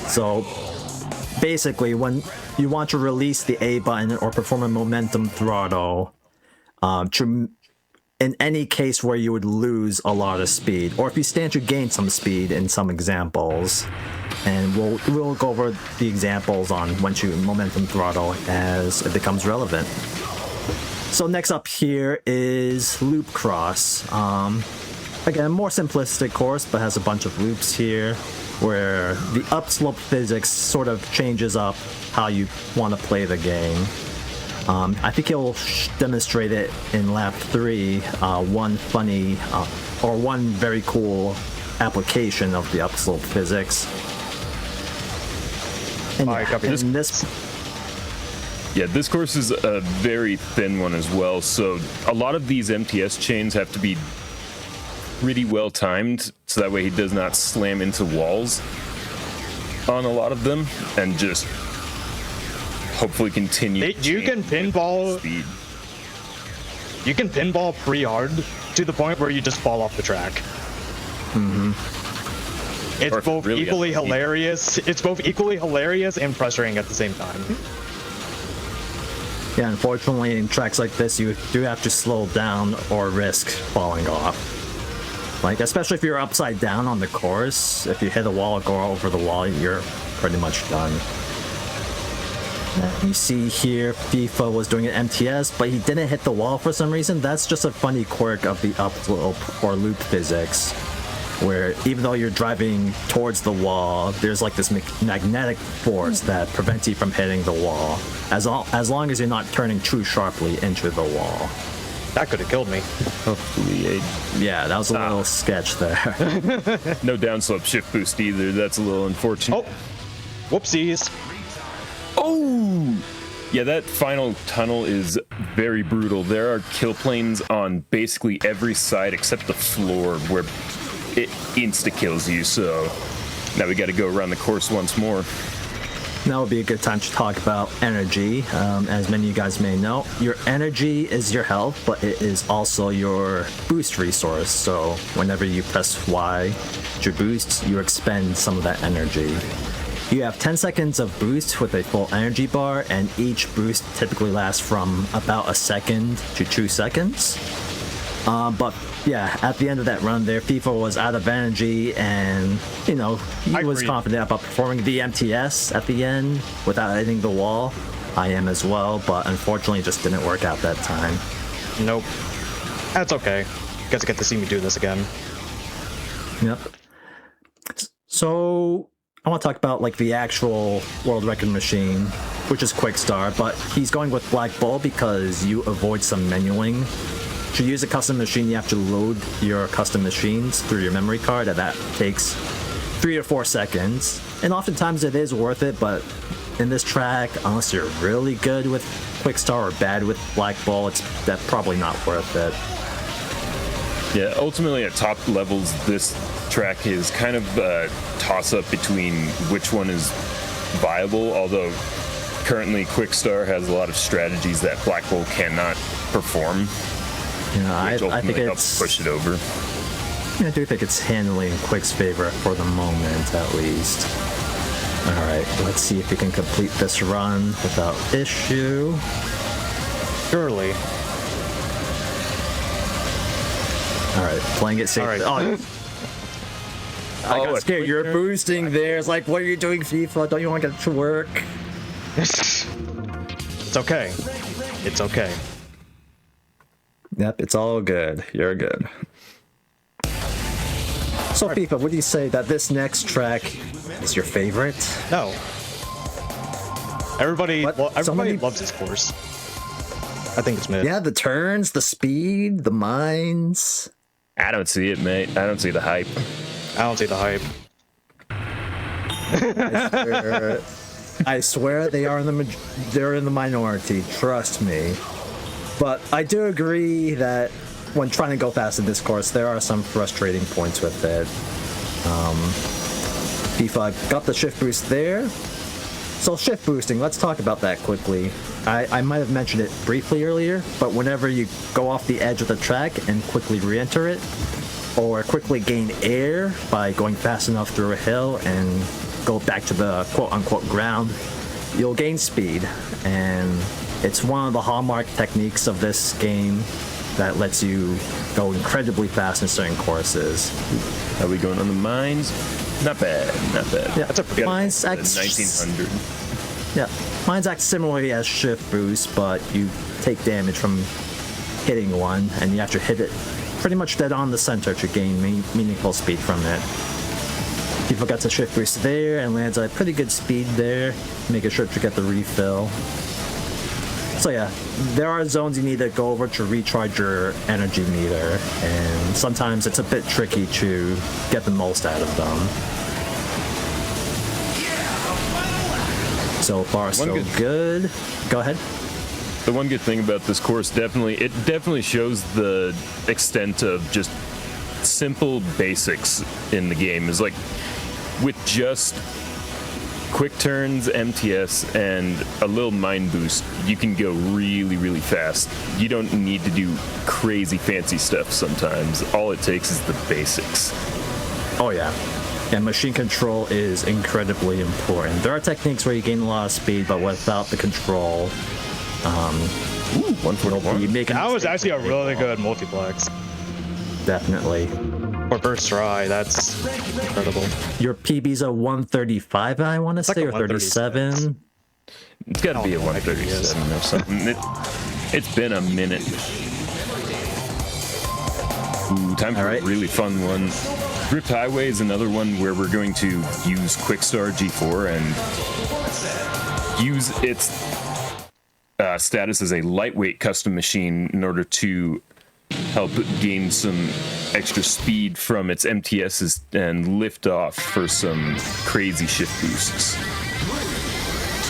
So basically, when you want to release the A button or perform a momentum throttle, in any case where you would lose a lot of speed, or if you stand to gain some speed in some examples, and we'll go over the examples on when to momentum throttle as it becomes relevant. So next up here is Loop Cross. Again, more simplistic course, but has a bunch of loops here, where the upslope physics sort of changes up how you want to play the game. I think he'll demonstrate it in lap 3, one funny, or one very cool application of the upslope physics. And this course is a very thin one as well, so a lot of these MTS chains have to be pretty well timed, so that way he does not slam into walls on a lot of them, and just hopefully continue. You can pinball speed. You can pinball pretty hard to the point where you just fall off the track. It's both equally hilarious. It's both equally hilarious and frustrating at the same time. Yeah, unfortunately, in tracks like this, you do have to slow down or risk falling off. Like, especially if you're upside down on the course, if you hit a wall or go over the wall, you're pretty much done. You see here, FIFA was doing an MTS, but he didn't hit the wall for some reason. That's just a funny quirk of the up or loop physics, where even though you're driving towards the wall, there's like this magnetic force that prevents you from hitting the wall, as long as you're not turning too sharply into the wall. That could have killed me. Hopefully, yeah, that was a little sketch there. No downslope shift boost either. That's a little unfortunate. Oh, whoopsies. Oh! Yeah, that final tunnel is very brutal. There are kill planes on basically every side except the floor where it insta-kills you, so now we got to go around the course once more. Now would be a good time to talk about energy. As many of you guys may know, your energy is your health, but it is also your boost resource. So whenever you press Y to boost, you expend some of that energy. You have 10 seconds of boost with a full energy bar, and each boost typically lasts from about a second to 2 seconds. But yeah, at the end of that run there, FIFA was out of energy, and he was confident about performing the MTS at the end without hitting the wall. I am as well, but unfortunately it just didn't work out that time. Nope. That's okay. You guys get to see me do this again. Yep. So I want to talk about like the actual world record machine, which is Quickstar, but he's going with Black Bull because you avoid some menuing. To use a custom machine, you have to load your custom machines through your memory card, and that takes 3 or 4 seconds. And oftentimes it is worth it, but in this track, unless you're really good with Quickstar or bad with Black Bull, that's probably not worth it. Yeah, ultimately at top levels, this track is kind of a toss-up between which one is viable, although currently Quickstar has a lot of strategies that Black Bull cannot perform. Yeah, I think helps push it over. I do think it's handling Quick's favor for the moment, at least. Alright, let's see if we can complete this run without issue. Surely. Alright, playing it safe. All right. Oh, I got scared. You're boosting there. It's like, what are you doing, FIFA? Don't you want to get to work? It's okay. It's okay. Yep, it's all good. You're good. So, FIFA, would you say that this next track is your favorite? No. Everybody loves this course. I think it's mid. Yeah, the turns, the speed, the mines. I don't see it, mate. I don't see the hype. I don't see the hype. I swear they are they're in the minority. Trust me. But I do agree that when trying to go fast in this course, there are some frustrating points with it. FIFA got the shift boost there. So shift boosting, let's talk about that quickly. I might have mentioned it briefly earlier, but whenever you go off the edge of the track and quickly re-enter it, or quickly gain air by going fast enough through a hill and go back to the quote-unquote ground, you'll gain speed. And it's one of the hallmark techniques of this game that lets you go incredibly fast in certain courses. Are we going on the mines? Not bad, not bad. Yeah, mines act 1900. Yeah, mines act similarly as shift boost, but you take damage from hitting one, and you have to hit it pretty much dead on the center to gain meaningful speed from it. People got the shift boost there and lands at pretty good speed there, making sure to get the refill. So yeah, there are zones you need to go over to recharge your energy meter, and sometimes it's a bit tricky to get the most out of them. So far, so good. Go ahead. The one good thing about this course, definitely shows the extent of just simple basics in the game. Is like with just quick turns, MTS, and a little mine boost, you can go really, really fast. You don't need to do crazy fancy stuff sometimes. All it takes is the basics. Oh yeah. And machine control is incredibly important. There are techniques where you gain a lot of speed, but without the control, one for one. That was actually a really good multiplex. Definitely. For first try, that's incredible. Your PB's a 135, I want to say, or 37. It's got to be a 137 or something. It's been a minute. Ooh, time for a really fun one. Drift Highway is another one where we're going to use Quickstar G4 and use its status as a lightweight custom machine in order to help gain some extra speed from its MTSs and lift off for some crazy shift boosts.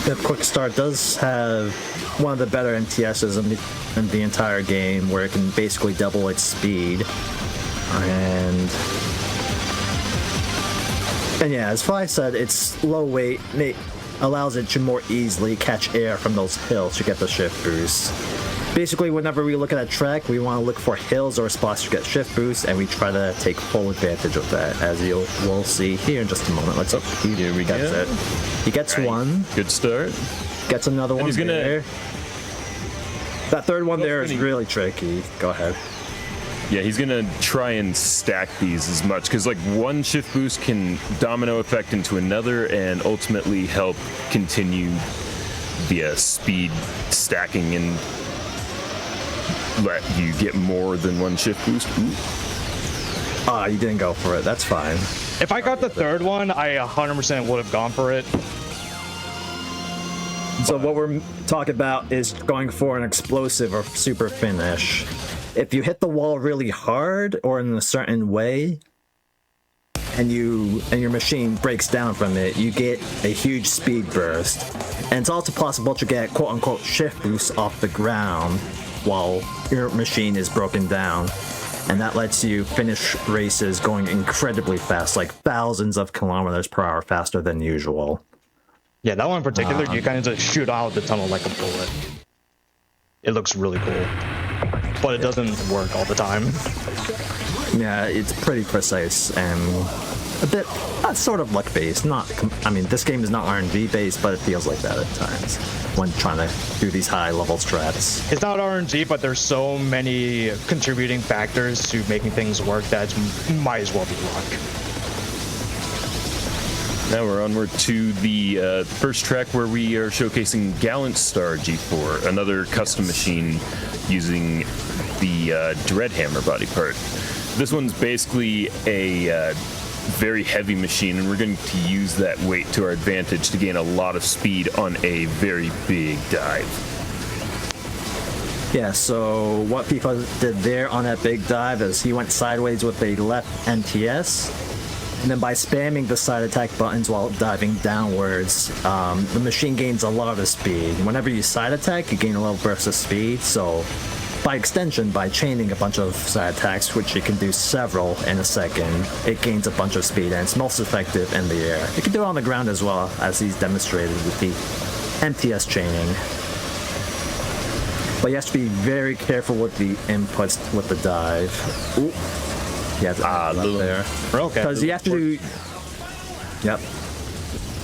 The Quickstar does have one of the better MTSs in the entire game, where it can basically double its speed. And yeah, as Fly said, it's low weight, and it allows it to more easily catch air from those hills to get the shift boost. Basically, whenever we look at a track, we want to look for hills or spots to get shift boosts, and we try to take full advantage of that, as we'll see here in just a moment. Let's see. Here we go. It. He gets one. Good start. Gets another one. He's gonna. There. That third one there is really tricky. Go ahead. Yeah, he's gonna try and stack these as much, because like one shift boost can domino effect into another and ultimately help continue the speed stacking and let you get more than one shift boost. Ah, you didn't go for it. That's fine. If I got the third one, I 100% would have gone for it. So what we're talking about is going for an explosive or super finish. If you hit the wall really hard or in a certain way, and your machine breaks down from it, you get a huge speed burst. And it's also possible to get quote-unquote shift boosts off the ground while your machine is broken down. And that lets you finish races going incredibly fast, like thousands of kilometers per hour faster than usual. Yeah, that one in particular, you kind of just shoot out the tunnel like a bullet. It looks really cool, but it doesn't work all the time. Yeah, it's pretty precise and a bit sort of luck-based. I mean, this game is not RNG based, but it feels like that at times when trying to do these high-level strats. It's not RNG, but there's so many contributing factors to making things work that might as well be luck. Now we're onward to the first track where we are showcasing Gallant Star G4, another custom machine using the Dreadhammer body part. This one's basically a very heavy machine, and we're going to use that weight to our advantage to gain a lot of speed on a very big dive. Yeah, so what FIFA did there on that big dive is he went sideways with a left MTS, and then by spamming the side attack buttons while diving downwards, the machine gains a lot of speed. Whenever you side attack, you gain a little burst of speed, so by extension, by chaining a bunch of side attacks, which you can do several in a second, it gains a bunch of speed, and it's most effective in the air. You can do it on the ground as well, as he's demonstrated with the MTS chaining. But you have to be very careful with the inputs with the dive. Ooh. Yeah, there. Okay. Because you have to do... Yep.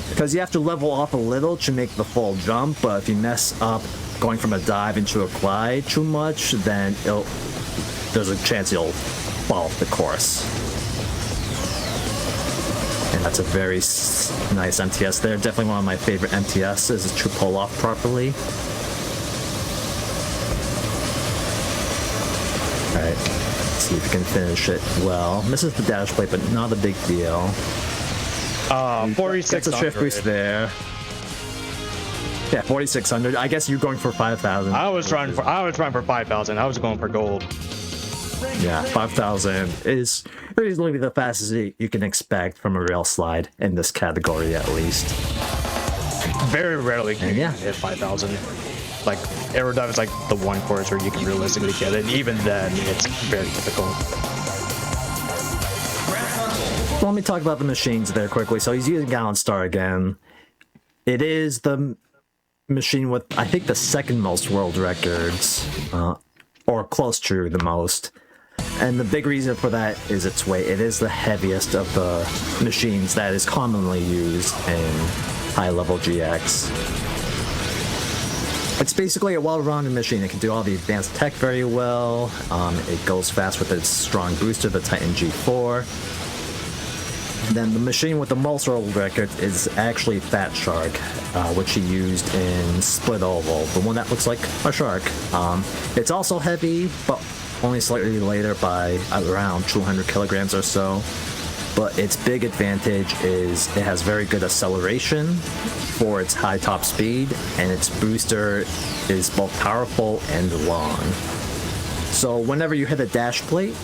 Because you have to level off a little to make the full jump, but if you mess up going from a dive into a glide too much, then there's a chance you'll fall off the course. And that's a very nice MTS there. Definitely one of my favorite MTSs to pull off properly. Alright, let's see if we can finish it well. Misses the dash plate, but not a big deal. 4600. Gets a shift boost there. Yeah, 4,600. I guess you're going for 5,000. I was trying for 5,000. I was going for gold. Yeah, 5,000 is reasonably the fastest you can expect from a rail slide in this category, at least. Very rarely can you hit 5,000. Like, Aerodive is like the one course where you can realistically get it, and even then, it's very difficult. Well, let me talk about the machines there quickly. So he's using Gallant Star again. It is the machine with, I think, the second most world records, or close to the most. And the big reason for that is its weight. It is the heaviest of the machines that is commonly used in high-level GX. It's basically a well-rounded machine. It can do all the advanced tech very well. It goes fast with its strong booster, the Titan G4. Then the machine with the most world record is actually Fat Shark, which he used in Split Oval, the one that looks like a shark. It's also heavy, but only slightly lighter by around 200 kilograms or so. But its big advantage is it has very good acceleration for its high top speed, and its booster is both powerful and long. So whenever you hit a dash plate,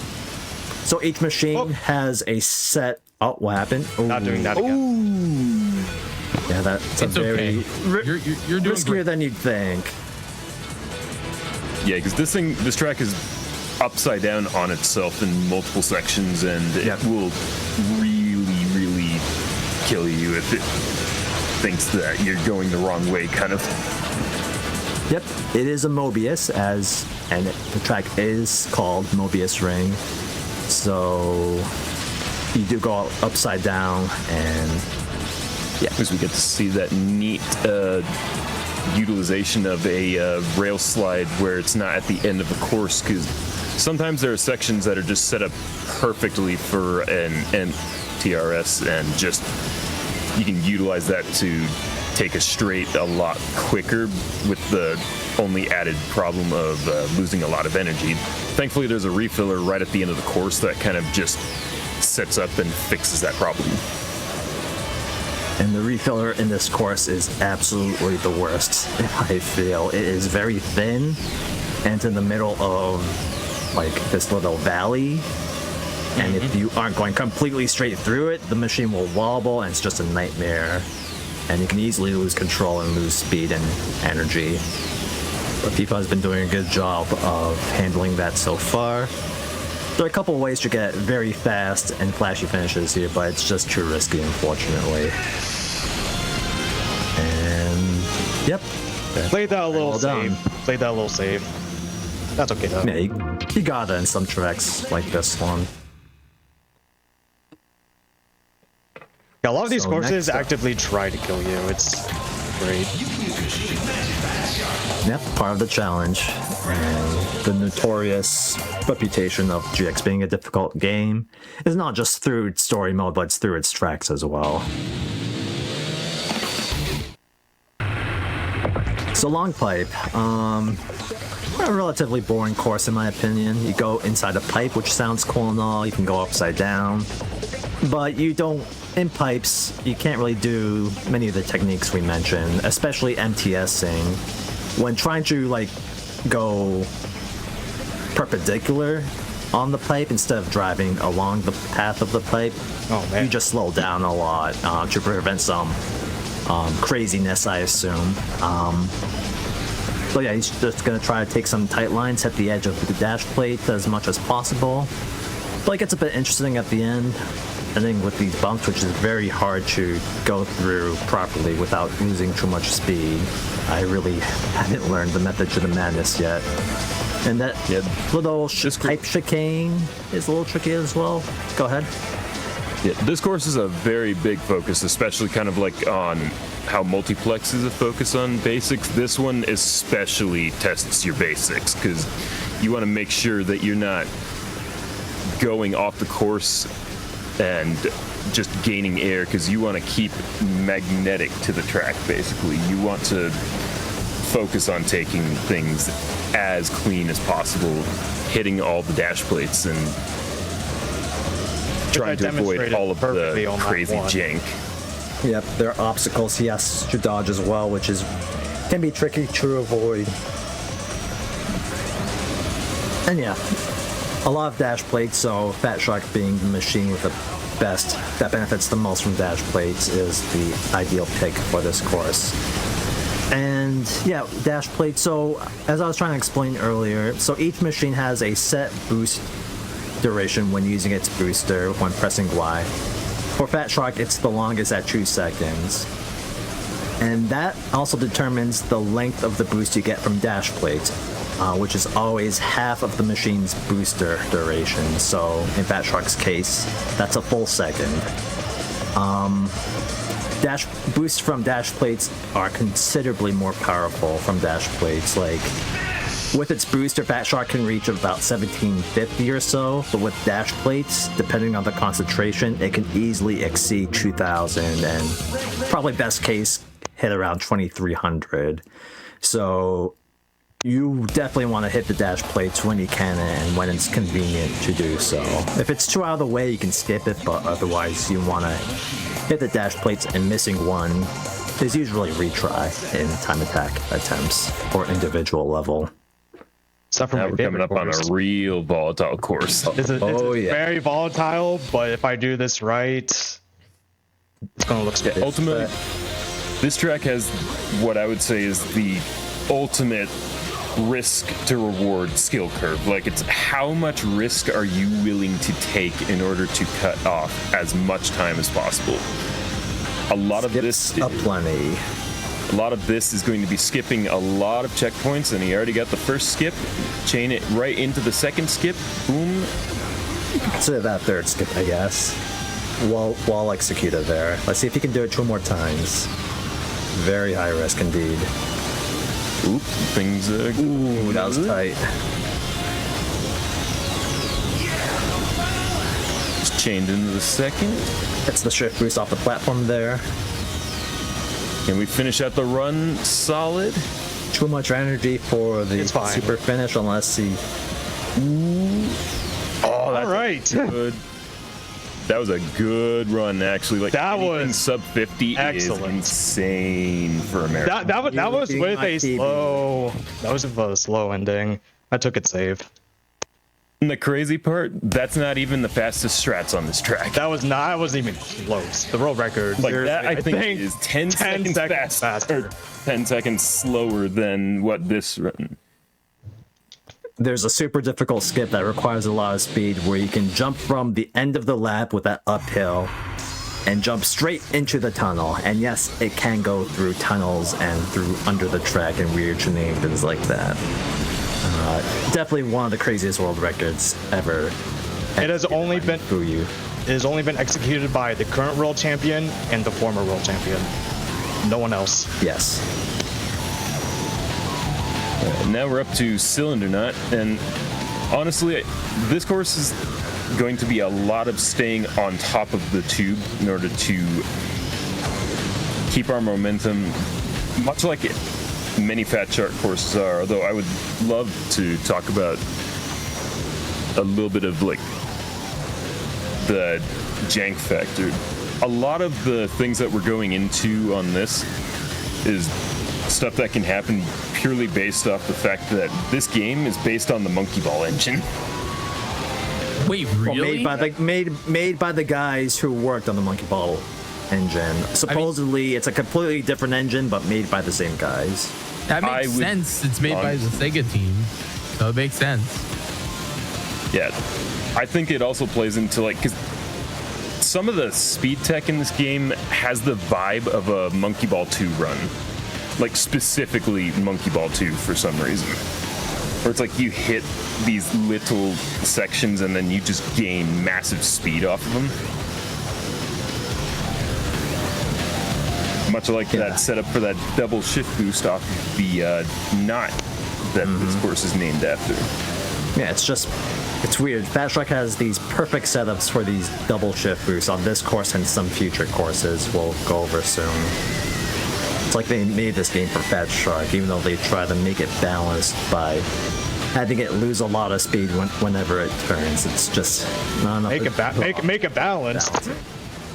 so each machine has a set. Oh, what happened? Ooh. Not doing that again. Ooh. Yeah, that's a very you're doing riskier great. than you'd think. Yeah, because this track is upside down on itself in multiple sections, and it will really, really kill you if it thinks that you're going the wrong way, kind of. Yep, it is a Mobius, and the track is called Mobius Ring. So you do go upside down, and yeah, because we get to see that neat utilization of a rail slide where it's not at the end of the course, because sometimes there are sections that are just set up perfectly for an TRS, and just you can utilize that to take a straight a lot quicker, with the only added problem of losing a lot of energy. Thankfully, there's a refiller right at the end of the course that kind of just sets up and fixes that problem. And the refiller in this course is absolutely the worst, I feel. It is very thin, and it's in the middle of like this little valley. And if you aren't going completely straight through it, the machine will wobble, and it's just a nightmare. And you can easily lose control and lose speed and energy. But FIFA has been doing a good job of handling that so far. There are a couple of ways to get very fast and flashy finishes here, but it's just too risky, unfortunately. And yep. Played that a little Well safe. done. Played that a little safe. That's okay though. Yeah, you got it in some tracks like this one. Yeah, a lot of these So courses next up- actively try to kill you. It's great. Yep, part of the challenge. And the notorious reputation of GX being a difficult game is not just through its story mode, but it's through its tracks as well. So Long Pipe, a relatively boring course in my opinion. You go inside a pipe, which sounds cool and all. You can go upside down, but you don't. In pipes, you can't really do many of the techniques we mentioned, especially MTSing. When trying to like go perpendicular on the pipe instead of driving along the path of the pipe, you just slow down a lot to prevent some craziness, I assume. So yeah, he's just gonna try to take some tight lines, hit the edge of the dash plate as much as possible. But it gets a bit interesting at the end. Ending with these bumps, which is very hard to go through properly without losing too much speed. I really haven't learned the method to the madness yet. And that little pipe chicane is a little tricky as well. Go ahead. Yeah, this course is a very big focus, especially kind of like on how multiplex is a focus on basics. This one especially tests your basics, because you want to make sure that you're not going off the course and just gaining air, because you want to keep magnetic to the track. Basically, you want to focus on taking things as clean as possible, hitting all the dash plates and trying to avoid all of the crazy jank. Yep, there are obstacles he has to dodge as well, which can be tricky to avoid. And yeah, a lot of dash plates, so Fat Shark being the machine with the best, that benefits the most from dash plates, is the ideal pick for this course. And yeah, dash plates, so as I was trying to explain earlier, so each machine has a set boost duration when using its booster when pressing Y. For Fat Shark, it's the longest at 2 seconds. And that also determines the length of the boost you get from dash plates, which is always half of the machine's booster duration. So in Fat Shark's case, that's a full second. dash boosts from dash plates are considerably more powerful from dash plates. Like, with its booster, Fat Shark can reach about 1750 or so, but with dash plates, depending on the concentration, it can easily exceed 2000 and probably best case hit around 2300. So you definitely want to hit the dash plates when you can and when it's convenient to do so. If it's too out of the way, you can skip it, but otherwise you want to hit the dash plates, and missing one is usually retry in time attack attempts or individual level. Now we're coming up on a real volatile course. It's very volatile, but if I do this right, it's going to look good. Ultimately, this track has what I would say is the ultimate risk to reward skill curve. Like, it's how much risk are you willing to take in order to cut off as much time as possible. A lot of this aplenty. A lot of this is going to be skipping a lot of checkpoints, and he already got the first skip. Chain it right into the second skip. Boom. Consider that third skip, I guess. Well executed there. Let's see if he can do it 2 more times. Very high risk indeed. Oop, things ooh, that was tight. Just chained into the second. It's the shift boost off the platform there. Can we finish out the run solid? Too much energy for the super finish unless he... Ooh. Oh, that's all right. Good. That was a good run, actually. Like, that was sub 50 excellent. Is insane for America. That was with a slow. That was with a slow ending. I took it safe. And the crazy part, that's not even the fastest strats on this track. That was not. I wasn't even close. The world record, like that, I think is 10 seconds faster. 10 seconds slower than what this run. There's a super difficult skip that requires a lot of speed where you can jump from the end of the lap with that uphill and jump straight into the tunnel. And yes, it can go through tunnels and through under the track and weird shenanigans like that. Definitely one of the craziest world records ever. It has only been executed by the current world champion and the former world champion. No one else. Yes. Now we're up to Cylinder Nut, and honestly, this course is going to be a lot of staying on top of the tube in order to keep our momentum, much like many Fat Shark courses are, although I would love to talk about a little bit of like the jank factor. A lot of the things that we're going into on this is stuff that can happen purely based off the fact that this game is based on the Monkey Ball engine. Wait, really? Well, made by the guys who worked on the Monkey Ball engine. Supposedly, it's a completely different engine, but made by the same guys. That makes sense. It's made by the Sega team, so it makes sense. Yeah, I think it also plays into like, because some of the speed tech in this game has the vibe of a Monkey Ball 2 run. Like, specifically Monkey Ball 2 for some reason. Where it's like you hit these little sections and then you just gain massive speed off of them. Much like that setup for that double shift boost off the knot that this course is named after. Yeah, it's weird. Fat Shark has these perfect setups for these double shift boosts on this course and some future courses we'll go over soon. It's like they made this game for Fat Shark, even though they try to make it balanced by having it lose a lot of speed whenever it turns. It's just not enough. Make it balanced.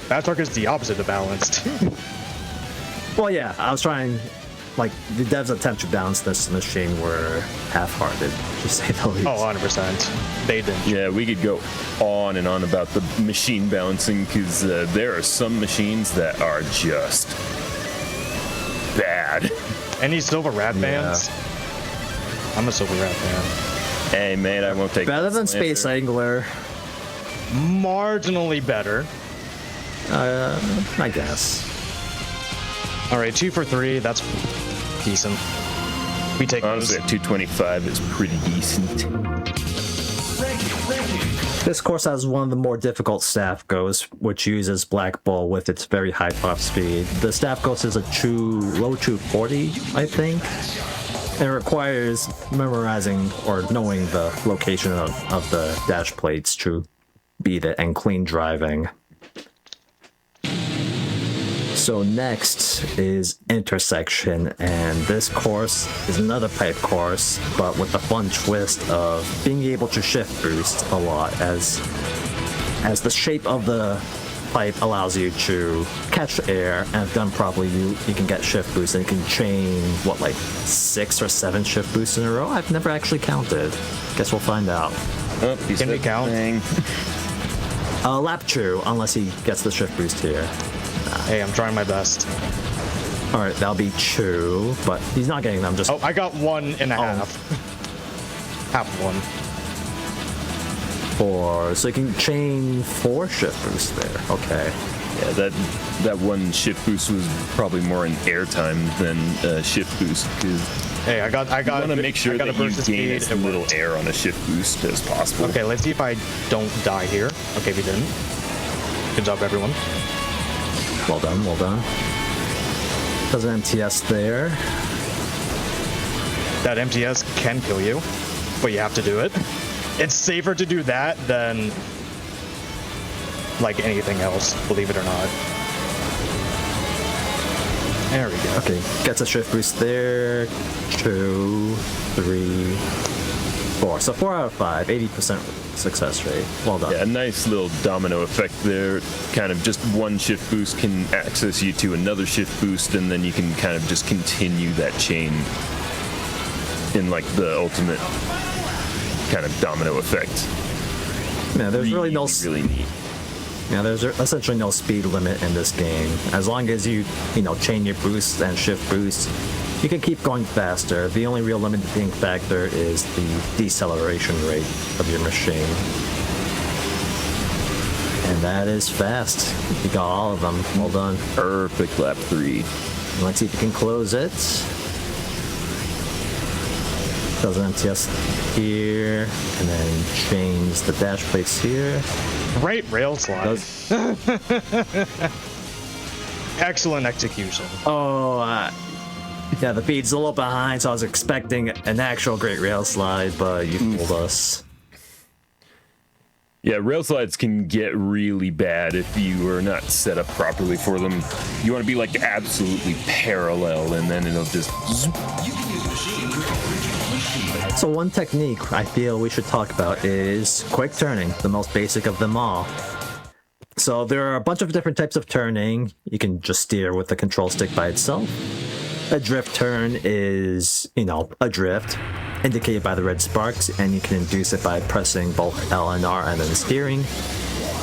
Fat Shark is the opposite of balanced. Well, yeah, I was trying, like, the devs' attempt to balance this machine were half-hearted, to say the least. Oh, 100%. They didn't. Yeah, we could go on and on about the machine balancing, because there are some machines that are just bad. Any Silver Rat fans? I'm a Silver Rat fan. Hey, mate, I won't take better than Space Angler. Marginally better. I guess. All right, 2 for 3. That's decent. We take honestly, those. 225 is pretty decent. This course has one of the more difficult staff goes, which uses Black Ball with its very high top speed. The staff ghost is a low 240, I think. It requires memorizing or knowing the location of the dash plates to beat it and clean driving. So next is Intersection, and this course is another pipe course, but with the fun twist of being able to shift boost a lot, as the shape of the pipe allows you to catch air, and if done properly, you can get shift boost, and you can chain, what, like 6 or 7 shift boosts in a row? I've never actually counted. Guess we'll find out. Oh, Can we count? Lap 2, unless he gets the shift boost here. Hey, I'm trying my best. Alright, that'll be 2, but he's not getting them, just... Oh, I got 1.5. Half one. 4, so you can chain 4 shift boosts there. Okay. Yeah, that one shift boost was probably more an airtime than a shift boost. Hey, I got. You want to make sure that you gain as little air on a shift boost as possible. Okay, let's see if I don't die here. Okay, we didn't. Good job, everyone. Well done, well done. Does an MTS there. That MTS can kill you, but you have to do it. It's safer to do that than like anything else, believe it or not. There we go. Okay, gets a shift boost there. 2, 3, 4. So 4 out of 5, 80% success rate. Well done. Yeah, a nice little domino effect there. Kind of just one shift boost can access you to another shift boost, and then you can kind of just continue that chain in like the ultimate kind of domino effect. Yeah, there's really no... Really neat. Yeah, there's essentially no speed limit in this game. As long as you chain your boosts and shift boosts, you can keep going faster. The only real limiting factor is the deceleration rate of your machine. And that is fast. You got all of them. Well done. Perfect lap 3. Let's see if you can close it. Does an MTS here, and then change the dash plates here. Great rail slide. Excellent execution. Oh, yeah, the feed's a little behind, so I was expecting an actual great rail slide, but you fooled us. Yeah, rail slides can get really bad if you are not set up properly for them. You want to be like absolutely parallel, and then it'll just... So one technique I feel we should talk about is quick turning, the most basic of them all. So there are a bunch of different types of turning. You can just steer with the control stick by itself. A drift turn is, a drift, indicated by the red sparks, and you can induce it by pressing both L and R and then steering.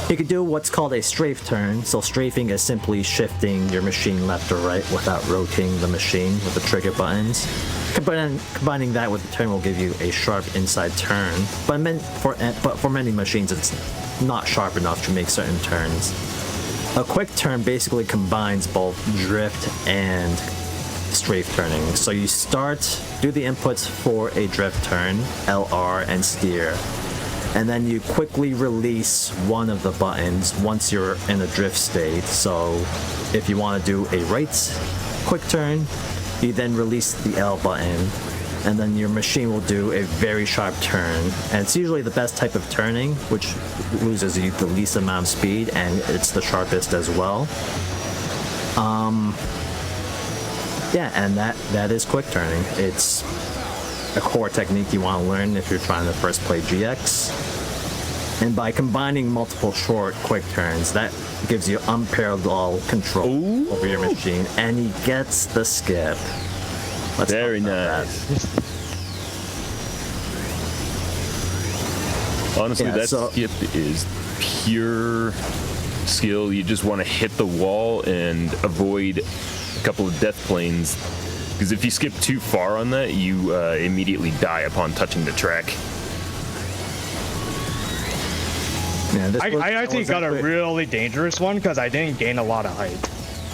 You can do what's called a strafe turn. So strafing is simply shifting your machine left or right without rotating the machine with the trigger buttons. Combining that with the turn will give you a sharp inside turn, but for many machines it's not sharp enough to make certain turns. A quick turn basically combines both drift and strafe turning. So you do the inputs for a drift turn, LR and steer, and then you quickly release one of the buttons once you're in a drift state. So if you want to do a right quick turn, you then release the L button, and then your machine will do a very sharp turn. And it's usually the best type of turning, which loses you the least amount of speed, and it's the sharpest as well. Yeah, and that is quick turning. It's a core technique you want to learn if you're trying to first play GX. And by combining multiple short quick turns, that gives you unparalleled control over your machine, and he gets the skip. Very nice. Honestly, that skip is pure skill. You just want to hit the wall and avoid a couple of death planes, because if you skip too far on that, you immediately die upon touching the track. Yeah, I actually got a really dangerous one because I didn't gain a lot of height,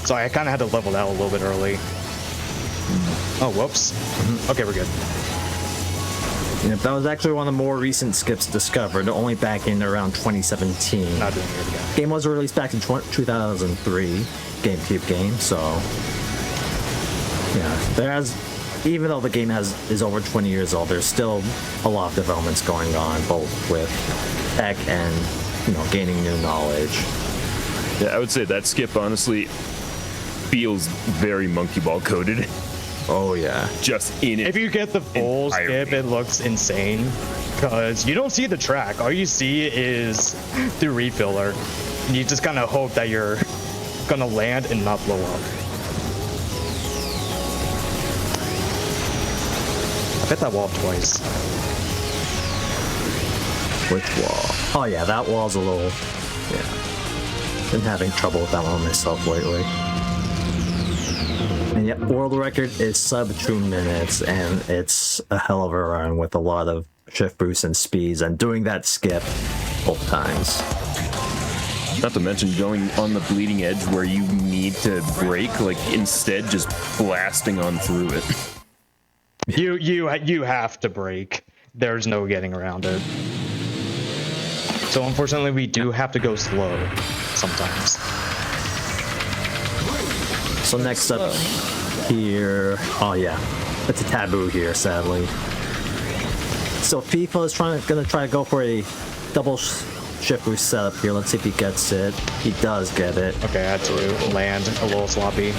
so I kind of had to level that a little bit early. Oh, whoops. Okay, we're good. Yeah, that was actually one of the more recent skips discovered, only back in around 2017. Not doing it again. Game was released back in 2003, GameCube game, so yeah, even though the game is over 20 years old, there's still a lot of developments going on, both with tech and gaining new knowledge. Yeah, I would say that skip honestly feels very monkey ball coded. Oh yeah. Just in it. If you get the full skip, it looks insane. Because you don't see the track. All you see is the refiller. And you just kind of hope that you're gonna land and not blow up. I hit that wall twice. Which wall? Oh yeah, that wall's a little... Yeah. Been having trouble with that one myself lately. And yeah, world record is sub 2 minutes, and it's a hell of a run with a lot of shift boosts and speeds, and doing that skip both times. Not to mention going on the bleeding edge where you need to brake, like instead just blasting on through it. You have to brake. There's no getting around it. So unfortunately, we do have to go slow sometimes. So next up here, oh yeah, it's a taboo here, sadly. So FIFA is gonna try to go for a double shift boost setup here. Let's see if he gets it. He does get it. Okay, I had to land a little sloppy.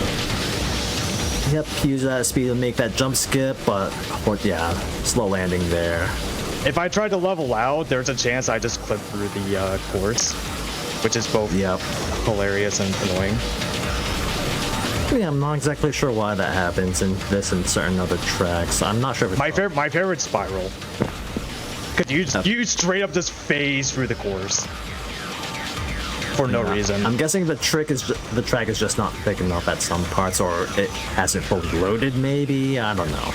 Yep, he used that speed to make that jump skip, but yeah, slow landing there. If I tried to level out, there's a chance I just clip through the course, which is both hilarious and annoying. Yeah, I'm not exactly sure why that happens in this and certain other tracks. I'm not sure if it's my favorite spiral. Cause you straight up just phase through the course for no reason. I'm guessing the track is just not thick enough at some parts, or it hasn't fully loaded. Maybe I don't know.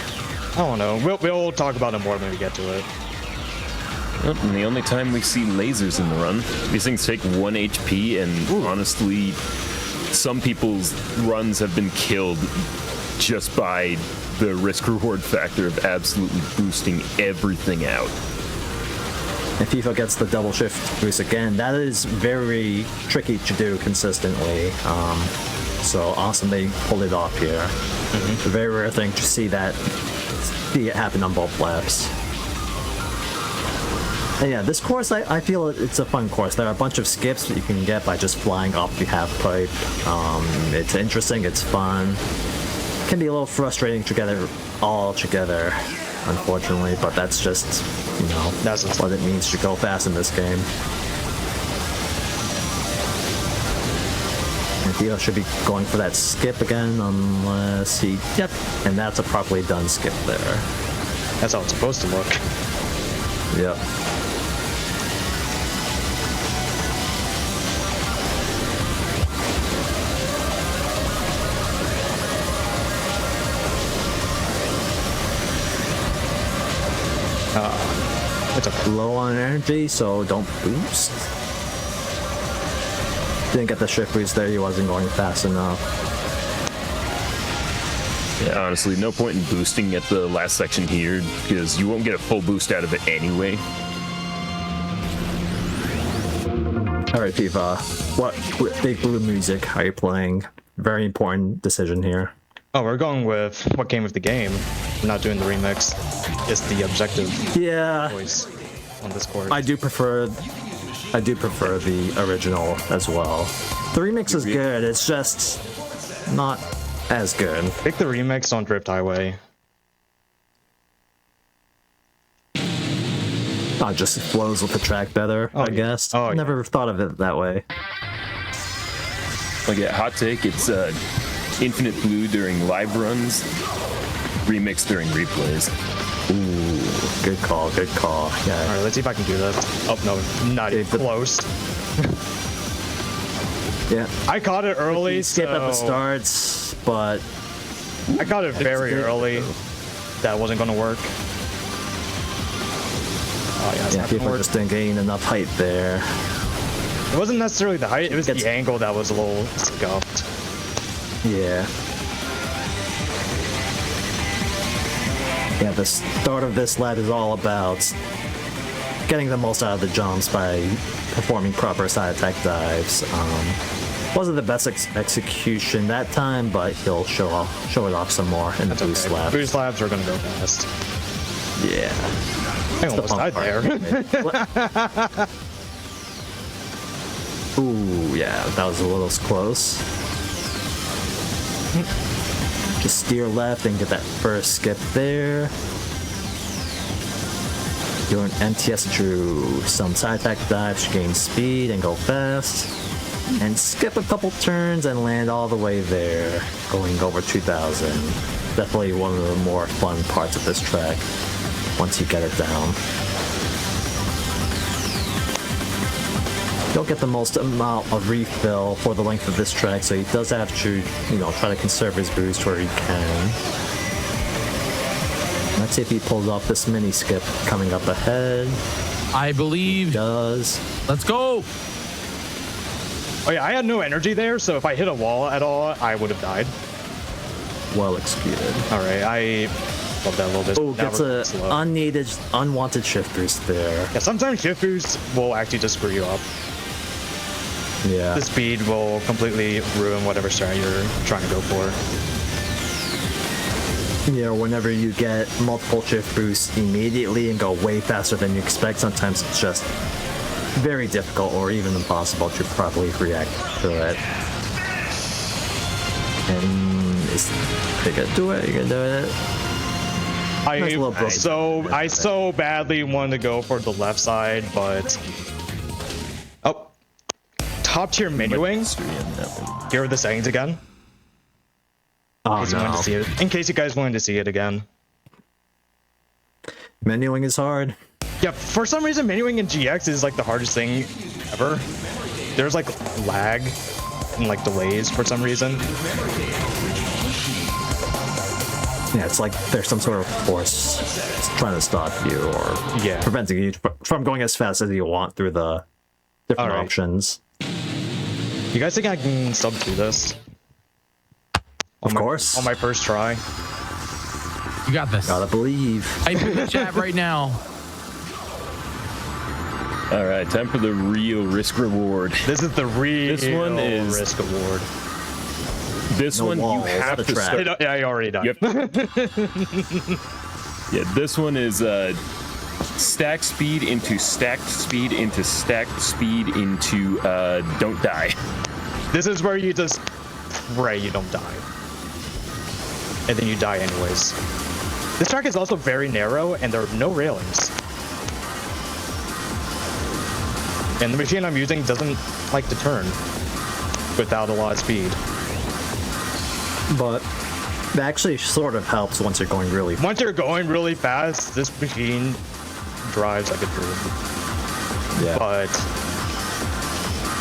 We'll talk about it more when we get to it. Well, and the only time we see lasers in the run, these things take 1 HP, and honestly, some people's runs have been killed just by the risk-reward factor of absolutely boosting everything out. If FIFA gets the double shift boost again, that is very tricky to do consistently. So awesome they pulled it off here. It's a very rare thing to see it happen on both laps. And yeah, this course, I feel it's a fun course. There are a bunch of skips that you can get by just flying off the half pipe. It's interesting, it's fun. It can be a little frustrating to get it all together, unfortunately, but that's just, that's what it means to go fast in this game. And Theo should be going for that skip again, unless he... Yep, and that's a properly done skip there. That's how it's supposed to look. Yep. It's low on energy, so don't boost. Didn't get the shift boost there, he wasn't going fast enough. Yeah, honestly, no point in boosting at the last section here, because you won't get a full boost out of it anyway. Alright, FIFA, what Big Blue music are you playing? Very important decision here. Oh, we're going with what came with the game. We're not doing the remix. It's the objective choice on this course. I do prefer the original as well. The remix is good, it's just not as good. Pick the remix on Drift Highway. It just flows with the track better, I guess. Oh, Never thought of it that way. Like a hot take, it's Infinite Blue during live runs, remix during replays. Ooh, good call, good call. Yeah. Alright, let's see if I can do this. Oh, no, not even close. Yeah. I caught it early, skip at the starts, but... I caught it very early. That wasn't going to work. Oh, yeah, people just didn't gain enough height there. It wasn't necessarily the height, it was the angle that was a little scuffed. Yeah. Yeah, the start of this lap is all about getting the most out of the jumps by performing proper side attack dives. Wasn't the best execution that time, but he'll show it off some more in the boost lap. Boost laps are gonna go fast. Yeah. I almost died there. Ooh, yeah, that was a little close. Just steer left and get that first skip there. Do an MTS through some side attack dives to gain speed and go fast. And skip a couple turns and land all the way there, going over 2,000. Definitely one of the more fun parts of this track, once you get it down. You'll get the most amount of refill for the length of this track, so he does have to, try to conserve his boost where he can. Let's see if he pulls off this mini skip coming up ahead. I believe he does. Let's go. Oh yeah, I had no energy there, so if I hit a wall at all, I would have died. Well executed. All right, I love that a little bit. Oh, gets a unneeded, unwanted shift boost there. Yeah, sometimes shift boosts will actually just screw you up. Yeah. The speed will completely ruin whatever strat you're trying to go for. Whenever you get multiple shift boosts immediately and go way faster than you expect, sometimes it's just very difficult or even impossible to properly react to it. And you gonna do it? You gonna do it? I so badly wanted to go for the left side, but top tier menuing. Here are the settings again. Oh, no. In case you guys wanted to see it again. Menuing is hard. Yeah, for some reason, menuing in GX is like the hardest thing ever. There's like lag and like delays for some reason. Yeah, it's like there's some sort of force trying to stop you or preventing you from going as fast as you want through the different options. You guys think I can sub through this? Of course. On my first try. You got this. Gotta believe. I put the chat right now. All right, time for the real risk reward. This is the real risk reward. This one you have to start. Yeah, I already died. Yep. Yeah, this one is stack speed into stacked speed into stacked speed into don't die. This is where you just pray you don't die. And then you die anyways. This track is also very narrow and there are no railings. And the machine I'm using doesn't like to turn without a lot of speed. But that actually sort of helps once you're going really fast. Once you're going really fast, this machine drives like a dream. Yeah. But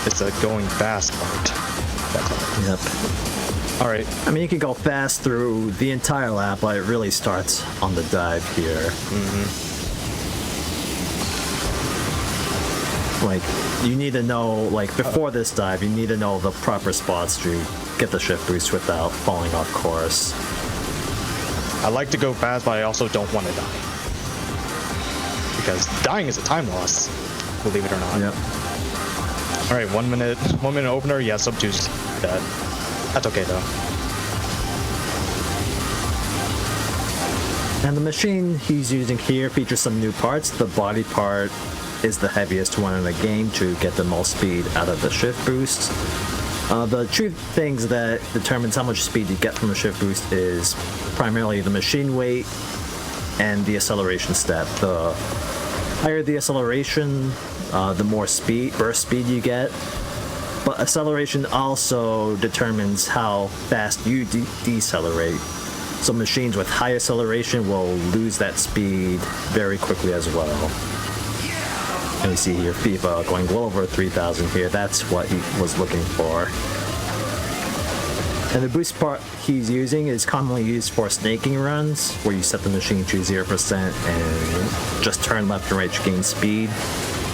it's a going fast part. That's all. Yep. All right. I mean, you can go fast through the entire lap, but it really starts on the dive here. Like, you need to know, like, before this dive, you need to know the proper spots to get the shift boost without falling off course. I like to go fast, but I also don't want to die. Because dying is a time loss, believe it or not. Yep. All right, 1 minute opener. Yeah, sub 2's dead. That's okay though. And the machine he's using here features some new parts. The body part is the heaviest one in the game to get the most speed out of the shift boost. The true things that determines how much speed you get from a shift boost is primarily the machine weight and the acceleration step. The higher the acceleration, the more burst speed you get. But acceleration also determines how fast you decelerate. So machines with high acceleration will lose that speed very quickly as well. And you see here FIFA going well over 3,000 here. That's what he was looking for. And the boost part he's using is commonly used for snaking runs, where you set the machine to 0% and just turn left and right to gain speed.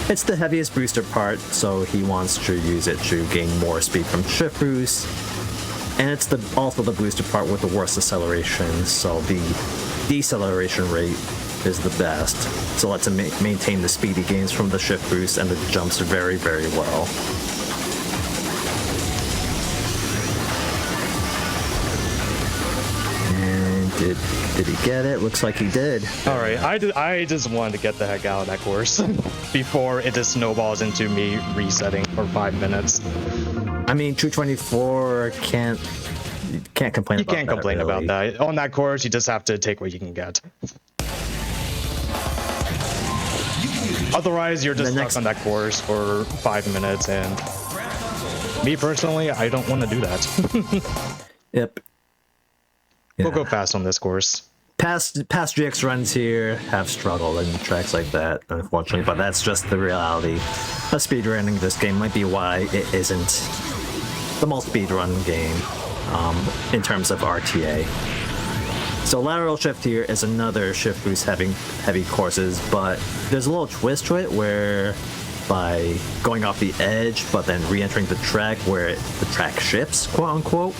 It's the heaviest booster part, so he wants to use it to gain more speed from shift boost. And it's also the booster part with the worst acceleration, so the deceleration rate is the best, so let's maintain the speedy gains from the shift boost and the jumps very, very well. And did he get it? Looks like he did. All right, I just wanted to get the heck out of that course before it just snowballs into me resetting for 5 minutes. I mean, 224 can't complain. You can't complain really. about that. On that course, you just have to take what you can get. Otherwise, you're just stuck on that course for 5 minutes, and me personally, I don't want to do that. Yep. We'll go fast on this course. Past GX runs here have struggled in tracks like that, unfortunately, but that's just the reality. A speedrunning this game might be why it isn't the most speedrun game in terms of RTA. So lateral shift here is another shift boost having heavy courses, but there's a little twist to it where by going off the edge but then re-entering the track where the track shifts, quote unquote,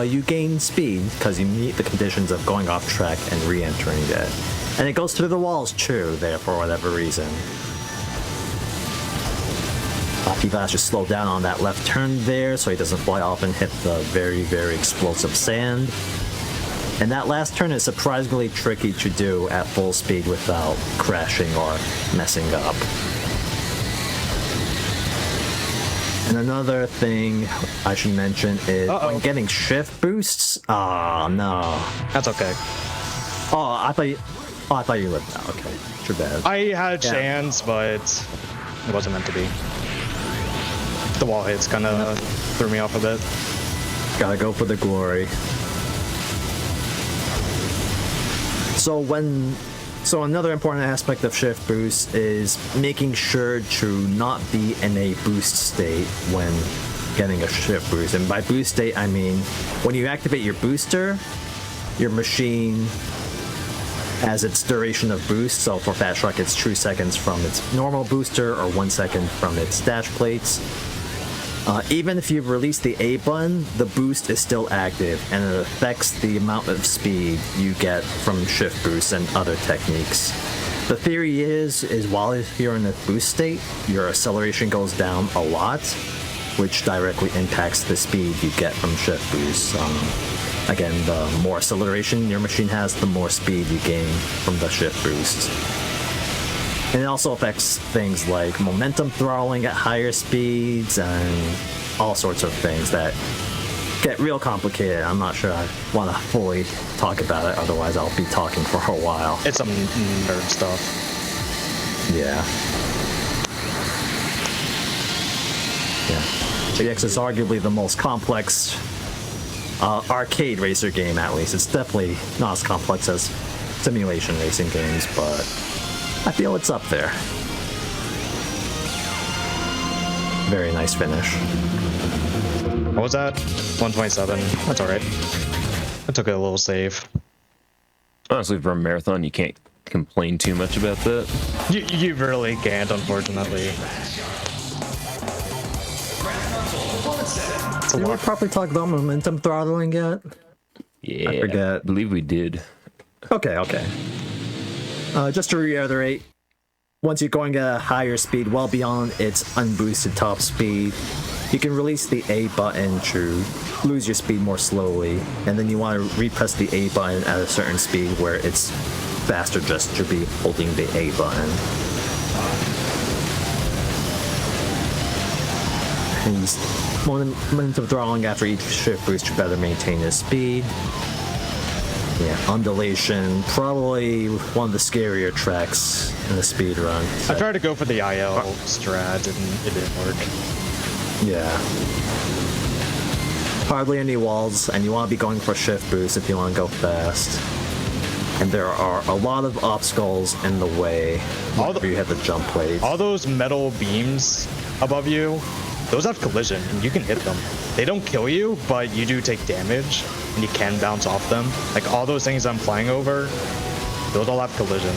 you gain speed because you meet the conditions of going off track and re-entering it. And it goes through the walls too there for whatever reason. People has to slow down on that left turn there so he doesn't fly off and hit the very, very explosive sand. And that last turn is surprisingly tricky to do at full speed without crashing or messing up. And another thing I should mention is when getting shift boosts. Oh no, that's okay. Oh, I thought you lived now. Okay, too bad. I had a chance, but it wasn't meant to be. The wall hits kind of threw me off a bit. Gotta go for the glory. So another important aspect of shift boost is making sure to not be in a boost state when getting a shift boost. And by boost state, I mean when you activate your booster, your machine has its duration of boost. So for Fast Truck, it's 2 seconds from its normal booster or 1 second from its dash plates. Even if you've released the A button, the boost is still active, and it affects the amount of speed you get from shift boosts and other techniques. The theory is while you're in a boost state, your acceleration goes down a lot, which directly impacts the speed you get from shift boosts. Again, the more acceleration your machine has, the more speed you gain from the shift boost. And it also affects things like momentum throttling at higher speeds and all sorts of things that get real complicated. I'm not sure I want to fully talk about it, otherwise I'll be talking for a while. It's some nerd stuff. Yeah. GX is arguably the most complex arcade racer game, at least. It's definitely not as complex as simulation racing games, but I feel it's up there. Very nice finish. What was that? 127. That's alright. I took it a little safe. Honestly, for a marathon, you can't complain too much about that. You really can't, unfortunately. Did we probably talk about momentum throttling yet? Yeah, I forget. I believe we did. Okay. Just to reiterate, once you're going at a higher speed, well beyond its unboosted top speed, you can release the A button to lose your speed more slowly, and then you want to repress the A button at a certain speed where it's faster just to be holding the A button. And use momentum throttling after each shift boost to better maintain your speed. Yeah, undulation, probably one of the scarier tracks in the speed run. I tried to go for the IL strat and it didn't work. Yeah. Hardly any walls, and you want to be going for shift boost if you want to go fast. And there are a lot of obstacles in the way whenever you hit the jump plates. All those metal beams above you, those have collision, and you can hit them. They don't kill you, but you do take damage, and you can bounce off them. Like, all those things I'm flying over, those all have collision.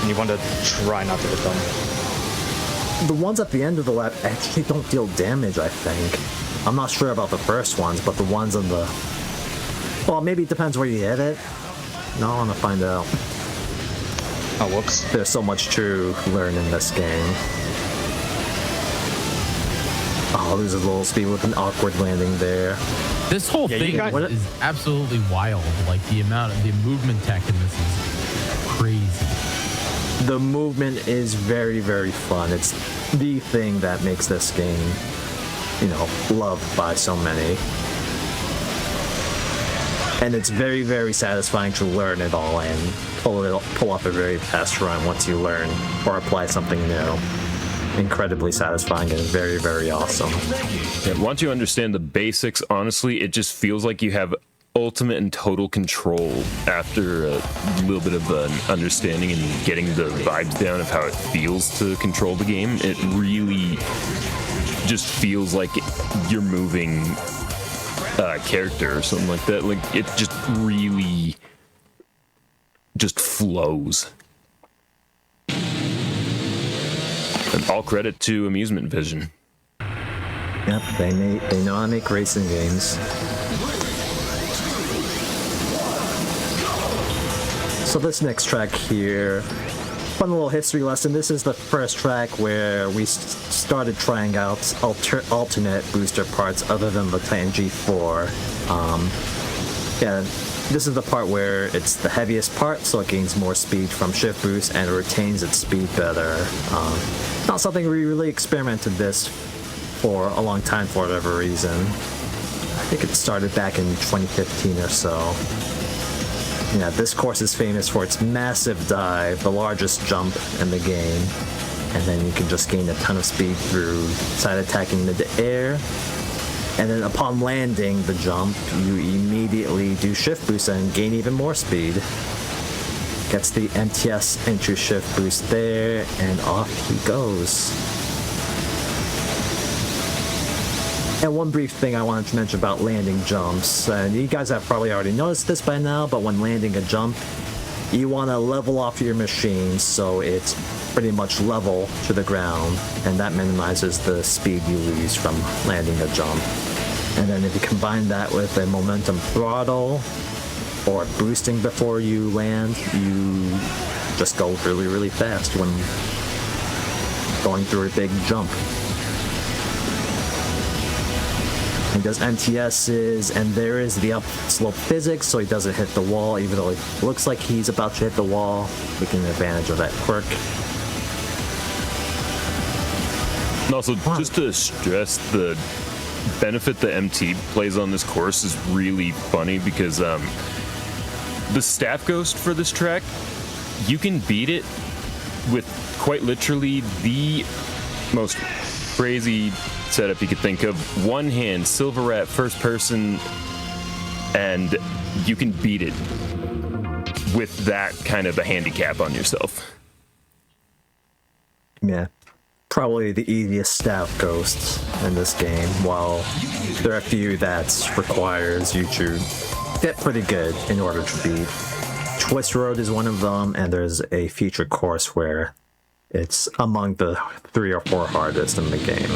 And you want to try not to hit them. The ones at the end of the lap actually don't deal damage, I think. I'm not sure about the first ones, but the ones on the Well, maybe it depends where you hit it. No, I want to find out. Oh, whoops. There's so much to learn in this game. Oh, there's a little speed with an awkward landing there. This whole thing is absolutely wild. Like the movement tech in this is crazy. The movement is very, very fun. It's the thing that makes this game, loved by so many. And it's very, very satisfying to learn it all and pull off a very fast run once you learn or apply something new. Incredibly satisfying and very, very awesome. Yeah, once you understand the basics, honestly, it just feels like you have ultimate and total control after a little bit of an understanding and getting the vibes down of how it feels to control the game. It really just feels like you're moving character or something like that. Like, it just really just flows. And all credit to Amusement Vision. Yep, they know how to make racing games. So this next track here, fun little history lesson. This is the first track where we started trying out alternate booster parts other than the Titan G4. Yeah, this is the part where it's the heaviest part, so it gains more speed from shift boost and it retains its speed better. Not something we really experimented this for a long time for whatever reason. I think it started back in 2015 or so. Yeah, this course is famous for its massive dive, the largest jump in the game. And then you can just gain a ton of speed through side attacking mid-air. And then upon landing the jump, you immediately do shift boost and gain even more speed. Gets the MTS into shift boost there, and off he goes. And one brief thing I wanted to mention about landing jumps, and you guys have probably already noticed this by now, but when landing a jump, you want to level off your machine so it's pretty much level to the ground, and that minimizes the speed you lose from landing a jump. And then if you combine that with a momentum throttle, or boosting before you land, you just go really, really fast when going through a big jump. He does MTSs, and there is the upslope physics, so he doesn't hit the wall, even though it looks like he's about to hit the wall, taking advantage of that quirk. And also, just to stress, the benefit the MT plays on this course is really funny because the staff ghost for this track, you can beat it with quite literally the most crazy setup you could think of. One hand, Silver Rat, first person, and you can beat it with that kind of a handicap on yourself. Yeah, probably the easiest staff ghost in this game, while there are a few that requires you to get pretty good in order to beat. Twist Road is one of them, and there's a featured course where it's among the 3 or 4 hardest in the game.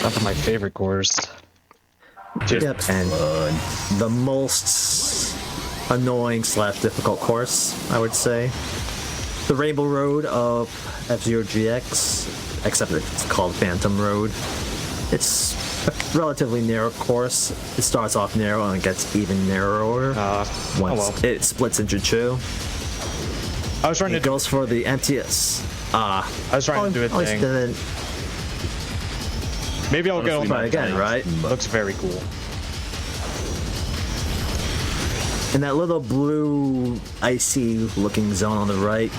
That's my favorite course. Yep, and the most annoying / difficult course, I would say. The Rainbow Road of F-Zero GX, except it's called Phantom Road. It's a relatively narrow course. It starts off narrow and it gets even narrower once it splits into 2. I was trying to goes for the MTS. I was trying to do a thing. Maybe I'll go try again, right? Looks very cool. In that little blue, icy looking zone on the right,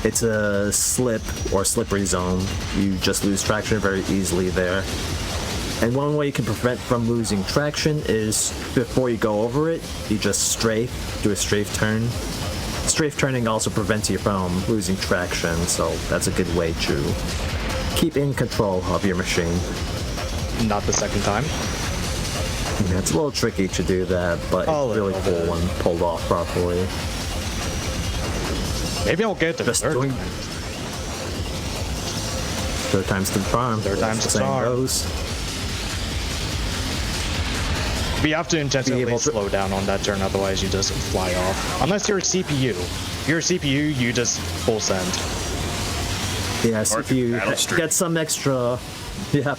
it's a slip or slippery zone. You just lose traction very easily there. And one way you can prevent from losing traction is before you go over it, you just strafe, do a strafe turn. Strafe turning also prevents you from losing traction, so that's a good way to keep in control of your machine. Not the second time. Yeah, it's a little tricky to do that, but it's really cool when pulled off properly. Maybe I'll get the third. Third time's the charm. Third time's the charm. But you have to intentionally slow down on that turn, otherwise you just fly off. Unless you're a CPU. If you're a CPU, you just full send. Yeah, CPU gets some extra. Yeah,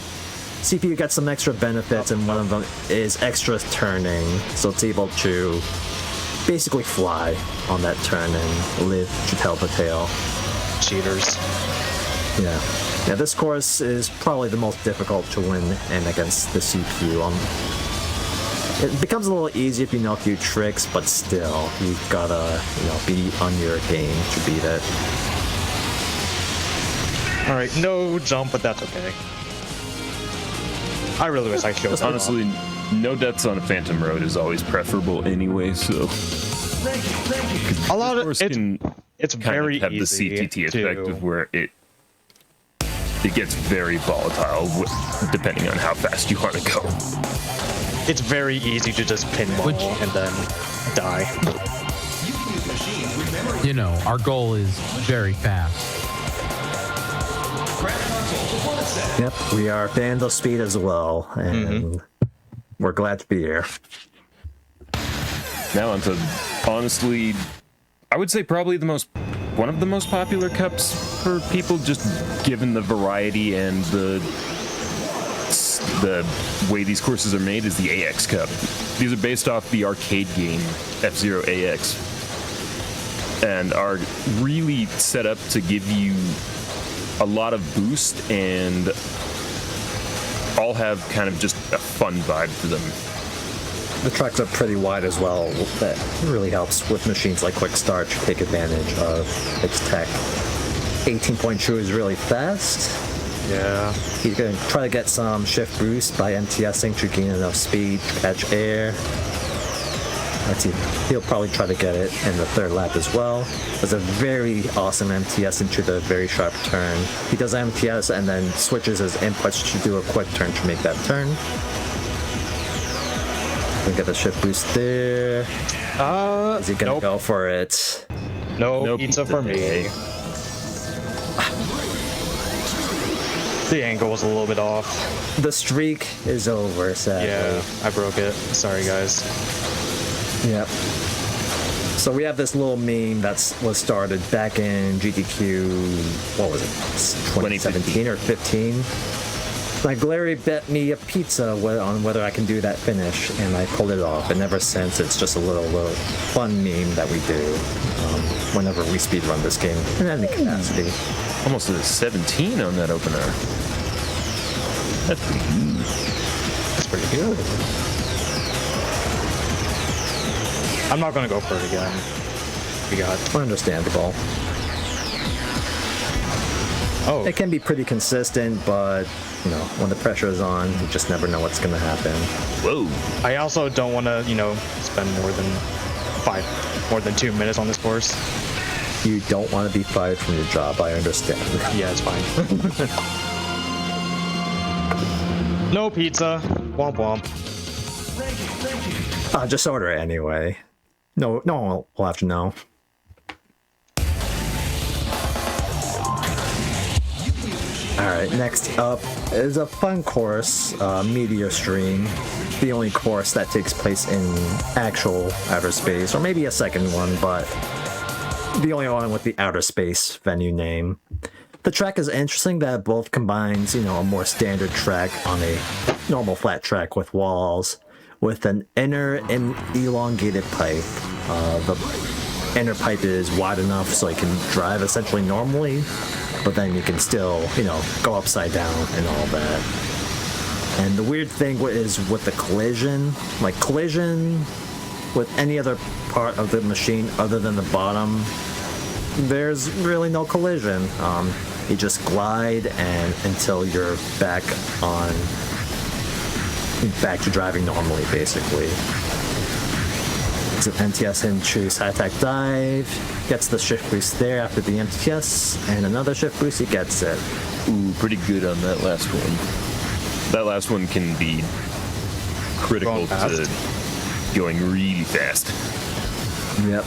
CPU gets some extra benefits, and one of them is extra turning, so it's able to basically fly on that turn and live to tell the tale. Cheaters. Yeah, this course is probably the most difficult to win in against the CPU. It becomes a little easier if you know a few tricks, but still, you've gotta, be on your game to beat it. Alright, no jump, but that's okay. I really wish I could. Honestly, no deaths on a Phantom Road is always preferable anyway, so... A lot of it's very have easy the CTT effect of where it gets very volatile depending on how fast you want to go. It's very easy to just pinball and then die. Our goal is very fast. Yep, we are fans of speed as well, and we're glad to be here. Now onto, honestly, I would say probably one of the most popular cups for people, just given the variety and the way these courses are made, is the AX Cup. These are based off the arcade game F-Zero AX and are really set up to give you a lot of boost and all have kind of just a fun vibe to them. The tracks are pretty wide as well. That really helps with machines like Quick Start to take advantage of its tech. 18.2 is really fast. Yeah. He's going to try to get some shift boost by MTSing to gain enough speed to catch air. Let's see, he'll probably try to get it in the third lap as well. There's a very awesome MTS into the very sharp turn. He does MTS and then switches his inputs to do a quick turn to make that turn. We get the shift boost there. Is he gonna go for it? No pizza for me. The angle was a little bit off. The streak is over, sadly. Yeah, I broke it. Sorry, guys. Yep. So we have this little meme that was started back in GDQ, what was it, 2017 or 15? My Glary bet me a pizza on whether I can do that finish, and I pulled it off. And ever since, it's just a little fun meme that we do whenever we speedrun this game in any capacity. Almost a 17 on that opener. That's pretty good. That's pretty good. I'm not gonna go for it again. We got understandable. Oh, it can be pretty consistent, but when the pressure is on, you just never know what's gonna happen. Whoa! I also don't want to, spend more than 2 minutes on this course. You don't want to be fired from your job. I understand. Yeah, it's fine. No pizza. Womp womp. Just order it anyway. No one will have to know. Alright, next up is a fun course, Meteor Stream. The only course that takes place in actual outer space, or maybe a second one, but the only one with the outer space venue name. The track is interesting that it both combines, a more standard track on a normal flat track with walls, with an inner and elongated pipe. The inner pipe is wide enough so you can drive essentially normally, but then you can still, go upside down and all that. And the weird thing is with the collision with any other part of the machine other than the bottom, there's really no collision. You just glide until you're back to driving normally, basically. It's an MTS into side attack dive, gets the shift boost there after the MTS, and another shift boost, he gets it. Ooh, pretty good on that last one. That last one can be critical to going really fast. Yep.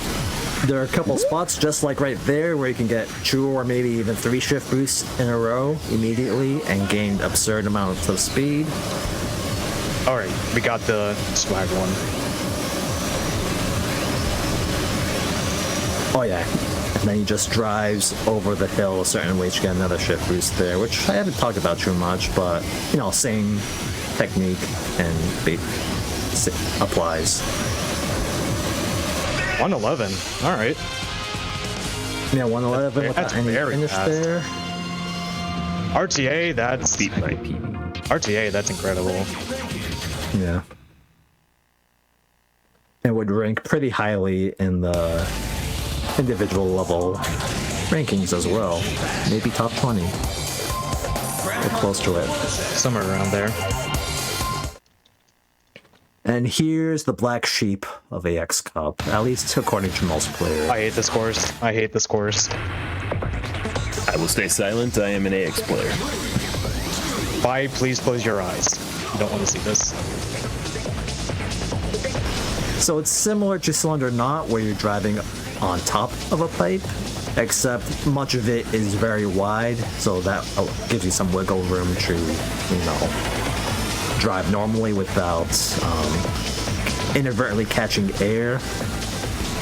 There are a couple spots just like right there where you can get 2 or maybe even 3 shift boosts in a row immediately and gain absurd amounts of speed. All right, we got the swag one. Oh yeah. And then he just drives over the hill a certain way to get another shift boost there, which I haven't talked about too much, but you know, same technique and applies. 111. All right. Yeah, 111 without any finish fast. there. RTA, that's Beat my PB. RTA, that's incredible. Yeah. It would rank pretty highly in the individual level rankings as well. Maybe top 20. Or close to it. Somewhere around there. And here's the black sheep of AX Cup, at least according to most players. I hate this course. I hate this course. I will stay silent. I am an AX player. Why? Please close your eyes. You don't want to see this. So it's similar to Cylinder Knot, where you're driving on top of a pipe, except much of it is very wide, so that gives you some wiggle room to, you know, drive normally without inadvertently catching air.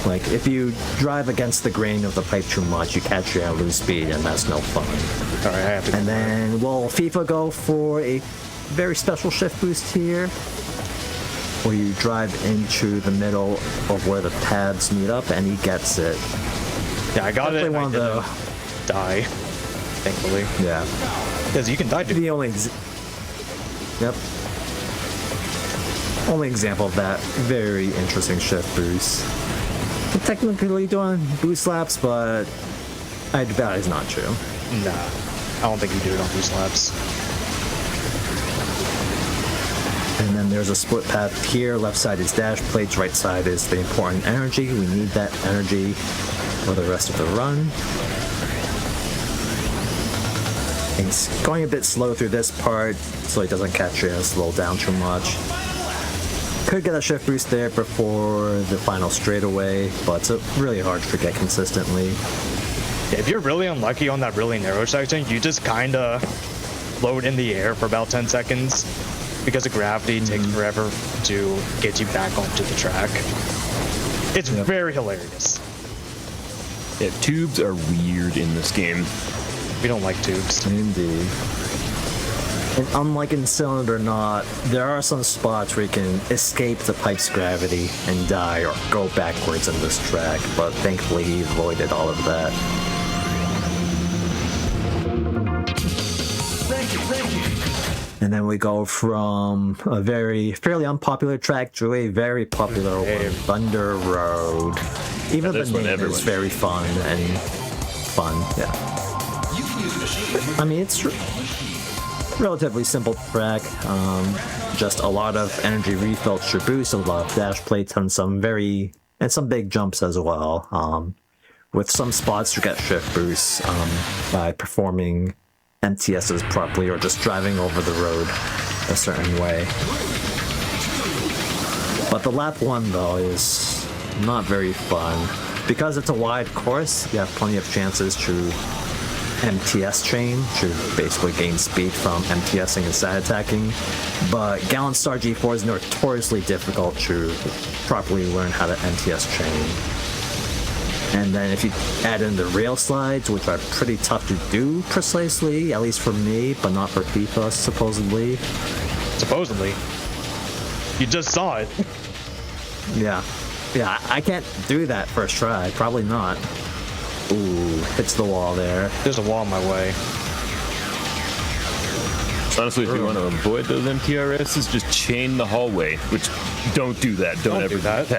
Like, if you drive against the grain of the pipe too much, you catch air and lose speed, and that's no fun. Alright, I have to. And then, will FIFA go for a very special shift boost here, where you drive into the middle of where the pads meet up, and he gets it. Yeah, I got Definitely it. one of the Die. Thankfully. yeah. Because you can die to The only yep. Only example of that very interesting shift boost. Technically doing boost laps, but I doubt it's not true. Nah. I don't think you do it on boost laps. And then there's a split path here. Left side is dash plates, right side is the important energy. We need that energy for the rest of the run. He's going a bit slow through this part, so he doesn't catch it and slow down too much. Could get a shift boost there before the final straightaway, but it's really hard to get consistently. Yeah, if you're really unlucky on that really narrow section, you just kind of float in the air for about 10 seconds because of gravity takes forever to get you back onto the track. It's very hilarious. Yeah, tubes are weird in this game. We don't like tubes. Indeed. And unlike in Cylinder Knot, there are some spots where you can escape the pipe's gravity and die or go backwards in this track, but thankfully he avoided all of that. And then we go from a fairly unpopular track to a very popular one, Thunder Road. Even the name is very fun and fun, yeah. I mean, it's relatively simple track, just a lot of energy refill to boost, a lot of dash plates, and some big jumps as well, with some spots to get shift boosts by performing MTSs properly or just driving over the road a certain way. But the lap one though is not very fun. Because it's a wide course, you have plenty of chances to MTS chain to basically gain speed from MTSing and side attacking, but Gallon Star G4 is notoriously difficult to properly learn how to MTS chain. And then if you add in the rail slides, which are pretty tough to do precisely, at least for me, but not for FIFA, supposedly. Supposedly. You just saw it. Yeah, I can't do that first try, probably not. Ooh, hits the wall there. There's a wall in my way. Honestly, if you want to avoid those MTRSs, just chain the hallway, which don't do that. Don't ever do that.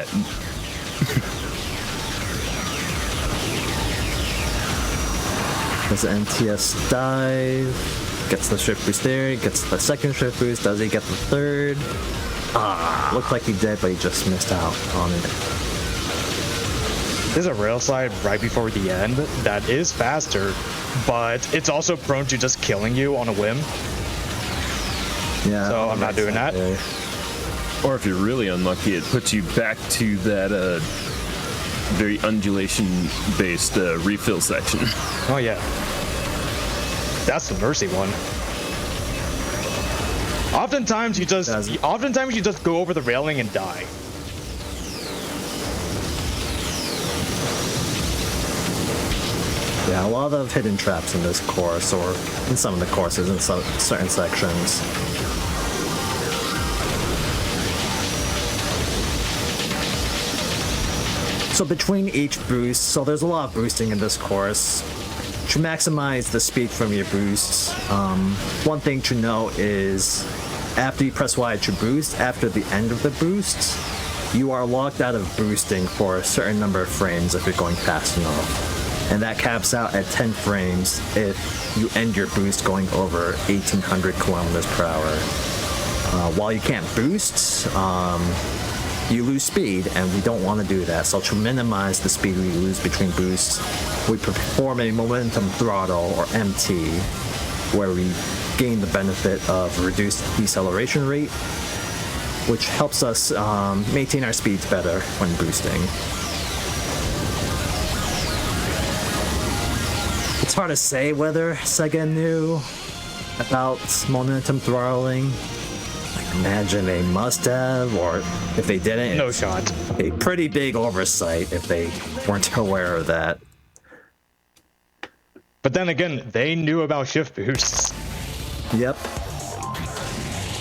Does the MTS dive? Gets the shift boost there, gets the second shift boost. Does he get the third? Looked like he did, but he just missed out on it. There's a rail slide right before the end that is faster, but it's also prone to just killing you on a whim. Yeah. So I'm not doing that. There. Or if you're really unlucky, it puts you back to that very undulation-based refill section. Oh yeah. That's the mercy one. Oftentimes you just go over the railing and die. Yeah, a lot of hidden traps in this course, or in some of the courses in some certain sections. So between each boost, so there's a lot of boosting in this course. To maximize the speed from your boosts, one thing to note is after you press Y to boost, after the end of the boost, you are locked out of boosting for a certain number of frames if you're going fast enough. And that caps out at 10 frames if you end your boost going over 1800 kilometers per hour. While you can't boost, you lose speed, and we don't want to do that. So to minimize the speed we lose between boosts, we perform a momentum throttle, or MT, where we gain the benefit of reduced deceleration rate, which helps us maintain our speeds better when boosting. It's hard to say whether Sega knew about momentum throttling. I imagine they must have, or if they didn't, no shot. A pretty big oversight if they weren't aware of that. But then again, they knew about shift boosts. Yep.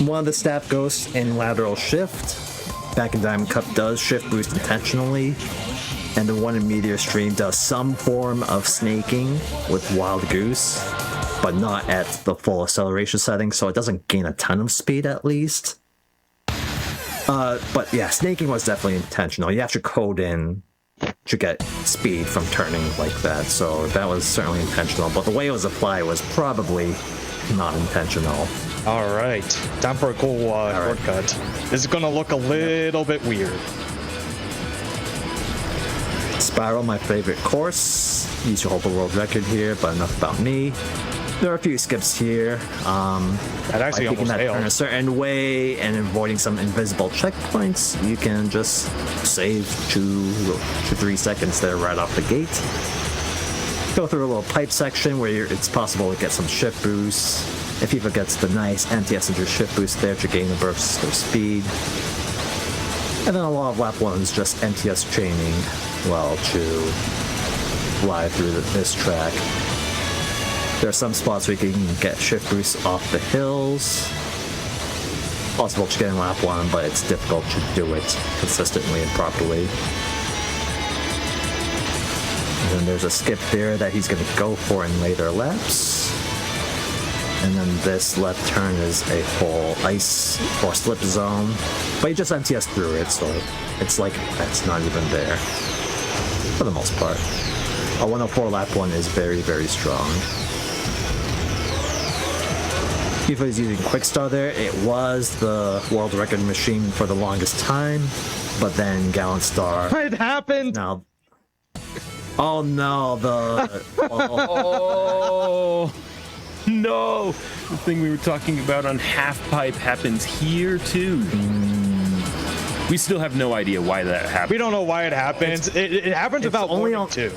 One of the staff ghosts in lateral shift. Back in Diamond Cup does shift boost intentionally. And the one in Meteor Stream does some form of snaking with Wild Goose, but not at the full acceleration setting, so it doesn't gain a ton of speed at least. But yeah, snaking was definitely intentional. You have to code in to get speed from turning like that, so that was certainly intentional, but the way it was applied was probably not intentional. Alright, time for a cool shortcut. This is gonna look a little bit weird. Spiral, my favorite course. Used to hold the world record here, but enough about me. There are a few skips here. That actually by taking almost that failed. turn a certain way and avoiding some invisible checkpoints, you can just save 2 to 3 seconds there right off the gate. Go through a little pipe section where it's possible to get some shift boosts. If he gets the nice anti-passenger shift boost there to gain a burst of speed. And then a lot of lap 1s just NTS chaining, well, to fly through this track. There are some spots where you can get shift boosts off the hills. Possible to get in lap 1, but it's difficult to do it consistently and properly. And then there's a skip there that he's going to go for in later laps. And then this left turn is a full ice or slip zone. But you just MTS through it, so it's like that's not even there. For the most part. A 104 lap 1 is very, very strong. If I was using Quick Star there, it was the world record machine for the longest time. But then Gallant Star... It happened! Now... Oh no, the... Oh... No! The thing we were talking about on Half Pipe happens here too. We still have no idea why that happened. We don't know why it happens. It happens about only on 2.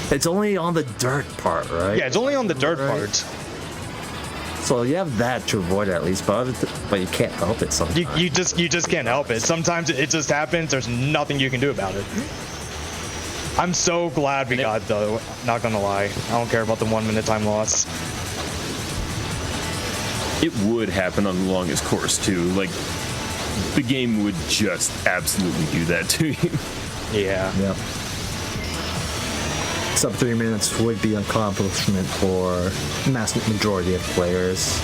It's only on the dirt part, right? Yeah, it's only on the dirt part. So you have that to avoid at least, but you can't help it sometimes. You just can't help it. Sometimes it just happens. There's nothing you can do about it. I'm so glad we got it, though. Not gonna lie. I don't care about the 1 minute time loss. It would happen on the longest course, too. Like, the game would just absolutely do that to you. Yeah. Yep. Sub 3 minutes would be an accomplishment for the mass majority of players.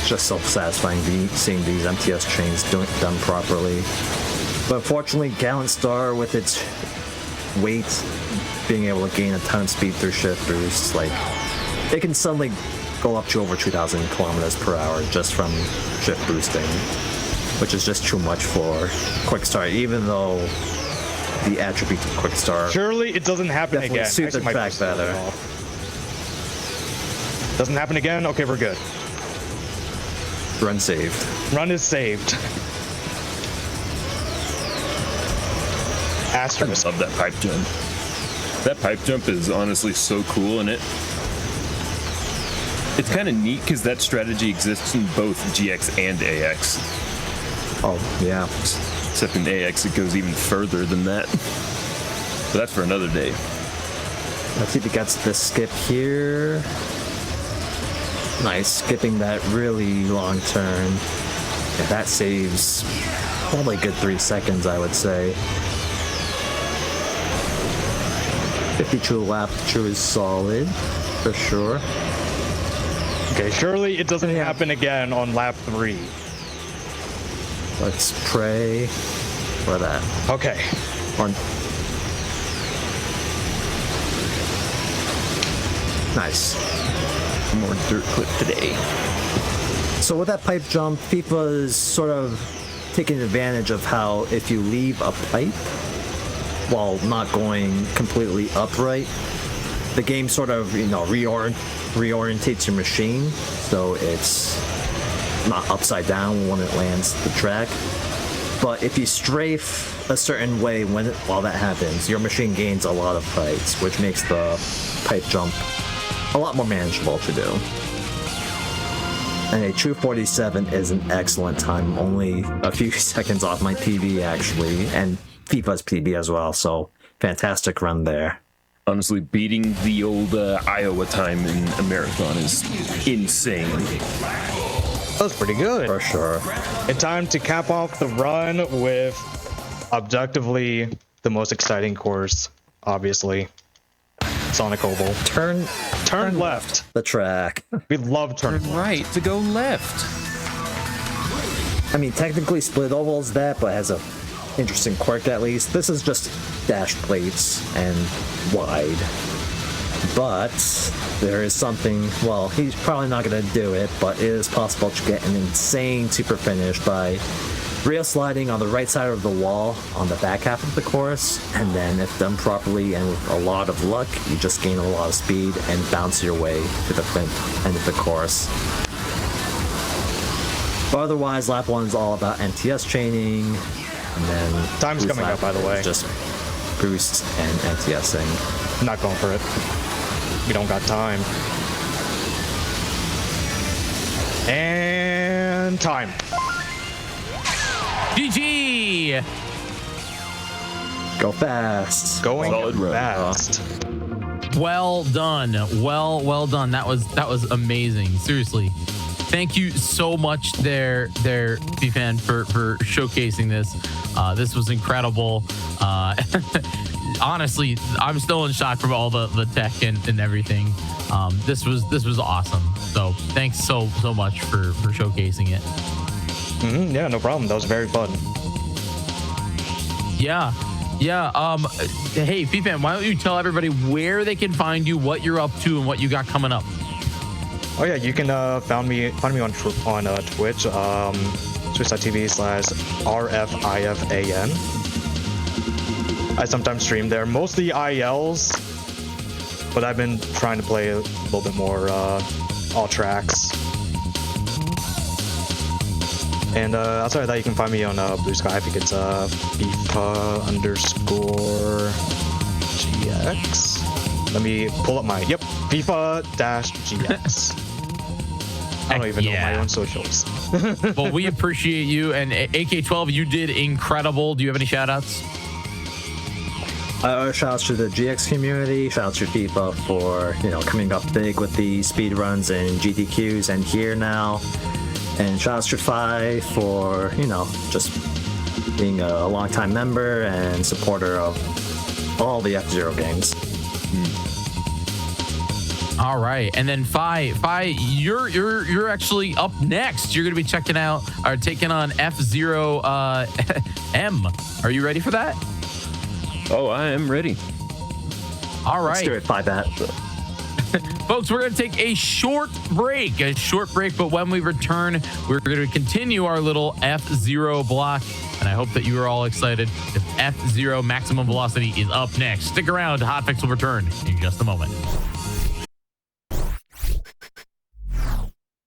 Just self-satisfying seeing these MTS chains done properly. But unfortunately, Gallant Star, with its weight, being able to gain a ton of speed through shift boosts, like, it can suddenly go up to over 2,000 kilometers per hour just from shift boosting, which is just too much for Quick Start, even though the attributes of Quick Start surely it doesn't happen again. Suit the track better. Doesn't happen again? Okay, we're good. Run saved. Run is saved. Asterisk of that pipe jump. That pipe jump is honestly so cool, and it's kind of neat because that strategy exists in both GX and AX. Oh, yeah. Except in AX, it goes even further than that. But that's for another day. Let's see if he gets the skip here. Nice, skipping that really long turn. Yeah, that saves probably a good 3 seconds, I would say. 52 lap true is solid, for sure. Okay, surely it doesn't happen again on lap 3. Let's pray for that. Okay. On. Nice. More dirt clip today. So with that pipe jump, FIFA's sort of taking advantage of how if you leave a pipe while not going completely upright, the game sort of, reorientates your machine so it's not upside down when it lands the track. But if you strafe a certain way while that happens, your machine gains a lot of heights, which makes the pipe jump a lot more manageable to do. And a true 47 is an excellent time, only a few seconds off my PB actually, and FIFA's PB as well, so fantastic run there. Honestly, beating the old Iowa time in a marathon is insane. That was pretty good. For sure. And time to cap off the run with objectively the most exciting course, obviously. Sonic Oval. Turn left. The track. We love turning right to go left. I mean, technically split oval is that, but has a interesting quirk at least. This is just dash plates and wide. But there is something, well, he's probably not going to do it, but it is possible to get an insane super finish by real sliding on the right side of the wall on the back half of the course, and then if done properly and with a lot of luck, you just gain a lot of speed and bounce your way to the end of the course. But otherwise, lap 1 is all about MTS chaining, and then time's coming up, by the way. Just boost and MTSing. I'm not going for it. We don't got time. And time. GG! Go fast. Going fast. Well done. Well done. That was amazing. Seriously. Thank you so much there, B-Fan, for showcasing this. This was incredible. Honestly, I'm still in shock from all the tech and everything. This was awesome. So thanks so much for showcasing it. Yeah, no problem. That was very fun. Yeah. Hey, B-Fan, why don't you tell everybody where they can find you, what you're up to, and what you got coming up? Oh yeah, you can find me on Twitch, twitch.tv/RFIFAN. I sometimes stream there, mostly ILs, but I've been trying to play a little bit more all tracks. And outside of that, you can find me on Blue Sky. I think it's FIFA_GX. Let me pull up my FIFA-GX. I don't even know my own socials. Well, we appreciate you, and AK12, you did incredible. Do you have any shout outs? Shout outs to the GX community, shout outs to FIFA for, coming up big with the speedruns and GDQs and here now. And shout outs to Fi for, just being a longtime member and supporter of all the F-Zero games. All right, and then Fi, you're actually up next. You're going to be taking on F-Zero M. Are you ready for that? Oh, I am ready. All right. Let's do it, Fi-Bat. Folks, we're going to take a short break, but when we return, we're going to continue our little F-Zero block, and I hope that you are all excited because F-Zero Maximum Velocity is up next. Stick around. Hotfix will return in just a moment.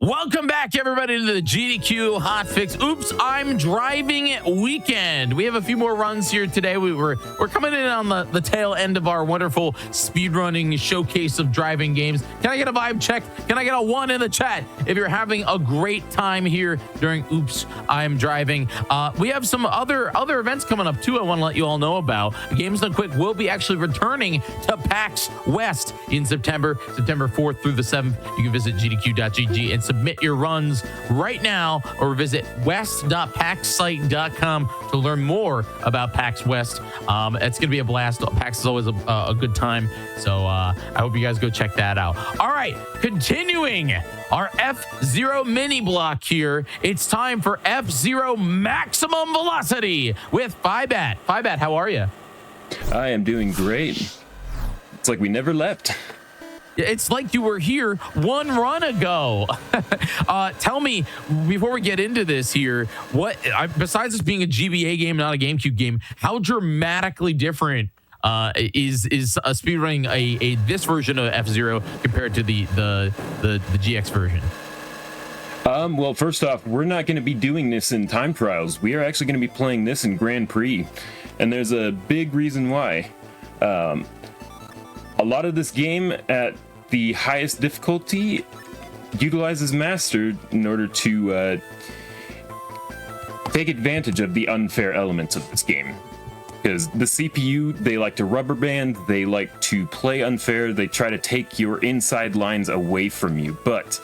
Welcome back, everybody, to the GDQ Hotfix. Oops, I'm driving weekend. We have a few more runs here today. We're coming in on the tail end of our wonderful speedrunning showcase of driving games. Can I get a vibe check? Can I get a 1 in the chat if you're having a great time here during Oops, I'm driving? We have some other events coming up too. I want to let you all know about. Games Done Quick will be actually returning to PAX West in September 4th through the 7th. You can visit gdq.gg and submit your runs right now, or visit west.paxsite.com to learn more about PAX West. It's going to be a blast. PAX is always a good time. So I hope you guys go check that out. All right, continuing our F-Zero mini block here. It's time for F-Zero Maximum Velocity with Fibat. Fibat, how are you? I am doing great. It's like we never left. It's like you were here one run ago. Tell me, before we get into this here, what besides this being a GBA game, not a GameCube game, how dramatically different is speedrunning this version of F-Zero compared to the GX version? Well, first off, we're not going to be doing this in time trials. We are actually going to be playing this in Grand Prix, and there's a big reason why. A lot of this game at the highest difficulty utilizes Master in order to take advantage of the unfair elements of this game. Because the CPU, they like to rubber band, they like to play unfair, they try to take your inside lines away from you, but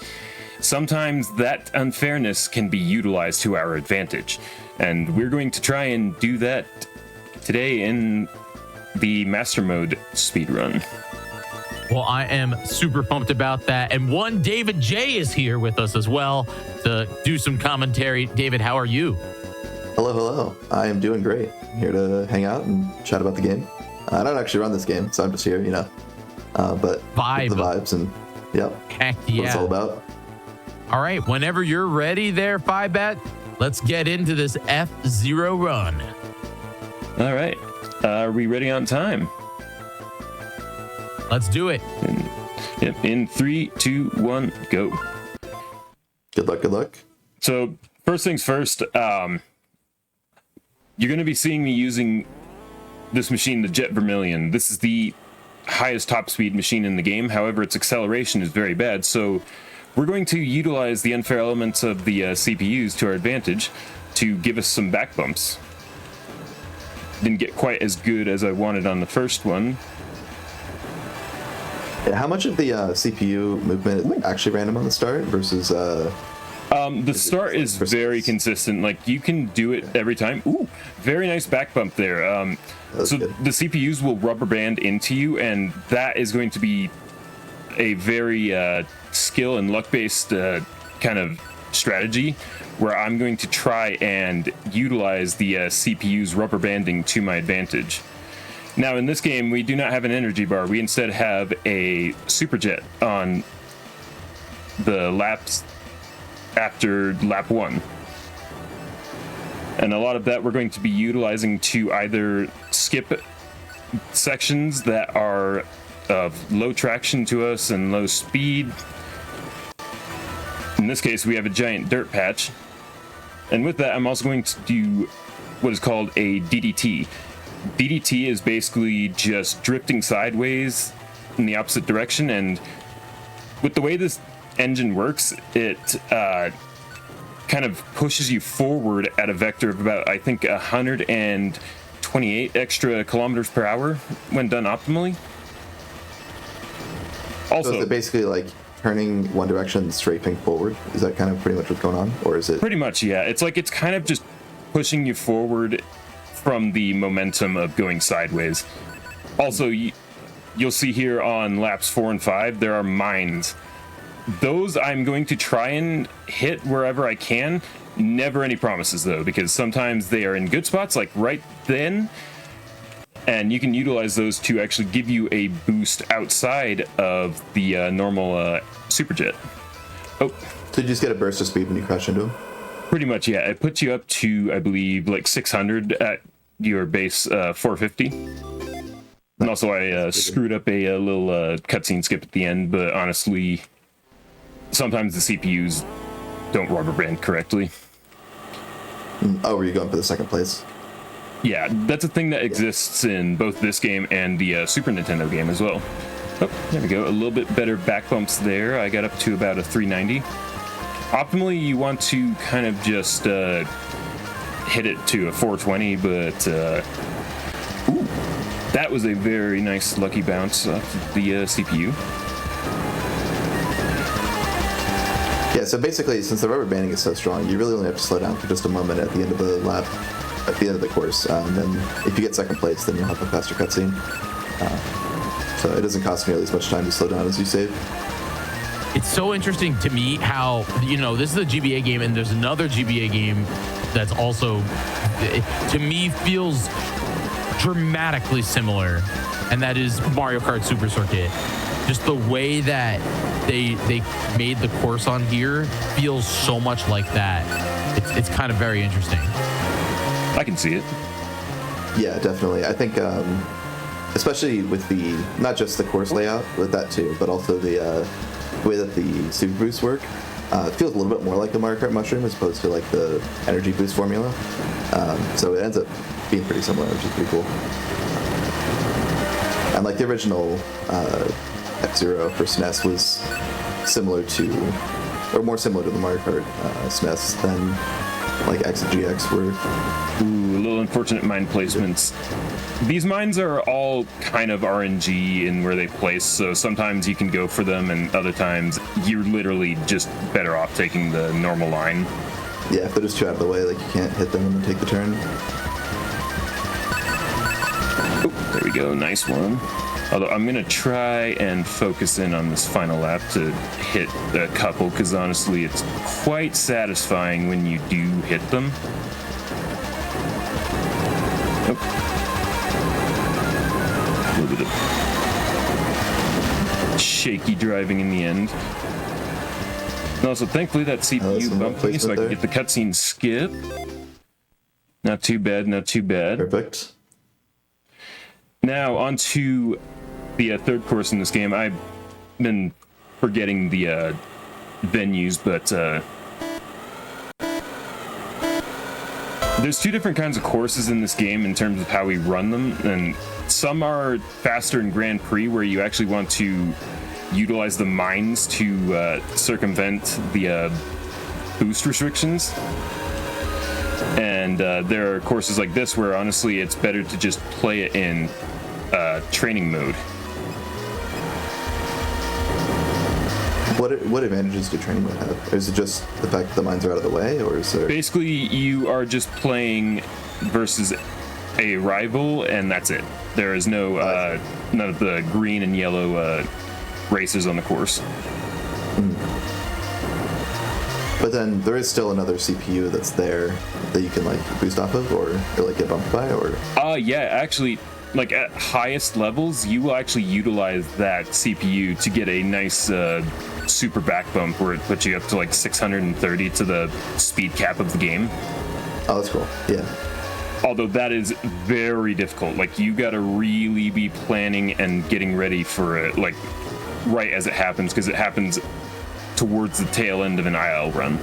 sometimes that unfairness can be utilized to our advantage. And we're going to try and do that today in the Master Mode speedrun. Well, I am super pumped about that. And one David J is here with us as well to do some commentary. David, how are you? Hello. I am doing great. I'm here to hang out and chat about the game. I don't actually run this game, so I'm just here, but Vibe. The vibes and yep. Heck yeah. What it's all about. All right, whenever you're ready there, Fibat, let's get into this F-Zero run. All right. Are we ready on time? Let's do it. In 3, 2, 1, go. Good luck. So first things first, you're going to be seeing me using this machine, the Jet Vermilion. This is the highest top speed machine in the game. However, its acceleration is very bad. So we're going to utilize the unfair elements of the CPUs to our advantage to give us some back bumps. Didn't get quite as good as I wanted on the first one. Yeah, how much of the CPU movement is actually random on the start versus... the start is very consistent. Like, you can do it every time. Ooh, very nice back bump there. So good. The CPUs will rubber band into you, and that is going to be a very skill and luck-based kind of strategy, where I'm going to try and utilize the CPU's rubber banding to my advantage. Now, in this game, we do not have an energy bar. We instead have a superjet on the laps after lap 1. And a lot of that we're going to be utilizing to either skip sections that are of low traction to us and low speed. In this case, we have a giant dirt patch. And with that, I'm also going to do what is called a DDT. DDT is basically just drifting sideways in the opposite direction, and with the way this engine works, it kind of pushes you forward at a vector of about, I think, 128 extra kilometers per hour when done optimally. Also, so is it basically like turning one direction, strafing forward? Is that kind of pretty much what's going on, or is it? Pretty much, yeah. It's like it's kind of just pushing you forward from the momentum of going sideways. Also, you'll see here on laps 4 and 5, there are mines. Those I'm going to try and hit wherever I can. Never any promises, though, because sometimes they are in good spots, like right then, and you can utilize those to actually give you a boost outside of the normal superjet. Oh. So you just get a burst of speed when you crash into them? Pretty much, yeah. It puts you up to, I believe, like 600 at your base 450. And also, I screwed up a little cutscene skip at the end, but honestly, sometimes the CPUs don't rubber band correctly. Oh, were you going for the second place? Yeah, that's a thing that exists in both this game and the Super Nintendo game as well. Oh, there we go. A little bit better back bumps there. I got up to about a 390. Optimally, you want to kind of just hit it to a 420, but ooh, that was a very nice lucky bounce off the CPU. Yeah, so basically, since the rubber banding is so strong, you really only have to slow down for just a moment at the end of the lap, at the end of the course. And then if you get second place, then you'll have a faster cutscene. So it doesn't cost nearly as much time to slow down as you save. It's so interesting to me how, this is a GBA game and there's another GBA game that's also, to me, feels dramatically similar, and that is Mario Kart Super Circuit. Just the way that they made the course on here feels so much like that. It's kind of very interesting. I can see it. Yeah, definitely. I think, especially with not just the course layout, with that too, but also the way that the super boosts work, it feels a little bit more like the Mario Kart Mushroom as opposed to like the energy boost formula. So it ends up being pretty similar, which is pretty cool. And like the original F-Zero for SNES was similar to, or more similar to the Mario Kart SNES than like X and GX were. Ooh, a little unfortunate mine placements. These mines are all kind of RNG in where they place, so sometimes you can go for them, and other times you're literally just better off taking the normal line. Yeah, if they're just too out of the way, like you can't hit them and then take the turn. Oh, there we go, nice one. Although I'm gonna try and focus in on this final lap to hit a couple, because honestly it's quite satisfying when you do hit them. Oh. A little bit of shaky driving in the end. And also, thankfully that CPU bumped me so I can get the cutscene skip. Not too bad, not too bad. Perfect. Now on to the third course in this game. I've been forgetting the venues, but there's two different kinds of courses in this game in terms of how we run them, and some are faster in Grand Prix where you actually want to utilize the mines to circumvent the boost restrictions. And there are courses like this where honestly it's better to just play it in training mode. What advantages do training mode have? Is it just the fact that the mines are out of the way, or is there... Basically, you are just playing versus a rival, and that's it. There is no none of the green and yellow racers on the course. But then there is still another CPU that's there that you can like boost off of, or like get bumped by, or... Yeah, actually, like at highest levels, you will actually utilize that CPU to get a nice super back bump where it puts you up to like 630 to the speed cap of the game. Oh, that's cool. Yeah. Although that is very difficult. Like you gotta really be planning and getting ready for it, like right as it happens, because it happens towards the tail end of an IL run.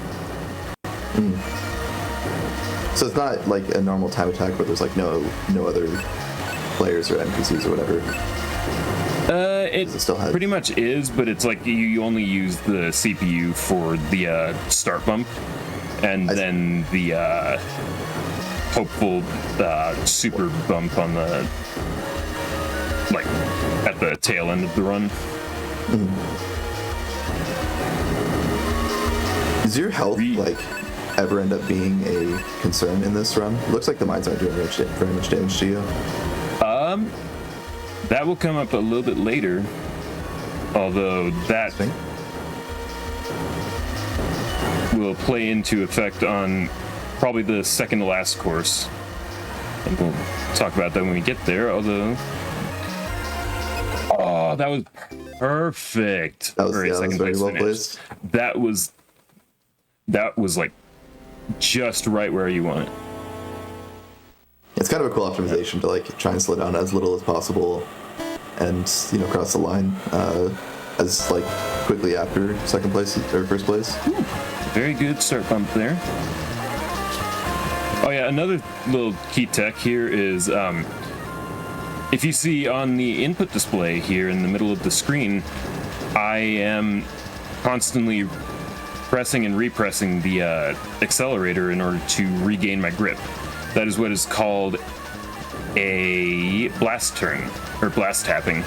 So it's not like a normal time attack where there's like no other players or NPCs or whatever. It still has... pretty much is, but it's like you only use the CPU for the start bump, and then the hopeful super bump on the like at the tail end of the run. Does your health like ever end up being a concern in this run? It looks like the mines aren't doing very much damage to you. That will come up a little bit later, although that will play into effect on probably the second to last course. And we'll talk about that when we get there, although... Oh, that was perfect. That was, very well placed. That was like just right where you want it. It's kind of a cool optimization to like try and slow down as little as possible and, cross the line. as like quickly after second place or first place. Very good start bump there. Oh yeah, another little key tech here is if you see on the input display here in the middle of the screen, I am constantly pressing and repressing the accelerator in order to regain my grip. That is what is called a blast turn, or blast tapping.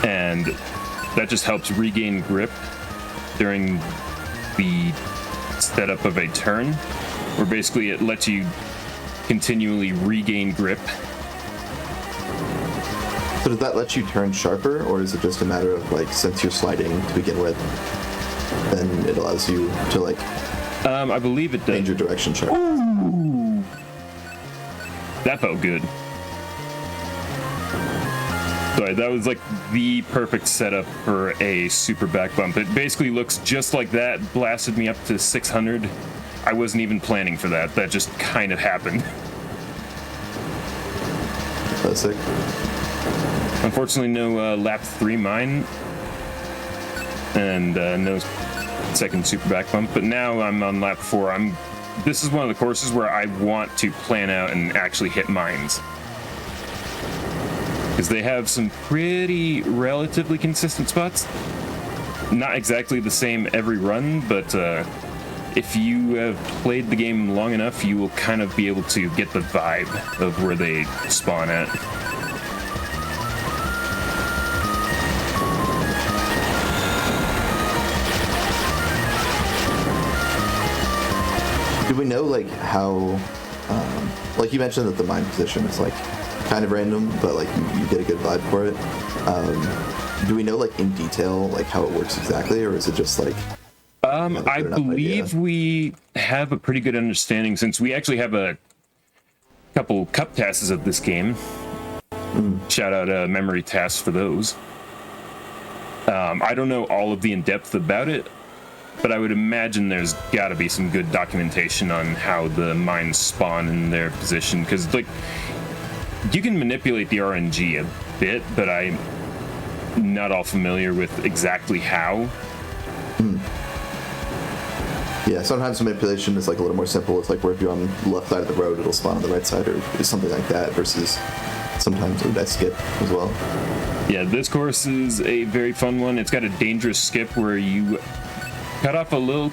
And that just helps regain grip during the setup of a turn, where basically it lets you continually regain grip. So does that let you turn sharper, or is it just a matter of like, since you're sliding to begin with, then it allows you to like I believe it does. change your direction sharp? Ooh. That felt good. Sorry, that was like the perfect setup for a super back bump. It basically looks just like that, blasted me up to 600. I wasn't even planning for that. That just kind of happened. That's sick. Unfortunately, no lap 3 mine, and no second super back bump. But now I'm on lap 4. This is one of the courses where I want to plan out and actually hit mines, because they have some pretty relatively consistent spots. Not exactly the same every run, but if you have played the game long enough, you will kind of be able to get the vibe of where they spawn at. Do we know like how, like you mentioned that the mine position is like kind of random, but like you get a good vibe for it. Do we know like in detail like how it works exactly, or is it just like? I believe we have a pretty good understanding, since we actually have a couple cup tasks of this game. Shout out memory tasks for those. I don't know all of the in-depth about it, but I would imagine there's got to be some good documentation on how the mines spawn in their position, because like you can manipulate the RNG a bit, but I'm not all familiar with exactly how. Yeah, sometimes manipulation is like a little more simple. It's like where if you're on the left side of the road, it'll spawn on the right side, or something like that, versus sometimes I skip as well. Yeah, this course is a very fun one. It's got a dangerous skip where you cut off a little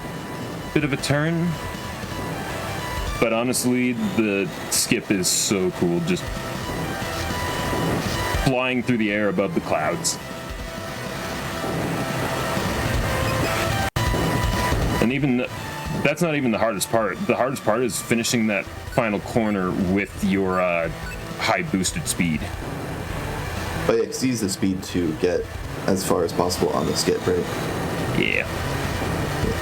bit of a turn, but honestly, the skip is so cool, just flying through the air above the clouds. And even that's not even the hardest part. The hardest part is finishing that final corner with your high boosted speed. But yeah, because use the speed to get as far as possible on the skip, right? Yeah.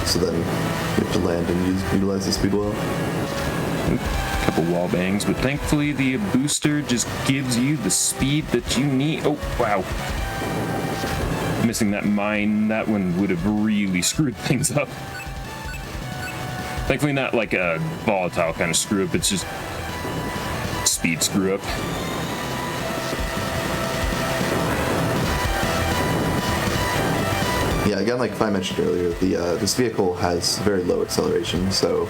So then you have to land and utilize the speed well. A couple wall bangs, but thankfully the booster just gives you the speed that you need. Oh, wow. Missing that mine, that one would have really screwed things up. Thankfully not like a volatile kind of screw up, it's just speed screw up. Yeah, again, like I mentioned earlier, this vehicle has very low acceleration, so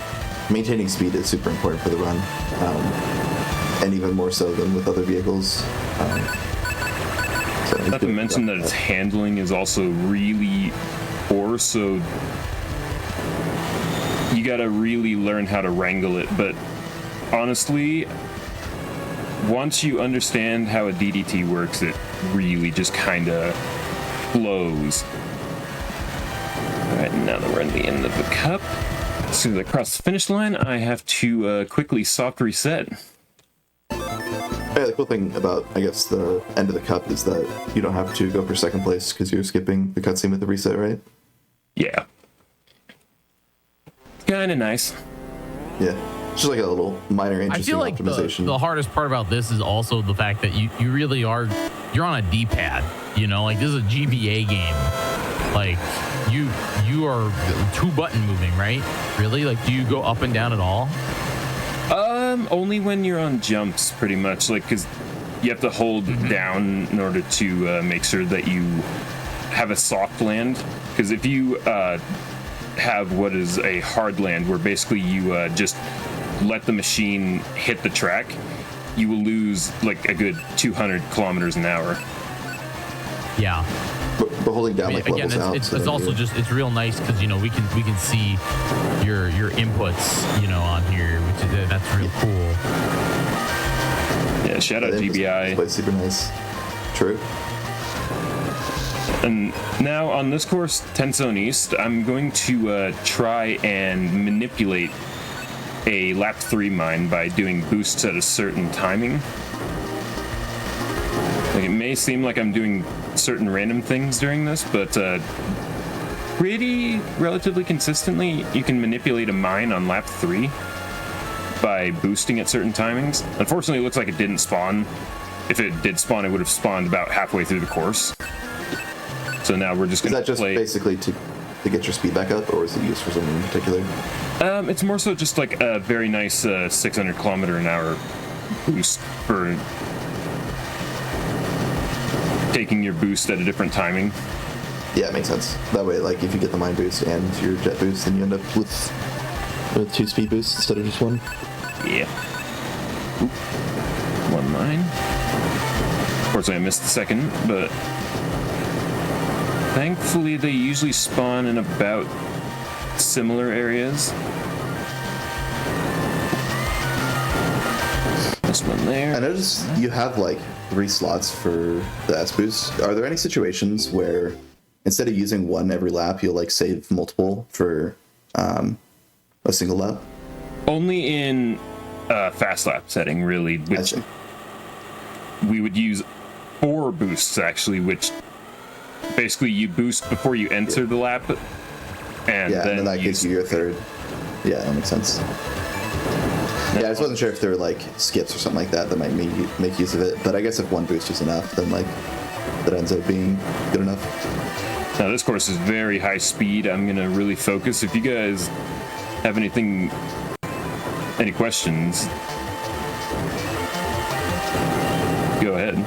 maintaining speed is super important for the run, and even more so than with other vehicles. Not to mention that its handling is also really poor, so you gotta really learn how to wrangle it. But honestly, once you understand how a DDT works, it really just kinda flows. Alright, now that we're in the end of the cup, as soon as I cross the finish line, I have to quickly soft reset. Yeah, the cool thing about, I guess, the end of the cup is that you don't have to go for second place because you're skipping the cutscene with the reset, right? Yeah. Kinda nice. Yeah. Just like a little minor interesting I feel like optimization. the hardest part about this is also the fact that you really are, you're on a D-pad, you know, like this is a GBA game. Like you are 2-button moving, right? Really? Like, do you go up and down at all? Only when you're on jumps, pretty much. Like, cause you have to hold down in order to make sure that you have a soft land. Because if you have what is a hard land, where basically you just let the machine hit the track, you will lose like a good 200 kilometers an hour. Yeah. But holding down like again, levels out. it's also just it's real nice because you know we can see your inputs, you know, on here, which is, that's real cool. Yeah, shout out GBI. It's super nice. True. And now on this course, 10 Zone East, I'm going to try and manipulate a lap 3 mine by doing boosts at a certain timing. Like, it may seem like I'm doing certain random things during this, but pretty relatively consistently, you can manipulate a mine on lap 3 by boosting at certain timings. Unfortunately, it looks like it didn't spawn. If it did spawn, it would have spawned about halfway through the course. So now we're just going to play... Is that just basically to get your speed back up, or is it used for something in particular? It's more so just like a very nice 600 kilometer an hour boost for taking your boost at a different timing. Yeah, it makes sense. That way, like, if you get the mine boost and your jet boost, then you end up with 2 speed boosts instead of just 1. Yeah. Oop. 1 mine. Of course, I missed the second, but thankfully they usually spawn in about similar areas. This one there. I noticed you have like 3 slots for the S boost. Are there any situations where instead of using 1 every lap, you'll like save multiple for a single lap? Only in fast lap setting, really. Which we would use 4 boosts actually, which basically you boost before you enter the lap, and then that gives you your 3rd. Yeah, that makes sense. Yeah, I just wasn't sure if there were like skips or something like that might make use of it, but I guess if 1 boost is enough, then like that ends up being good enough. Now this course is very high speed. I'm gonna really focus. If you guys have any questions, go ahead.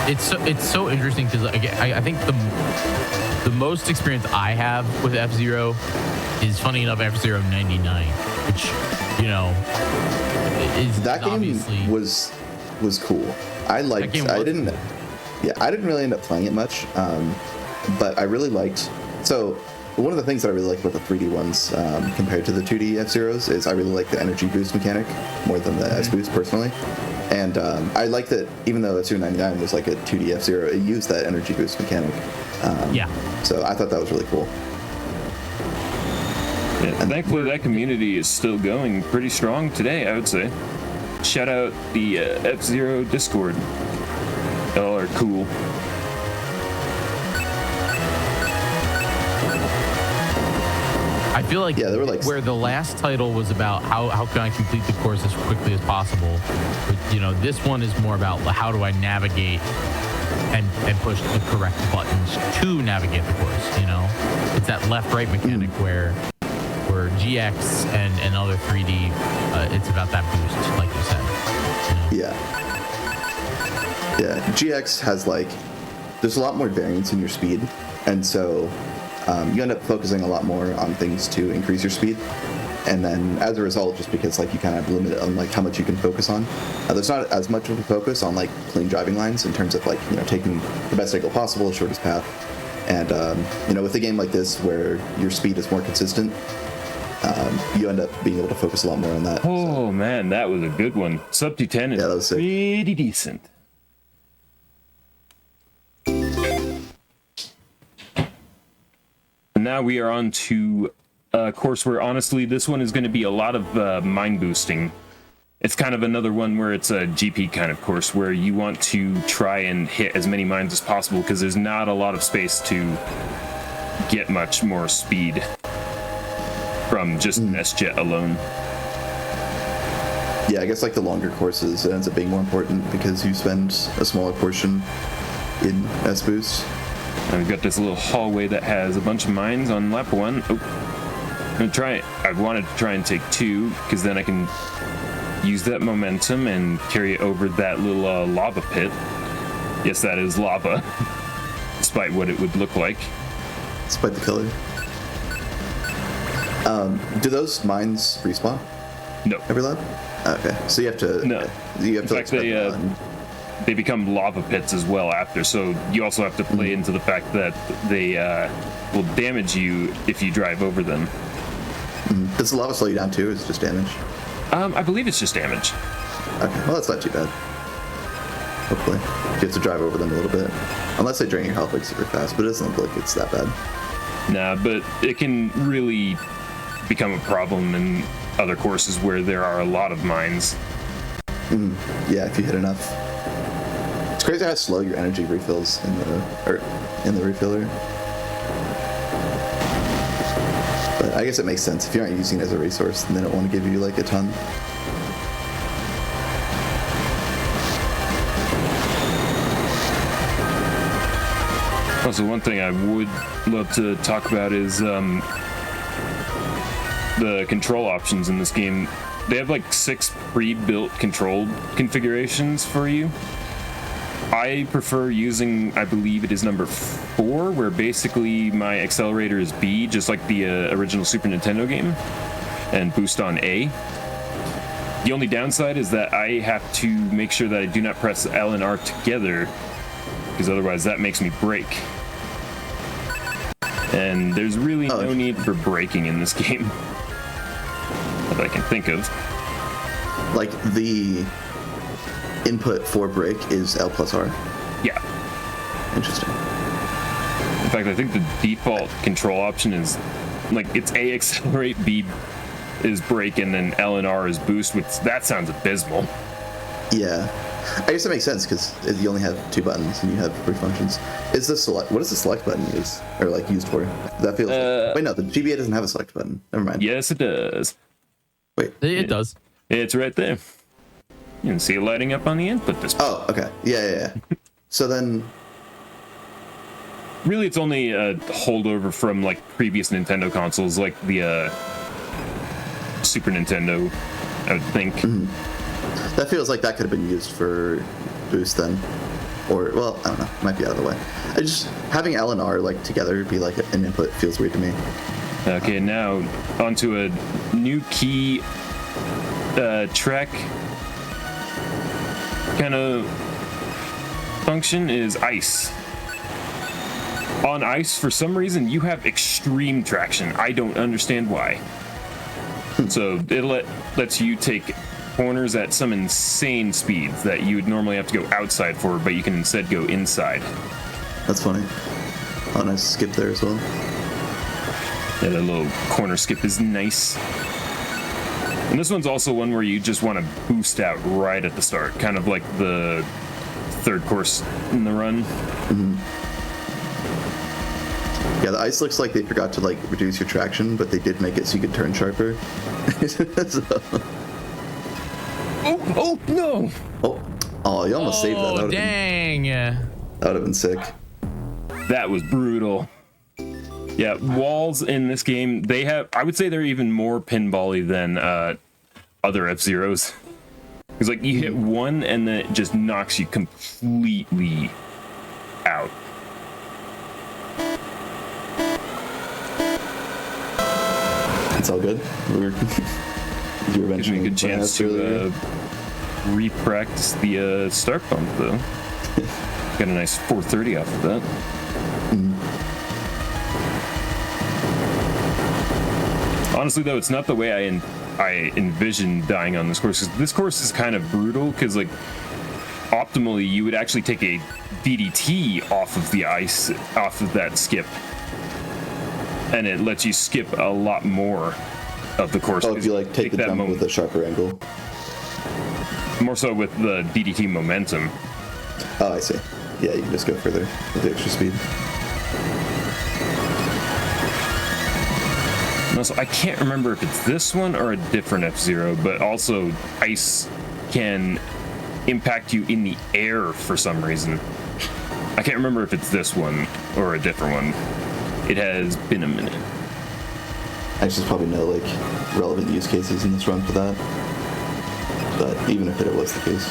It's so interesting because I think the most experience I have with F-Zero is, funny enough, F-Zero 99, which, you know, is that game obviously was cool. I didn't really end up playing it much, but I really liked. So one of the things that I really liked about the 3D ones compared to the 2D F-Zeros is I really like the energy boost mechanic more than the S boost personally. And I like that even though F-Zero 99 was like a 2D F-Zero, it used that energy boost mechanic. So I thought that was really cool. Yeah, and thankfully that community is still going pretty strong today, I would say. Shout out the F-Zero Discord. Y'all are cool. I feel like, they were like, where the last title was about how can I complete the course as quickly as possible, but, you know, this one is more about how do I navigate and push the correct buttons to navigate the course. You know, it's that left-right mechanic where GX and other 3D, it's about that boost, like you said. You know? Yeah, GX has like, there's a lot more variance in your speed, and so you end up focusing a lot more on things to increase your speed, and then as a result, just because like you kind of have limited on like how much you can focus on, there's not as much of a focus on like clean driving lines in terms of like, you know, taking the best angle possible, the shortest path, and you know, with a game like this where your speed is more consistent, you end up being able to focus a lot more on that. Oh man, that was a good one. Sub 210 is that was sick. Pretty decent. And now we are on to a course where, honestly, this one is going to be a lot of mine boosting. It's kind of another one where it's a GP kind of course where you want to try and hit as many mines as possible because there's not a lot of space to get much more speed from just an S-Jet alone. Yeah, I guess like the longer courses, it ends up being more important because you spend a smaller portion in S-Boost. And we've got this little hallway that has a bunch of mines on lap 1. Oh. I wanted to try and take 2 because then I can use that momentum and carry it over that little lava pit. Yes, that is lava, despite what it would look like. Despite the color. Do those mines respawn? No. Every lap? Okay, so you have to. No. You have In fact, they become lava pits as well after. So you also have to play into the fact that they will damage you if you drive over them. Does the lava slow you down too? Or is it just damage? I believe it's just damage. Okay, well that's not too bad. Hopefully, you have to drive over them a little bit, unless they drain your health like super fast. But it doesn't look like it's that bad. Nah, but it can really become a problem in other courses where there are a lot of mines. Yeah, if you hit enough. It's crazy how slow your energy refills in the refiller. But I guess it makes sense. If you aren't using it as a resource, then they don't want to give you like a ton. Also, one thing I would love to talk about is the control options in this game. They have like 6 pre-built control configurations for you. I prefer using, I believe it is number 4, where basically my accelerator is B, just like the original Super Nintendo game, and boost on A. The only downside is that I have to make sure that I do not press L and R together, because otherwise that makes me brake. And there's really no need for braking in this game that I can think of. Like the input for brake is L plus R? Yeah. Interesting. In fact, I think the default control option is like it's A accelerate, B is brake, and then L and R is boost, which that sounds abysmal. Yeah. I guess that makes sense because you only have 2 buttons and you have 3 functions. Is the select? What does the select button use or like used for? That feels. Wait, no, the GBA doesn't have a select button. Never mind. Yes, it does. Wait, it does. It's right there. You can see it lighting up on the input display. Oh, okay. Yeah. So then, really, it's only a holdover from like previous Nintendo consoles, like the Super Nintendo, I would think. That feels like that could have been used for boost then. Or, well, I don't know. It might be out of the way. I just, having L and R like together be like an input feels weird to me. Okay, now onto a new key track kind of function is ice. On ice, for some reason, you have extreme traction. I don't understand why. So it lets you take corners at some insane speeds that you would normally have to go outside for, but you can instead go inside. That's funny. Oh, nice skip there as well. Yeah, that little corner skip is nice. And this one's also one where you just want to boost out right at the start, kind of like the 3rd course in the run. Yeah, the ice looks like they forgot to like reduce your traction, but they did make it so you could turn sharper. So. Oh no! Oh, you almost saved that. Oh, dang. That would have been sick. That was brutal. Yeah, walls in this game, I would say they're even more pinball-y than other F-Zeros. Because like you hit one and then it just knocks you completely out. It's all good. Gives me a good chance to re-practice the start bump though. Got a nice 430 off of that. Honestly though, it's not the way I envisioned dying on this course. 'Cause this course is kind of brutal because like optimally you would actually take a DDT off of the ice, off of that skip. And it lets you skip a lot more of the course. Oh, if you like take the jump with a sharper angle. More so with the DDT momentum. Oh, I see. Yeah, you can just go further with the extra speed. And also, I can't remember if it's this one or a different F-Zero, but also ice can impact you in the air for some reason. I can't remember if it's this one or a different one. It has been a minute. Actually, there's probably no like relevant use cases in this run for that. But even if it was the case.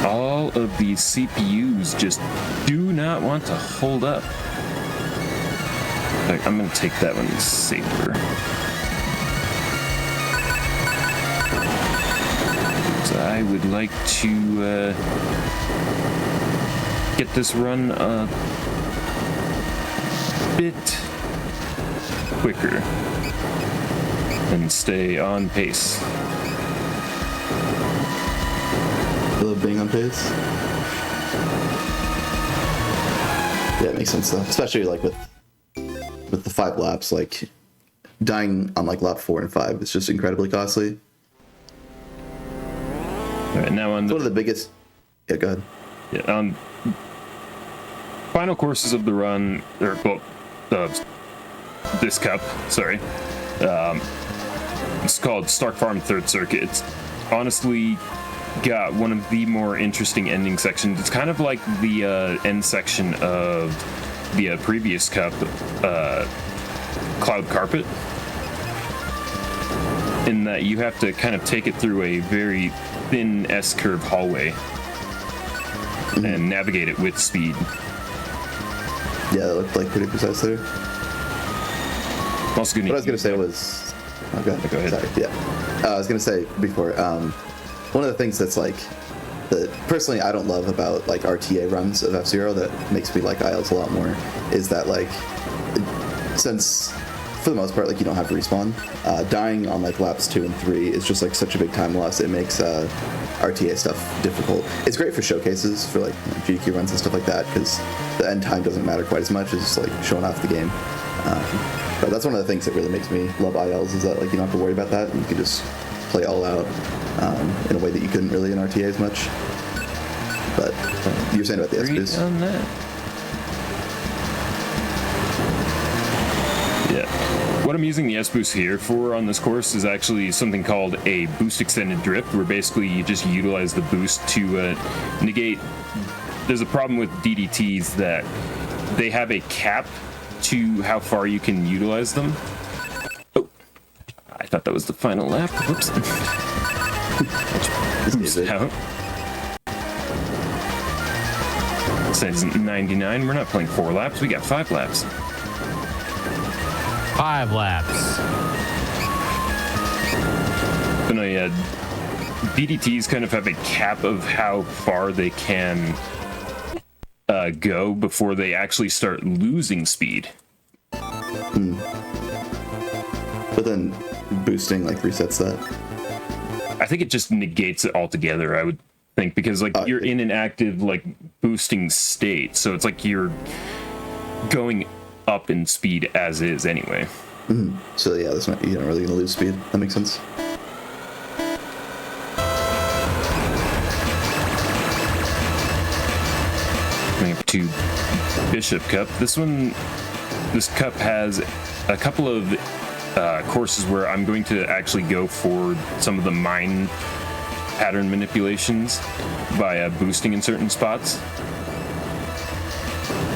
All of these CPUs just do not want to hold up. Like, I'm gonna take that one safer. So I would like to get this run a bit quicker and stay on pace. I love being on pace. Yeah, it makes sense though. Especially like with the 5 laps, like dying on like lap 4 and 5 is just incredibly costly. All right, now on one of the biggest. Yeah, go ahead. Yeah, on final courses of the run, or well, this cup. Sorry, it's called Stark Farm Third Circuit. It's honestly got one of the more interesting ending sections. It's kind of like the end section of the previous cup, Cloud Carpet, in that you have to kind of take it through a very thin S-curve hallway and navigate it with speed. Yeah, it looked like pretty precise there. Also what I was going to say was... Oh, go ahead. Sorry, yeah. I was going to say before, one of the things that's like, that personally I don't love about like RTA runs of F-Zero that makes me like ILs a lot more is that like, since for the most part like you don't have respawn, dying on like laps 2 and 3 is just like such a big time loss. It makes RTA stuff difficult. It's great for showcases for like GDQ runs and stuff like that because the end time doesn't matter quite as much as just like showing off the game. But that's one of the things that really makes me love ILs is that like you don't have to worry about that and you can just play all out in a way that you couldn't really in RTA as much. But you were saying about the S-boost. On that. Yeah. What I'm using the S-boost here for on this course is actually something called a boost extended drift, where basically you just utilize the boost to negate. There's a problem with DDTs that they have a cap to how far you can utilize them. Oh, I thought that was the final lap. Whoops. Out. Says 99. We're not playing 4 laps. We got 5 laps. 5 laps. But no, yeah, DDTs kind of have a cap of how far they can go before they actually start losing speed. But then boosting like resets that. I think it just negates it altogether, I would think, because like you're in an active like boosting state, so it's like you're going up in speed as is anyway. So yeah, that's not, you're not really gonna lose speed. That makes sense. Coming up to Bishop Cup. This cup has a couple of courses where I'm going to actually go for some of the mine pattern manipulations by boosting in certain spots.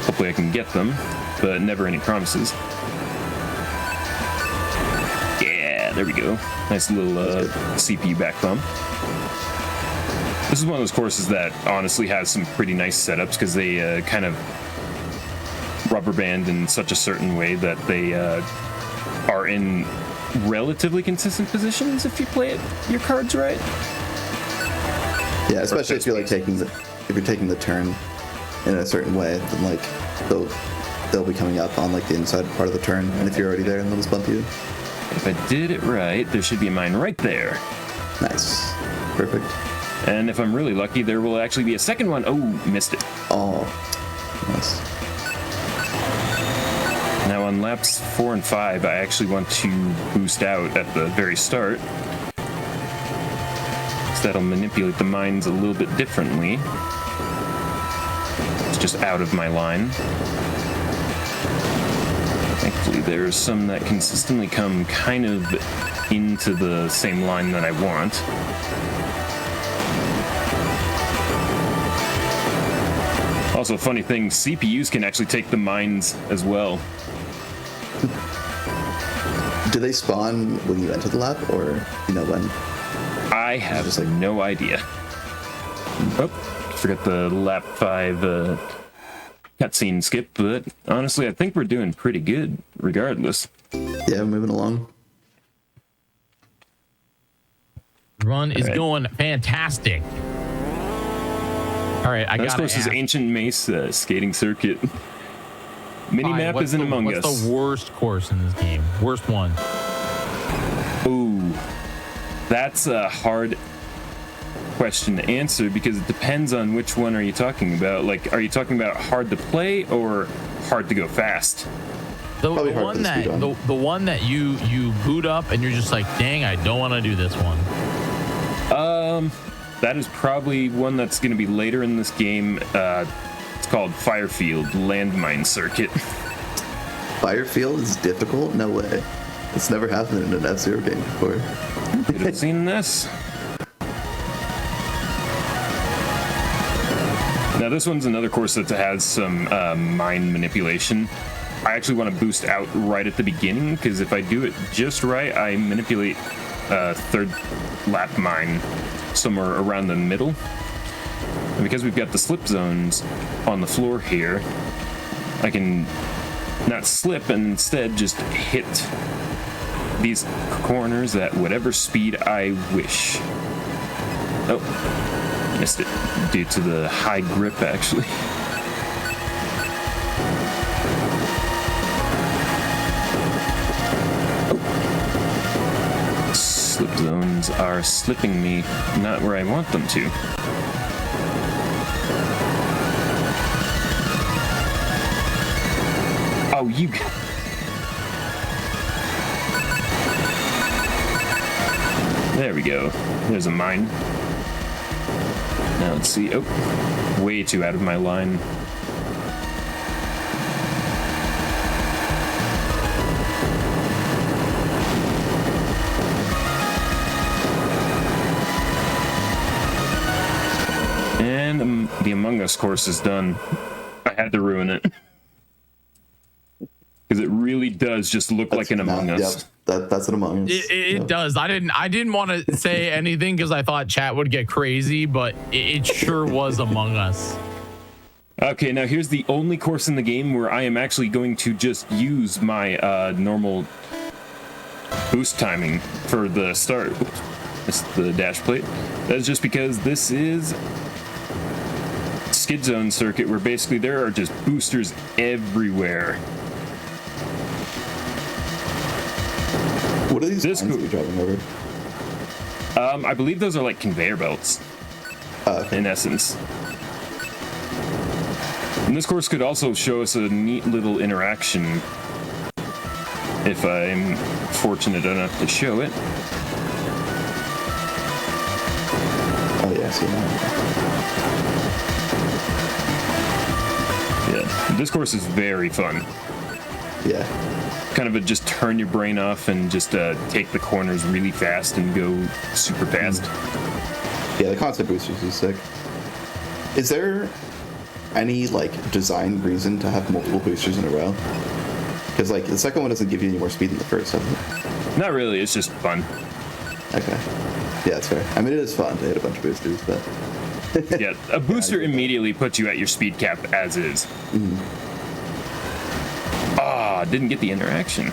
Hopefully I can get them, but never any promises. Yeah, there we go. Nice little CPU back bump. This is one of those courses that honestly has some pretty nice setups because they kind of rubber band in such a certain way that they are in relatively consistent positions if you play it your cards right. Yeah, especially if you're like taking the turn in a certain way, then like they'll be coming up on like the inside part of the turn, and if you're already there, then they'll just bump you. If I did it right, there should be a mine right there. Nice, perfect. And if I'm really lucky, there will actually be a second one. Oh, missed it. Oh, nice. Now on laps 4 and 5, I actually want to boost out at the very start. So that'll manipulate the mines a little bit differently. It's just out of my line. Thankfully, there's some that consistently come kind of into the same line that I want. Also, funny thing, CPUs can actually take the mines as well. Do they spawn when you enter the lap, or you know when? I have just no idea. Oh, forgot the lap 5 cutscene skip, but honestly, I think we're doing pretty good regardless. Yeah, moving along. Run is going fantastic. All right, I got This course is Ancient Mace skating circuit. Mini-map isn't among us. What's the worst course in this game? Worst one. Ooh, that's a hard question to answer because it depends on which one are you talking about. Like, are you talking about hard to play or hard to go fast? The one that you boot up and you're just like, dang, I don't want to do this one. That is probably one that's going to be later in this game. It's called Firefield Landmine Circuit. Firefield is difficult? No way. It's never happened in an F-Zero game before. Could have seen this. Now this one's another course that has some mine manipulation. I actually want to boost out right at the beginning because if I do it just right, I manipulate third lap mine somewhere around the middle. And because we've got the slip zones on the floor here, I can not slip and instead just hit these corners at whatever speed I wish. Oh, missed it due to the high grip actually. Slip zones are slipping me not where I want them to. Oh, you... There we go. There's a mine. Now let's see. Oh, way too out of my line. And the Among Us course is done. I had to ruin it. Because it really does just look like an Among Us. Yep, that's an Among Us. It does. I didn't want to say anything because I thought chat would get crazy, but it sure was Among Us. Okay, now here's the only course in the game where I am actually going to just use my normal boost timing for the start. It's the dash plate. That's just because this is skid zone circuit where basically there are just boosters everywhere. What are these lines that you're driving over? I believe those are like conveyor belts, in essence. And this course could also show us a neat little interaction if I'm fortunate enough to show it. Oh yeah, I see that. Yeah, this course is very fun. Yeah. Kind of a just turn your brain off and just take the corners really fast and go super fast. Yeah, the constant boosters is sick. Is there any like design reason to have multiple boosters in a row? Because like the second one doesn't give you any more speed than the first, does it? Not really, it's just fun. Okay. Yeah, that's fair. I mean, it is fun to hit a bunch of boosters, but... Yeah, a booster immediately puts you at your speed cap as is. Didn't get the interaction.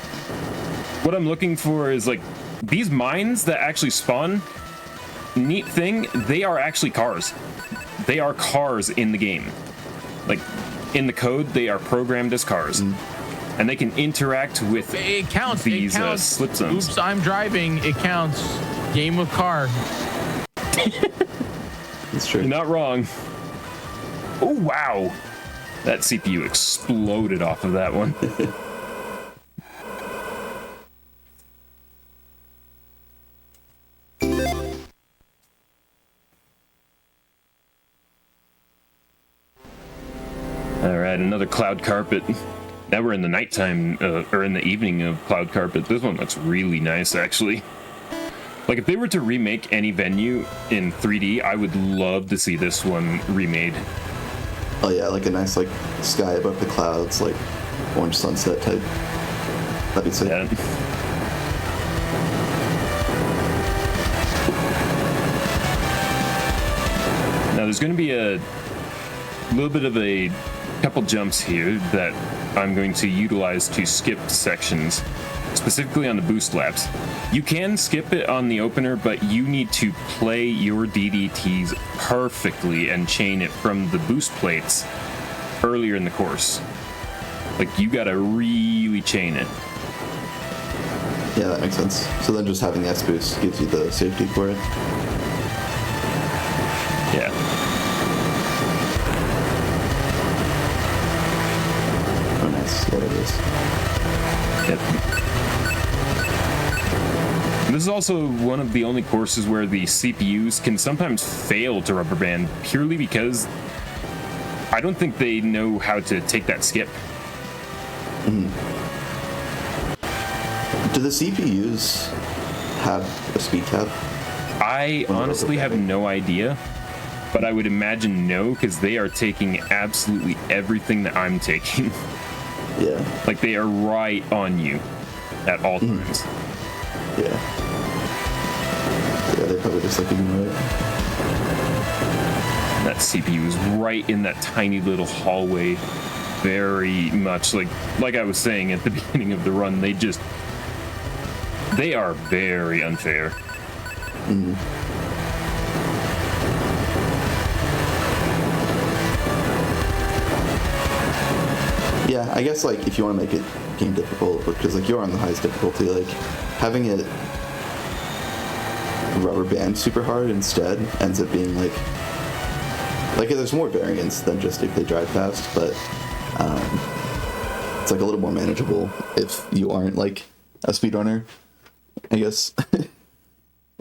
What I'm looking for is like these mines that actually spawn. Neat thing, they are actually cars. They are cars in the game. Like in the code, they are programmed as cars, and they can interact with it counts. These slip zones. Oops, I'm driving. It counts. Game with car. That's true. You're not wrong. Oh wow, that CPU exploded off of that one. All right, another cloud carpet. Now we're in the nighttime, or in the evening of Cloud Carpet. This one looks really nice, actually. Like, if they were to remake any venue in 3D, I would love to see this one remade. Oh yeah, like a nice like sky above the clouds, like orange sunset type. That'd be sick. Yeah. Now there's going to be a little bit of a couple jumps here that I'm going to utilize to skip sections, specifically on the boost laps. You can skip it on the opener, but you need to play your DDTs perfectly and chain it from the boost plates earlier in the course. Like, you gotta really chain it. Yeah, that makes sense. So then just having S boost gives you the safety for it. Yeah. Oh, nice. Yeah, it is. Yep. This is also one of the only courses where the CPUs can sometimes fail to rubber band purely because I don't think they know how to take that skip. Mm-hmm. Do the CPUs have a speed cap? I honestly have no idea, but I would imagine no, because they are taking absolutely everything that I'm taking. Yeah. Like, they are right on you at all times. Yeah. Yeah, they probably just like ignore it. That CPU is right in that tiny little hallway. Very much like I was saying at the beginning of the run, they are very unfair. Mm. Yeah, I guess like if you want to make it game difficult, because like you're on the highest difficulty, like having it rubber band super hard instead ends up being like there's more variance than just if they drive fast, but it's like a little more manageable if you aren't like a speedrunner, I guess. It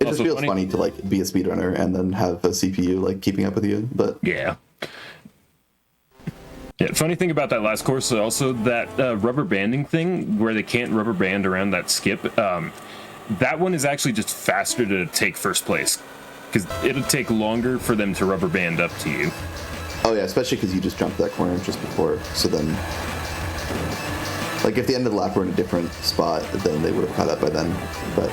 just feels funny to like be a speedrunner and then have a CPU like keeping up with you, but yeah. Yeah, funny thing about that last course, also that rubber banding thing where they can't rubber band around that skip, that one is actually just faster to take first place because it'll take longer for them to rubber band up to you. Oh yeah, especially because you just jumped that corner just before, so then like if the end of the lap were in a different spot, then they would have caught up by then, but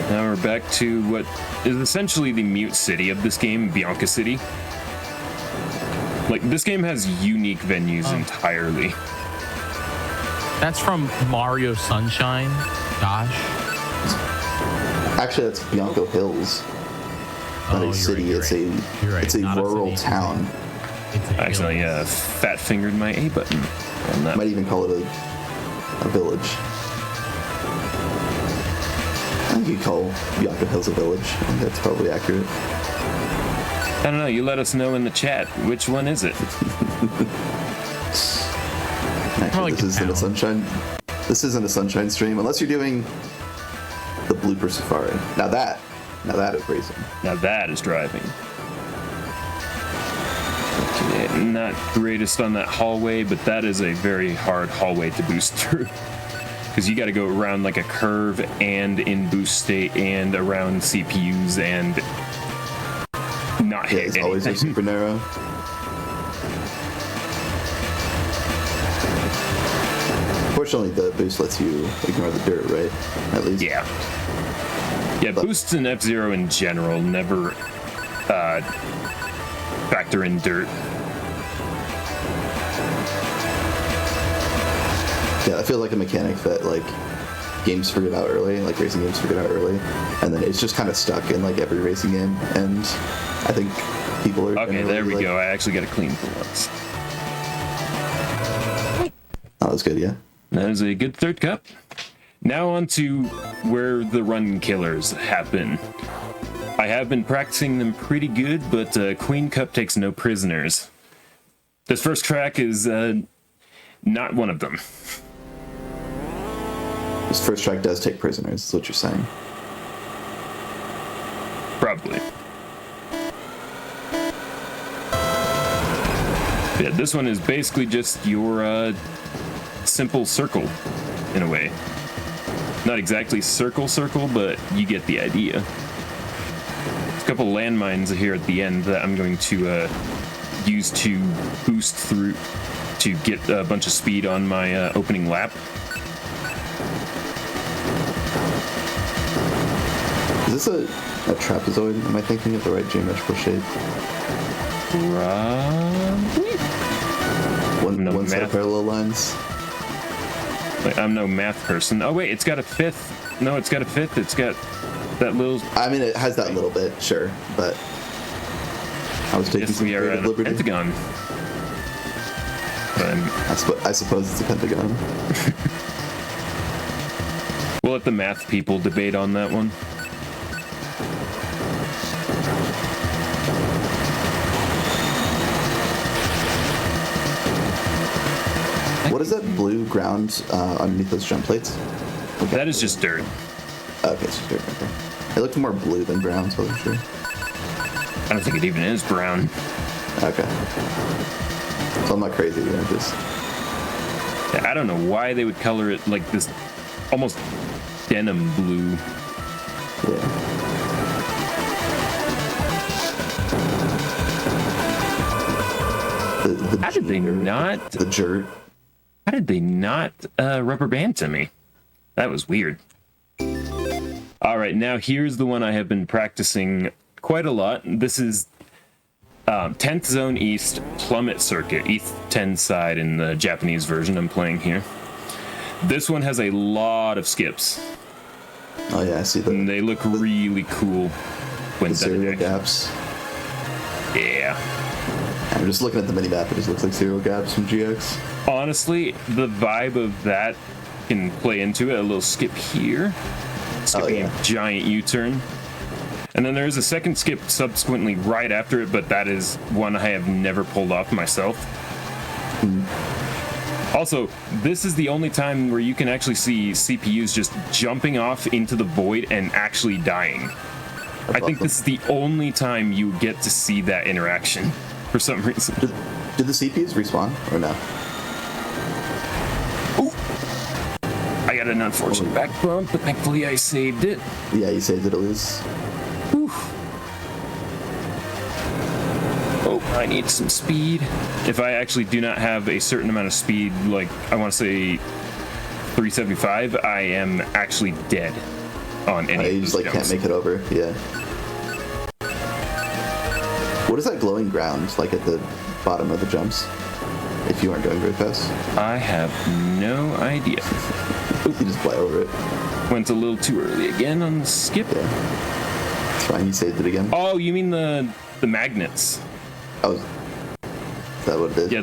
now we're back to what is essentially the mute city of this game, Bianca City. Like, this game has unique venues entirely. That's from Mario Sunshine. Gosh. Actually, that's Bianco Hills. Not a city. It's a rural town. Actually, fat fingered my A button on that. Might even call it a village. I think you call Bianco Hills a village. I think that's probably accurate. I don't know. You let us know in the chat. Which one is it? Actually, this isn't a sunshine. This isn't a sunshine stream unless you're doing the blooper safari. Now that is racing. Now that is driving. Okay, not greatest on that hallway, but that is a very hard hallway to boost through. Because you got to go around like a curve and in boost state and around CPUs and not hit it's always like super narrow. Fortunately, the boost lets you ignore the dirt, right? At least. Yeah. Yeah, boosts in F-Zero in general never factor in dirt. Yeah, I feel like a mechanic that like games figured out early, like racing games figured out early, and then it's just kind of stuck in like every racing game, and I think people are okay. There we go. I actually got it clean for once. Oh, that's good. Yeah, that is a good third cup. Now on to where the run killers happen. I have been practicing them pretty good, but Queen Cup takes no prisoners. This first track is not one of them. This first track does take prisoners, is what you're saying. Probably. Yeah, this one is basically just your simple circle in a way. Not exactly circle, but you get the idea. There's a couple landmines here at the end that I'm going to use to boost through to get a bunch of speed on my opening lap. Is this a trapezoid? Am I thinking of the right geometrical shape? One set of parallel lines. Like, I'm no math person. Oh wait, it's got a fifth. No, it's got a fifth. It's got that little. I mean, it has that little bit, sure, but I was taking some creative liberty. Pentagon. I suppose it's a pentagon. We'll let the math people debate on that one. What is that blue ground underneath those jump plates? Okay. That is just dirt. Okay, it's just dirt. Okay. It looked more blue than brown, so I'm sure. I don't think it even is brown. Okay. So I'm not crazy, you know, just... Yeah, I don't know why they would color it like this almost denim blue. Yeah. How did they not? The dirt. How did they not rubber band to me? That was weird. All right, now here's the one I have been practicing quite a lot. This is 10th Zone East Plummet Circuit, East 10 side in the Japanese version I'm playing here. This one has a lot of skips. Oh yeah, I see that. And they look really cool when the serial gaps. Yeah. I'm just looking at the mini-map, it just looks like serial gaps from GX. Honestly, the vibe of that can play into it. A little skip here. Skipping a giant U-turn. And then there's a second skip subsequently right after it, but that is one I have never pulled off myself. Also, this is the only time where you can actually see CPUs just jumping off into the void and actually dying. I think this is the only time you get to see that interaction for some reason. Did the CPUs respawn or no? Ooh. I got an unfortunate back bump, but thankfully I saved it. Yeah, you saved it at least. Whew. Oh, I need some speed. If I actually do not have a certain amount of speed, like I want to say 375, I am actually dead on any. You just like jumps. can't make it over. Yeah. What is that glowing ground like at the bottom of the jumps? If you aren't going very fast. I have no idea. You just fly over it. Went a little too early again on the skip. Yeah. It's fine. You saved it again. Oh, you mean the magnets? Oh, is that what it is? Yeah,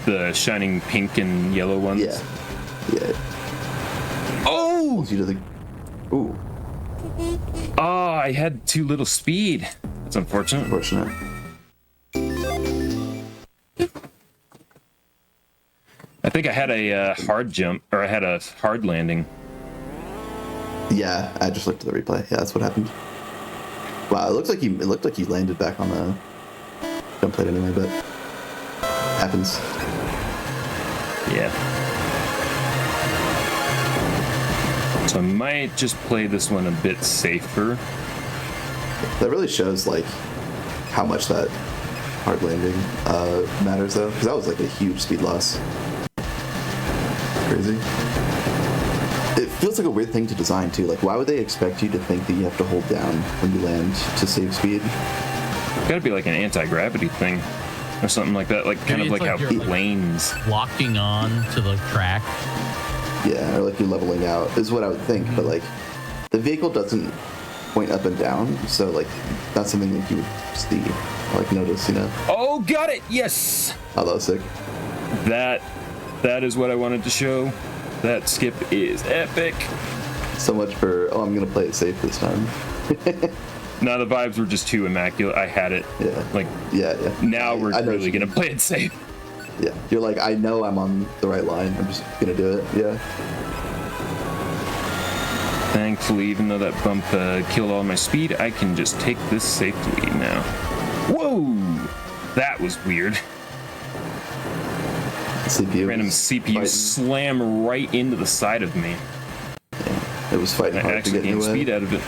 the shining pink and yellow ones. Yeah. Yeah. Oh! You to the. Ooh. Oh, I had too little speed. That's unfortunate. Unfortunate. I think I had a hard jump, or I had a hard landing. Yeah, I just looked at the replay. Yeah, that's what happened. Wow, it looked like he landed back on the jump plate anyway, but happens. Yeah. So I might just play this one a bit safer. That really shows like how much that hard landing matters, though, because that was like a huge speed loss. Crazy. It feels like a weird thing to design too. Like, why would they expect you to think that you have to hold down when you land to save speed? It's gotta be like an anti-gravity thing or something like that. Like kind of like how planes locking on to the track. Yeah, or like you're leveling out is what I would think. But like, the vehicle doesn't point up and down, so like that's something that you would see, like notice, you know. Oh, got it! Yes. Oh, that was sick. That is what I wanted to show. That skip is epic. So much for, oh, I'm gonna play it safe this time. No, the vibes were just too immaculate. I had it. Yeah. Like, yeah. Now we're really gonna play it safe. Yeah. You're like, I know I'm on the right line. I'm just gonna do it. Yeah. Thankfully, even though that bump killed all my speed, I can just take this safely now. Whoa! That was weird. CPU. Random CPU slam right into the side of me. It was fighting I hard to actually get in gained the way. speed out of it.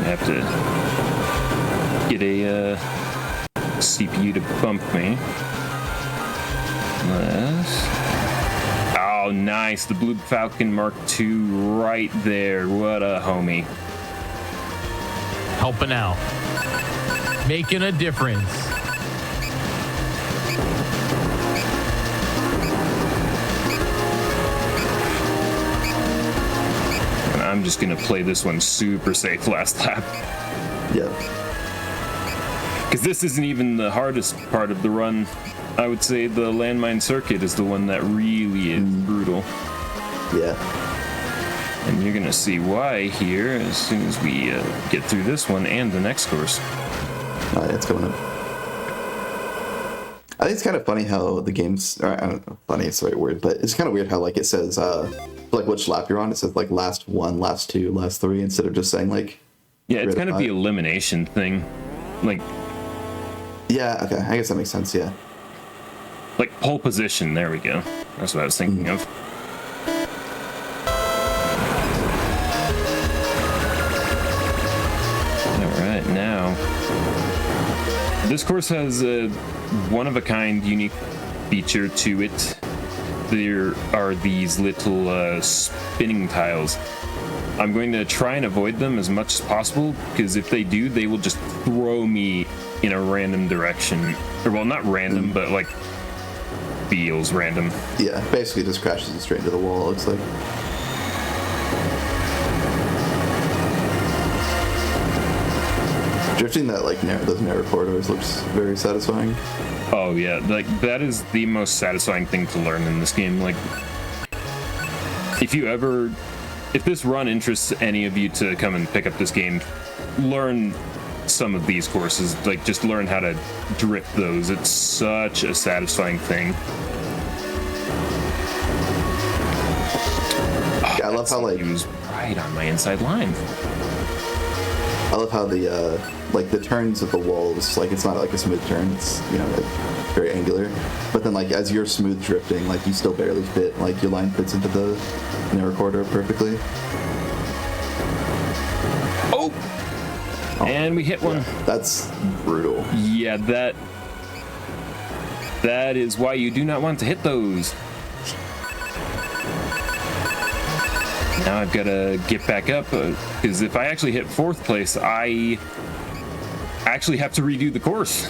Have to get a CPU to bump me. Oh, nice. The Blue Falcon Mark II right there. What a homie. Helping out. Making a difference. And I'm just going to play this one super safe last lap. Yep. Because this isn't even the hardest part of the run. I would say the landmine circuit is the one that really is brutal. Yeah. And you're going to see why here as soon as we get through this one and the next course. Oh, yeah, it's coming up. I think it's kind of funny how the game's, or I don't know, funny is the right word, but it's kind of weird how like it says, like which lap you're on, it says like last 1, last 2, last 3, instead of just saying like. Yeah, it's kind of the elimination thing. Like. Yeah, okay, I guess that makes sense, yeah. Like pole position, there we go. That's what I was thinking of. Alright, now. This course has a one-of-a-kind unique feature to it. There are these little spinning tiles. I'm going to try and avoid them as much as possible, because if they do, they will just throw me in a random direction. Or, well, not random, but like feels random. Yeah, basically just crashes you straight into the wall, it looks like. Drifting that like those narrow corridors looks very satisfying. Oh yeah, like that is the most satisfying thing to learn in this game. Like, if this run interests any of you to come and pick up this game, learn some of these courses. Like, just learn how to drift those. It's such a satisfying thing. Oh, I love how like he was right on my inside line. I love how the like the turns of the walls, like it's not like a smooth turn, it's, you know, like very angular, but then like as you're smooth drifting, like you still barely fit, like your line fits into the narrow corridor perfectly. Oh, and we hit one. Yeah, that's brutal. Yeah, that is why you do not want to hit those. Now I've got to get back up, because if I actually hit 4th place, I actually have to redo the course,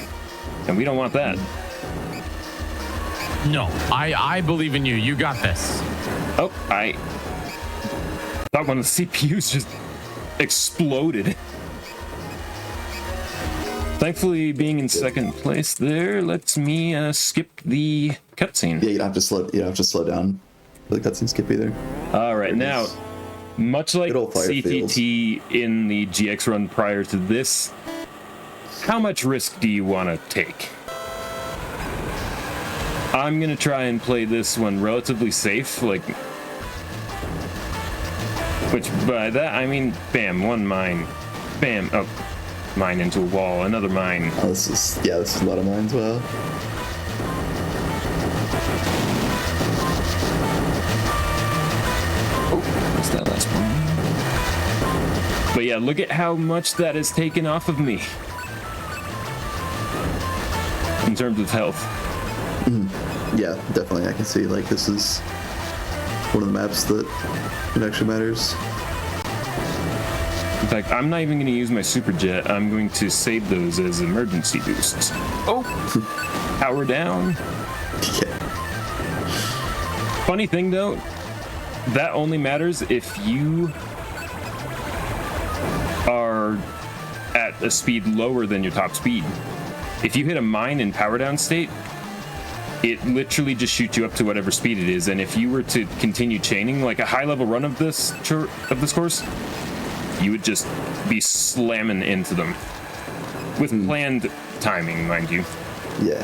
and we don't want that. No, I believe in you. You got this. Oh, I thought one of the CPUs just exploded. Thankfully, being in 2nd place there lets me skip the cutscene. Yeah, you don't have to slow down for the cutscene skip either. All right, now, much like CTT in the GX run prior to this, how much risk do you want to take? I'm going to try and play this one relatively safe, like, which by that I mean, bam, one mine, bam, oh, mine into a wall, another mine. Oh, this is a lot of mines, wow. What's that last one? But yeah, look at how much that has taken off of me in terms of health. Yeah, definitely. I can see like this is one of the maps that it actually matters. In fact, I'm not even going to use my super jet. I'm going to save those as emergency boosts. Oh, power down. Yeah. Funny thing though, that only matters if you are at a speed lower than your top speed. If you hit a mine in power down state, it literally just shoots you up to whatever speed it is. And if you were to continue chaining, like a high level run of this course, you would just be slamming into them with planned timing, mind you. Yeah.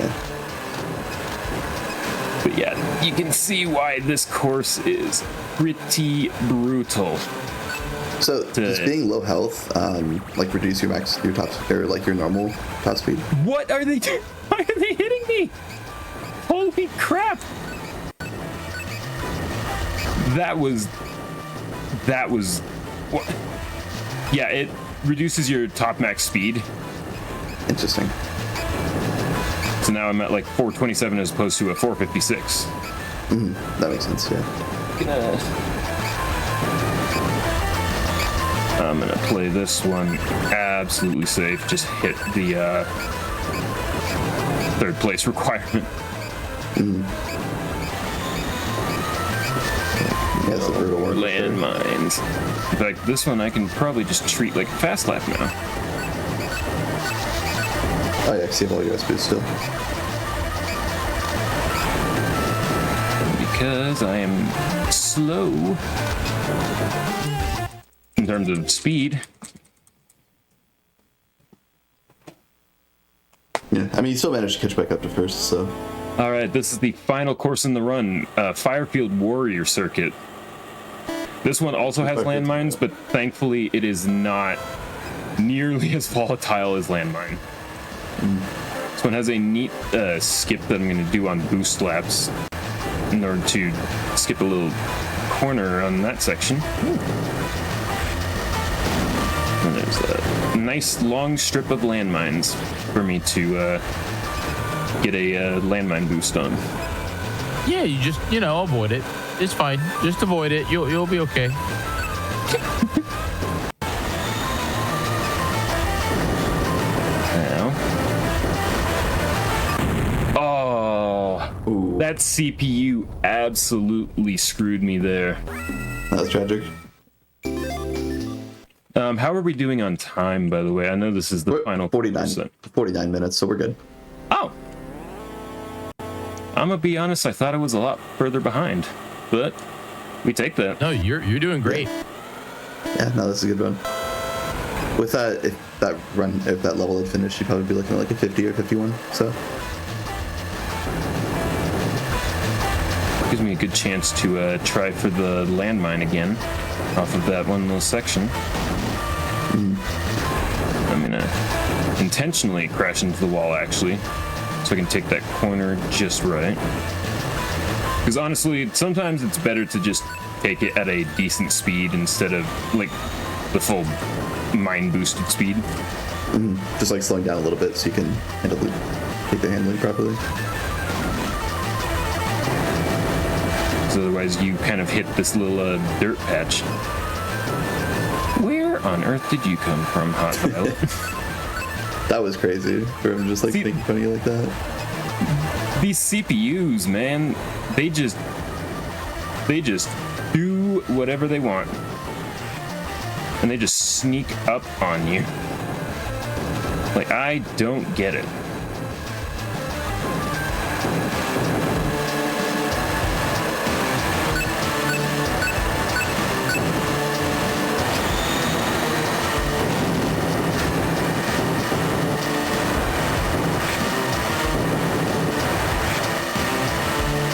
But yeah, you can see why this course is pretty brutal. So does being low health like reduce your top or like your normal top speed? What are they doing? Why are they hitting me? Holy crap! That was what? Yeah, it reduces your top max speed. Interesting. So now I'm at like 427 as opposed to a 456. That makes sense, yeah. I'm gonna play this one absolutely safe. Just hit the third place requirement. Yeah, it's a brutal one. Landmines. In fact, this one I can probably just treat like a fast lap now. Oh yeah, I see all US boost still. Because I am slow in terms of speed. Yeah, I mean, you still managed to catch back up to first, so. All right, this is the final course in the run, Firefield Warrior Circuit. This one also has landmines, but thankfully it is not nearly as volatile as landmine. This one has a neat skip that I'm going to do on boost laps in order to skip a little corner on that section. And there's a nice long strip of landmines for me to get a landmine boost on. Yeah, you just, avoid it. It's fine. Just avoid it. You'll be okay. That CPU absolutely screwed me there. That was tragic. How are we doing on time, by the way? I know this is the final 49 minutes, so we're good. Oh. I'm gonna be honest, I thought it was a lot further behind, but we take that. No, you're doing great. Yeah, no, this is a good run. With that, if that level had finished, you'd probably be looking at like a 50 or 51, so. Gives me a good chance to try for the landmine again off of that one little section. I'm gonna intentionally crash into the wall actually, so I can take that corner just right. Because honestly, sometimes it's better to just take it at a decent speed instead of like the full mine boosted speed. Just like slowing down a little bit so you can take the handling properly. Because otherwise you kind of hit this little dirt patch. Where on earth did you come from, Hot Pilot? That was crazy for him just like making fun of you like that. These CPUs, man, they just do whatever they want. And they just sneak up on you. Like, I don't get it.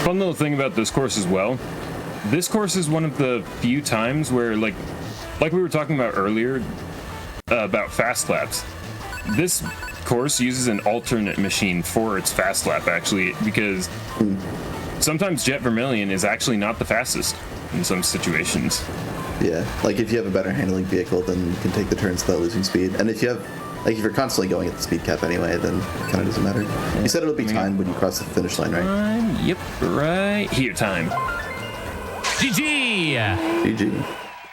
Fun little thing about this course as well. This course is one of the few times where, like we were talking about earlier, about fast laps. This course uses an alternate machine for its fast lap, actually, because sometimes Jet Vermilion is actually not the fastest in some situations. Yeah, like if you have a better handling vehicle, then you can take the turns without losing speed. And if you have, like if you're constantly going at the speed cap anyway, then it kind of doesn't matter. Yeah. You said it'll be timed when you cross the finish line, right? Yep, right here, time. GG! GG.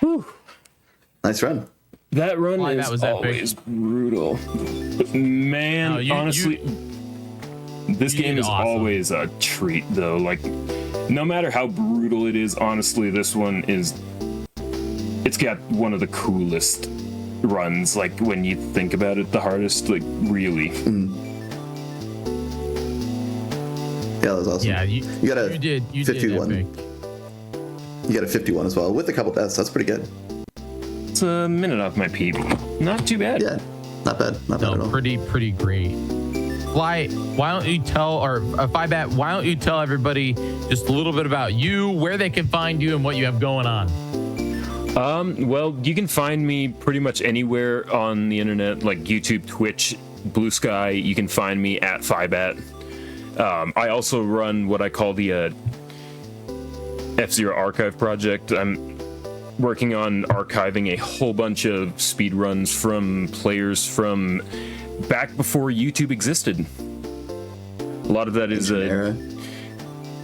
Whew. Nice run. That run is always brutal. Man, honestly, this game is always a treat, though. Like, no matter how brutal it is, honestly, this one is... It's got one of the coolest runs, like, when you think about it, the hardest, like, really. Yeah, that was awesome. Yeah, you got a you 51. Did you got a 51 as well, with a couple deaths. That's pretty good. It's a minute off my PB. Not too bad. Yeah, not bad. Not bad at all. Pretty great. Fly, why don't you tell, or Fibat, why don't you tell everybody just a little bit about you, where they can find you, and what you have going on? Well, you can find me pretty much anywhere on the internet, like YouTube, Twitch, Blue Sky. You can find me at Fibat. I also run what I call the F-Zero Archive project. I'm working on archiving a whole bunch of speedruns from players from back before YouTube existed. A lot of that is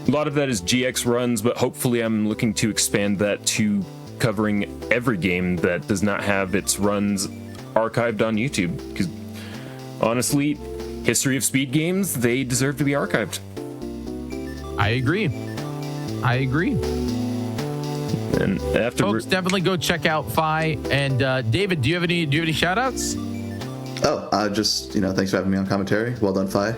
GX runs, but hopefully I'm looking to expand that to covering every game that does not have its runs archived on YouTube. Because honestly, history of speed games, they deserve to be archived. I agree. And after folks, definitely go check out Fi. And David, do you have any shout outs? Just, thanks for having me on commentary. Well done, Fi.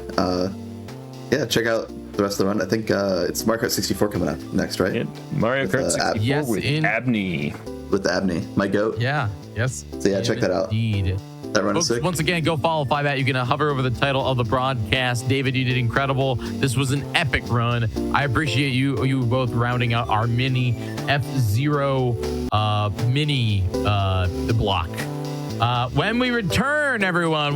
Yeah, check out the rest of the run. I think it's Mario Kart 64 coming up next, right? Yeah, Mario Kart 64 yes, with Abney. With Abney, my goat. Yeah, yes. So yeah, check that out. Indeed. That run Folks, is sick. once again, go follow Fibat. You can hover over the title of the broadcast. David, you did incredible. This was an epic run. I appreciate you both rounding out our mini F-Zero mini block. When we return, everyone,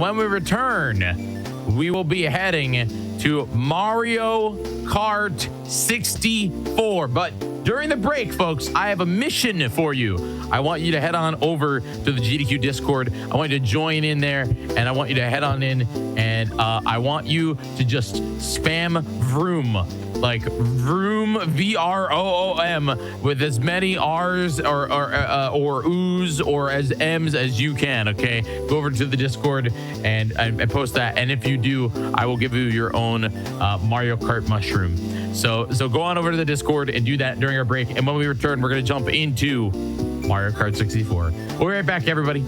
we will be heading to Mario Kart 64. But during the break, folks, I have a mission for you. I want you to head on over to the GDQ Discord. I want you to join in there, and I want you to head on in, and I want you to just spam Vroom, like Vroom, VROOM, with as many R's or O's or as M's as you can. Okay, go over to the Discord and post that, and if you do, I will give you your own Mario Kart mushroom. So go on over to the Discord and do that during our break, and when we return, we're gonna jump into Mario Kart 64. We'll be right back, everybody.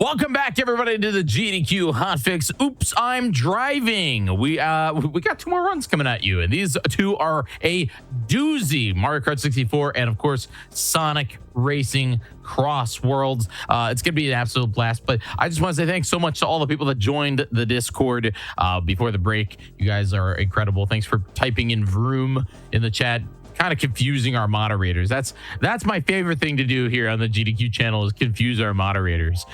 Welcome back, everybody, to the GDQ Hotfix. Oops, I'm driving. We got two more runs coming at you, and these two are a doozy: Mario Kart 64 and, of course, Sonic Racing CrossWorlds. It's gonna be an absolute blast. But I just want to say thanks so much to all the people that joined the Discord before the break. You guys are incredible. Thanks for typing in Vroom in the chat. Kind of confusing our moderators. That's my favorite thing to do here on the GDQ channel, is confuse our moderators.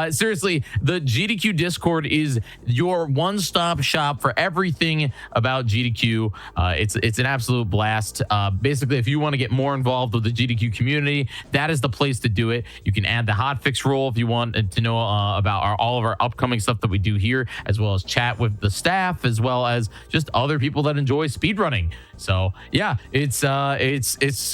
Seriously, the GDQ Discord is your one-stop shop for everything about GDQ. It's an absolute blast. Basically, if you want to get more involved with the GDQ community, that is the place to do it. You can add the hotfix role if you want to know about all of our upcoming stuff that we do here, as well as chat with the staff, as well as just other people that enjoy speedrunning. So yeah, it's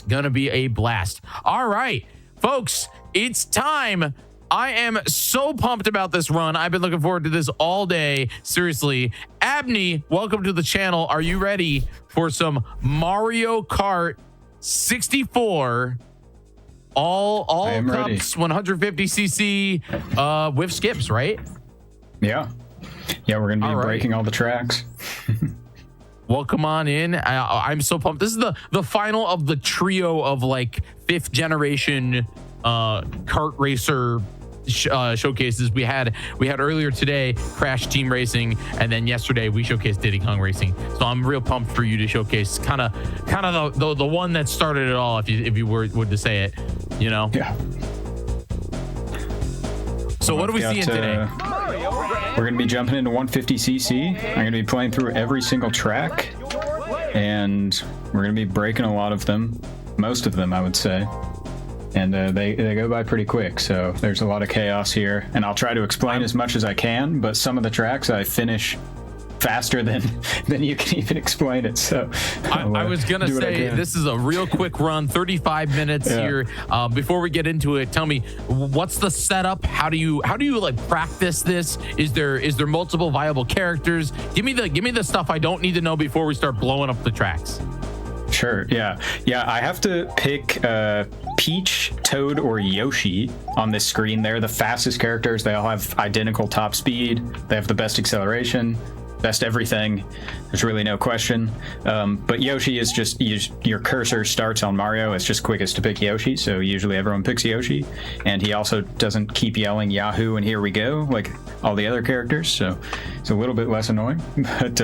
gonna be a blast. All right, folks, it's time. I am so pumped about this run. I've been looking forward to this all day. Seriously, Abney, welcome to the channel. Are you ready for some Mario Kart 64? All cups, 150cc with skips, right? Yeah, we're gonna be breaking all the tracks. Well, come on in. I'm so pumped. This is the final of the trio of like 5th generation kart racer showcases we had earlier today. Crash Team Racing, and then yesterday we showcased Diddy Kong Racing. So I'm real pumped for you to showcase kind of the one that started it all, if you were to say it, Yeah. So what are we seeing today? We're going to be jumping into 150cc. I'm going to be playing through every single track, and we're going to be breaking a lot of them. Most of them, I would say. And they go by pretty quick, so there's a lot of chaos here. And I'll try to explain as much as I can, but some of the tracks I finish faster than you can even explain it. So I was gonna say, this is a real quick run, 35 minutes here. Before we get into it, tell me, what's the setup? How do you like practice this? Is there multiple viable characters? Give me the stuff I don't need to know before we start blowing up the tracks. Sure. Yeah. I have to pick Peach, Toad, or Yoshi on this screen. They're the fastest characters. They all have identical top speed. They have the best acceleration. best everything. There's really no question. But Yoshi is just, your cursor starts on Mario. It's just quickest to pick Yoshi, so usually everyone picks Yoshi. And he also doesn't keep yelling Yahoo and here we go like all the other characters, so it's a little bit less annoying. But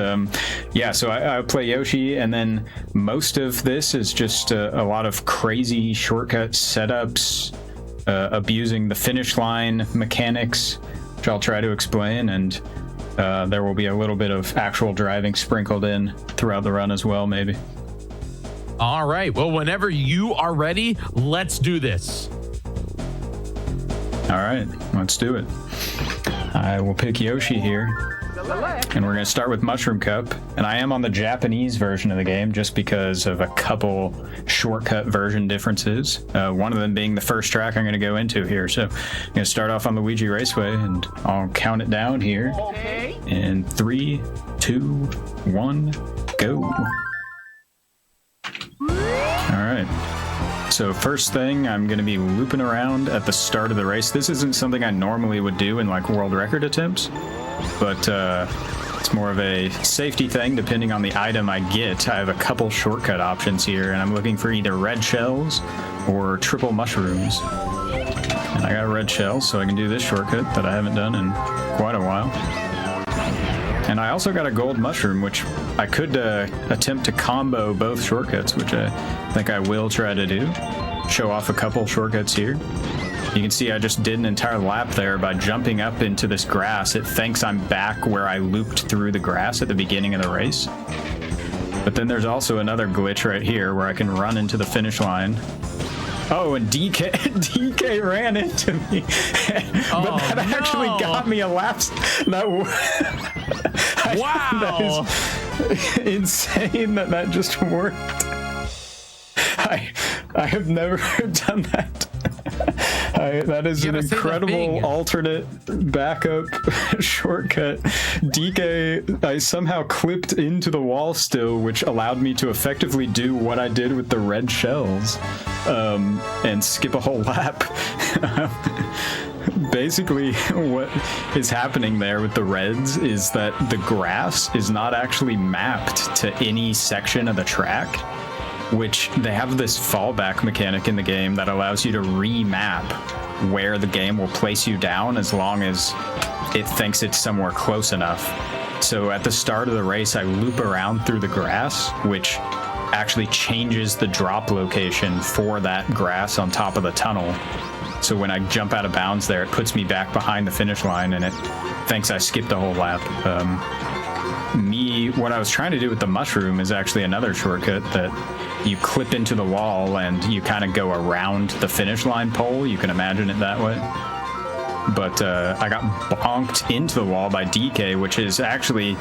yeah, so I play Yoshi, and then most of this is just a lot of crazy shortcut setups, abusing the finish line mechanics, which I'll try to explain, and there will be a little bit of actual driving sprinkled in throughout the run as well, maybe. All right. Well, whenever you are ready, let's do this. All right, let's do it. I will pick Yoshi here. And we're going to start with Mushroom Cup. And I am on the Japanese version of the game just because of a couple shortcut version differences. One of them being the first track I'm going to go into here. So I'm going to start off on Luigi Raceway, and I'll count it down here. In 3, 2, 1, go. All right. So first thing, I'm going to be looping around at the start of the race. This isn't something I normally would do in like world record attempts, but it's more of a safety thing depending on the item I get. I have a couple shortcut options here, and I'm looking for either red shells or triple mushrooms. And I got a red shell, so I can do this shortcut that I haven't done in quite a while. And I also got a gold mushroom, which I could attempt to combo both shortcuts, which I think I will try to do. Show off a couple shortcuts here. You can see I just did an entire lap there by jumping up into this grass. It thinks I'm back where I looped through the grass at the beginning of the race. But then there's also another glitch right here where I can run into the finish line. Oh, and DK ran into me. But that actually got me a lap. Wow. That is insane that just worked. I have never done that. That is an incredible alternate backup shortcut. DK, I somehow clipped into the wall still, which allowed me to effectively do what I did with the red shells, and skip a whole lap. Basically, what is happening there with the reds is that the grass is not actually mapped to any section of the track, which they have this fallback mechanic in the game that allows you to remap where the game will place you down as long as it thinks it's somewhere close enough. So at the start of the race, I loop around through the grass, which actually changes the drop location for that grass on top of the tunnel. So when I jump out of bounds there, it puts me back behind the finish line, and it thinks I skipped a whole lap. What I was trying to do with the mushroom is actually another shortcut that you clip into the wall and you kind of go around the finish line pole. You can imagine it that way. But I got bonked into the wall by DK, which is actually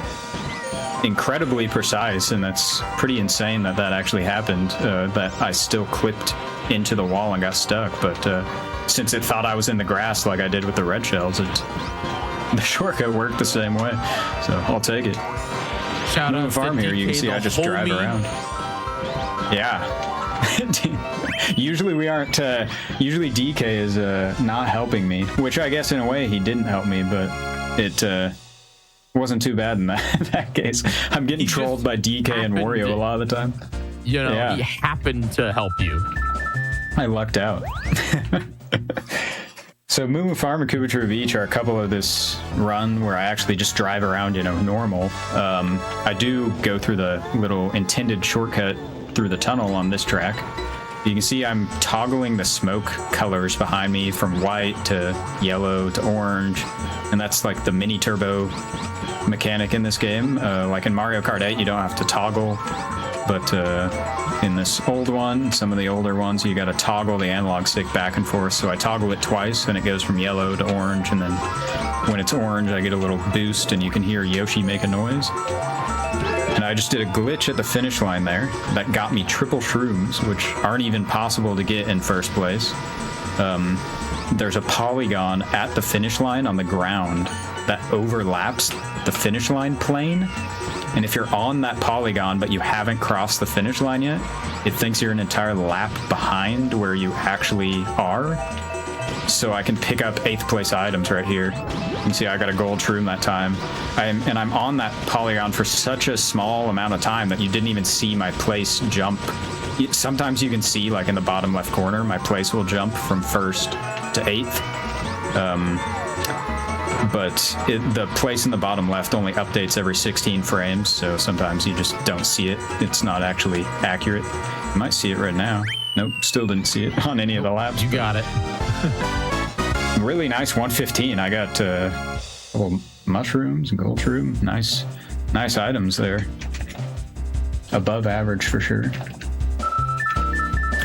incredibly precise, and that's pretty insane that actually happened, that I still clipped into the wall and got stuck. But since it thought I was in the grass like I did with the red shells, the shortcut worked the same way, so I'll take it. Shout out to farm here, you can see I just drive around. Yeah. Usually we aren't, usually DK is not helping me, which I guess in a way he didn't help me, but it wasn't too bad in that case. I'm getting trolled by DK and Wario a lot of the time. You know, he happened to help you. I lucked out. So Moo Farm and Kubatroo Beach are a couple of this run where I actually just drive around, normal. I do go through the little intended shortcut through the tunnel on this track. You can see I'm toggling the smoke colors behind me from white to yellow to orange, and that's like the mini turbo mechanic in this game. Like in Mario Kart 8, you don't have to toggle, but in this old one, some of the older ones, you got to toggle the analog stick back and forth. So I toggle it twice, and it goes from yellow to orange, and then when it's orange, I get a little boost, and you can hear Yoshi make a noise. And I just did a glitch at the finish line there that got me triple shrooms, which aren't even possible to get in first place. There's a polygon at the finish line on the ground that overlaps the finish line plane. And if you're on that polygon but you haven't crossed the finish line yet, it thinks you're an entire lap behind where you actually are. so I can pick up 8th place items right here. You can see I got a gold shroom that time. I'm on that polygon for such a small amount of time that you didn't even see my place jump. Sometimes you can see, like in the bottom left corner, my place will jump from 1st to 8th. But the place in the bottom left only updates every 16 frames, so sometimes you just don't see it. It's not actually accurate. You might see it right now. Nope, still didn't see it on any of the laps. You got it. Really nice 115. I got little mushrooms, gold shroom. Nice items there. Above average for sure.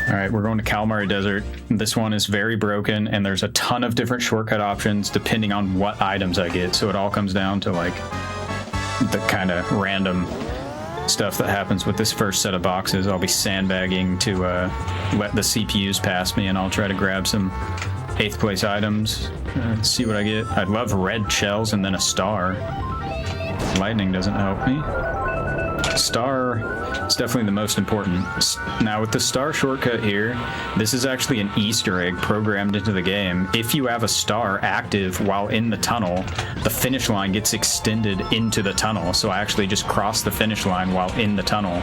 All right, we're going to Kalmari Desert. This one is very broken, and there's a ton of different shortcut options depending on what items I get. So it all comes down to like the kind of random stuff that happens with this first set of boxes. I'll be sandbagging to let the CPUs pass me, and I'll try to grab some 8th place items. See what I get. I'd love red shells and then a star. Lightning doesn't help me. Star is definitely the most important. Now with the star shortcut here, this is actually an Easter egg programmed into the game. If you have a star active while in the tunnel, the finish line gets extended into the tunnel. So I actually just crossed the finish line while in the tunnel.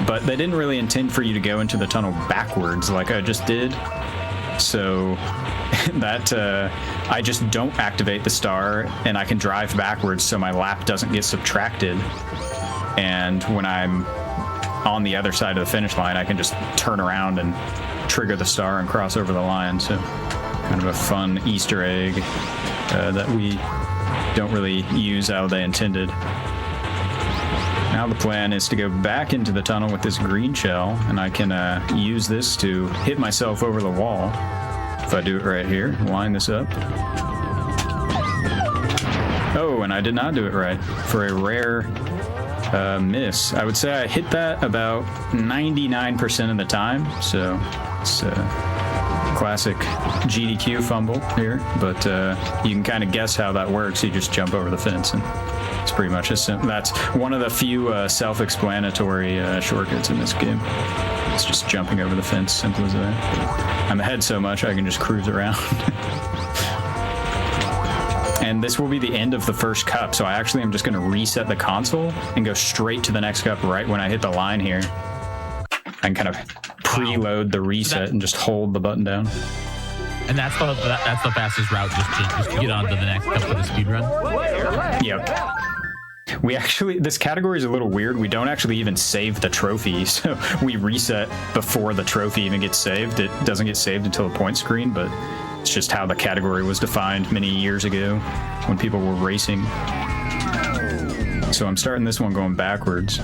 But they didn't really intend for you to go into the tunnel backwards like I just did. So that I just don't activate the star, and I can drive backwards so my lap doesn't get subtracted. And when I'm on the other side of the finish line, I can just turn around and trigger the star and cross over the line. So kind of a fun Easter egg that we don't really use how they intended. Now the plan is to go back into the tunnel with this green shell, and I can use this to hit myself over the wall. If I do it right here, line this up. Oh, and I did not do it right for a rare miss. I would say I hit that about 99% of the time, so it's a classic GDQ fumble here, but you can kind of guess how that works. You just jump over the fence, and it's pretty much as simple. That's one of the few self-explanatory shortcuts in this game. It's just jumping over the fence, simple as that. I'm ahead so much I can just cruise around. And this will be the end of the first cup, so I actually am just going to reset the console and go straight to the next cup right when I hit the line here. I can kind of preload the reset and just hold the button down. And that's the fastest route, just to get on to the next cup for the speed run? Yep. We actually, this category is a little weird. We don't actually even save the trophy, so we reset before the trophy even gets saved. It doesn't get saved until the point screen, but it's just how the category was defined many years ago when people were racing. So I'm starting this one going backwards.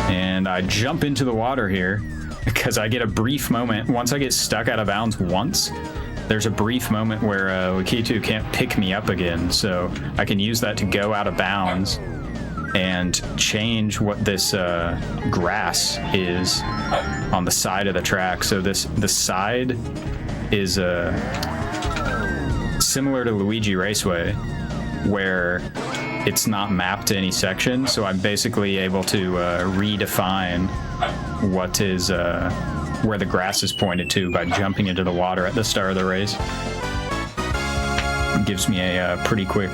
And I jump into the water here because I get a brief moment. Once I get stuck out of bounds once, there's a brief moment where Lakitu can't pick me up again. So I can use that to go out of bounds and change what this grass is on the side of the track. So the side is similar to Luigi Raceway, where it's not mapped to any section. So I'm basically able to redefine what is where the grass is pointed to by jumping into the water at the start of the race. It gives me a pretty quick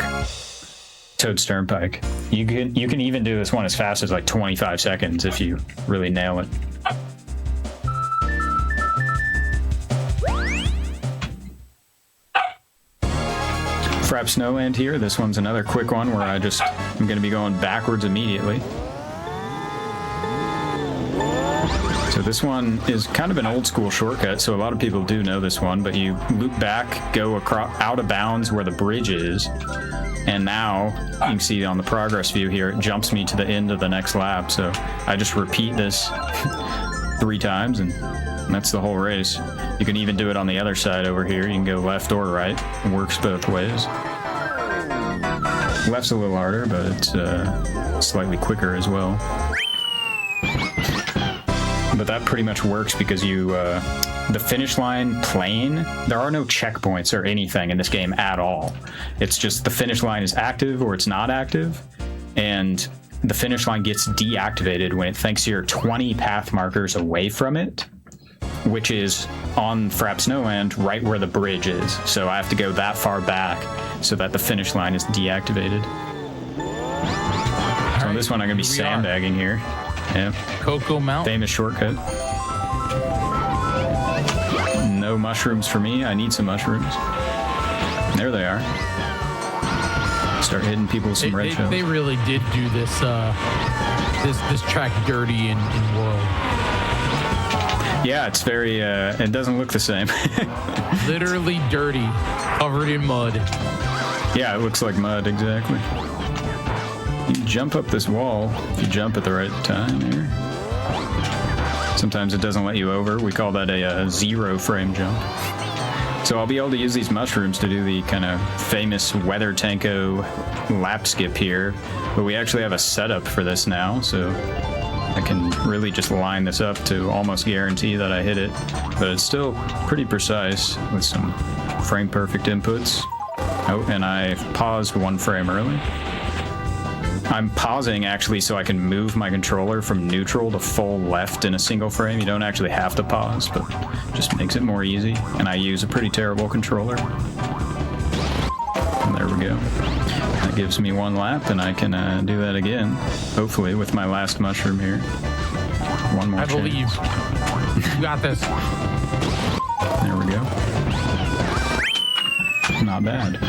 Toad's Turnpike. You can even do this one as fast as like 25 seconds if you really nail it. Frap Snowland here. This one's another quick one where I'm going to be going backwards immediately. So this one is kind of an old school shortcut, so a lot of people do know this one, but you loop back, go out of bounds where the bridge is, and now you can see on the progress view here, it jumps me to the end of the next lap. So I just repeat this 3 times, and that's the whole race. You can even do it on the other side over here. You can go left or right. It works both ways. Left's a little harder, but it's slightly quicker as well. But that pretty much works because the finish line plane, there are no checkpoints or anything in this game at all. It's just the finish line is active or it's not active, and the finish line gets deactivated when it thinks you're 20 path markers away from it. which is on Frap Snowland, right where the bridge is. So I have to go that far back so that the finish line is deactivated. So on this one, I'm going to be sandbagging here. Yeah. Cocoa Mountain. Famous shortcut. No mushrooms for me. I need some mushrooms. There they are. Start hitting people with some red shells. They really did do this this track dirty in World. Yeah, it's very, it doesn't look the same. Literally dirty, covered in mud. Yeah, it looks like mud, exactly. You jump up this wall if you jump at the right time here. Sometimes it doesn't let you over. We call that a 0 frame jump. So I'll be able to use these mushrooms to do the kind of famous Weather Tanko lap skip here. But we actually have a setup for this now, so I can really just line this up to almost guarantee that I hit it. But it's still pretty precise with some frame perfect inputs. Oh, and I paused 1 frame early. I'm pausing actually so I can move my controller from neutral to full left in a single frame. You don't actually have to pause, but just makes it more easy. And I use a pretty terrible controller. And there we go. That gives me 1 lap, and I can do that again, hopefully with my last mushroom here. 1 more I chance. believe. You got this. There we go. Not bad.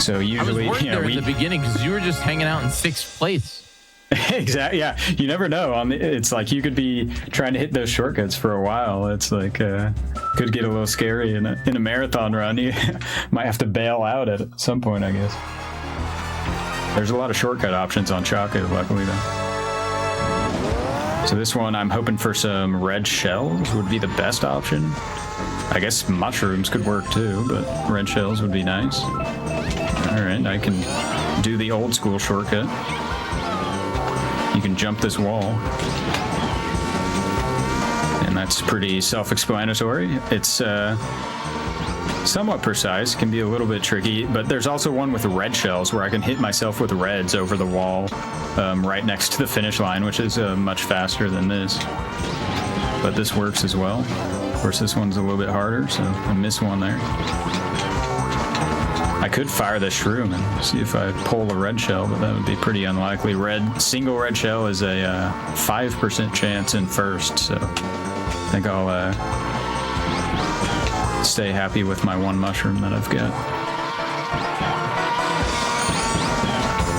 So usually, I was worried there in the beginning because you were just hanging out in 6th place. Exactly. Yeah, you never know. It's like you could be trying to hit those shortcuts for a while. It's like could get a little scary in a marathon run. You might have to bail out at some point, I guess. There's a lot of shortcut options on Chaco, luckily though. So this one, I'm hoping for some red shells would be the best option. I guess mushrooms could work too, but red shells would be nice. All right, I can do the old school shortcut. You can jump this wall. And that's pretty self-explanatory. It's somewhat precise, can be a little bit tricky, but there's also one with red shells where I can hit myself with reds over the wall right next to the finish line, which is much faster than this. But this works as well. Of course, this one's a little bit harder, so I missed one there. I could fire this shroom and see if I pull a red shell, but that would be pretty unlikely. Single red shell is a 5% chance in first, so I think I'll stay happy with my 1 mushroom that I've got.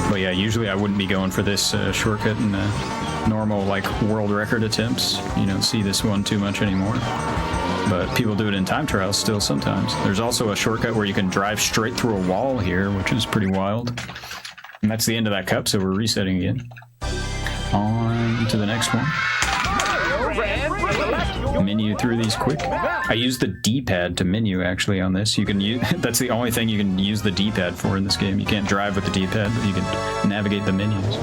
But yeah, usually I wouldn't be going for this shortcut in normal like world record attempts. You don't see this one too much anymore. But people do it in time trials still sometimes. There's also a shortcut where you can drive straight through a wall here, which is pretty wild. And that's the end of that cup, so we're resetting again. On to the next one. Menu through these quick. I use the D-pad to menu actually on this. You can use that's the only thing you can use the D-pad for in this game. You can't drive with the D-pad, but you can navigate the menus.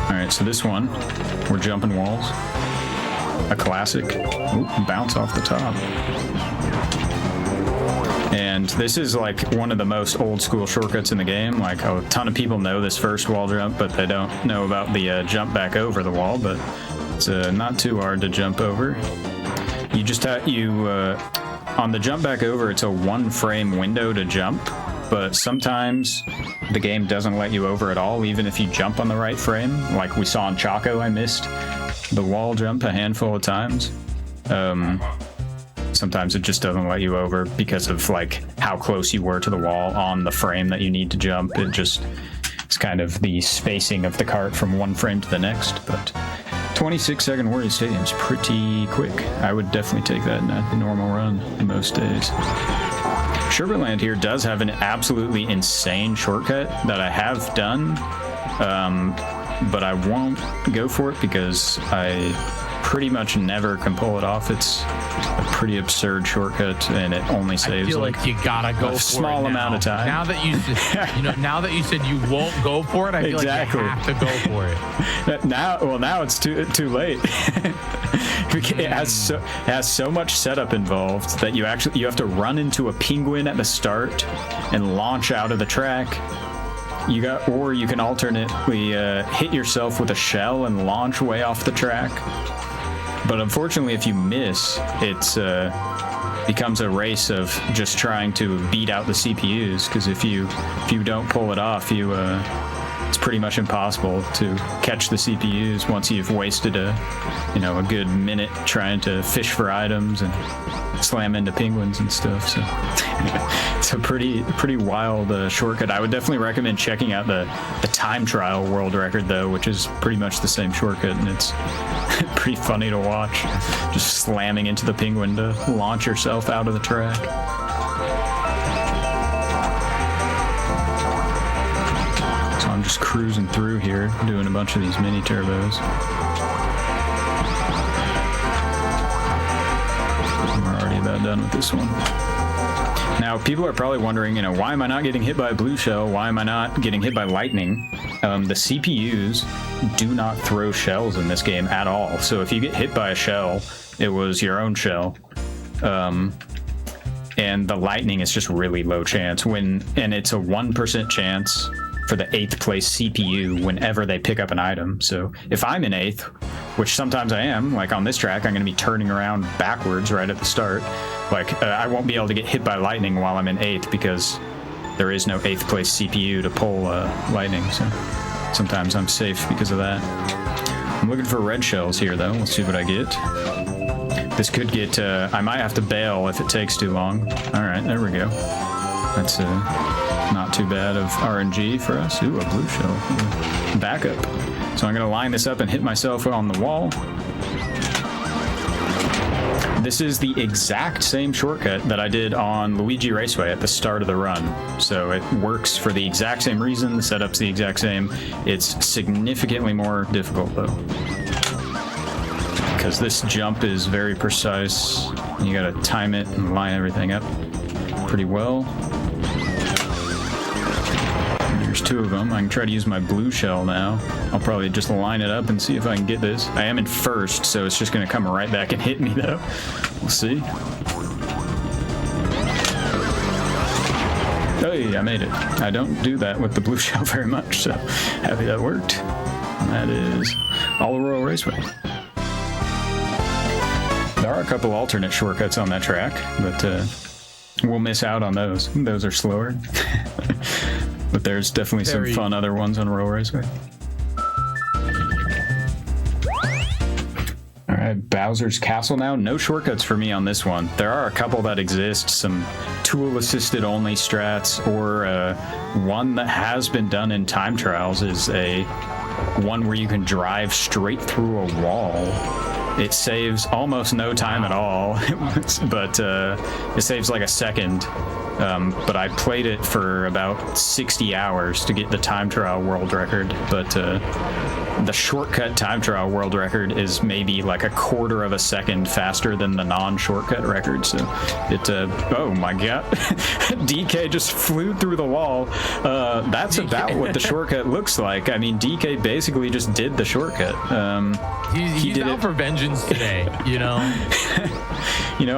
All right, so this one, we're jumping walls. A classic. Ooh, bounce off the top. And this is like one of the most old school shortcuts in the game. Like a ton of people know this first wall jump, but they don't know about the jump back over the wall, but it's not too hard to jump over. You just have, on the jump back over, it's a 1 frame window to jump, but sometimes the game doesn't let you over at all, even if you jump on the right frame. Like we saw in Chaco, I missed the wall jump a handful of times. Sometimes it just doesn't let you over because of like how close you were to the wall on the frame that you need to jump. It's kind of the spacing of the kart from 1 frame to the next. But 26-second Warrior Stadium is pretty quick. I would definitely take that in a normal run most days. Sherberland here does have an absolutely insane shortcut that I have done, but I won't go for it because I pretty much never can pull it off. It's a pretty absurd shortcut, and it only saves I feel like you gotta go for a small it amount of time. Now that you now that you said you won't go for it, I feel like you have to go for it. Now it's too late. It has so much setup involved that you have to run into a penguin at the start and launch out of the track. or you can alternately hit yourself with a shell and launch way off the track. But unfortunately, if you miss, it's becomes a race of just trying to beat out the CPUs. Because if you don't pull it off, it's pretty much impossible to catch the CPUs once you've wasted a good minute trying to fish for items and slam into penguins and stuff. So it's a pretty wild shortcut. I would definitely recommend checking out the time trial world record though, which is pretty much the same shortcut, and it's pretty funny to watch, just slamming into the penguin to launch yourself out of the track. So I'm just cruising through here, doing a bunch of these mini turbos. We're already about done with this one. Now, people are probably wondering, why am I not getting hit by a blue shell? Why am I not getting hit by lightning? The CPUs do not throw shells in this game at all. So if you get hit by a shell, it was your own shell. And the lightning is just really low chance. And it's a 1% chance for the 8th place CPU whenever they pick up an item. So if I'm in 8th, which sometimes I am, like on this track, I'm going to be turning around backwards right at the start. I won't be able to get hit by lightning while I'm in 8th because there is no 8th place CPU to pull lightning. So sometimes I'm safe because of that. I'm looking for red shells here though. Let's see what I get. This could get, I might have to bail if it takes too long. All right, there we go. That's not too bad of RNG for us. Ooh, a blue shell. Backup. So I'm gonna line this up and hit myself on the wall. This is the exact same shortcut that I did on Luigi Raceway at the start of the run. So it works for the exact same reason, the setup's the exact same. It's significantly more difficult though, because this jump is very precise. You gotta time it and line everything up pretty well. There's 2 of them. I can try to use my blue shell now. I'll probably just line it up and see if I can get this. I am in first, so it's just going to come right back and hit me, though. We'll see. Hey, I made it. I don't do that with the blue shell very much, so happy that worked. And that is all Royal Raceway. There are a couple alternate shortcuts on that track, but we'll miss out on those. Those are slower. But there's definitely some fun other ones on Royal Raceway. All right, Bowser's Castle now. No shortcuts for me on this one. There are a couple that exist, some tool-assisted only strats, or one that has been done in time trials is one where you can drive straight through a wall. It saves almost no time at all, but it saves like a second. But I played it for about 60 hours to get the time trial world record, but the shortcut time trial world record is maybe like a quarter of a second faster than the non-shortcut record. So it, oh my god, DK just flew through the wall. That's about what the shortcut looks like. I mean, DK basically just did the shortcut. He's did out for vengeance today,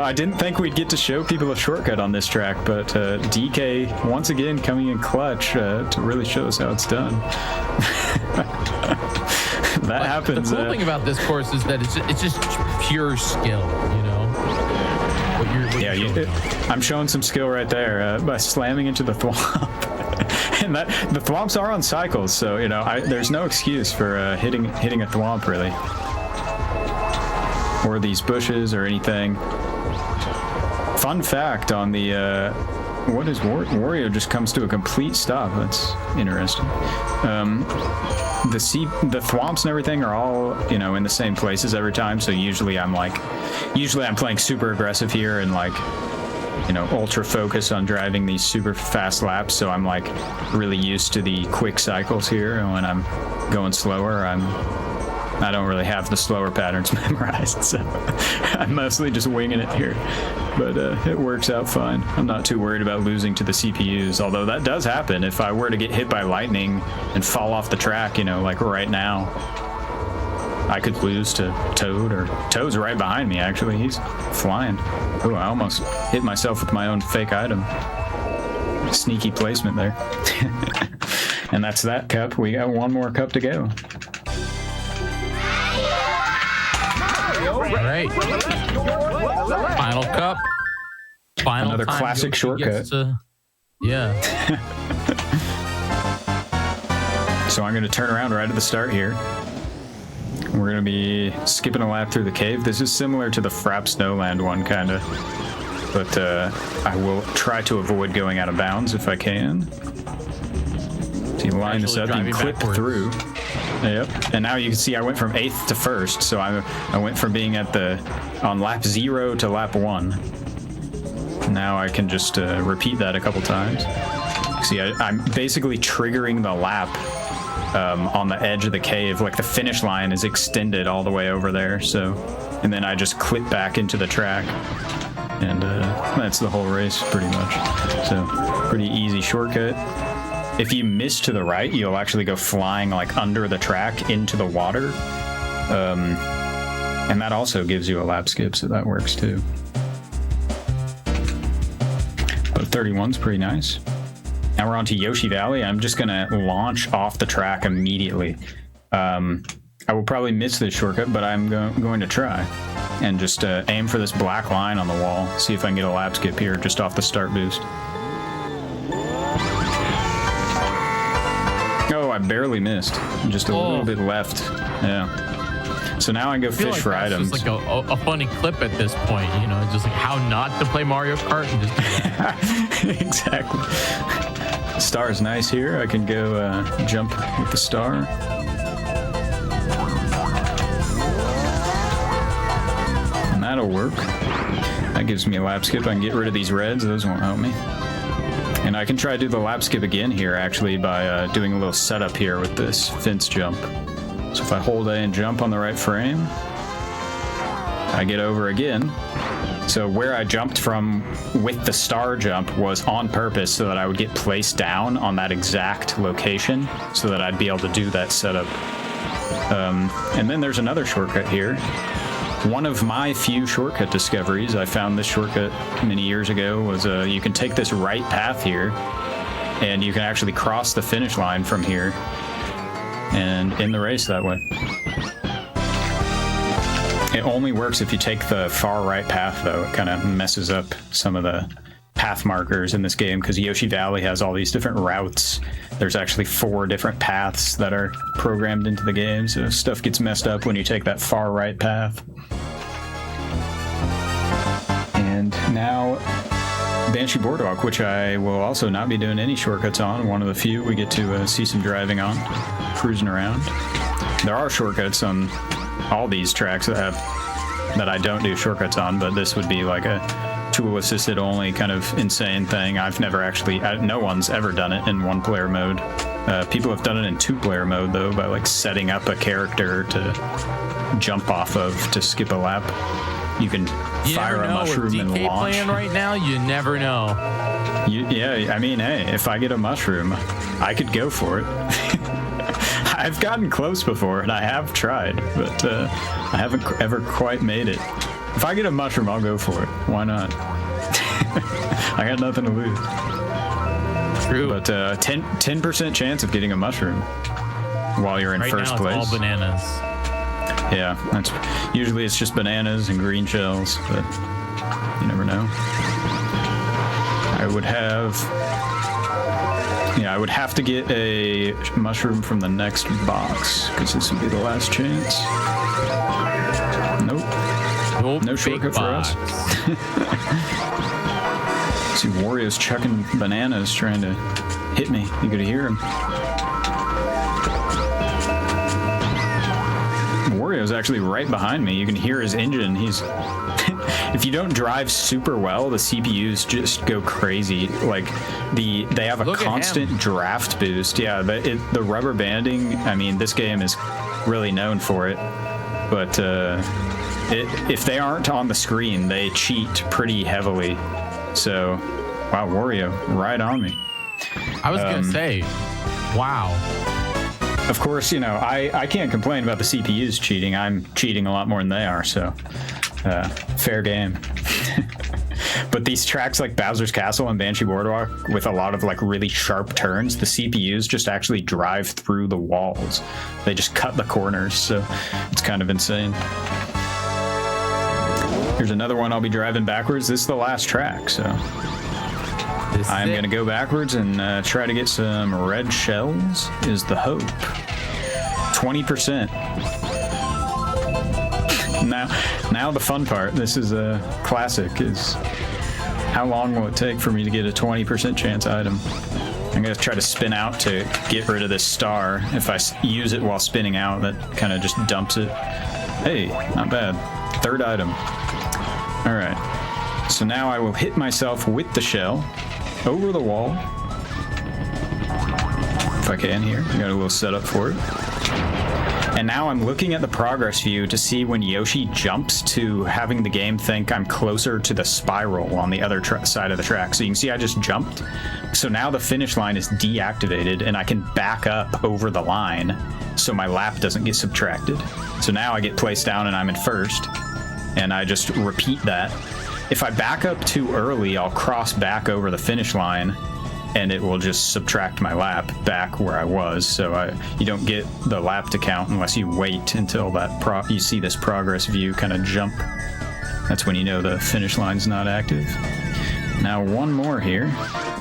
I didn't think we'd get to show people a shortcut on this track, but DK once again coming in clutch to really show us how it's done. That happens. The cool thing about this course is that it's just pure skill, I'm showing some skill right there by slamming into the thwomp. And the thwomps are on cycles, so there's no excuse for hitting a thwomp really, or these bushes or anything. Fun fact on the what is Wario just comes to a complete stop. That's interesting. The thwomps and everything are all in the same places every time. So usually I'm playing super aggressive here and ultra focus on driving these super fast laps. So I'm really used to the quick cycles here, and when I'm going slower, I don't really have the slower patterns memorized, so I'm mostly just winging it here. But it works out fine. I'm not too worried about losing to the CPUs, although that does happen. If I were to get hit by lightning and fall off the track, like right now, I could lose to Toad, or Toad's right behind me, actually. He's flying. Oh, I almost hit myself with my own fake item. Sneaky placement there. And that's that cup. We got one more cup to go. All right. Final cup. Final Another time classic Yoshi shortcut. gets to- yeah. So I'm going to turn around right at the start here. We're going to be skipping a lap through the cave. This is similar to the Frap Snowland one, kind of. But I will try to avoid going out of bounds if I can. So you line this up, you clip through. Yep. And now you can see I went from 8th to 1st. So I went from being on lap 0 to lap 1. Now I can just repeat that a couple times. See, I'm basically triggering the lap on the edge of the cave. Like the finish line is extended all the way over there. So, and then I just clip back into the track. And that's the whole race pretty much. So pretty easy shortcut. If you miss to the right, you'll actually go flying like under the track into the water. And that also gives you a lap skip, so that works too. But 31's pretty nice. Now we're on to Yoshi Valley. I'm just gonna launch off the track immediately. I will probably miss this shortcut, but I'm going to try. And just aim for this black line on the wall. See if I can get a lap skip here just off the start boost. Oh, I barely missed. Just a little bit left. Yeah. So now I can go fish for items. It's like a funny clip at this point, you know, just like how not to play Mario Kart. And just exactly. Star's nice here. I can go jump with the star. And that'll work. That gives me a lap skip. I can get rid of these reds. Those won't help me. And I can try to do the lap skip again here, actually, by doing a little setup here with this fence jump. So if I hold A and jump on the right frame, I get over again. So where I jumped from with the star jump was on purpose so that I would get placed down on that exact location so that I'd be able to do that setup. And then there's another shortcut here. One of my few shortcut discoveries, I found this shortcut many years ago, was you can take this right path here and you can actually cross the finish line from here and end the race that way. It only works if you take the far right path, though. It kind of messes up some of the path markers in this game because Yoshi Valley has all these different routes. There's actually 4 different paths that are programmed into the game, so stuff gets messed up when you take that far right path. And now Banshee Boardwalk, which I will also not be doing any shortcuts on. One of the few we get to see some driving on, cruising around. There are shortcuts on all these tracks that I don't do shortcuts on, but this would be like a tool assisted only kind of insane thing. I've never actually, no one's ever done it in 1-player mode. People have done it in 2-player mode though, by like setting up a character to jump off of to skip a lap. You can fire a mushroom and launch. Playing right now, you never know. Yeah, I mean, hey, if I get a mushroom, I could go for it. I've gotten close before, and I have tried, but I haven't ever quite made it. If I get a mushroom, I'll go for it. Why not? I got nothing to lose. True. But 10% chance of getting a mushroom while you're in first place. It's all bananas. Yeah, usually it's just bananas and green shells, but you never know. I would have to get a mushroom from the next box, because this would be the last chance. Nope. No shortcut for us. See, Wario's chucking bananas trying to hit me. You could hear him. Wario's actually right behind me. You can hear his engine. If you don't drive super well, the CPUs just go crazy. Like they have a constant draft boost. Yeah, but the rubber banding, I mean, this game is really known for it. But if they aren't on the screen, they cheat pretty heavily. So, wow, Wario, right on me. I was gonna say, wow. Of course, you know, I can't complain about the CPUs cheating. I'm cheating a lot more than they are, so fair game. But these tracks like Bowser's Castle and Banshee Boardwalk with a lot of like really sharp turns, the CPUs just actually drive through the walls. They just cut the corners, so it's kind of insane. Here's another one I'll be driving backwards. This is the last track, so I'm going to go backwards and try to get some red shells is the hope. 20%. Now the fun part. This is a classic, is how long will it take for me to get a 20% chance item? I'm going to try to spin out to get rid of this star. If I use it while spinning out, that kind of just dumps it. Hey, not bad. Third item. All right. So now I will hit myself with the shell over the wall. If I can here. I got a little setup for it. And now I'm looking at the progress view to see when Yoshi jumps to having the game think I'm closer to the spiral on the other side of the track. So you can see I just jumped. So now the finish line is deactivated and I can back up over the line so my lap doesn't get subtracted. So now I get placed down and I'm in first. And I just repeat that. If I back up too early, I'll cross back over the finish line and it will just subtract my lap back where I was. So you don't get the lap to count unless you wait until that you see this progress view kind of jump. That's when you know the finish line's not active. Now one more here,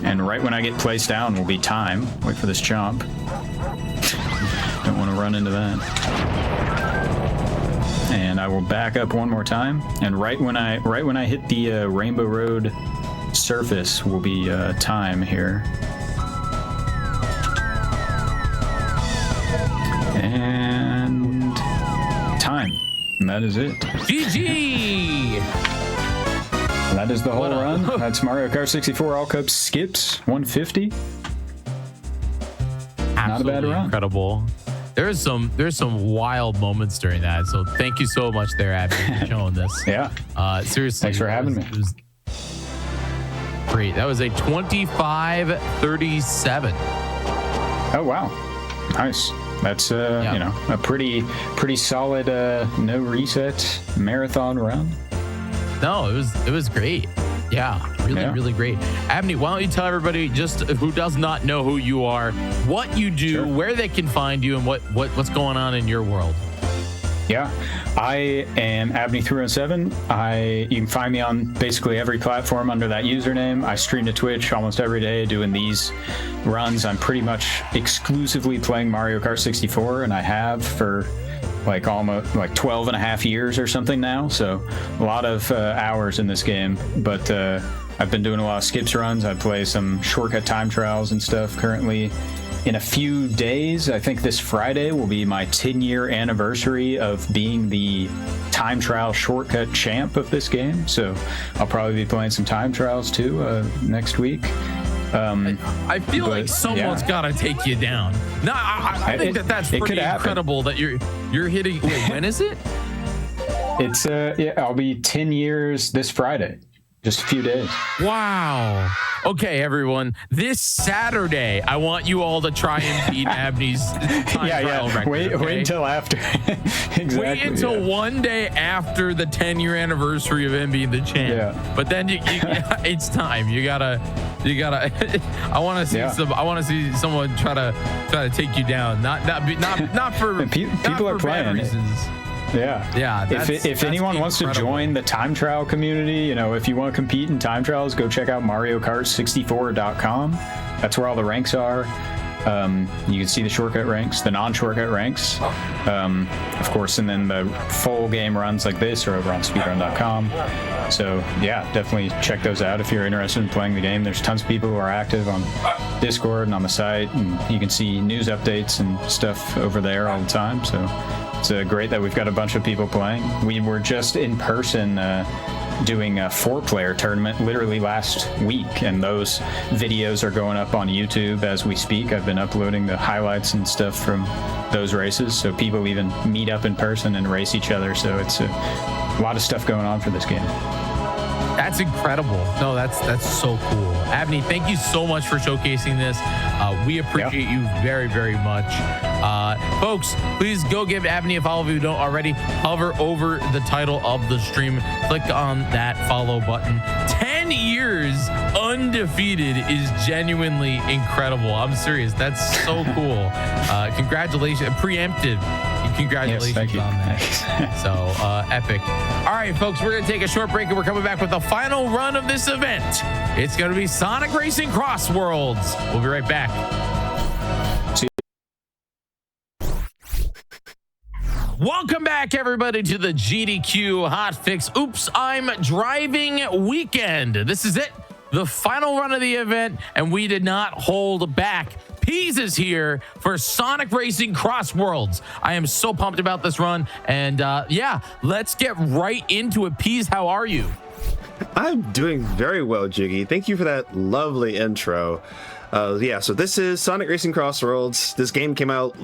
and right when I get placed down will be time. Wait for this chomp. Don't want to run into that. And I will back up one more time, and right when I hit the Rainbow Road surface will be time here. And time. And that is it. GG! That is the whole run. That's Mario Kart 64 All Cup Skips 150. Not a bad run. Incredible. There's some wild moments during that. So thank you so much there, Abby, for showing this. Yeah. Seriously. Thanks for having me. It was great. That was a 25:37. Oh wow, nice. That's you know, a pretty solid no reset marathon run. No, it was great. Yeah, really great. Abney, why don't you tell everybody just who does not know who you are, what you do, where they can find you, and what's going on in your world. Yeah, I am Abney307. You can find me on basically every platform under that username. I stream to Twitch almost every day doing these runs. I'm pretty much exclusively playing Mario Kart 64, and I have for like almost like 12 and a half years or something now. So a lot of hours in this game, but I've been doing a lot of skips runs. I play some shortcut time trials and stuff currently. In a few days, I think this Friday will be my 10-year anniversary of being the time trial shortcut champ of this game. So I'll probably be playing some time trials too next week. I feel like someone's got to take you down. No, I think that's pretty incredible that you're hitting. Wait, when is it? It's I'll be 10 years this Friday. Just a few days. Wow. Okay, everyone. This Saturday, I want you all to try and beat Abney's time trial record. Wait until after. Exactly. Wait until one day after the 10-year anniversary of him being the champ. Yeah. But then it's time. You gotta. I want to see I want to see someone try to take you down. Not for people are playing reasons. Yeah. If anyone wants to join the time trial community, you know, if you want to compete in time trials, go check out MarioKart64.com. That's where all the ranks are. You can see the shortcut ranks, the non-shortcut ranks, of course, and then the full game runs like this are over on Speedrun.com. So yeah, definitely check those out if you're interested in playing the game. There's tons of people who are active on Discord and on the site, and you can see news updates and stuff over there all the time. So it's great that we've got a bunch of people playing. We were just in person doing a 4-player tournament literally last week, and those videos are going up on YouTube as we speak. I've been uploading the highlights and stuff from those races, so people even meet up in person and race each other. So it's a lot of stuff going on for this game. That's incredible. No, that's so cool. Abney, thank you so much for showcasing this. We appreciate you very, very much. Folks, please go give Abney a follow if you don't already. Hover over the title of the stream. Click on that follow button. 10 10 years undefeated is genuinely incredible. I'm serious. That's so cool. Congratulations. Preemptive. Congratulations Yes, thank you. on that. So epic. All right, folks, we're going to take a short break and we're coming back with the final run of this event. It's going to be Sonic Racing CrossWorlds. We'll be right back. Welcome back, everybody, to the GDQ Hotfix Oops, I'm Driving weekend. This is it, the final run of the event, and we did not hold back. Peas is here for Sonic Racing CrossWorlds. I am so pumped about this run, and yeah, let's get right into it. Peas, how are you? I'm doing very well, Jiggy. Thank you for that lovely intro. Yeah, so this is Sonic Racing CrossWorlds. This game came out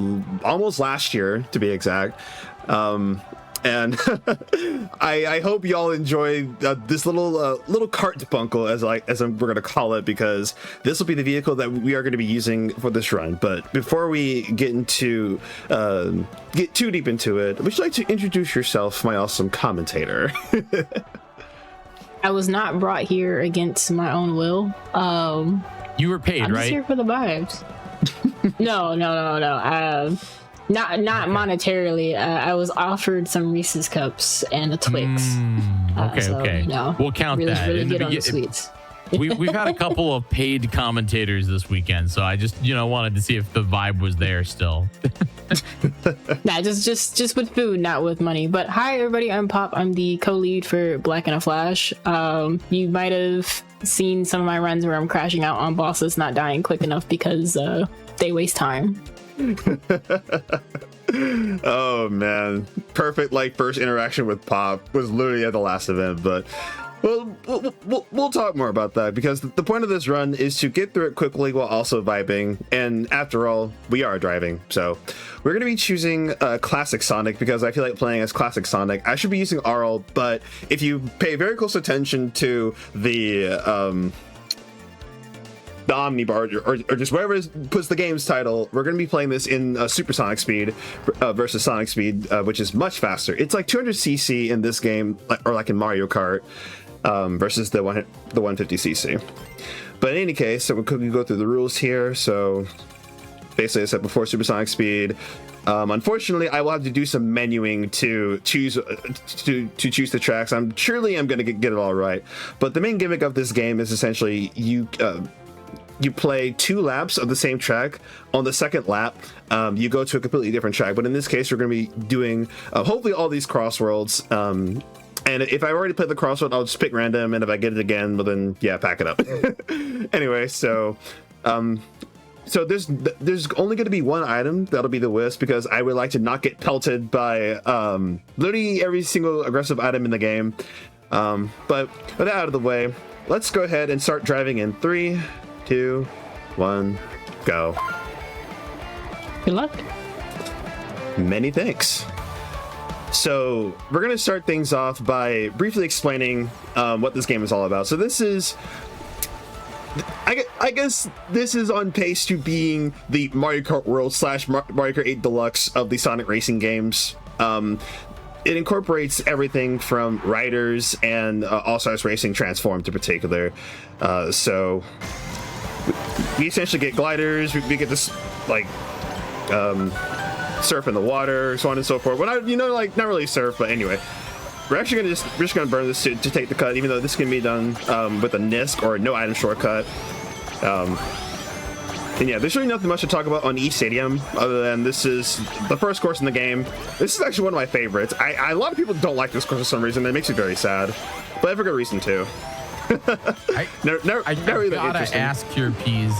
almost last year, to be exact. And I hope y'all enjoy this little cart debunkle, we're gonna call it, because this will be the vehicle that we are going to be using for this run. But before we get too deep into it, would you like to introduce yourself, my awesome commentator? I was not brought here against my own will. You were paid, I'm right? just here for the vibes. No. Not monetarily. I was offered some Reese's cups and a Twix. Okay. We'll count really, that. Really good on the sweets. We've had a couple of paid commentators this weekend, so I just wanted to see if the vibe was there still. Nah, just with food, not with money. But hi everybody, I'm Pop. I'm the co-lead for Black in a Flash. You might have seen some of my runs where I'm crashing out on bosses not dying quick enough because they waste time. Oh man, perfect first interaction with Pop was literally at the last event, but we'll talk more about that, because the point of this run is to get through it quickly while also vibing, and after all, we are driving, so we're going to be choosing Classic Sonic because I feel like playing as Classic Sonic. I should be using Arl, but if you pay very close attention to the omnibar or just wherever puts the game's title, we're going to be playing this in Supersonic Speed versus Sonic Speed, which is much faster. It's like 200cc in this game, or like in Mario Kart, versus the 150cc. But in any case, so we'll go through the rules here. So basically, I said before, Supersonic Speed. Unfortunately, I will have to do some menuing to choose the tracks. I'm going to get it all right. But the main gimmick of this game is essentially you play 2 laps of the same track. On the second lap, you go to a completely different track. But in this case, we're going to be doing hopefully all these CrossWorlds. And if I've already played the CrossWorld, I'll just pick random. And if I get it again, well then, yeah, pack it up. Anyway, so there's only going to be one item that'll be the Wisp, because I would like to not get pelted by literally every single aggressive item in the game. But with that out of the way, let's go ahead and start driving in 3, 2, 1, go. Good luck. Many thanks. So we're going to start things off by briefly explaining what this game is all about. So this is, I guess this is on pace to being the Mario Kart World / Mario Kart 8 Deluxe of the Sonic Racing games. It incorporates everything from riders and All-Stars Racing Transformed in particular. So we essentially get gliders, we get this surf in the water, so on and so forth. Well, not really surf, but anyway, we're just gonna burn this to take the cut, even though this can be done with a NISC or no item shortcut. And yeah, there's really nothing much to talk about on each stadium other than this is the first course in the game. This is actually one of my favorites. A lot of people don't like this course for some reason. It makes me very sad, but I have a good reason too. I gotta ask here, Peas,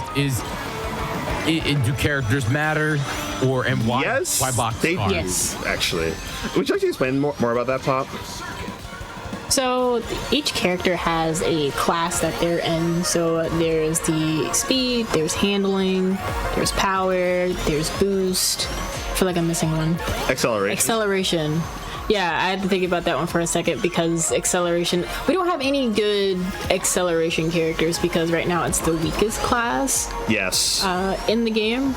do characters matter, and why? Yes, why box they cars? Yes. Actually, would you like to explain more about that, Pop? So each character has a class that they're in. So there's the speed, there's handling, there's power, there's boost. I feel like I'm missing one. Acceleration. Yeah, I had to think about that one for a second, because acceleration, we don't have any good acceleration characters, because right now it's the weakest class. Yes. In the game.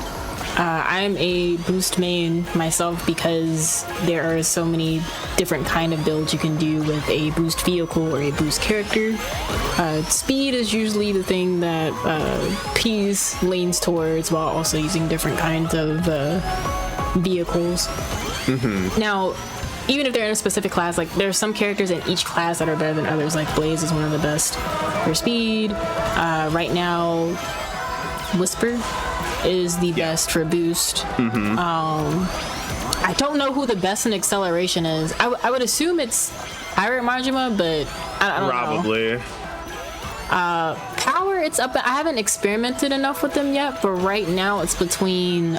I'm a boost main myself because there are so many different kind of builds you can do with a boost vehicle or a boost character. Speed is usually the thing that Peas leans towards, while also using different kinds of vehicles. Now, even if they're in a specific class, like there's some characters in each class that are better than others. Like Blaze is one of the best for speed. Right now, Whisper is the best for boost. I don't know who the best in acceleration is. I would assume it's Pirate Majima, but I don't know. Probably. Power, it's up. I haven't experimented enough with them yet, but right now it's between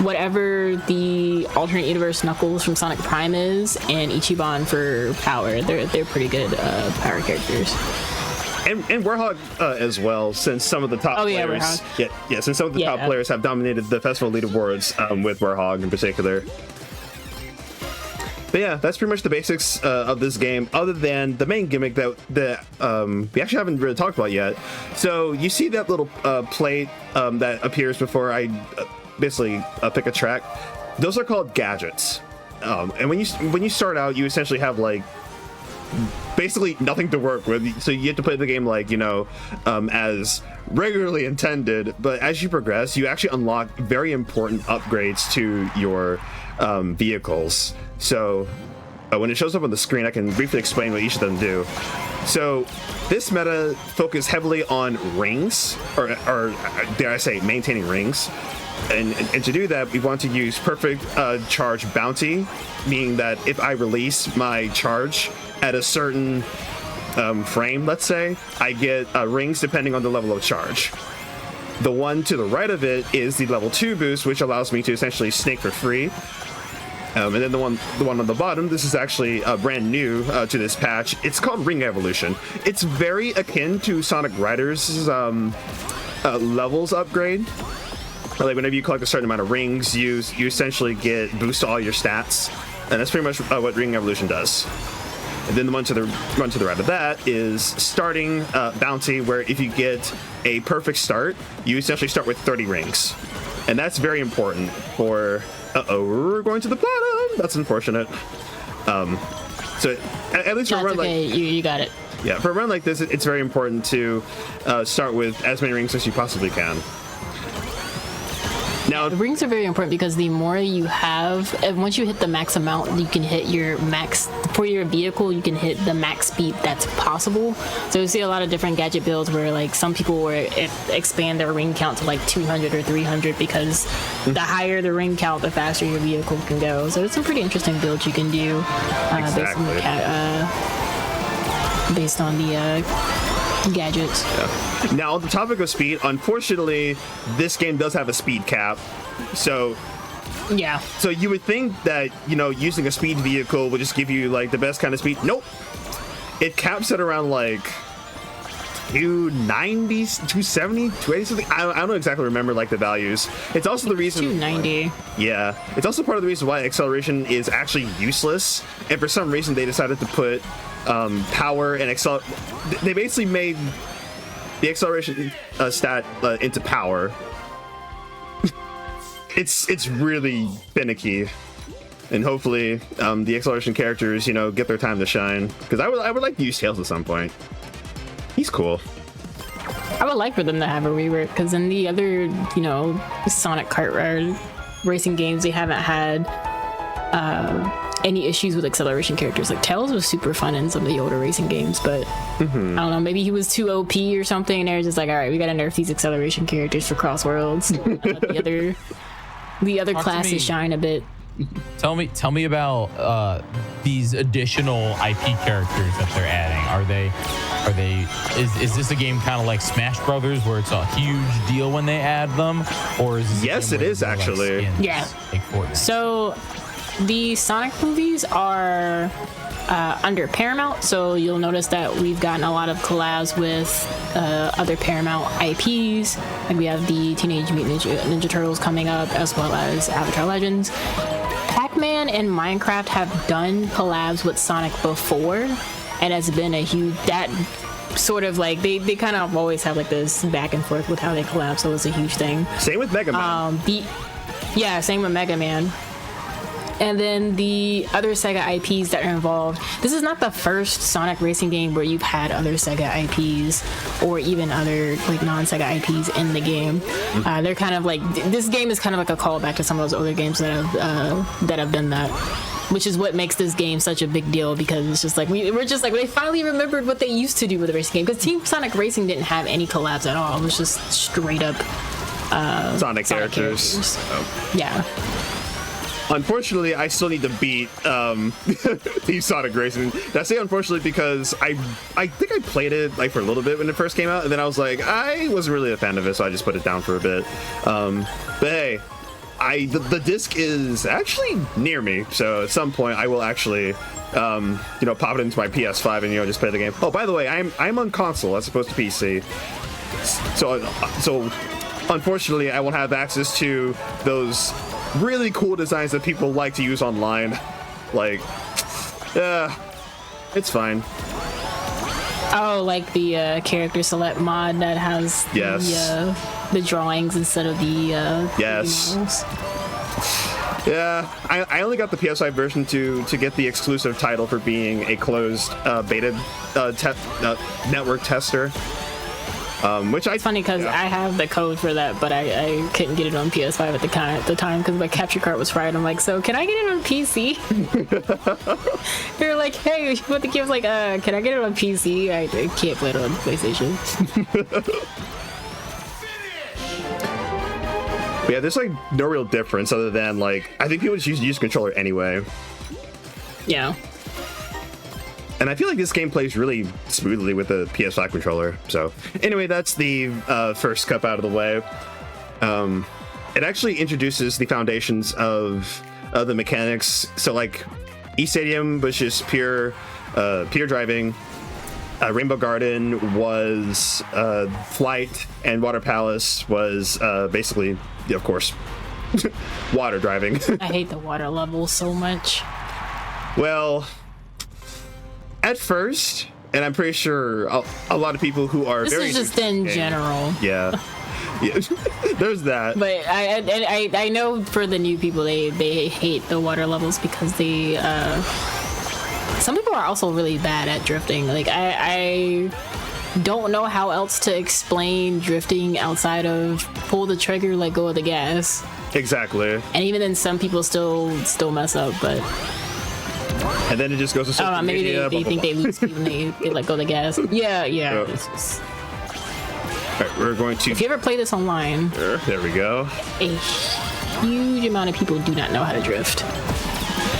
whatever the alternate universe Knuckles from Sonic Prime is and Ichiban for power. They're pretty good power characters. And Warhog as well, since some of the top players, since some of the top players have dominated the festival leaderboards with Warhog in particular. But yeah, that's pretty much the basics of this game, other than the main gimmick that we actually haven't really talked about yet. So you see that little plate that appears before I basically pick a track. Those are called gadgets. And when you start out, you essentially have like basically nothing to work with, so you have to play the game like, you know, as regularly intended. But as you progress, you actually unlock very important upgrades to your vehicles. So when it shows up on the screen, I can briefly explain what each of them do. So this meta focus heavily on rings, or dare I say maintaining rings. And to do that, we want to use perfect charge bounty, meaning that if I release my charge at a certain frame, let's say, I get rings depending on the level of charge. The one to the right of it is the level 2 boost, which allows me to essentially snake for free. And then the one on the bottom, this is actually brand new to this patch. It's called Ring Evolution. It's very akin to Sonic Riders' levels upgrade. Like whenever you collect a certain amount of rings, you essentially get boost to all your stats, and that's pretty much what Ring Evolution does. And then the one to the right of that is starting bounty, where if you get a perfect start, you essentially start with 30 rings, and that's very important for. We're going to the bottom. That's unfortunate. So at least for a run like you got it. Yeah, for a run like this, it's very important to start with as many rings as you possibly can. Now, the rings are very important because the more you have, and once you hit the max amount, you can hit your max for your vehicle. You can hit the max speed that's possible. So you see a lot of different gadget builds where, like, some people will expand their ring count to like 200 or 300 because the higher the ring count, the faster your vehicle can go. So it's some pretty interesting builds you can do based on the gadgets. Yeah. Now, on the topic of speed, unfortunately, this game does have a speed cap. So you would think that, you know, using a speed vehicle would just give you like the best kind of speed. Nope. It caps at around like 290, 270, 280 something. I don't exactly remember like the values. It's also the reason 290. Yeah. It's also part of the reason why acceleration is actually useless. And for some reason they decided to put power and they basically made the acceleration stat into power. It's really finicky, and hopefully the acceleration characters, you know, get their time to shine, because I would like to use Tails at some point. He's cool. I would like for them to have a rework, because in the other, you know, Sonic KART racing games, they haven't had any issues with acceleration characters. Like Tails was super fun in some of the older racing games, but I don't know, maybe he was too OP or something, and they're just like, all right, we gotta nerf these acceleration characters for CrossWorlds. the other classes shine a bit. Tell me about these additional IP characters that they're adding. Is this a game kind of like Smash Brothers where it's a huge deal when they add them, or is this yes, it is actually. Like skins, yeah. like Fortnite? So the Sonic movies are under Paramount, so you'll notice that we've gotten a lot of collabs with other Paramount IPs. Like we have the Teenage Mutant Ninja Turtles coming up, as well as Avatar Legends. Pac-Man and Minecraft have done collabs with Sonic before, and has been a huge sort of like they kind of always have like this back and forth with how they collab, so it's a huge thing. Same with Mega Man. Yeah, same with Mega Man. And then the other Sega IPs that are involved. This is not the first Sonic racing game where you've had other Sega IPs or even other like non-Sega IPs in the game. They're kind of like, this game is kind of like a callback to some of those other games that have done that. Which is what makes this game such a big deal, because it's just like we're just like they finally remembered what they used to do with the racing game. Because Team Sonic Racing didn't have any collabs at all. It was just straight up Sonic characters. Yeah. Unfortunately, I still need to beat Team Sonic Racing. I say unfortunately because I think I played it like for a little bit when it first came out, and then I was like, I wasn't really a fan of it, so I just put it down for a bit. But hey, the disc is actually near me, so at some point I will actually pop it into my PS5 and just play the game. Oh, by the way, I'm on console as opposed to PC, so unfortunately I won't have access to those really cool designs that people like to use online. Like, it's fine. Oh, like the character select mod that has the drawings instead of the yes. Yeah, I only got the PS5 version to get the exclusive title for being a closed beta network tester. Which it's funny because I have the code for that, but I couldn't get it on PS5 at the time because my capture card was fried. I'm like, so can I get it on PC? They're like, hey, what the kid was like, can I get it on PC? I can't play it on PlayStation. But yeah, there's like no real difference other than like I think people just use controller anyway. Yeah. And I feel like this game plays really smoothly with the PS5 controller. So anyway, that's the first cup out of the way. It actually introduces the foundations of the mechanics. So like E-Stadium was just pure driving. Rainbow Garden was flight, and Water Palace was basically, of course, water driving. I hate the water level so much. Well, at first, and I'm pretty sure a lot of people who are this very is just in general. Yeah. There's that. But I know for the new people they hate the water levels because they some people are also really bad at drifting. Like I don't know how else to explain drifting outside of pull the trigger, let go of the gas. Exactly. And even then some people still mess up, but and then it just goes to social I don't know, maybe media, they think they lose speed when they let go of the gas. Yeah. All right, we're going to. If you ever play this online, there we go. A huge amount of people do not know how to drift.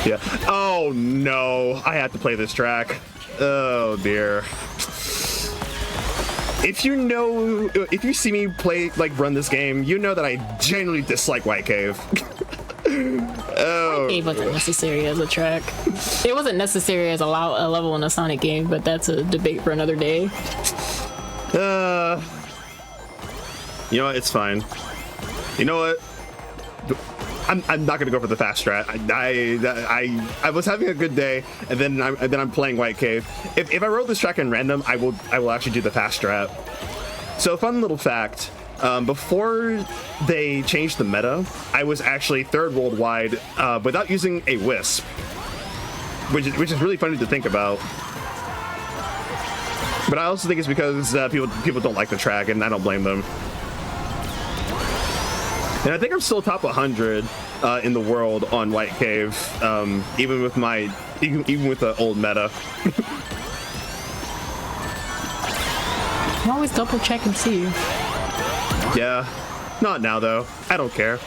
Yeah. Oh no, I have to play this track. Oh dear. If you see me run this game, you know that I genuinely dislike White Cave. White Cave wasn't necessary as a track. It wasn't necessary as a level in a Sonic game, but that's a debate for another day. You know what? It's fine. You know what? I'm not gonna go for the fast strat. I was having a good day, and then I'm playing White Cave. If I wrote this track in random, I will actually do the fast strat. So fun little fact. Before they changed the meta, I was actually third worldwide without using a Wisp, which is really funny to think about. But I also think it's because people don't like the track, and I don't blame them. And I think I'm still top 100 in the world on White Cave, even with the old meta. You always double check and see. Yeah, not now though. I don't care.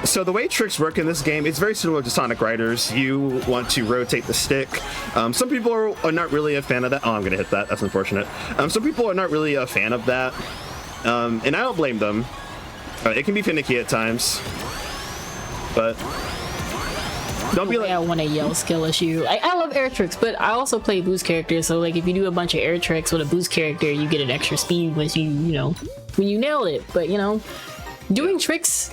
So the way tricks work in this game, it's very similar to Sonic Riders. You want to rotate the stick. Some people are not really a fan of that. Oh, I'm gonna hit that. That's unfortunate. Some people are not really a fan of that. And I don't blame them. It can be finicky at times, but don't be like I want a yell skill issue. I love air tricks, but I also play boost characters. So like if you do a bunch of air tricks with a boost character, you get an extra speed when you nail it. But doing tricks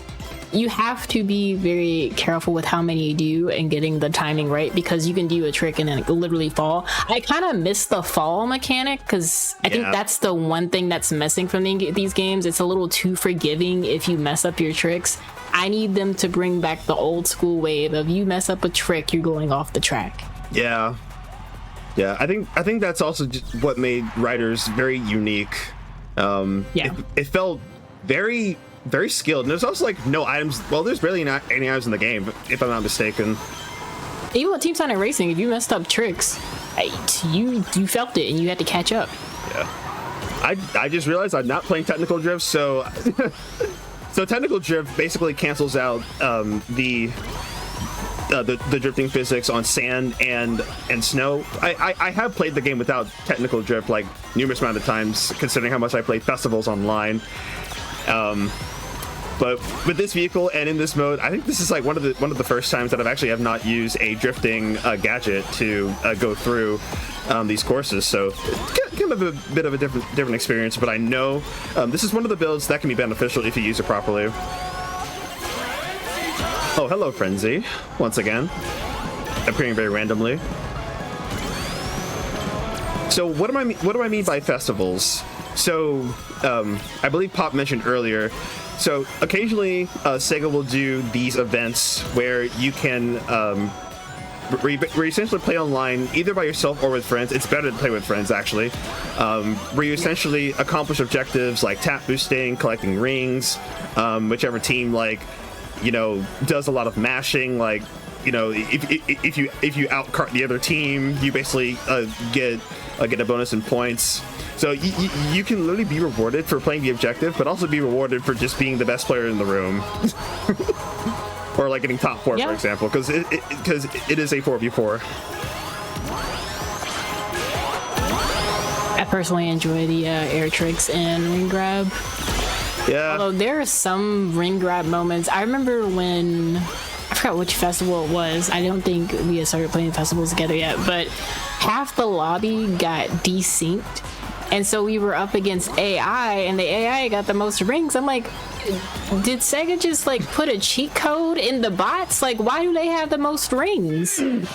you have to be very careful with how many you do and getting the timing right, because you can do a trick and then literally fall. I kind of miss the fall mechanic, because I think that's the one thing that's missing from these games. It's a little too forgiving if you mess up your tricks. I need them to bring back the old school wave of you mess up a trick, you're going off the track. Yeah. I think that's also just what made Riders very unique. It felt very, very skilled. And there's also like no items. Well, there's barely any items in the game, if I'm not mistaken. Even with Team Sonic Racing, if you messed up tricks, you felt it and you had to catch up. Yeah. I just realized I'm not playing technical drift, so so technical drift basically cancels out the drifting physics on sand and snow. I have played the game without technical drift like numerous amount of times, considering how much I played festivals online. But with this vehicle and in this mode, I think this is like one of the first times that I've actually have not used a drifting gadget to go through these courses. So it's kind of a bit of a different experience. But I know this is one of the builds that can be beneficial if you use it properly. Oh, hello, Frenzy. Once again, appearing very randomly. So what do I mean by festivals? So I believe Pop mentioned earlier. So occasionally Sega will do these events where you can where you essentially play online either by yourself or with friends. It's better to play with friends actually. Where you essentially accomplish objectives like tap boosting, collecting rings, whichever team does a lot of mashing, if you out-kart the other team, you basically get a bonus in points. So you can literally be rewarded for playing the objective, but also be rewarded for just being the best player in the room. Or like getting top 4, for example, because it is a 4v4. I personally enjoy the air tricks and ring grab. Yeah. Although there are some ring grab moments. I remember when, I forgot which festival it was. I don't think we had started playing festivals together yet, but half the lobby got desynced. And so we were up against AI, and the AI got the most rings. I'm like, did Sega just put a cheat code in the bots? Like, why do they have the most rings? Like,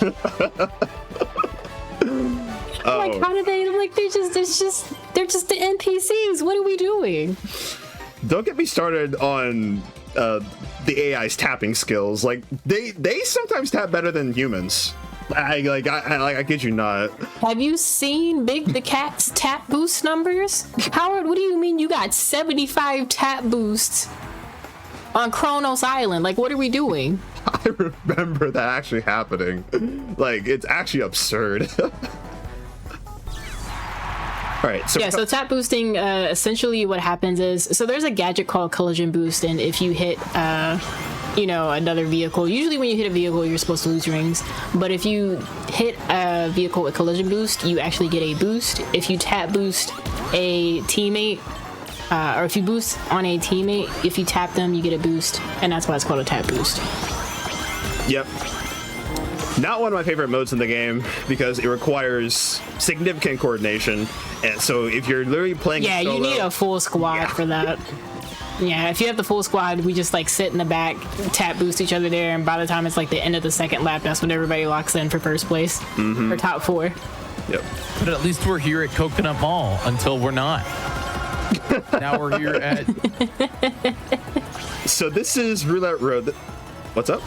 how do they, they're just the NPCs. What are we doing? Don't get me started on the AI's tapping skills. Like, they sometimes tap better than humans. I kid you not. Have you seen Big the Cat's tap boost numbers? Howard, what do you mean you got 75 tap boosts on Kronos Island? Like, what are we doing? I remember that actually happening. It's actually absurd. All right, so tap boosting, essentially what happens is, so there's a gadget called collision boost, and if you hit another vehicle, usually when you hit a vehicle you're supposed to lose rings, but if you hit a vehicle with collision boost you actually get a boost. If you tap boost a teammate, or if you boost on a teammate, if you tap them you get a boost, and that's why it's called a tap boost. Yep. Not one of my favorite modes in the game because it requires significant coordination, and so if you're literally playing solo, you need a full squad for that. Yeah, if you have the full squad, we just sit in the back, tap boost each other there, and by the time it's the end of the second lap, that's when everybody locks in for first place, or top 4. Yep. But at least we're here at Coconut Mall until we're not. Now we're here at... So this is Roulette Road. What's up?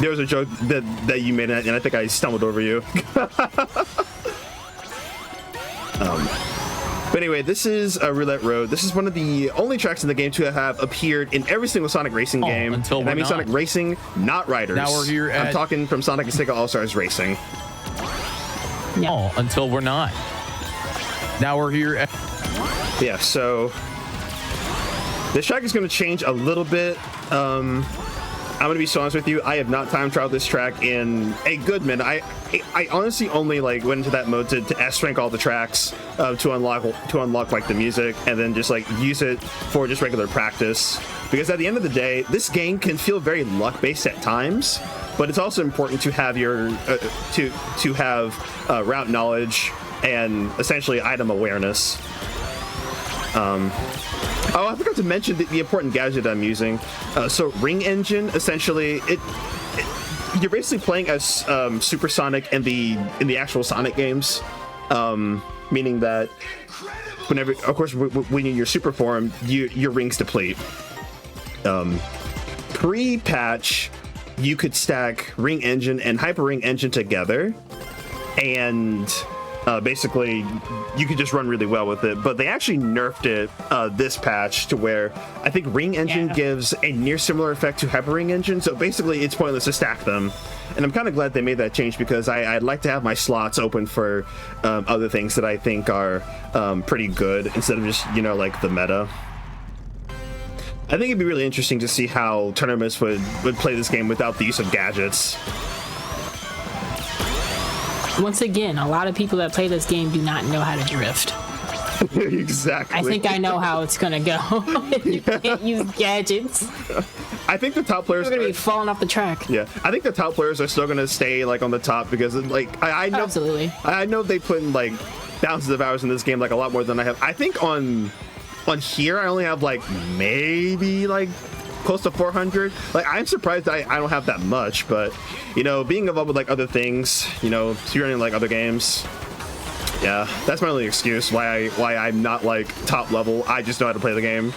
There was a joke that you made, and I think I stumbled over you. But anyway, this is Roulette Road. This is one of the only tracks in the game to have appeared in every single Sonic Racing game. And I mean Sonic Racing, not Riders. Now we're here at... I'm talking from Sonic and Sega All-Stars Racing. Oh, until we're not. Now we're here at... Yeah, so... This track is going to change a little bit. I'm going to be so honest with you, I have not time trialed this track in a good minute. I honestly only went into that mode to S-rank all the tracks to unlock the music, and then just use it for just regular practice. Because at the end of the day, this game can feel very luck-based at times, but it's also important to have your to have route knowledge and essentially item awareness. Oh, I forgot to mention the important gadget I'm using. So Ring Engine, essentially, you're basically playing as Supersonic in the actual Sonic games, meaning that whenever, of course, when you're in your super form, your rings deplete. Pre-patch, you could stack Ring Engine and Hyper Ring Engine together, and basically you could just run really well with it. But they actually nerfed it this patch to where I think Ring Engine gives a near similar effect to Hyper Ring Engine, so basically it's pointless to stack them. And I'm kind of glad they made that change, because I'd like to have my slots open for other things that I think are pretty good, instead of just, like the meta. I think it'd be really interesting to see how tournaments would play this game without the use of gadgets. Once again, a lot of people that play this game do not know how to drift. Exactly. I think I know how it's gonna go. You can't use gadgets. I think the top players are gonna be falling off the track. Yeah, I think the top players are still gonna stay on the top, because I know absolutely. I know they put in thousands of hours in this game, a lot more than I have. I think on here I only have maybe close to 400. I'm surprised I don't have that much, but being involved with other things, speedrunning other games. Yeah, that's my only excuse why I'm not top level. I just know how to play the game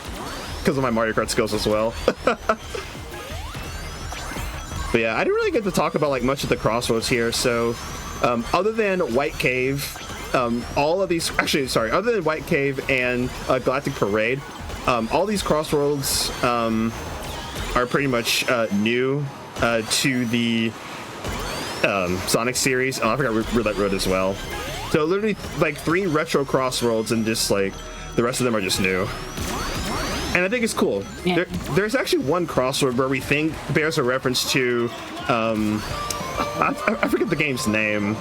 because of my Mario Kart skills as well. But yeah, I didn't really get to talk about much of the crossroads here. So other than White Cave, all of these, other than White Cave and Galactic Parade, all these crossroads are pretty much new to the Sonic series. Oh, I forgot Roulette Road as well. So literally 3 retro crossroads, and just the rest of them are just new. And I think it's cool. Yeah. There's actually one crossroad where we think bears a reference to I forget the game's name.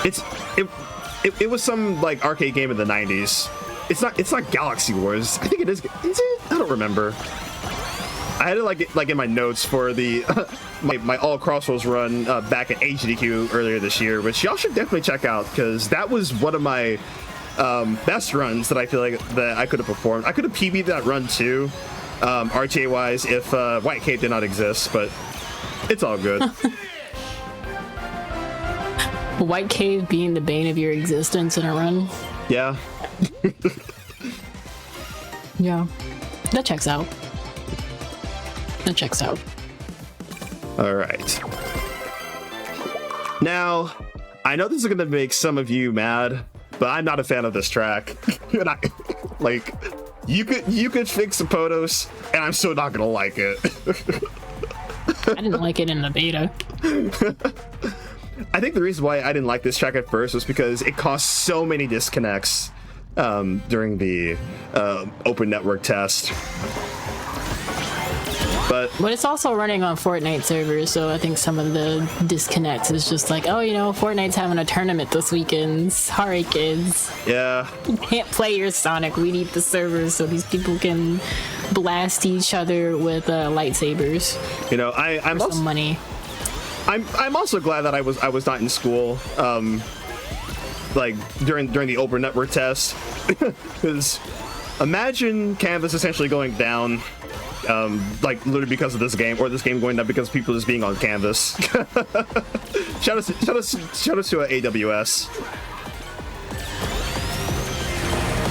It was some arcade game in the 90s. It's not Galaxy Wars. I think it is. Is it? I don't remember. I had it in my notes for the my all crossroads run back at GDQ earlier this year, which y'all should definitely check out, because that was one of my best runs that I feel that I could have performed. I could have PB'd that run too, RTA wise, if White Cave did not exist, but it's all good. White Cave being the bane of your existence in a run. Yeah. Yeah, that checks out. That checks out. All right. Now, I know this is going to make some of you mad, but I'm not a fan of this track. And you could fix the Podos, and I'm still not going to like it. I didn't like it in the beta. I think the reason why I didn't like this track at first was because it caused so many disconnects during the open network test. But it's also running on Fortnite servers, so I think some of the disconnects is just Fortnite's having a tournament this weekend. Sorry, kids. Yeah. You can't play your Sonic. We need the servers so these people can blast each other with lightsabers. I'm also some money. I'm also glad that I was not in school during the open network test, because imagine Canvas essentially going down literally because of this game, or this game going down because people just being on Canvas. shout out to AWS.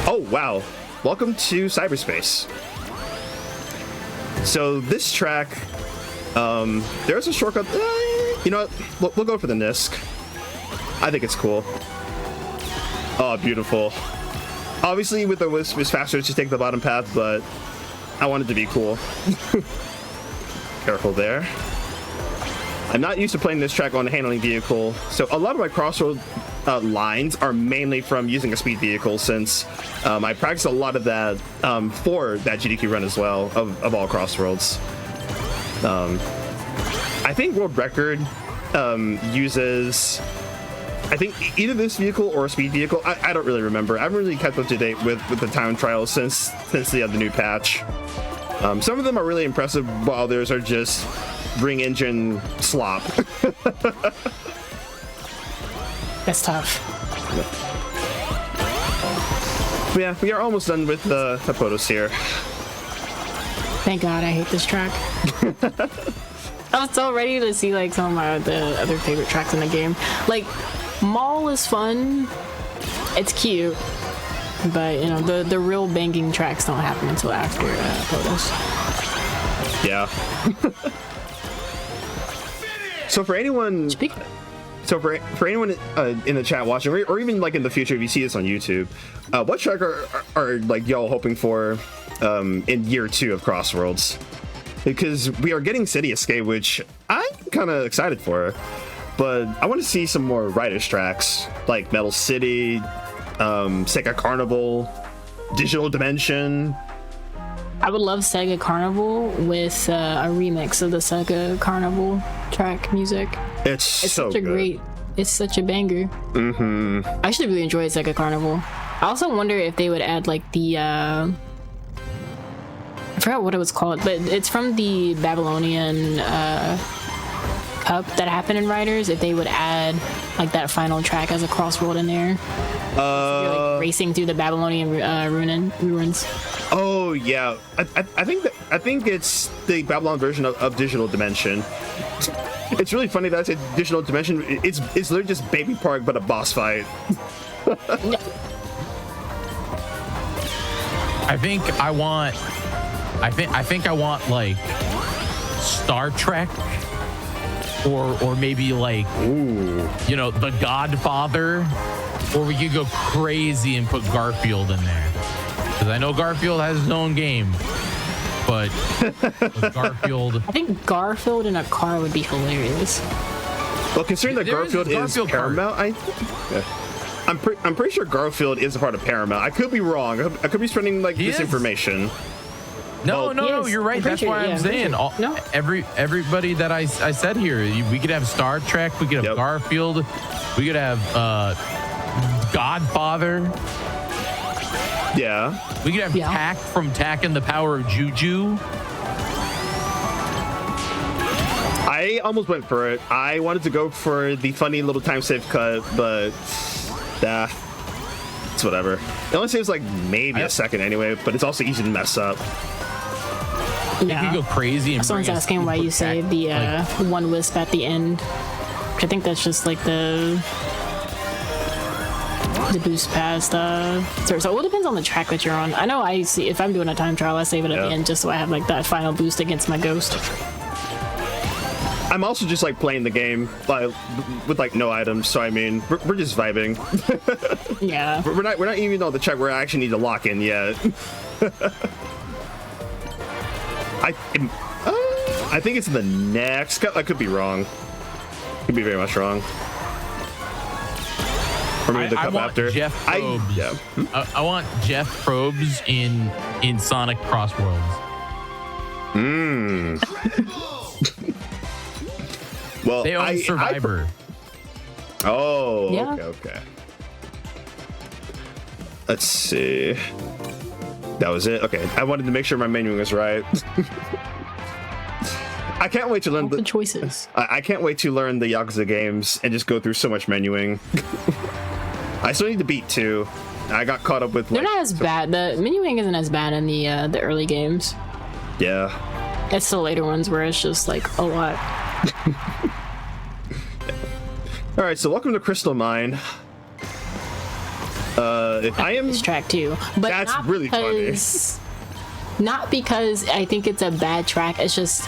Oh wow, welcome to cyberspace. So this track, there's a shortcut. You know what? We'll go for the Nisk. I think it's cool. Oh, beautiful. Obviously, with the Wisp, it's faster to take the bottom path, but I want it to be cool. Careful there. I'm not used to playing this track on a handling vehicle, so a lot of my crossroad lines are mainly from using a speed vehicle, since I practiced a lot of that for that GDQ run as well, of all crossroads. I think World Record uses, I think, either this vehicle or a speed vehicle. I don't really remember. I haven't really kept up to date with the time trials since the new patch. Some of them are really impressive, while others are just Ring Engine slop. That's tough. Yeah, we are almost done with the photos here. Thank God I hate this track. I was so ready to see like some of my other favorite tracks in the game. Like, Mall is fun. It's cute. But, you know, the real banging tracks don't happen until after photos. Yeah. So for anyone... So for anyone in the chat watching, or even like in the future, if you see this on YouTube, what track are like y'all hoping for in year 2 of CrossWorlds? Because we are getting City Escape, which I'm kind of excited for, but I want to see some more Riders tracks like Metal City, Sega Carnival, Digital Dimension. I would love Sega Carnival with a remix of the Sega Carnival track music. It's so such a good. It's such a banger. Mm-hmm. I actually really enjoyed Sega Carnival. I also wonder if they would add like the I forgot what it was called, but it's from the Babylonian Cup that happened in Riders. If they would add like that final track as a crossworld in there, so you're, like, racing through the Babylonian ruins. Oh yeah, I think it's the Babylon version of Digital Dimension. It's really funny that I said Digital Dimension. It's literally just Baby Park but a boss fight. I think I want like Star Trek or maybe like you know, The Godfather, or we could go crazy and put Garfield in there, because I know Garfield has his own game, but with Garfield, I think Garfield in a car would be hilarious. Well, considering that Garfield is Paramount, I'm pretty sure Garfield is a part of Paramount. I could be wrong. I could be spreading like misinformation. No, you're right. That's why I'm saying everybody that I said here. We could have Star Trek. We could have Garfield. We could have Godfather. Yeah. We could have Tack from Tack and the Power of Juju. I almost went for it. I wanted to go for the funny little time save cut, but it's whatever. It only saves like maybe a second anyway, but it's also easy to mess up. You could go crazy. And someone's asking why you say the one wisp at the end. I think that's just like the boost past. So it all depends on the track that you're on. I know I see if I'm doing a time trial, I save it at the end just so I have like that final boost against my ghost. I'm also just like playing the game with like no items, so I mean we're just vibing. Yeah. We're not even on the track where I actually need to lock in yet. I think it's in the next cut. I could be wrong. Could be very much wrong. Or maybe the cup after. Jeff Probes. I want Jeff Probes in Sonic CrossWorlds. Well, they own Survivor. Okay. Let's see. That was it. Okay, I wanted to make sure my menu was right. I can't wait to learn the choices. I can't wait to learn the Yakuza games and just go through so much menuing. I still need to beat 2. I got caught up with. They're not as bad. The menuing isn't as bad in the early games. Yeah. It's the later ones where it's just like a lot. All right, so welcome to Crystal Mine. If I am this track too, but that's not really funny. Not because I think it's a bad track. It's just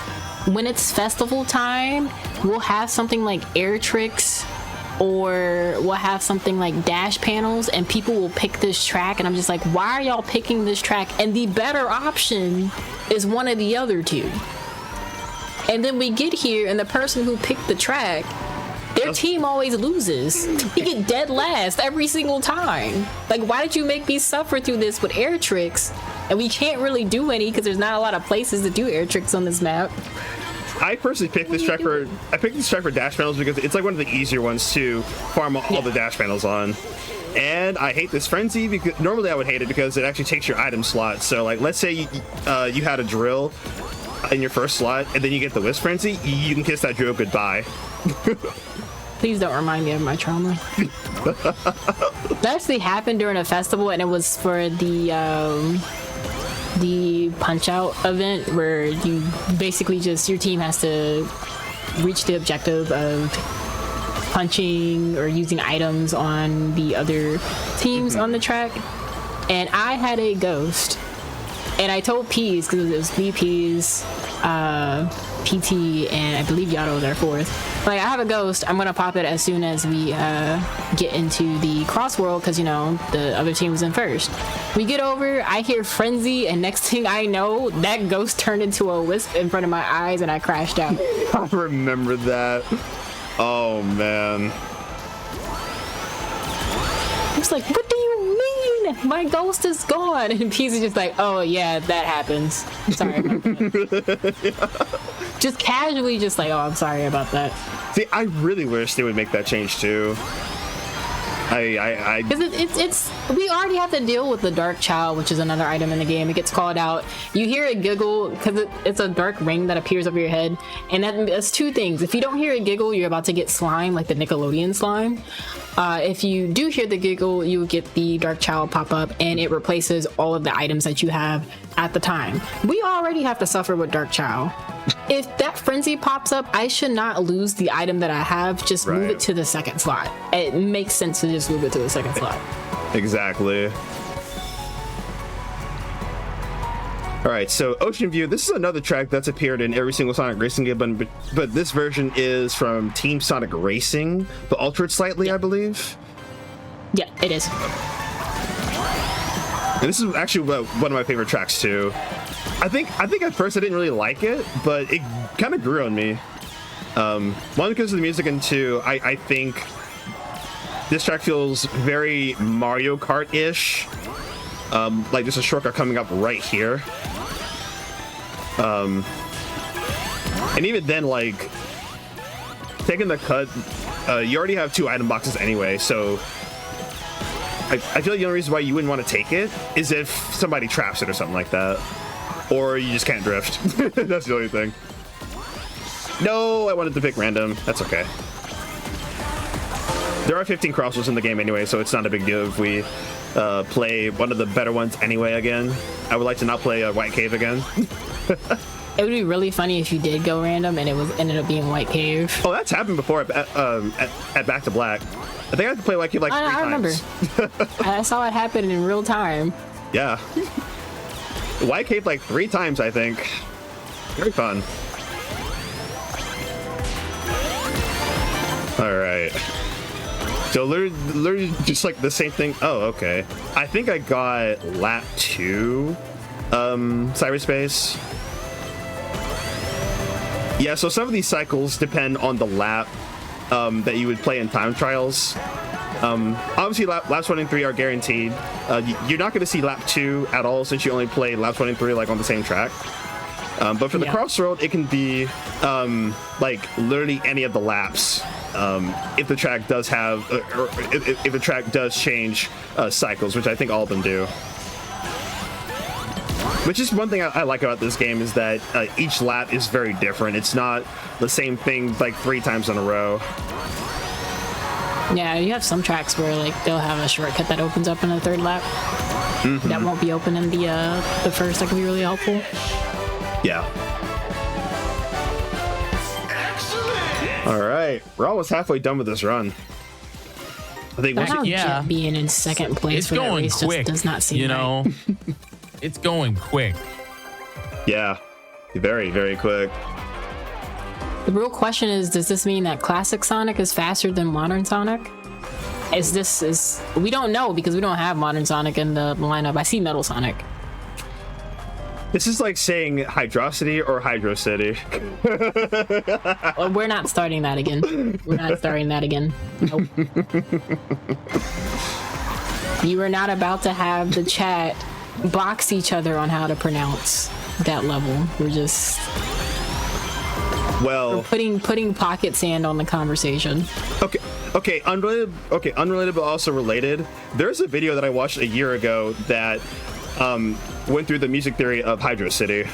when it's festival time, we'll have something like air tricks, or we'll have something like dash panels, and people will pick this track, and I'm just like, why are y'all picking this track? And the better option is one of the other two. And then we get here, and the person who picked the track, their team always loses. We get dead last every single time. Like, why did you make me suffer through this with air tricks? And we can't really do any because there's not a lot of places to do air tricks on this map. I personally picked this track for dash panels because it's like one of the easier ones to farm all the dash panels on. And I hate this frenzy because normally I would hate it because it actually takes your item slot. So like, let's say you had a drill in your first slot and then you get the wisp frenzy, you can kiss that drill goodbye. Please don't remind me of my trauma. That actually happened during a festival, and it was for the punch out event where you basically just your team has to reach the objective of punching or using items on the other teams on the track. And I had a ghost, and I told Peas, because it was me, Peas, PT, and I believe Yato was there fourth. Like, I have a ghost, I'm gonna pop it as soon as we get into the CrossWorld, because, you know, the other team was in first. We get over, I hear Frenzy, and next thing I know, that ghost turned into a wisp in front of my eyes, and I crashed out. I remember that. Oh, man. I was like, what do you mean? My ghost is gone. And Peas is just like, oh, yeah, that happens. Sorry about that. Yeah. Just casually just like, oh, I'm sorry about that. See, I really wish they would make that change too. Because it's we already have to deal with the dark child, which is another item in the game. It gets called out. You hear it giggle because it's a dark ring that appears over your head, and that's two things. If you don't hear it giggle, you're about to get slime, like the Nickelodeon slime. If you do hear the giggle, you get the dark child pop up, and it replaces all of the items that you have at the time. We already have to suffer with dark child. If that frenzy pops up, I should not lose the item that I have. Just move it to the second slot. It makes sense to just move it to the second slot. Exactly. All right, so Ocean View, this is another track that's appeared in every single Sonic Racing game, but this version is from Team Sonic Racing, but altered slightly, I believe. Yeah, it is. And this is actually one of my favorite tracks too. I think at first I didn't really like it, but it kind of grew on me. One, because of the music, and two, I think this track feels very Mario Kart-ish. Like there's a shortcut coming up right here. And even then, like, taking the cut, you already have 2 item boxes anyway, so I feel like the only reason why you wouldn't want to take it is if somebody traps it or something like that. Or you just can't drift. That's the only thing. No, I wanted to pick random. That's okay. There are 15 crossworlds in the game anyway, so it's not a big deal if we play one of the better ones anyway again. I would like to not play White Cave again. It would be really funny if you did go random and it ended up being White Cave. Oh, that's happened before at Back to Black. I think I had to play White Cave like 3 times. I remember. I saw it happen in real time. Yeah. White Cave like 3 times, I think. Very fun. All right. So literally just like the same thing. Oh, okay. I think I got lap 2, cyberspace. Yeah, so some of these cycles depend on the lap that you would play in time trials. Obviously, laps 1 and 3 are guaranteed. You're not going to see lap 2 at all since you only play laps 1 and 3 like on the same track. But for the CrossWorld, it can be like literally any of the laps if the track does have, or if the track does change cycles, which I think all of them do. Which is one thing I like about this game, is that each lap is very different. It's not the same thing like 3 times in a row. Yeah, you have some tracks where like they'll have a shortcut that opens up in the 3rd lap. Mm-hmm. That won't be open in the first. That can be really helpful. Yeah. All right, we're almost halfway done with this run. I think Jet being in second place it's for that going race quick, just does not seem you know. right. It's going quick. Yeah, very, very quick. The real question is, does this mean that classic Sonic is faster than modern Sonic? We don't know because we don't have modern Sonic in the lineup. I see Metal Sonic. This is like saying Hydrocity or Hydro City. Well, we're not starting that again. We're not starting that again. Nope. You are not about to have the chat box each other on how to pronounce that level. We're just we're putting pocket sand on the conversation. Okay, unrelated but also related. There's a video that I watched a year ago that went through the music theory of Hydro City.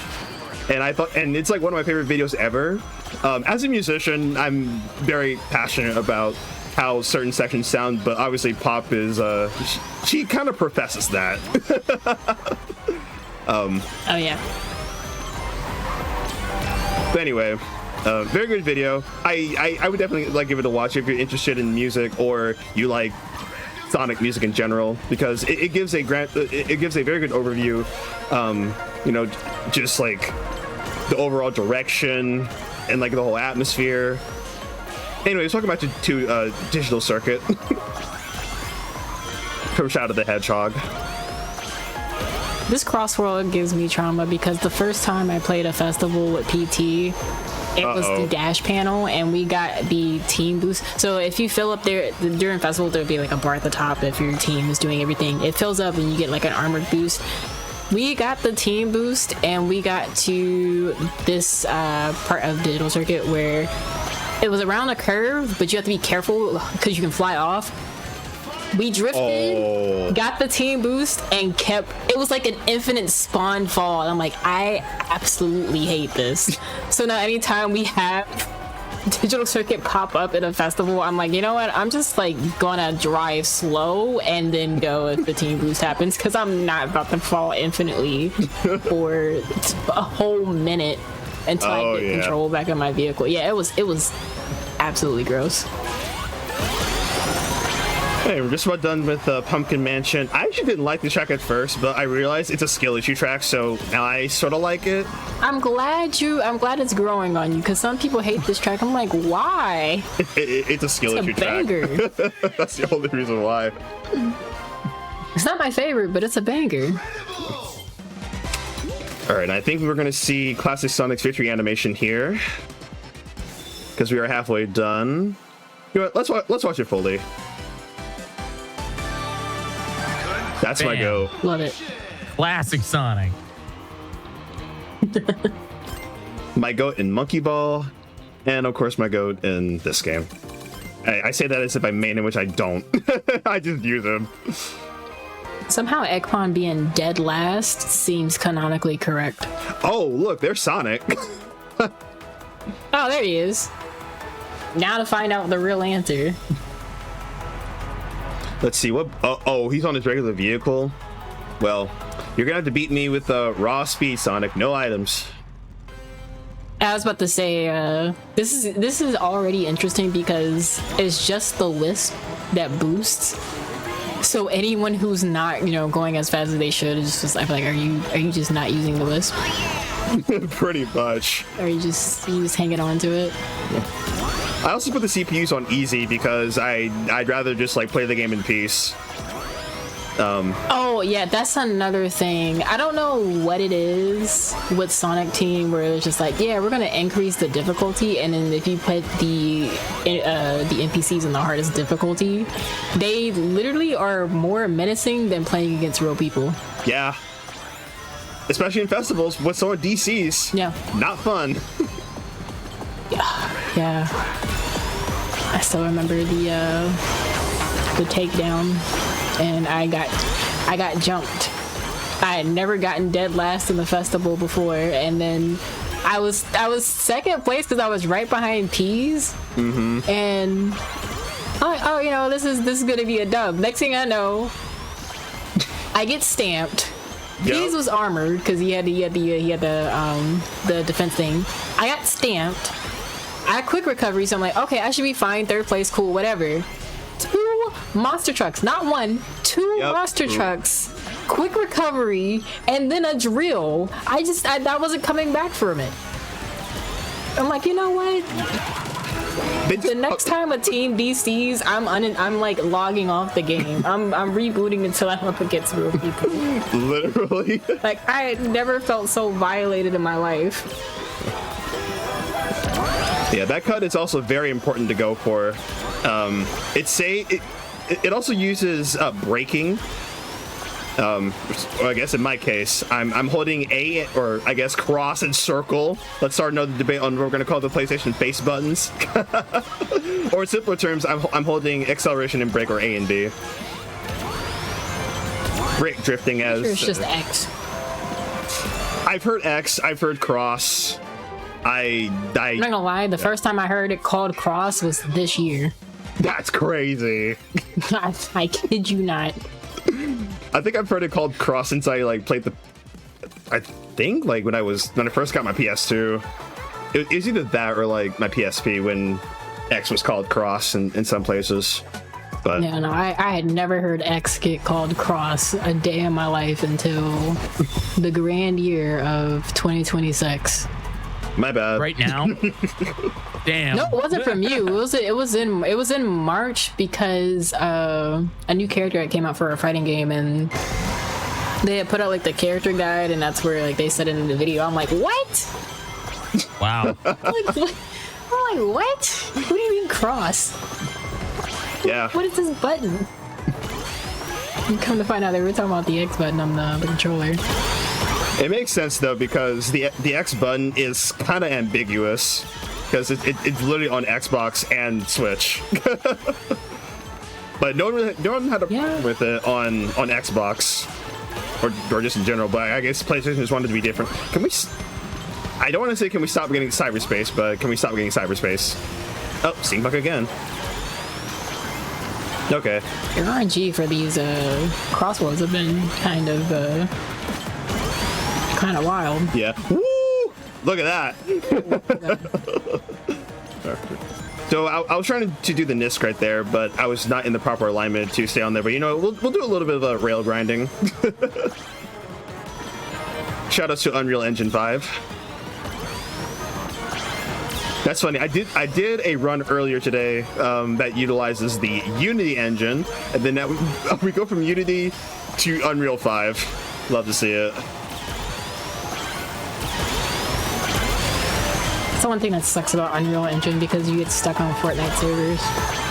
And and it's like one of my favorite videos ever. As a musician, I'm very passionate about how certain sections sound, but obviously Pop is, she kind of professes that. Oh yeah. But anyway, very good video. I would definitely like give it a watch if you're interested in music or you like Sonic music in general, because it gives a very good overview. You know, just like the overall direction and like the whole atmosphere. Anyway, let's talk about to Digital Circuit from Shadow the Hedgehog. This CrossWorld gives me trauma because the first time I played a festival with PT, it was the dash panel, and we got the team boost. So if you fill up there during festival, there'll be like a bar at the top if your team is doing everything. It fills up and you get like an armored boost. We got the team boost, and we got to this part of Digital Circuit where it was around a curve, but you have to be careful because you can fly off. We drifted, got the team boost, and it was like an infinite spawn fall. And I'm like, I absolutely hate this. So now anytime we have Digital Circuit pop up in a festival, I'm like, you know what? I'm just like gonna drive slow and then go if the team boost happens, because I'm not about to fall infinitely for a whole minute until I get control back of my vehicle. Yeah, it was absolutely gross. Hey, we're just about done with Pumpkin Mansion. I actually didn't like the track at first, but I realized it's a skill issue track, so now I sort of like it. I'm glad it's growing on you, because some people hate this track. I'm like, why? It's a skill issue track. That's the only reason why. It's not my favorite, but it's a banger. All right, I think we're gonna see Classic Sonic's victory animation here, because we are halfway done. You know what, let's watch it fully. That's my go. Love it. Classic Sonic. My goat in Monkey Ball, and of course my goat in this game. I say that as if I main him, which I don't. I just use him. Somehow Ekpon being dead last seems canonically correct. Oh, look, there's Sonic. Oh, there he is. Now to find out the real answer. Let's see what. Oh, he's on his regular vehicle. Well, you're gonna have to beat me with raw speed, Sonic. No items. I was about to say, this is already interesting because it's just the Wisp that boosts. So anyone who's not, going as fast as they should is just, I feel like, are you just not using the Wisp? Pretty much. Or you just hanging on to it? I also put the CPUs on easy because I'd rather just like play the game in peace. Oh yeah, that's another thing. I don't know what it is with Sonic Team where it's just like, yeah, we're gonna increase the difficulty, and then if you put the NPCs in the hardest difficulty, they literally are more menacing than playing against real people. Yeah. Especially in festivals with so many DCs. Yeah. Not fun. Yeah. I still remember the takedown, and I got jumped. I had never gotten dead last in the festival before, and then I was second place because I was right behind Peas. Mm-hmm. And this is gonna be a dub. Next thing I know, I get stamped. Yep. Peas was armored because he had the defense thing. I got stamped. I had quick recovery, so I'm like, okay, I should be fine. Third place, cool, whatever. 2 monster trucks, not 1, 2 monster trucks, quick recovery, and then a drill. I wasn't coming back from it. I'm like, you know what? The next time a team DCs, I'm like logging off the game. I'm rebooting until I'm up against real people. Literally. Like, I had never felt so violated in my life. Yeah, that cut is also very important to go for. It also uses braking. Or I guess in my case, I'm holding A, or I guess cross and circle. Let's start another debate on what we're gonna call the PlayStation face buttons. Or in simpler terms, I'm holding acceleration and brake, or A and B. Brake drifting as. It's just X. I've heard X, I've heard Cross. I'm not gonna lie, the first time I heard it called Cross was this year. That's crazy. I kid you not. I think I've heard it called Cross since I like played the. I think like when I first got my PS2, it was either that or like my PSP when X was called Cross in some places. But yeah, no, I had never heard X get called Cross a day in my life until the grand year of 2026. My bad. Right now? Damn. No, it wasn't from you. It was in March because a new character that came out for a fighting game, and they had put out like the character guide, and that's where like they said it in the video. I'm like, what? Wow. I'm like, what? What do you mean Cross? Yeah. What is this button? And come to find out, they were talking about the X button on the controller. It makes sense though because the X button is kind of ambiguous because it's literally on Xbox and Switch. But no one had a problem with it on Xbox or just in general. But I guess PlayStation just wanted to be different. Can we? I don't want to say can we stop getting cyberspace, but can we stop getting cyberspace? Oh, steampunk again. Okay. Your RNG for these CrossWorlds have been kind of wild. Yeah. Woo! Look at that. So I was trying to do the NISC right there, but I was not in the proper alignment to stay on there. But you know, we'll do a little bit of rail grinding. Shout out to Unreal Engine 5. That's funny. I did a run earlier today that utilizes the Unity engine, and then we go from Unity to Unreal 5. Love to see it. That's the one thing that sucks about Unreal Engine because you get stuck on Fortnite servers.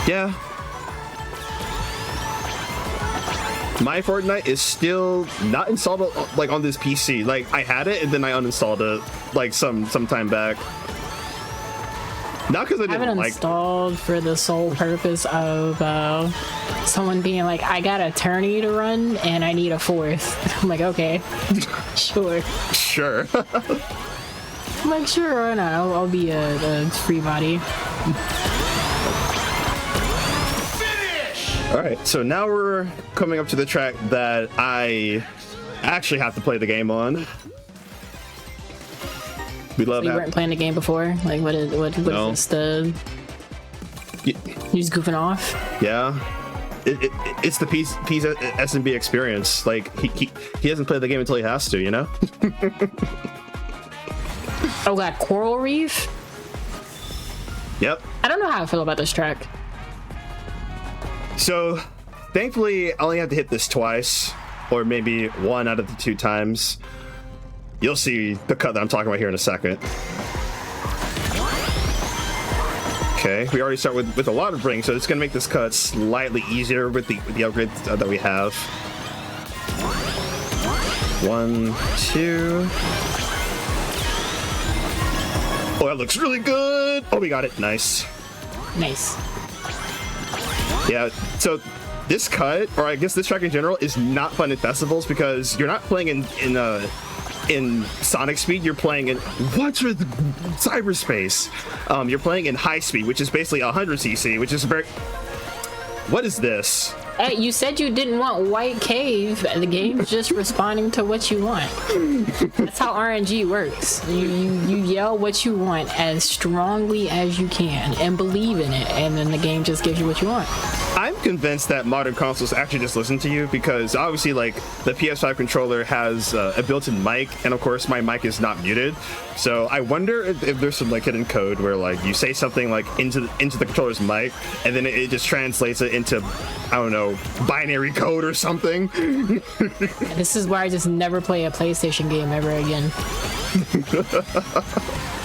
Yeah. My Fortnite is still not installed like on this PC. Like I had it and then I uninstalled it like some time back. Not because I didn't like. Installed for the sole purpose of someone being like, I got a tourney to run and I need a fourth. I'm like, okay, sure. Sure. I'm like, sure, why not? I'll be a free body. All right, so now we're coming up to the track that I actually have to play the game on. We love so you weren't playing the game before? Like, what is this? You just goofing off? Yeah. It's the SMB experience. Like, he hasn't played the game until he has to, you know? Oh, got Coral Reef? Yep. I don't know how I feel about this track. So, thankfully, I only have to hit this twice, or maybe one out of the 2 times. You'll see the cut that I'm talking about here in a second. Okay, we already start with a lot of rings, so it's going to make this cut slightly easier with the upgrades that we have. 1, 2... Oh, that looks really good. Oh, we got it. Nice. Nice. Yeah, so this cut, or I guess this track in general, is not fun in festivals because you're not playing in Sonic speed. You're playing in what's with cyberspace. You're playing in high speed, which is basically 100cc, which is very. What is this? Hey, you said you didn't want White Cave. The game's just responding to what you want. That's how RNG works. You yell what you want as strongly as you can and believe in it, and then the game just gives you what you want. I'm convinced that modern consoles actually just listen to you because obviously, like, the PS5 controller has a built-in mic, and of course my mic is not muted. So I wonder if there's some like hidden code where like you say something like into the controller's mic, and then it just translates it into, I don't know, binary code or something. This is why I just never play a PlayStation game ever again.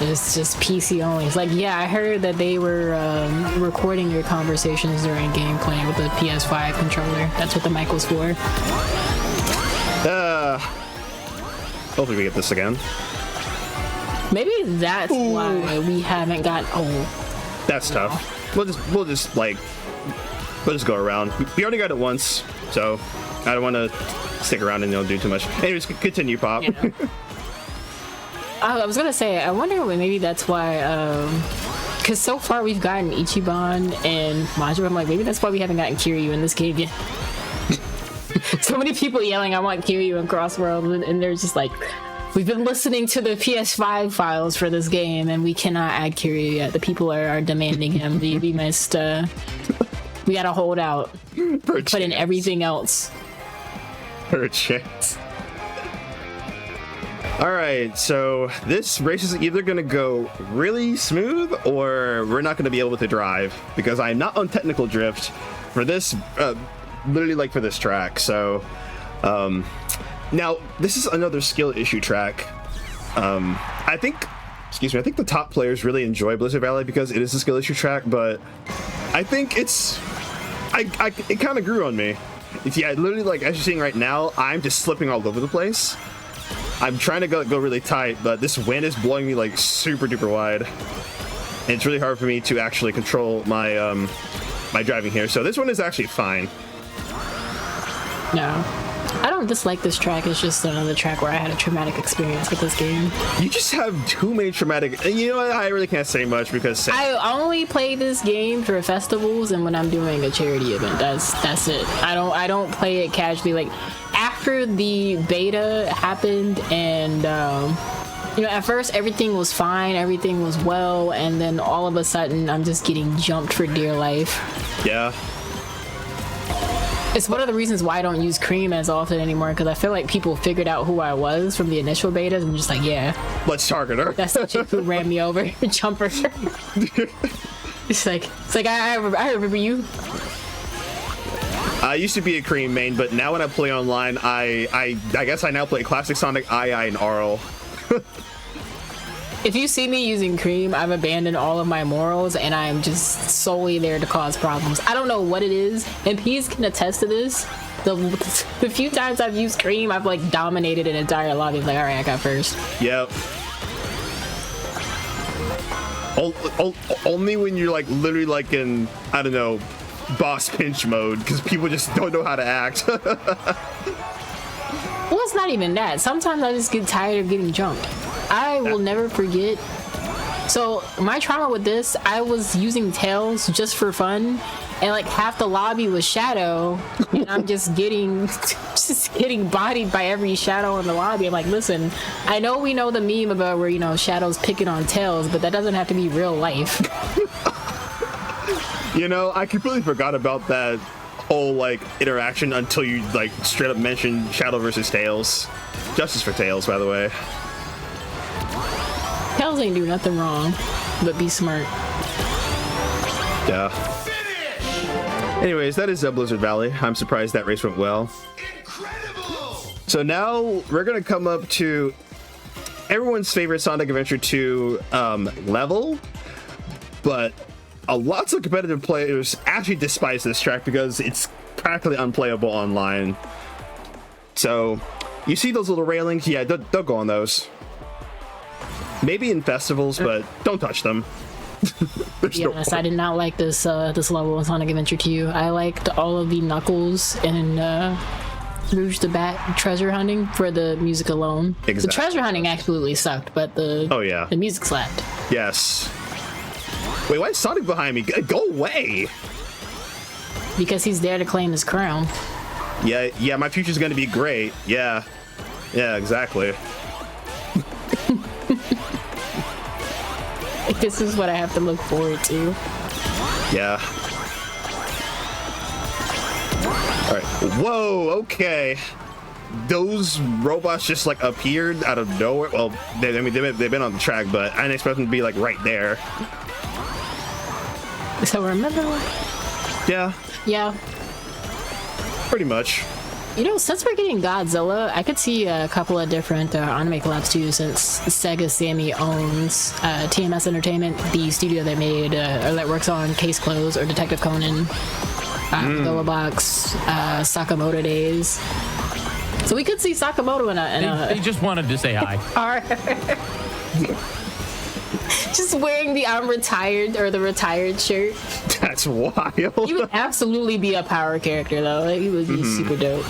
It's just PC only. It's like, yeah, I heard that they were recording your conversations during gameplay with the PS5 controller. That's what the mic was for. Hopefully we get this again. Maybe that's why we haven't got. Oh, that's tough. We'll just go around. We already got it once, so I don't want to stick around and do too much. Anyways, continue, Pop. Yeah. I was gonna say, I wonder maybe that's why, because so far we've gotten Ichiban and Majima. I'm like, maybe that's why we haven't gotten Kiryu in this game yet. So many people yelling, I want Kiryu in CrossWorlds, and they're just like, we've been listening to the PS5 files for this game, and we cannot add Kiryu yet. The people are demanding him. We must, we gotta hold out. Put in everything else. Per chance. Alright, so this race is either going to go really smooth or we're not going to be able to drive because I'm not on technical drift for this, literally like for this track. So, now this is another skill issue track. I think the top players really enjoy Blizzard Valley because it is a skill issue track, but I think it kind of grew on me. Yeah, literally, like as you're seeing right now, I'm just slipping all over the place. I'm trying to go really tight, but this wind is blowing me like super duper wide. And it's really hard for me to actually control my my driving here. So this one is actually fine. No, I don't dislike this track. It's just another track where I had a traumatic experience with this game. You just have too many traumatic, and you know what? I really can't say much because I only play this game for festivals and when I'm doing a charity event. That's it. I don't play it casually. Like after the beta happened and you know, at first everything was fine, everything was well, and then all of a sudden I'm just getting jumped for dear life. Yeah. It's one of the reasons why I don't use Cream as often anymore, because I feel like people figured out who I was from the initial betas and just like, yeah, let's target her. That's the chick who ran me over, jumper. It's like I remember you. I used to be a Cream main, but now when I play online, I guess I now play Classic Sonic, II, and Arl. If you see me using Cream, I've abandoned all of my morals and I'm just solely there to cause problems. I don't know what it is, and Peas can attest to this. The few times I've used Cream, I've like dominated an entire lobby. Like, all right, I got first. Yep. Only when you're like literally like in, I don't know, boss pinch mode, because people just don't know how to act. Well, it's not even that. Sometimes I just get tired of getting jumped. I will never forget. So my trauma with this, I was using Tails just for fun, and like half the lobby was Shadow, and I'm just getting bodied by every Shadow in the lobby. I'm like, listen, I know we know the meme about where, you know, Shadow's picking on Tails, but that doesn't have to be real life. You know, I completely forgot about that whole like interaction until you like straight up mentioned Shadow versus Tails. Justice for Tails, by the way. Tails ain't do nothing wrong, but be smart. Yeah. Anyways, that is Blizzard Valley. I'm surprised that race went well. Incredible! So now we're gonna come up to everyone's favorite Sonic Adventure 2 level, but lots of competitive players actually despise this track because it's practically unplayable online. So you see those little railings? Yeah, don't go on those. Maybe in festivals, but don't touch them. Yes, I did not like this this level in Sonic Adventure 2. I liked all of the Knuckles and Rouge the Bat treasure hunting for the music alone. Exactly. The treasure hunting absolutely sucked, but the music slapped. Yes. Wait, why is Sonic behind me? Go away! Because he's there to claim his crown. Yeah, my future's gonna be great. Yeah, exactly. This is what I have to look forward to. Yeah. Alright. Whoa, okay. Those robots just like appeared out of nowhere. Well, they've been on the track, but I didn't expect them to be like right there. So remember? Yeah. Yeah. Pretty much. You know, since we're getting Godzilla, I could see a couple of different anime collabs too, since Sega Sammy owns TMS Entertainment, the studio that made, or that works on Case Close or Detective Conan, Box, Sakamoto Days. So we could see Sakamoto in a... They just wanted to say hi. Alright. Just wearing the I'm retired or the retired shirt. That's wild. He would absolutely be a power character though. Like, he would be super dope.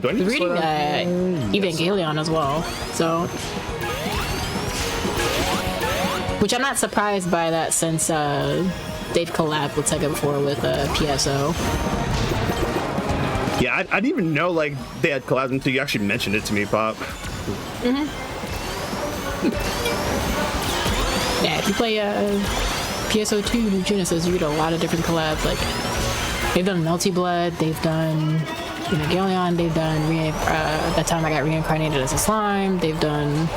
Do I need to reading slow down? Evangelion as well, so which I'm not surprised by that since they've collabed with Sega before with PSO. Yeah, I didn't even know like they had collabed until you actually mentioned it to me, Pop. Yeah, if you play PSO2 New Genesis, you get a lot of different collabs. Like they've done Melty Blood, they've done Evangelion, they've done that time I got reincarnated as a slime. They've done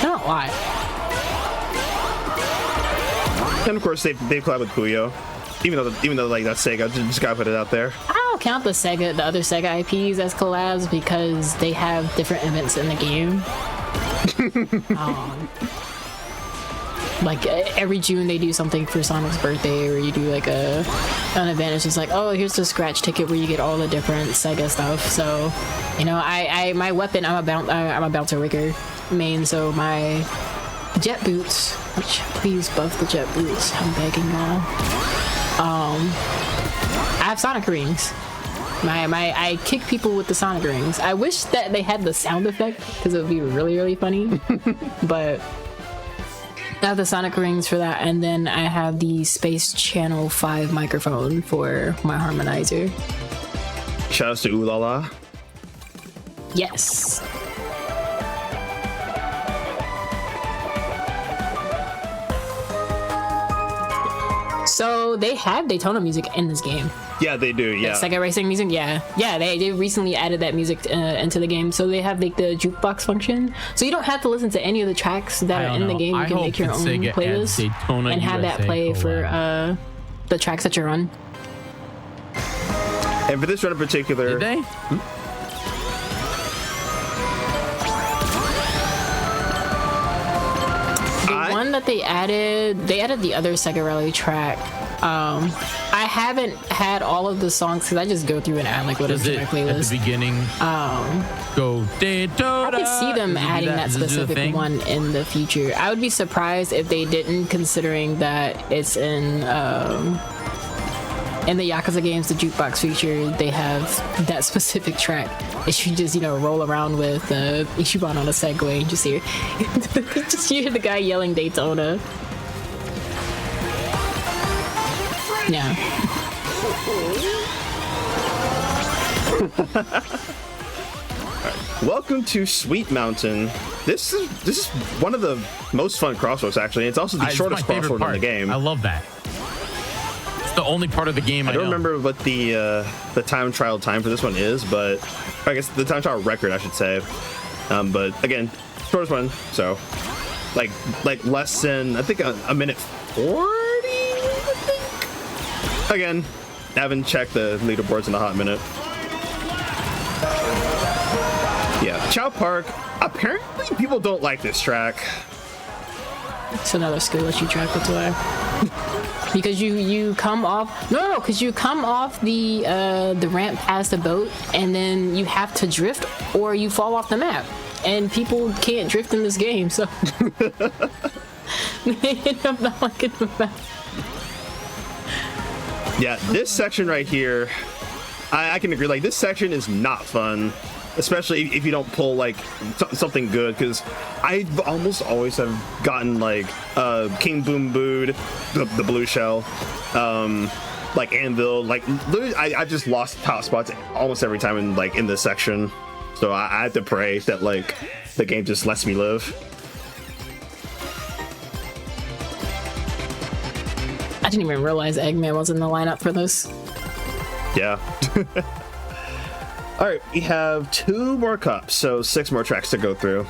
not a lot. And of course they've collabed with Puyo. Even though like that's Sega, just gotta put it out there. I don't count the other Sega IPs as collabs because they have different events in the game. Like every June they do something for Sonic's birthday, or you do like an event. It's just like, oh, here's the scratch ticket where you get all the different Sega stuff. So, you know, my weapon, I'm a bouncer rigger main, so my jet boots, which please buff the jet boots. I'm begging y'all. I have Sonic rings. I kick people with the Sonic rings. I wish that they had the sound effect because it would be really, really funny. But I have the Sonic rings for that, and then I have the Space Channel 5 microphone for my harmonizer. Shoutouts to Ooh La La. Yes. So they have Daytona music in this game. Yeah, they do. Yeah. Sega Racing music. Yeah. They recently added that music into the game, so they have like the jukebox function. So you don't have to listen to any of the tracks that are in the game. You can make your own playlist and have that play for the tracks that you're on. And for this run in particular, did they? One that they added the other Sega Rally track. I haven't had all of the songs because I just go through and add like what is to my playlist. At the beginning, go Daytona. I could see them adding that specific one in the future. I would be surprised if they didn't, considering that it's in the Yakuza games, the jukebox feature, they have that specific track. It should just, roll around with Ichiban on a Segway and just hear the guy yelling Daytona. Yeah. Welcome to Sweet Mountain. This is one of the most fun crossworlds actually. It's also the shortest crossword in the game. I love that. The only part of the game I don't remember what the time trial time for this one is, but I guess the time trial record I should say. But again, shortest one, so like less than I think a minute 40. I think. Again, I haven't checked the leaderboards in a hot minute. Yeah, Chow Park. Apparently, people don't like this track. It's another skill issue track. That's why. Because you come off because you come off the ramp past the boat, and then you have to drift or you fall off the map, and people can't drift in this game, so they end up not liking the map. Yeah, this section right here, I can agree. Like, this section is not fun, especially if you don't pull like something good, because I almost always have gotten like King Boom Booed, the blue shell, like Anvil, like literally I just lost top spots almost every time in this section, so I have to pray that like the game just lets me live. I didn't even realize Eggman was in the lineup for this. Yeah. All right, we have 2 more cups, so 6 more tracks to go through.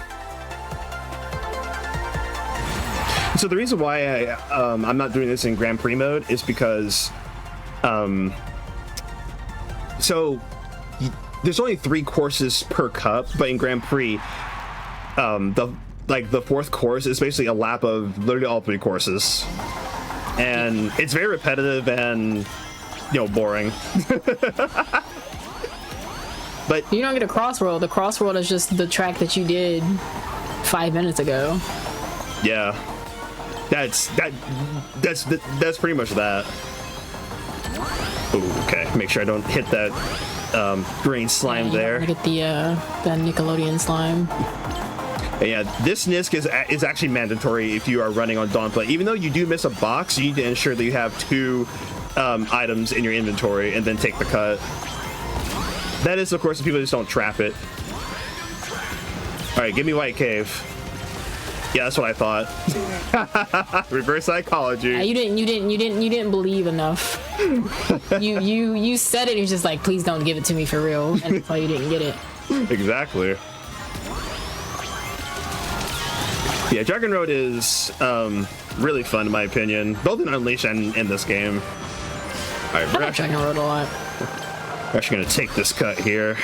So the reason why I'm not doing this in Grand Prix mode is because, so there's only 3 courses per cup, but in Grand Prix, the 4th course is basically a lap of literally all 3 courses, and it's very repetitive and boring. But you don't get a crossworld. The crossworld is just the track that you did 5 minutes ago. Yeah, that's pretty much that. Ooh, okay. Make sure I don't hit that green slime there. Look at the Nickelodeon slime. And yeah, this NISC is actually mandatory if you are running on Dawnplay. Even though you do miss a box, you need to ensure that you have 2 items in your inventory and then take the cut. That is, of course, if people just don't trap it. All right, give me White Cave. Yeah, that's what I thought. Reverse psychology. You didn't believe enough. you said it. And you're just like, please don't give it to me for real, and that's why you didn't get it. Exactly. Yeah, Dragon Road is really fun in my opinion, both in Unleashed and in this game. All right, I like Dragon Road a lot. We're actually gonna take this cut here.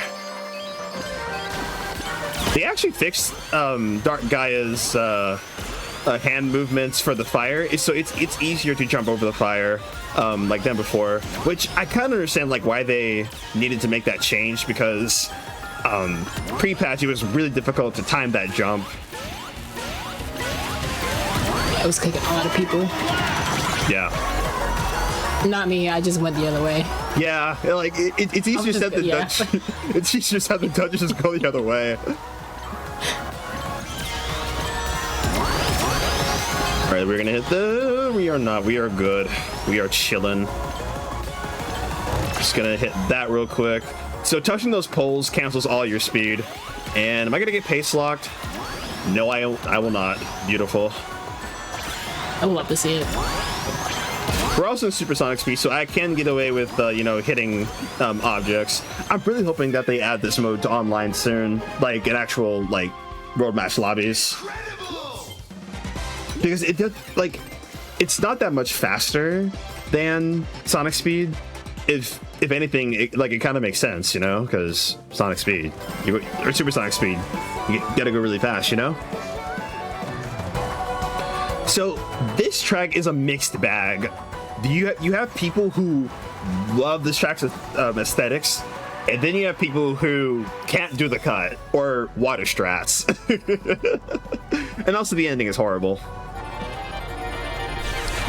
They actually fixed Dark Gaia's hand movements for the fire, so it's easier to jump over the fire like than before. Which I kind of understand like why they needed to make that change, because pre-patch it was really difficult to time that jump. I was kicking a lot of people. Yeah. Not me. I just went the other way. Yeah, like it's easier said than done. It's easier said than done to just go the other way. All right, we're gonna hit the. We are not. We are good. We are chilling. Just gonna hit that real quick. So touching those poles cancels all your speed. And am I gonna get pace locked? No, I will not. Beautiful. I would love to see it. We're also in supersonic speed, so I can get away with, you know, hitting objects. I'm really hoping that they add this mode to online soon, like in actual like road match lobbies, because it does, like, it's not that much faster than Sonic Speed. If anything, it kind of makes sense, you know, because Sonic Speed, or Supersonic Speed, you gotta go really fast, you know. So this track is a mixed bag. You have people who love this track's aesthetics, and then you have people who can't do the cut or water strats. And also the ending is horrible.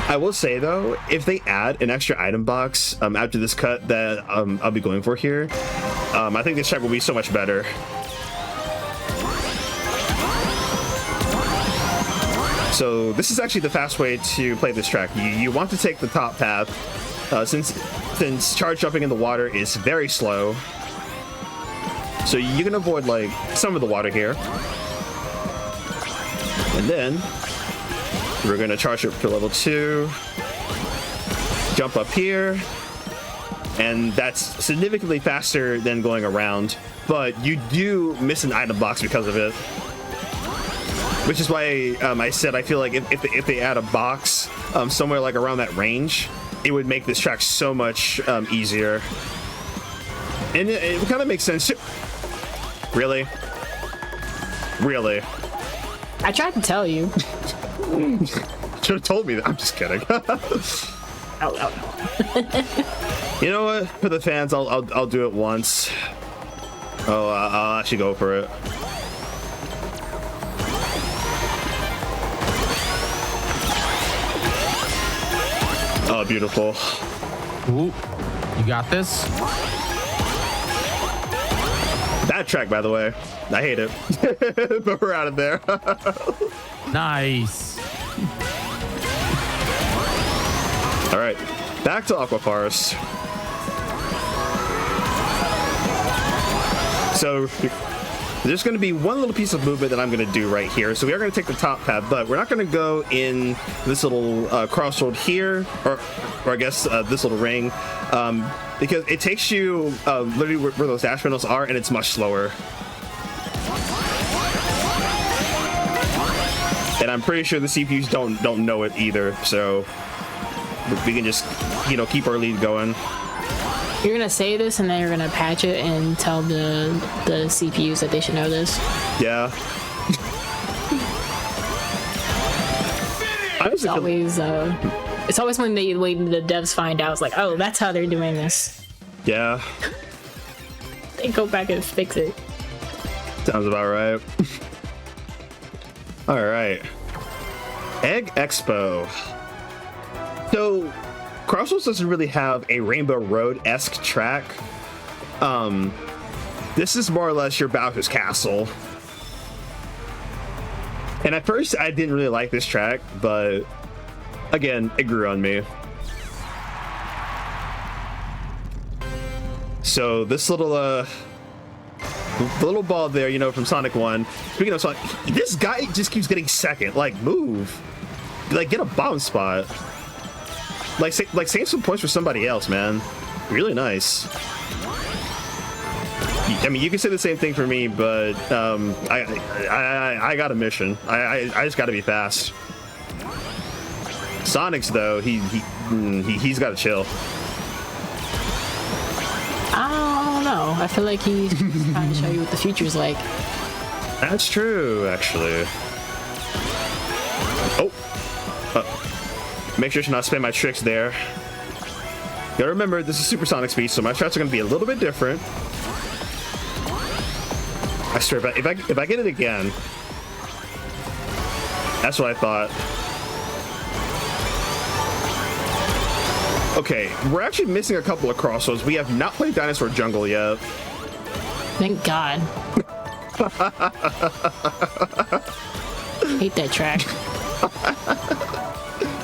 I will say though, if they add an extra item box after this cut that I'll be going for here, I think this track will be so much better. So this is actually the fast way to play this track. You want to take the top path, since charge jumping in the water is very slow. So you can avoid like some of the water here. And then we're gonna charge up to level 2, jump up here, and that's significantly faster than going around, but you do miss an item box because of it. Which is why I said I feel like if they add a box somewhere like around that range, it would make this track so much easier. And it kind of makes sense. Really? Really? I tried to tell you. Should have told me that. I'm just kidding. You know what? For the fans, I'll do it once. Oh, I'll actually go for it. Oh, beautiful. Ooh, you got this? That track, by the way, I hate it. But we're out of there. Nice. All right, back to Aqua Forest. So there's going to be one little piece of movement that I'm going to do right here. So we are going to take the top path, but we're not going to go in this little crossroad here, or I guess this little ring, because it takes you literally where those dash panels are, and it's much slower. And I'm pretty sure the CPUs don't know it either, so we can just, you know, keep our lead going. You're gonna say this and then you're gonna patch it and tell the CPUs that they should know this. Yeah. It's always when the devs find out, it's like, oh, that's how they're doing this. Yeah. They go back and fix it. Sounds about right. All right. Egg Expo. So CrossWorlds doesn't really have a Rainbow Road-esque track. This is more or less your Bowser's Castle. And at first, I didn't really like this track, but again, it grew on me. So this little ball there, you know, from Sonic 1. Speaking of Sonic, this guy just keeps getting second. Like, move. Like, get a bomb spot. Like save some points for somebody else, man. Really nice. I mean, you can say the same thing for me, but I got a mission. I just got to be fast. Sonic's though, he's got to chill. I don't know. I feel like he's trying to show you what the future's like. That's true, actually. Oh. Make sure to not spam my tricks there. Gotta remember, this is supersonic speed, so my shots are gonna be a little bit different. I swear, if I get it again, that's what I thought. Okay, we're actually missing a couple of crossroads. We have not played Dinosaur Jungle yet. Thank God. Hate that track.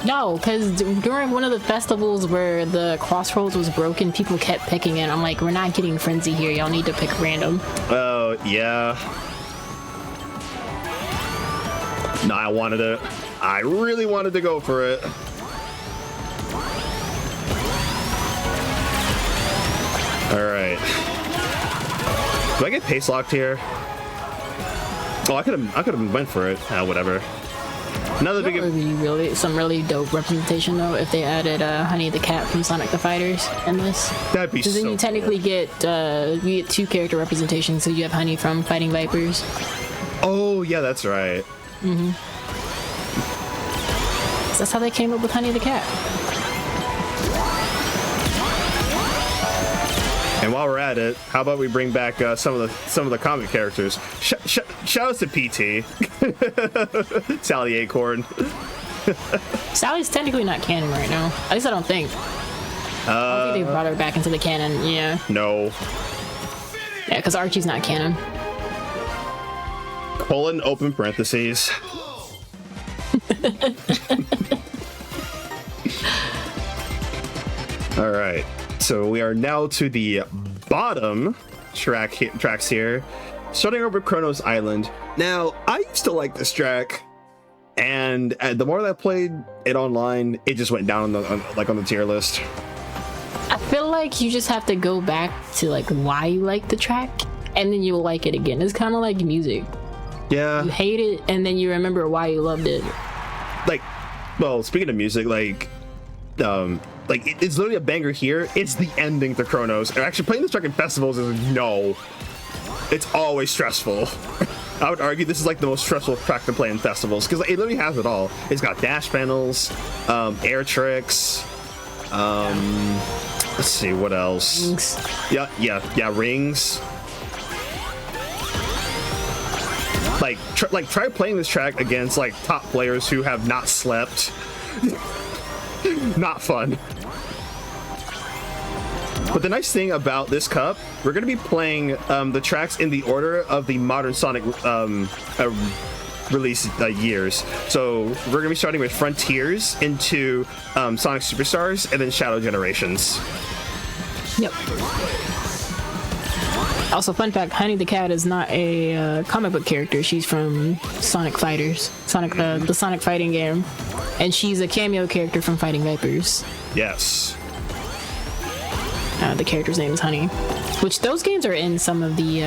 No, because during one of the festivals where the crossroads was broken, people kept picking it. I'm like, we're not getting frenzy here. Y'all need to pick random. Oh, yeah. No, I wanted it. I really wanted to go for it. All right. Do I get pace locked here? Oh, I could have went for it. Whatever. Another big. Some really dope representation though. If they added Honey the Cat from Sonic the Fighters in this, that'd be so. Then you technically get you get 2 character representations. So you have Honey from Fighting Vipers. Oh yeah, that's right. Mm-hmm. So that's how they came up with Honey the Cat. And while we're at it, how about we bring back some of the comic characters? Shout out to PT, Sally Acorn. Sally's technically not canon right now. At least I don't think. I don't think they brought her back into the canon. Yeah. No. Yeah, because Archie's not canon. Colon open parentheses. All right. So we are now to the bottom tracks here, starting over Kronos Island. Now, I used to like this track, and the more that I played it online, it just went down on the tier list. I feel like you just have to go back to like why you like the track, and then you'll like it again. It's kind of like music. Yeah. You hate it, and then you remember why you loved it. Like, well, speaking of music, it's literally a banger here. It's the ending to Chronos. And actually playing this track in festivals is it's always stressful. I would argue this is like the most stressful track to play in festivals because it literally has it all. It's got dash panels, air tricks. Let's see what else. Rings. Yeah, rings. Try playing this track against like top players who have not slept. Not fun. But the nice thing about this cup, we're going to be playing the tracks in the order of the modern Sonic release years. So we're going to be starting with Frontiers into Sonic Superstars and then Shadow Generations. Yep. Also, fun fact, Honey the Cat is not a comic book character. She's from Sonic Fighters, the Sonic fighting game. And she's a cameo character from Fighting Vipers. Yes. The character's name is Honey. Which those games are in some of the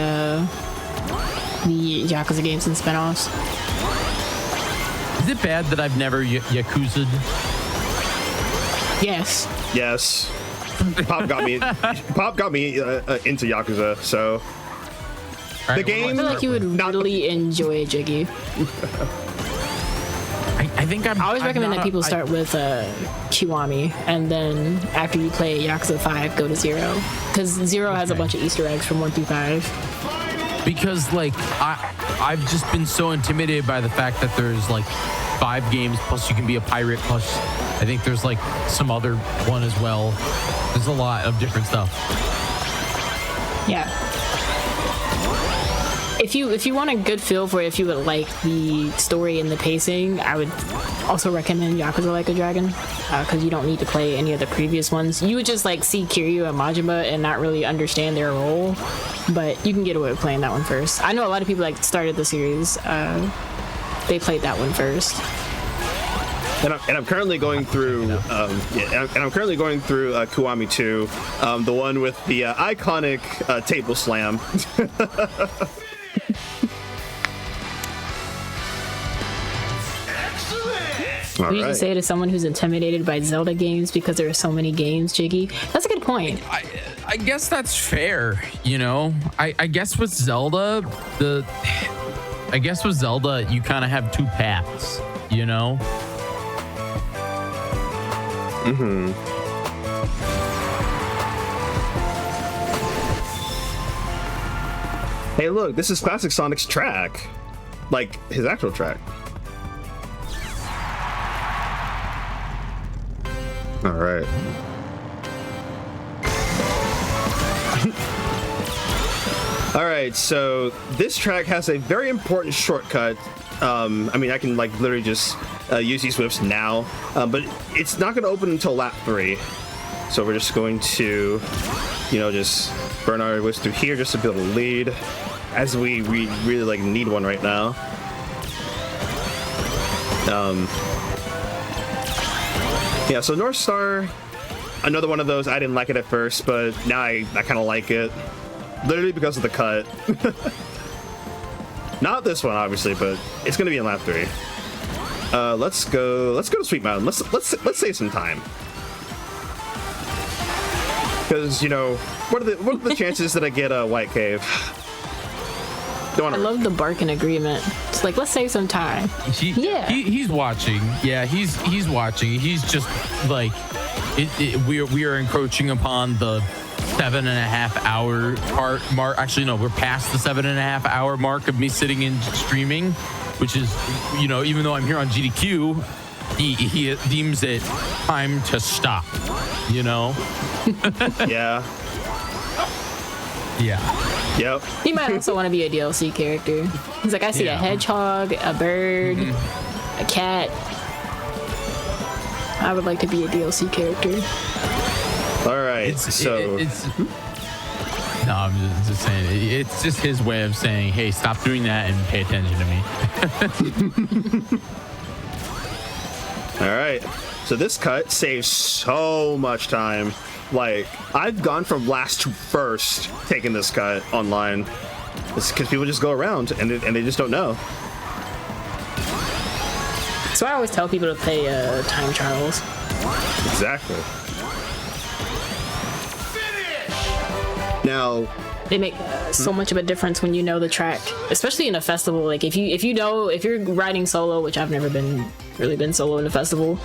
Yakuza games and spinoffs. Is it bad that I've never Yakuza'd? Yes. Yes. Pop got me into Yakuza, so right, the game. I feel like you would really enjoy Jiggy. I think I always recommend that people start with Kiwami, and then after you play Yakuza 5, go to 0, because 0 has a bunch of Easter eggs from 1 through 5. Because like I've just been so intimidated by the fact that there's like 5 games plus you can be a pirate plus I think there's like some other one as well. There's a lot of different stuff. Yeah. If you want a good feel for it, if you would like the story and the pacing, I would also recommend Yakuza Like a Dragon, because you don't need to play any of the previous ones. You would just like see Kiryu and Majima and not really understand their role, but you can get away with playing that one first. I know a lot of people like started the series, they played that one first. And I'm currently going through, Kiwami 2, the one with the iconic table slam. You usually say to someone who's intimidated by Zelda games because there are so many games, Jiggy. That's a good point. I guess that's fair, you know. I guess with Zelda, you kind of have two paths, you know. Mm-hmm. Hey, look, this is Classic Sonic's track, like his actual track. All right. All right, so this track has a very important shortcut. I mean, I can like literally just use these whips now, but it's not going to open until lap 3. So we're just going to, you know, just burn our whips through here just to build a lead, as we really like need one right now. Yeah, so North Star, another one of those. I didn't like it at first, but now I kind of like it, literally because of the cut. Not this one, obviously, but it's gonna be in lap 3. Let's go to Sweet Mountain. Let's save some time, because you know what are the chances that I get a White Cave? I love the barking agreement. It's like, let's save some time. He's watching. Yeah, he's watching. He's just like, we are encroaching upon the 7.5 hour mark. Actually, no, we're past the 7.5 hour mark of me sitting and streaming, which is, you know, even though I'm here on GDQ, he deems it time to stop. You know. Yeah. Yeah. Yep. He might also want to be a DLC character. He's like, I see a hedgehog, a bird, a cat. I would like to be a DLC character. All right. No, I'm just saying. It's just his way of saying, hey, stop doing that and pay attention to me. All right. So this cut saves so much time. Like, I've gone from last to first taking this cut online. It's because people just go around and they just don't know. So I always tell people to play time trials. Exactly. Now, they make so much of a difference when you know the track, especially in a festival. Like if you're riding solo, which I've never really been solo in a festival.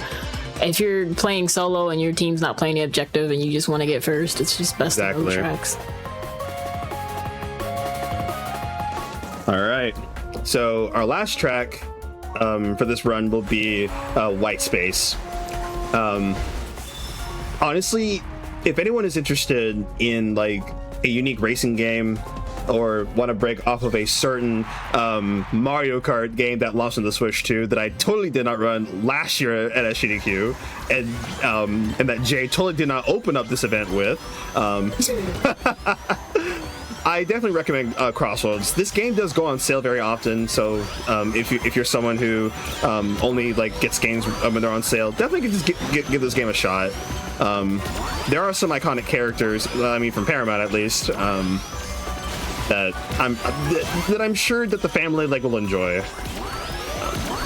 If you're playing solo and your team's not playing the objective and you just want to get first, it's just best to know the tracks. All right. So our last track for this run will be White Space. Honestly, if anyone is interested in like a unique racing game, or want to break off of a certain Mario Kart game that launched on the Switch 2 that I totally did not run last year at SGDQ, and that Jay totally did not open up this event with, I definitely recommend CrossWorlds. This game does go on sale very often, so if you're someone who only like gets games when they're on sale, definitely just give this game a shot. There are some iconic characters, I mean from Paramount at least, that I'm sure that the family like will enjoy.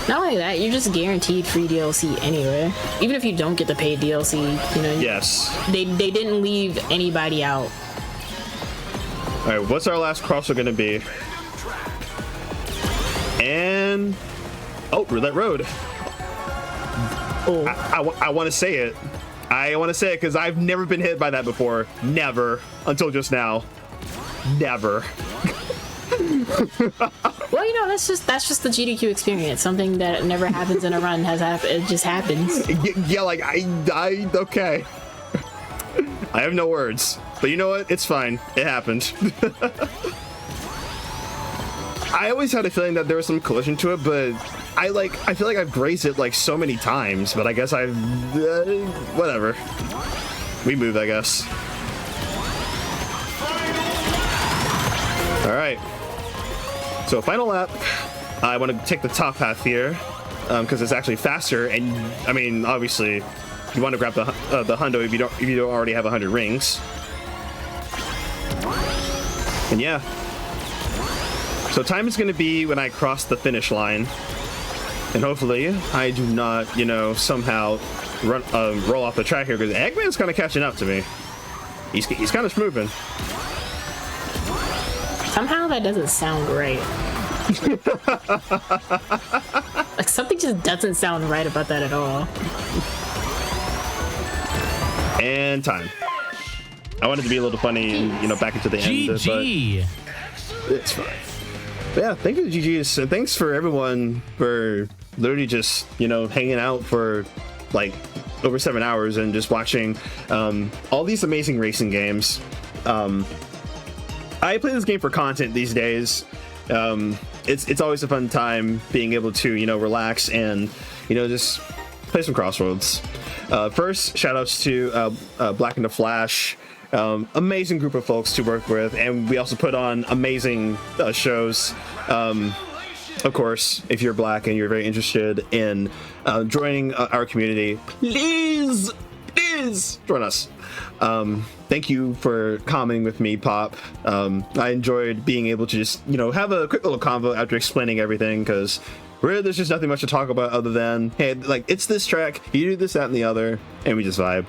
Not only that, you're just guaranteed free DLC anyway. Even if you don't get the paid DLC, you know. Yes. They didn't leave anybody out. All right, what's our last crosser gonna be? And Roulette Road. Oh. I want to say it. I want to say it because I've never been hit by that before. Never until just now. Never. Well, you know, that's just the GDQ experience. Something that never happens in a run has happened. It just happens. Yeah, like I okay. I have no words, but you know what? It's fine. It happened. I always had a feeling that there was some collision to it, but I feel like I've grazed it like so many times, but I guess I've whatever. We moved, I guess. All right. So final lap. I want to take the top path here because it's actually faster, and I mean, obviously, you want to grab the hundo if you don't already have 100 rings. And yeah. So time is going to be when I cross the finish line, and hopefully I do not, you know, somehow roll off the track here because Eggman's kind of catching up to me. He's kind of moving. Somehow that doesn't sound right. Like something just doesn't sound right about that at all. And time. I wanted to be a little funny and, you know, back into the end, but it's fine. But yeah, thank you to GG's, and thanks for everyone for literally just, you know, hanging out for like over 7 hours and just watching all these amazing racing games. I play this game for content these days. It's always a fun time being able to, you know, relax and, you know, just play some CrossWorlds. First, shout outs to Black and the Flash. Amazing group of folks to work with, and we also put on amazing shows. Of course, if you're Black and you're very interested in joining our community, please join us. Thank you for commenting with me, Pop. I enjoyed being able to just, you know, have a quick little convo after explaining everything, because really there's just nothing much to talk about other than, hey, like, it's this track, you do this, that, and the other, and we just vibe.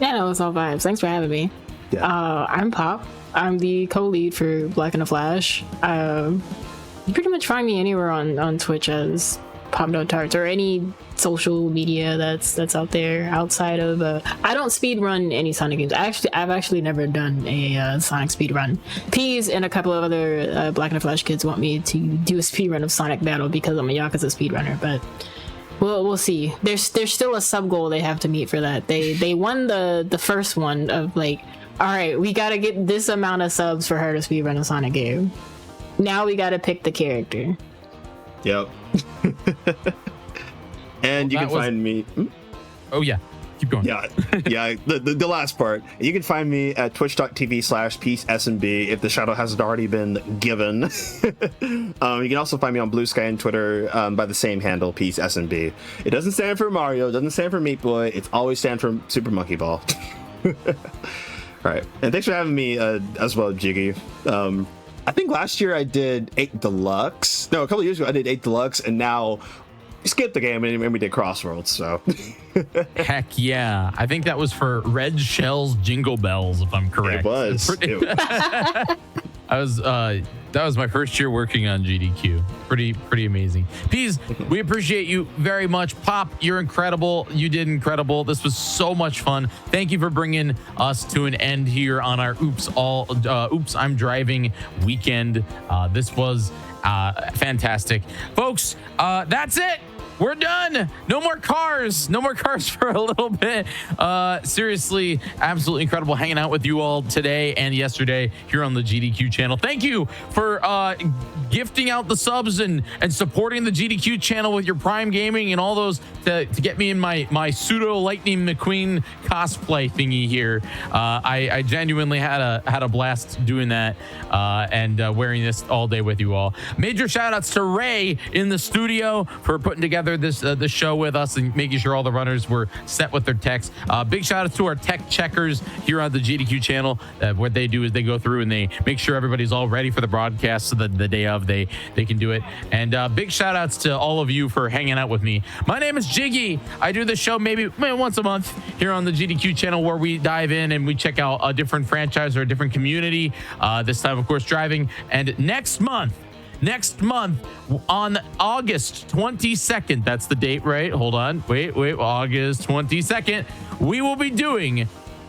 Yeah, no, it's all vibes. Thanks for having me. Yeah. I'm Pop. I'm the co-lead for Black and the Flash. You pretty much find me anywhere on Twitch as Pop No Tarts, or any social media that's out there outside of. I don't speedrun any Sonic games. I've actually never done a Sonic speedrun. Peas and a couple of other Black and the Flash kids want me to do a speedrun of Sonic Battle because I'm a Yakuza speedrunner, but we'll see. There's still a sub goal they have to meet for that. They won the first one of like, all right, we gotta get this amount of subs for her to speedrun a Sonic game. Now we gotta pick the character. Yep. And you can find me. Oh yeah, keep going. Yeah, yeah. The last part. You can find me at twitch.tv/peacesmb if the shadow hasn't already been given. You can also find me on Blue Sky and Twitter by the same handle, peacesmb. It doesn't stand for Mario, it doesn't stand for Meat Boy. It's always stand for Super Monkey Ball. All right, and thanks for having me as well, Jiggy. I think last year I did 8 Deluxe. No, a couple years ago I did 8 Deluxe, and now we skipped the game and we did CrossWorlds. So heck yeah, I think that was for Red Shell's Jingle Bells, if I'm correct. It was. That was my first year working on GDQ. Pretty amazing. Peas, we appreciate you very much. Pop, you're incredible. You did incredible. This was so much fun. Thank you for bringing us to an end here on our Oops I'm Driving weekend. This was fantastic, folks. That's it. We're done. No more cars for a little bit. Seriously, absolutely incredible hanging out with you all today and yesterday here on the GDQ channel. Thank you for gifting out the subs and supporting the GDQ channel with your Prime Gaming and all those to get me in my pseudo Lightning McQueen cosplay thingy here. I genuinely had a blast doing that and wearing this all day with you all. Major shout outs to Ray in the studio for putting together this show with us and making sure all the runners were set with their techs. Big shout out to our tech checkers here on the GDQ channel. What they do is they go through and they make sure everybody's all ready for the broadcast so that the day of they can do it. And big shout outs to all of you for hanging out with me. My name is Jiggy. I do this show maybe once a month here on the GDQ channel where we dive in and we check out a different franchise or a different community. This time, of course, driving. And next month on August 22nd, that's the date, right? Hold on. Wait, August 22nd, we will be doing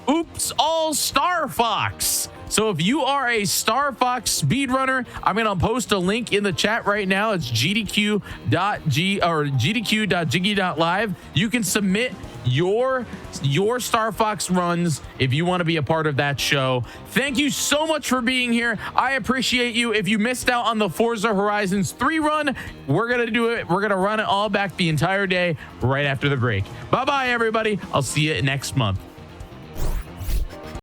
Oops All Star Fox. So if you are a Star Fox speedrunner, I'm going to post a link in the chat right now. It's gdq.jiggy.live. You can submit your Star Fox runs if you want to be a part of that show. Thank you so much for being here. I appreciate you. If you missed out on the Forza Horizons 3 run, we're going to do it. We're going to run it all back the entire day right after the break. Bye-bye, everybody. I'll see you next month.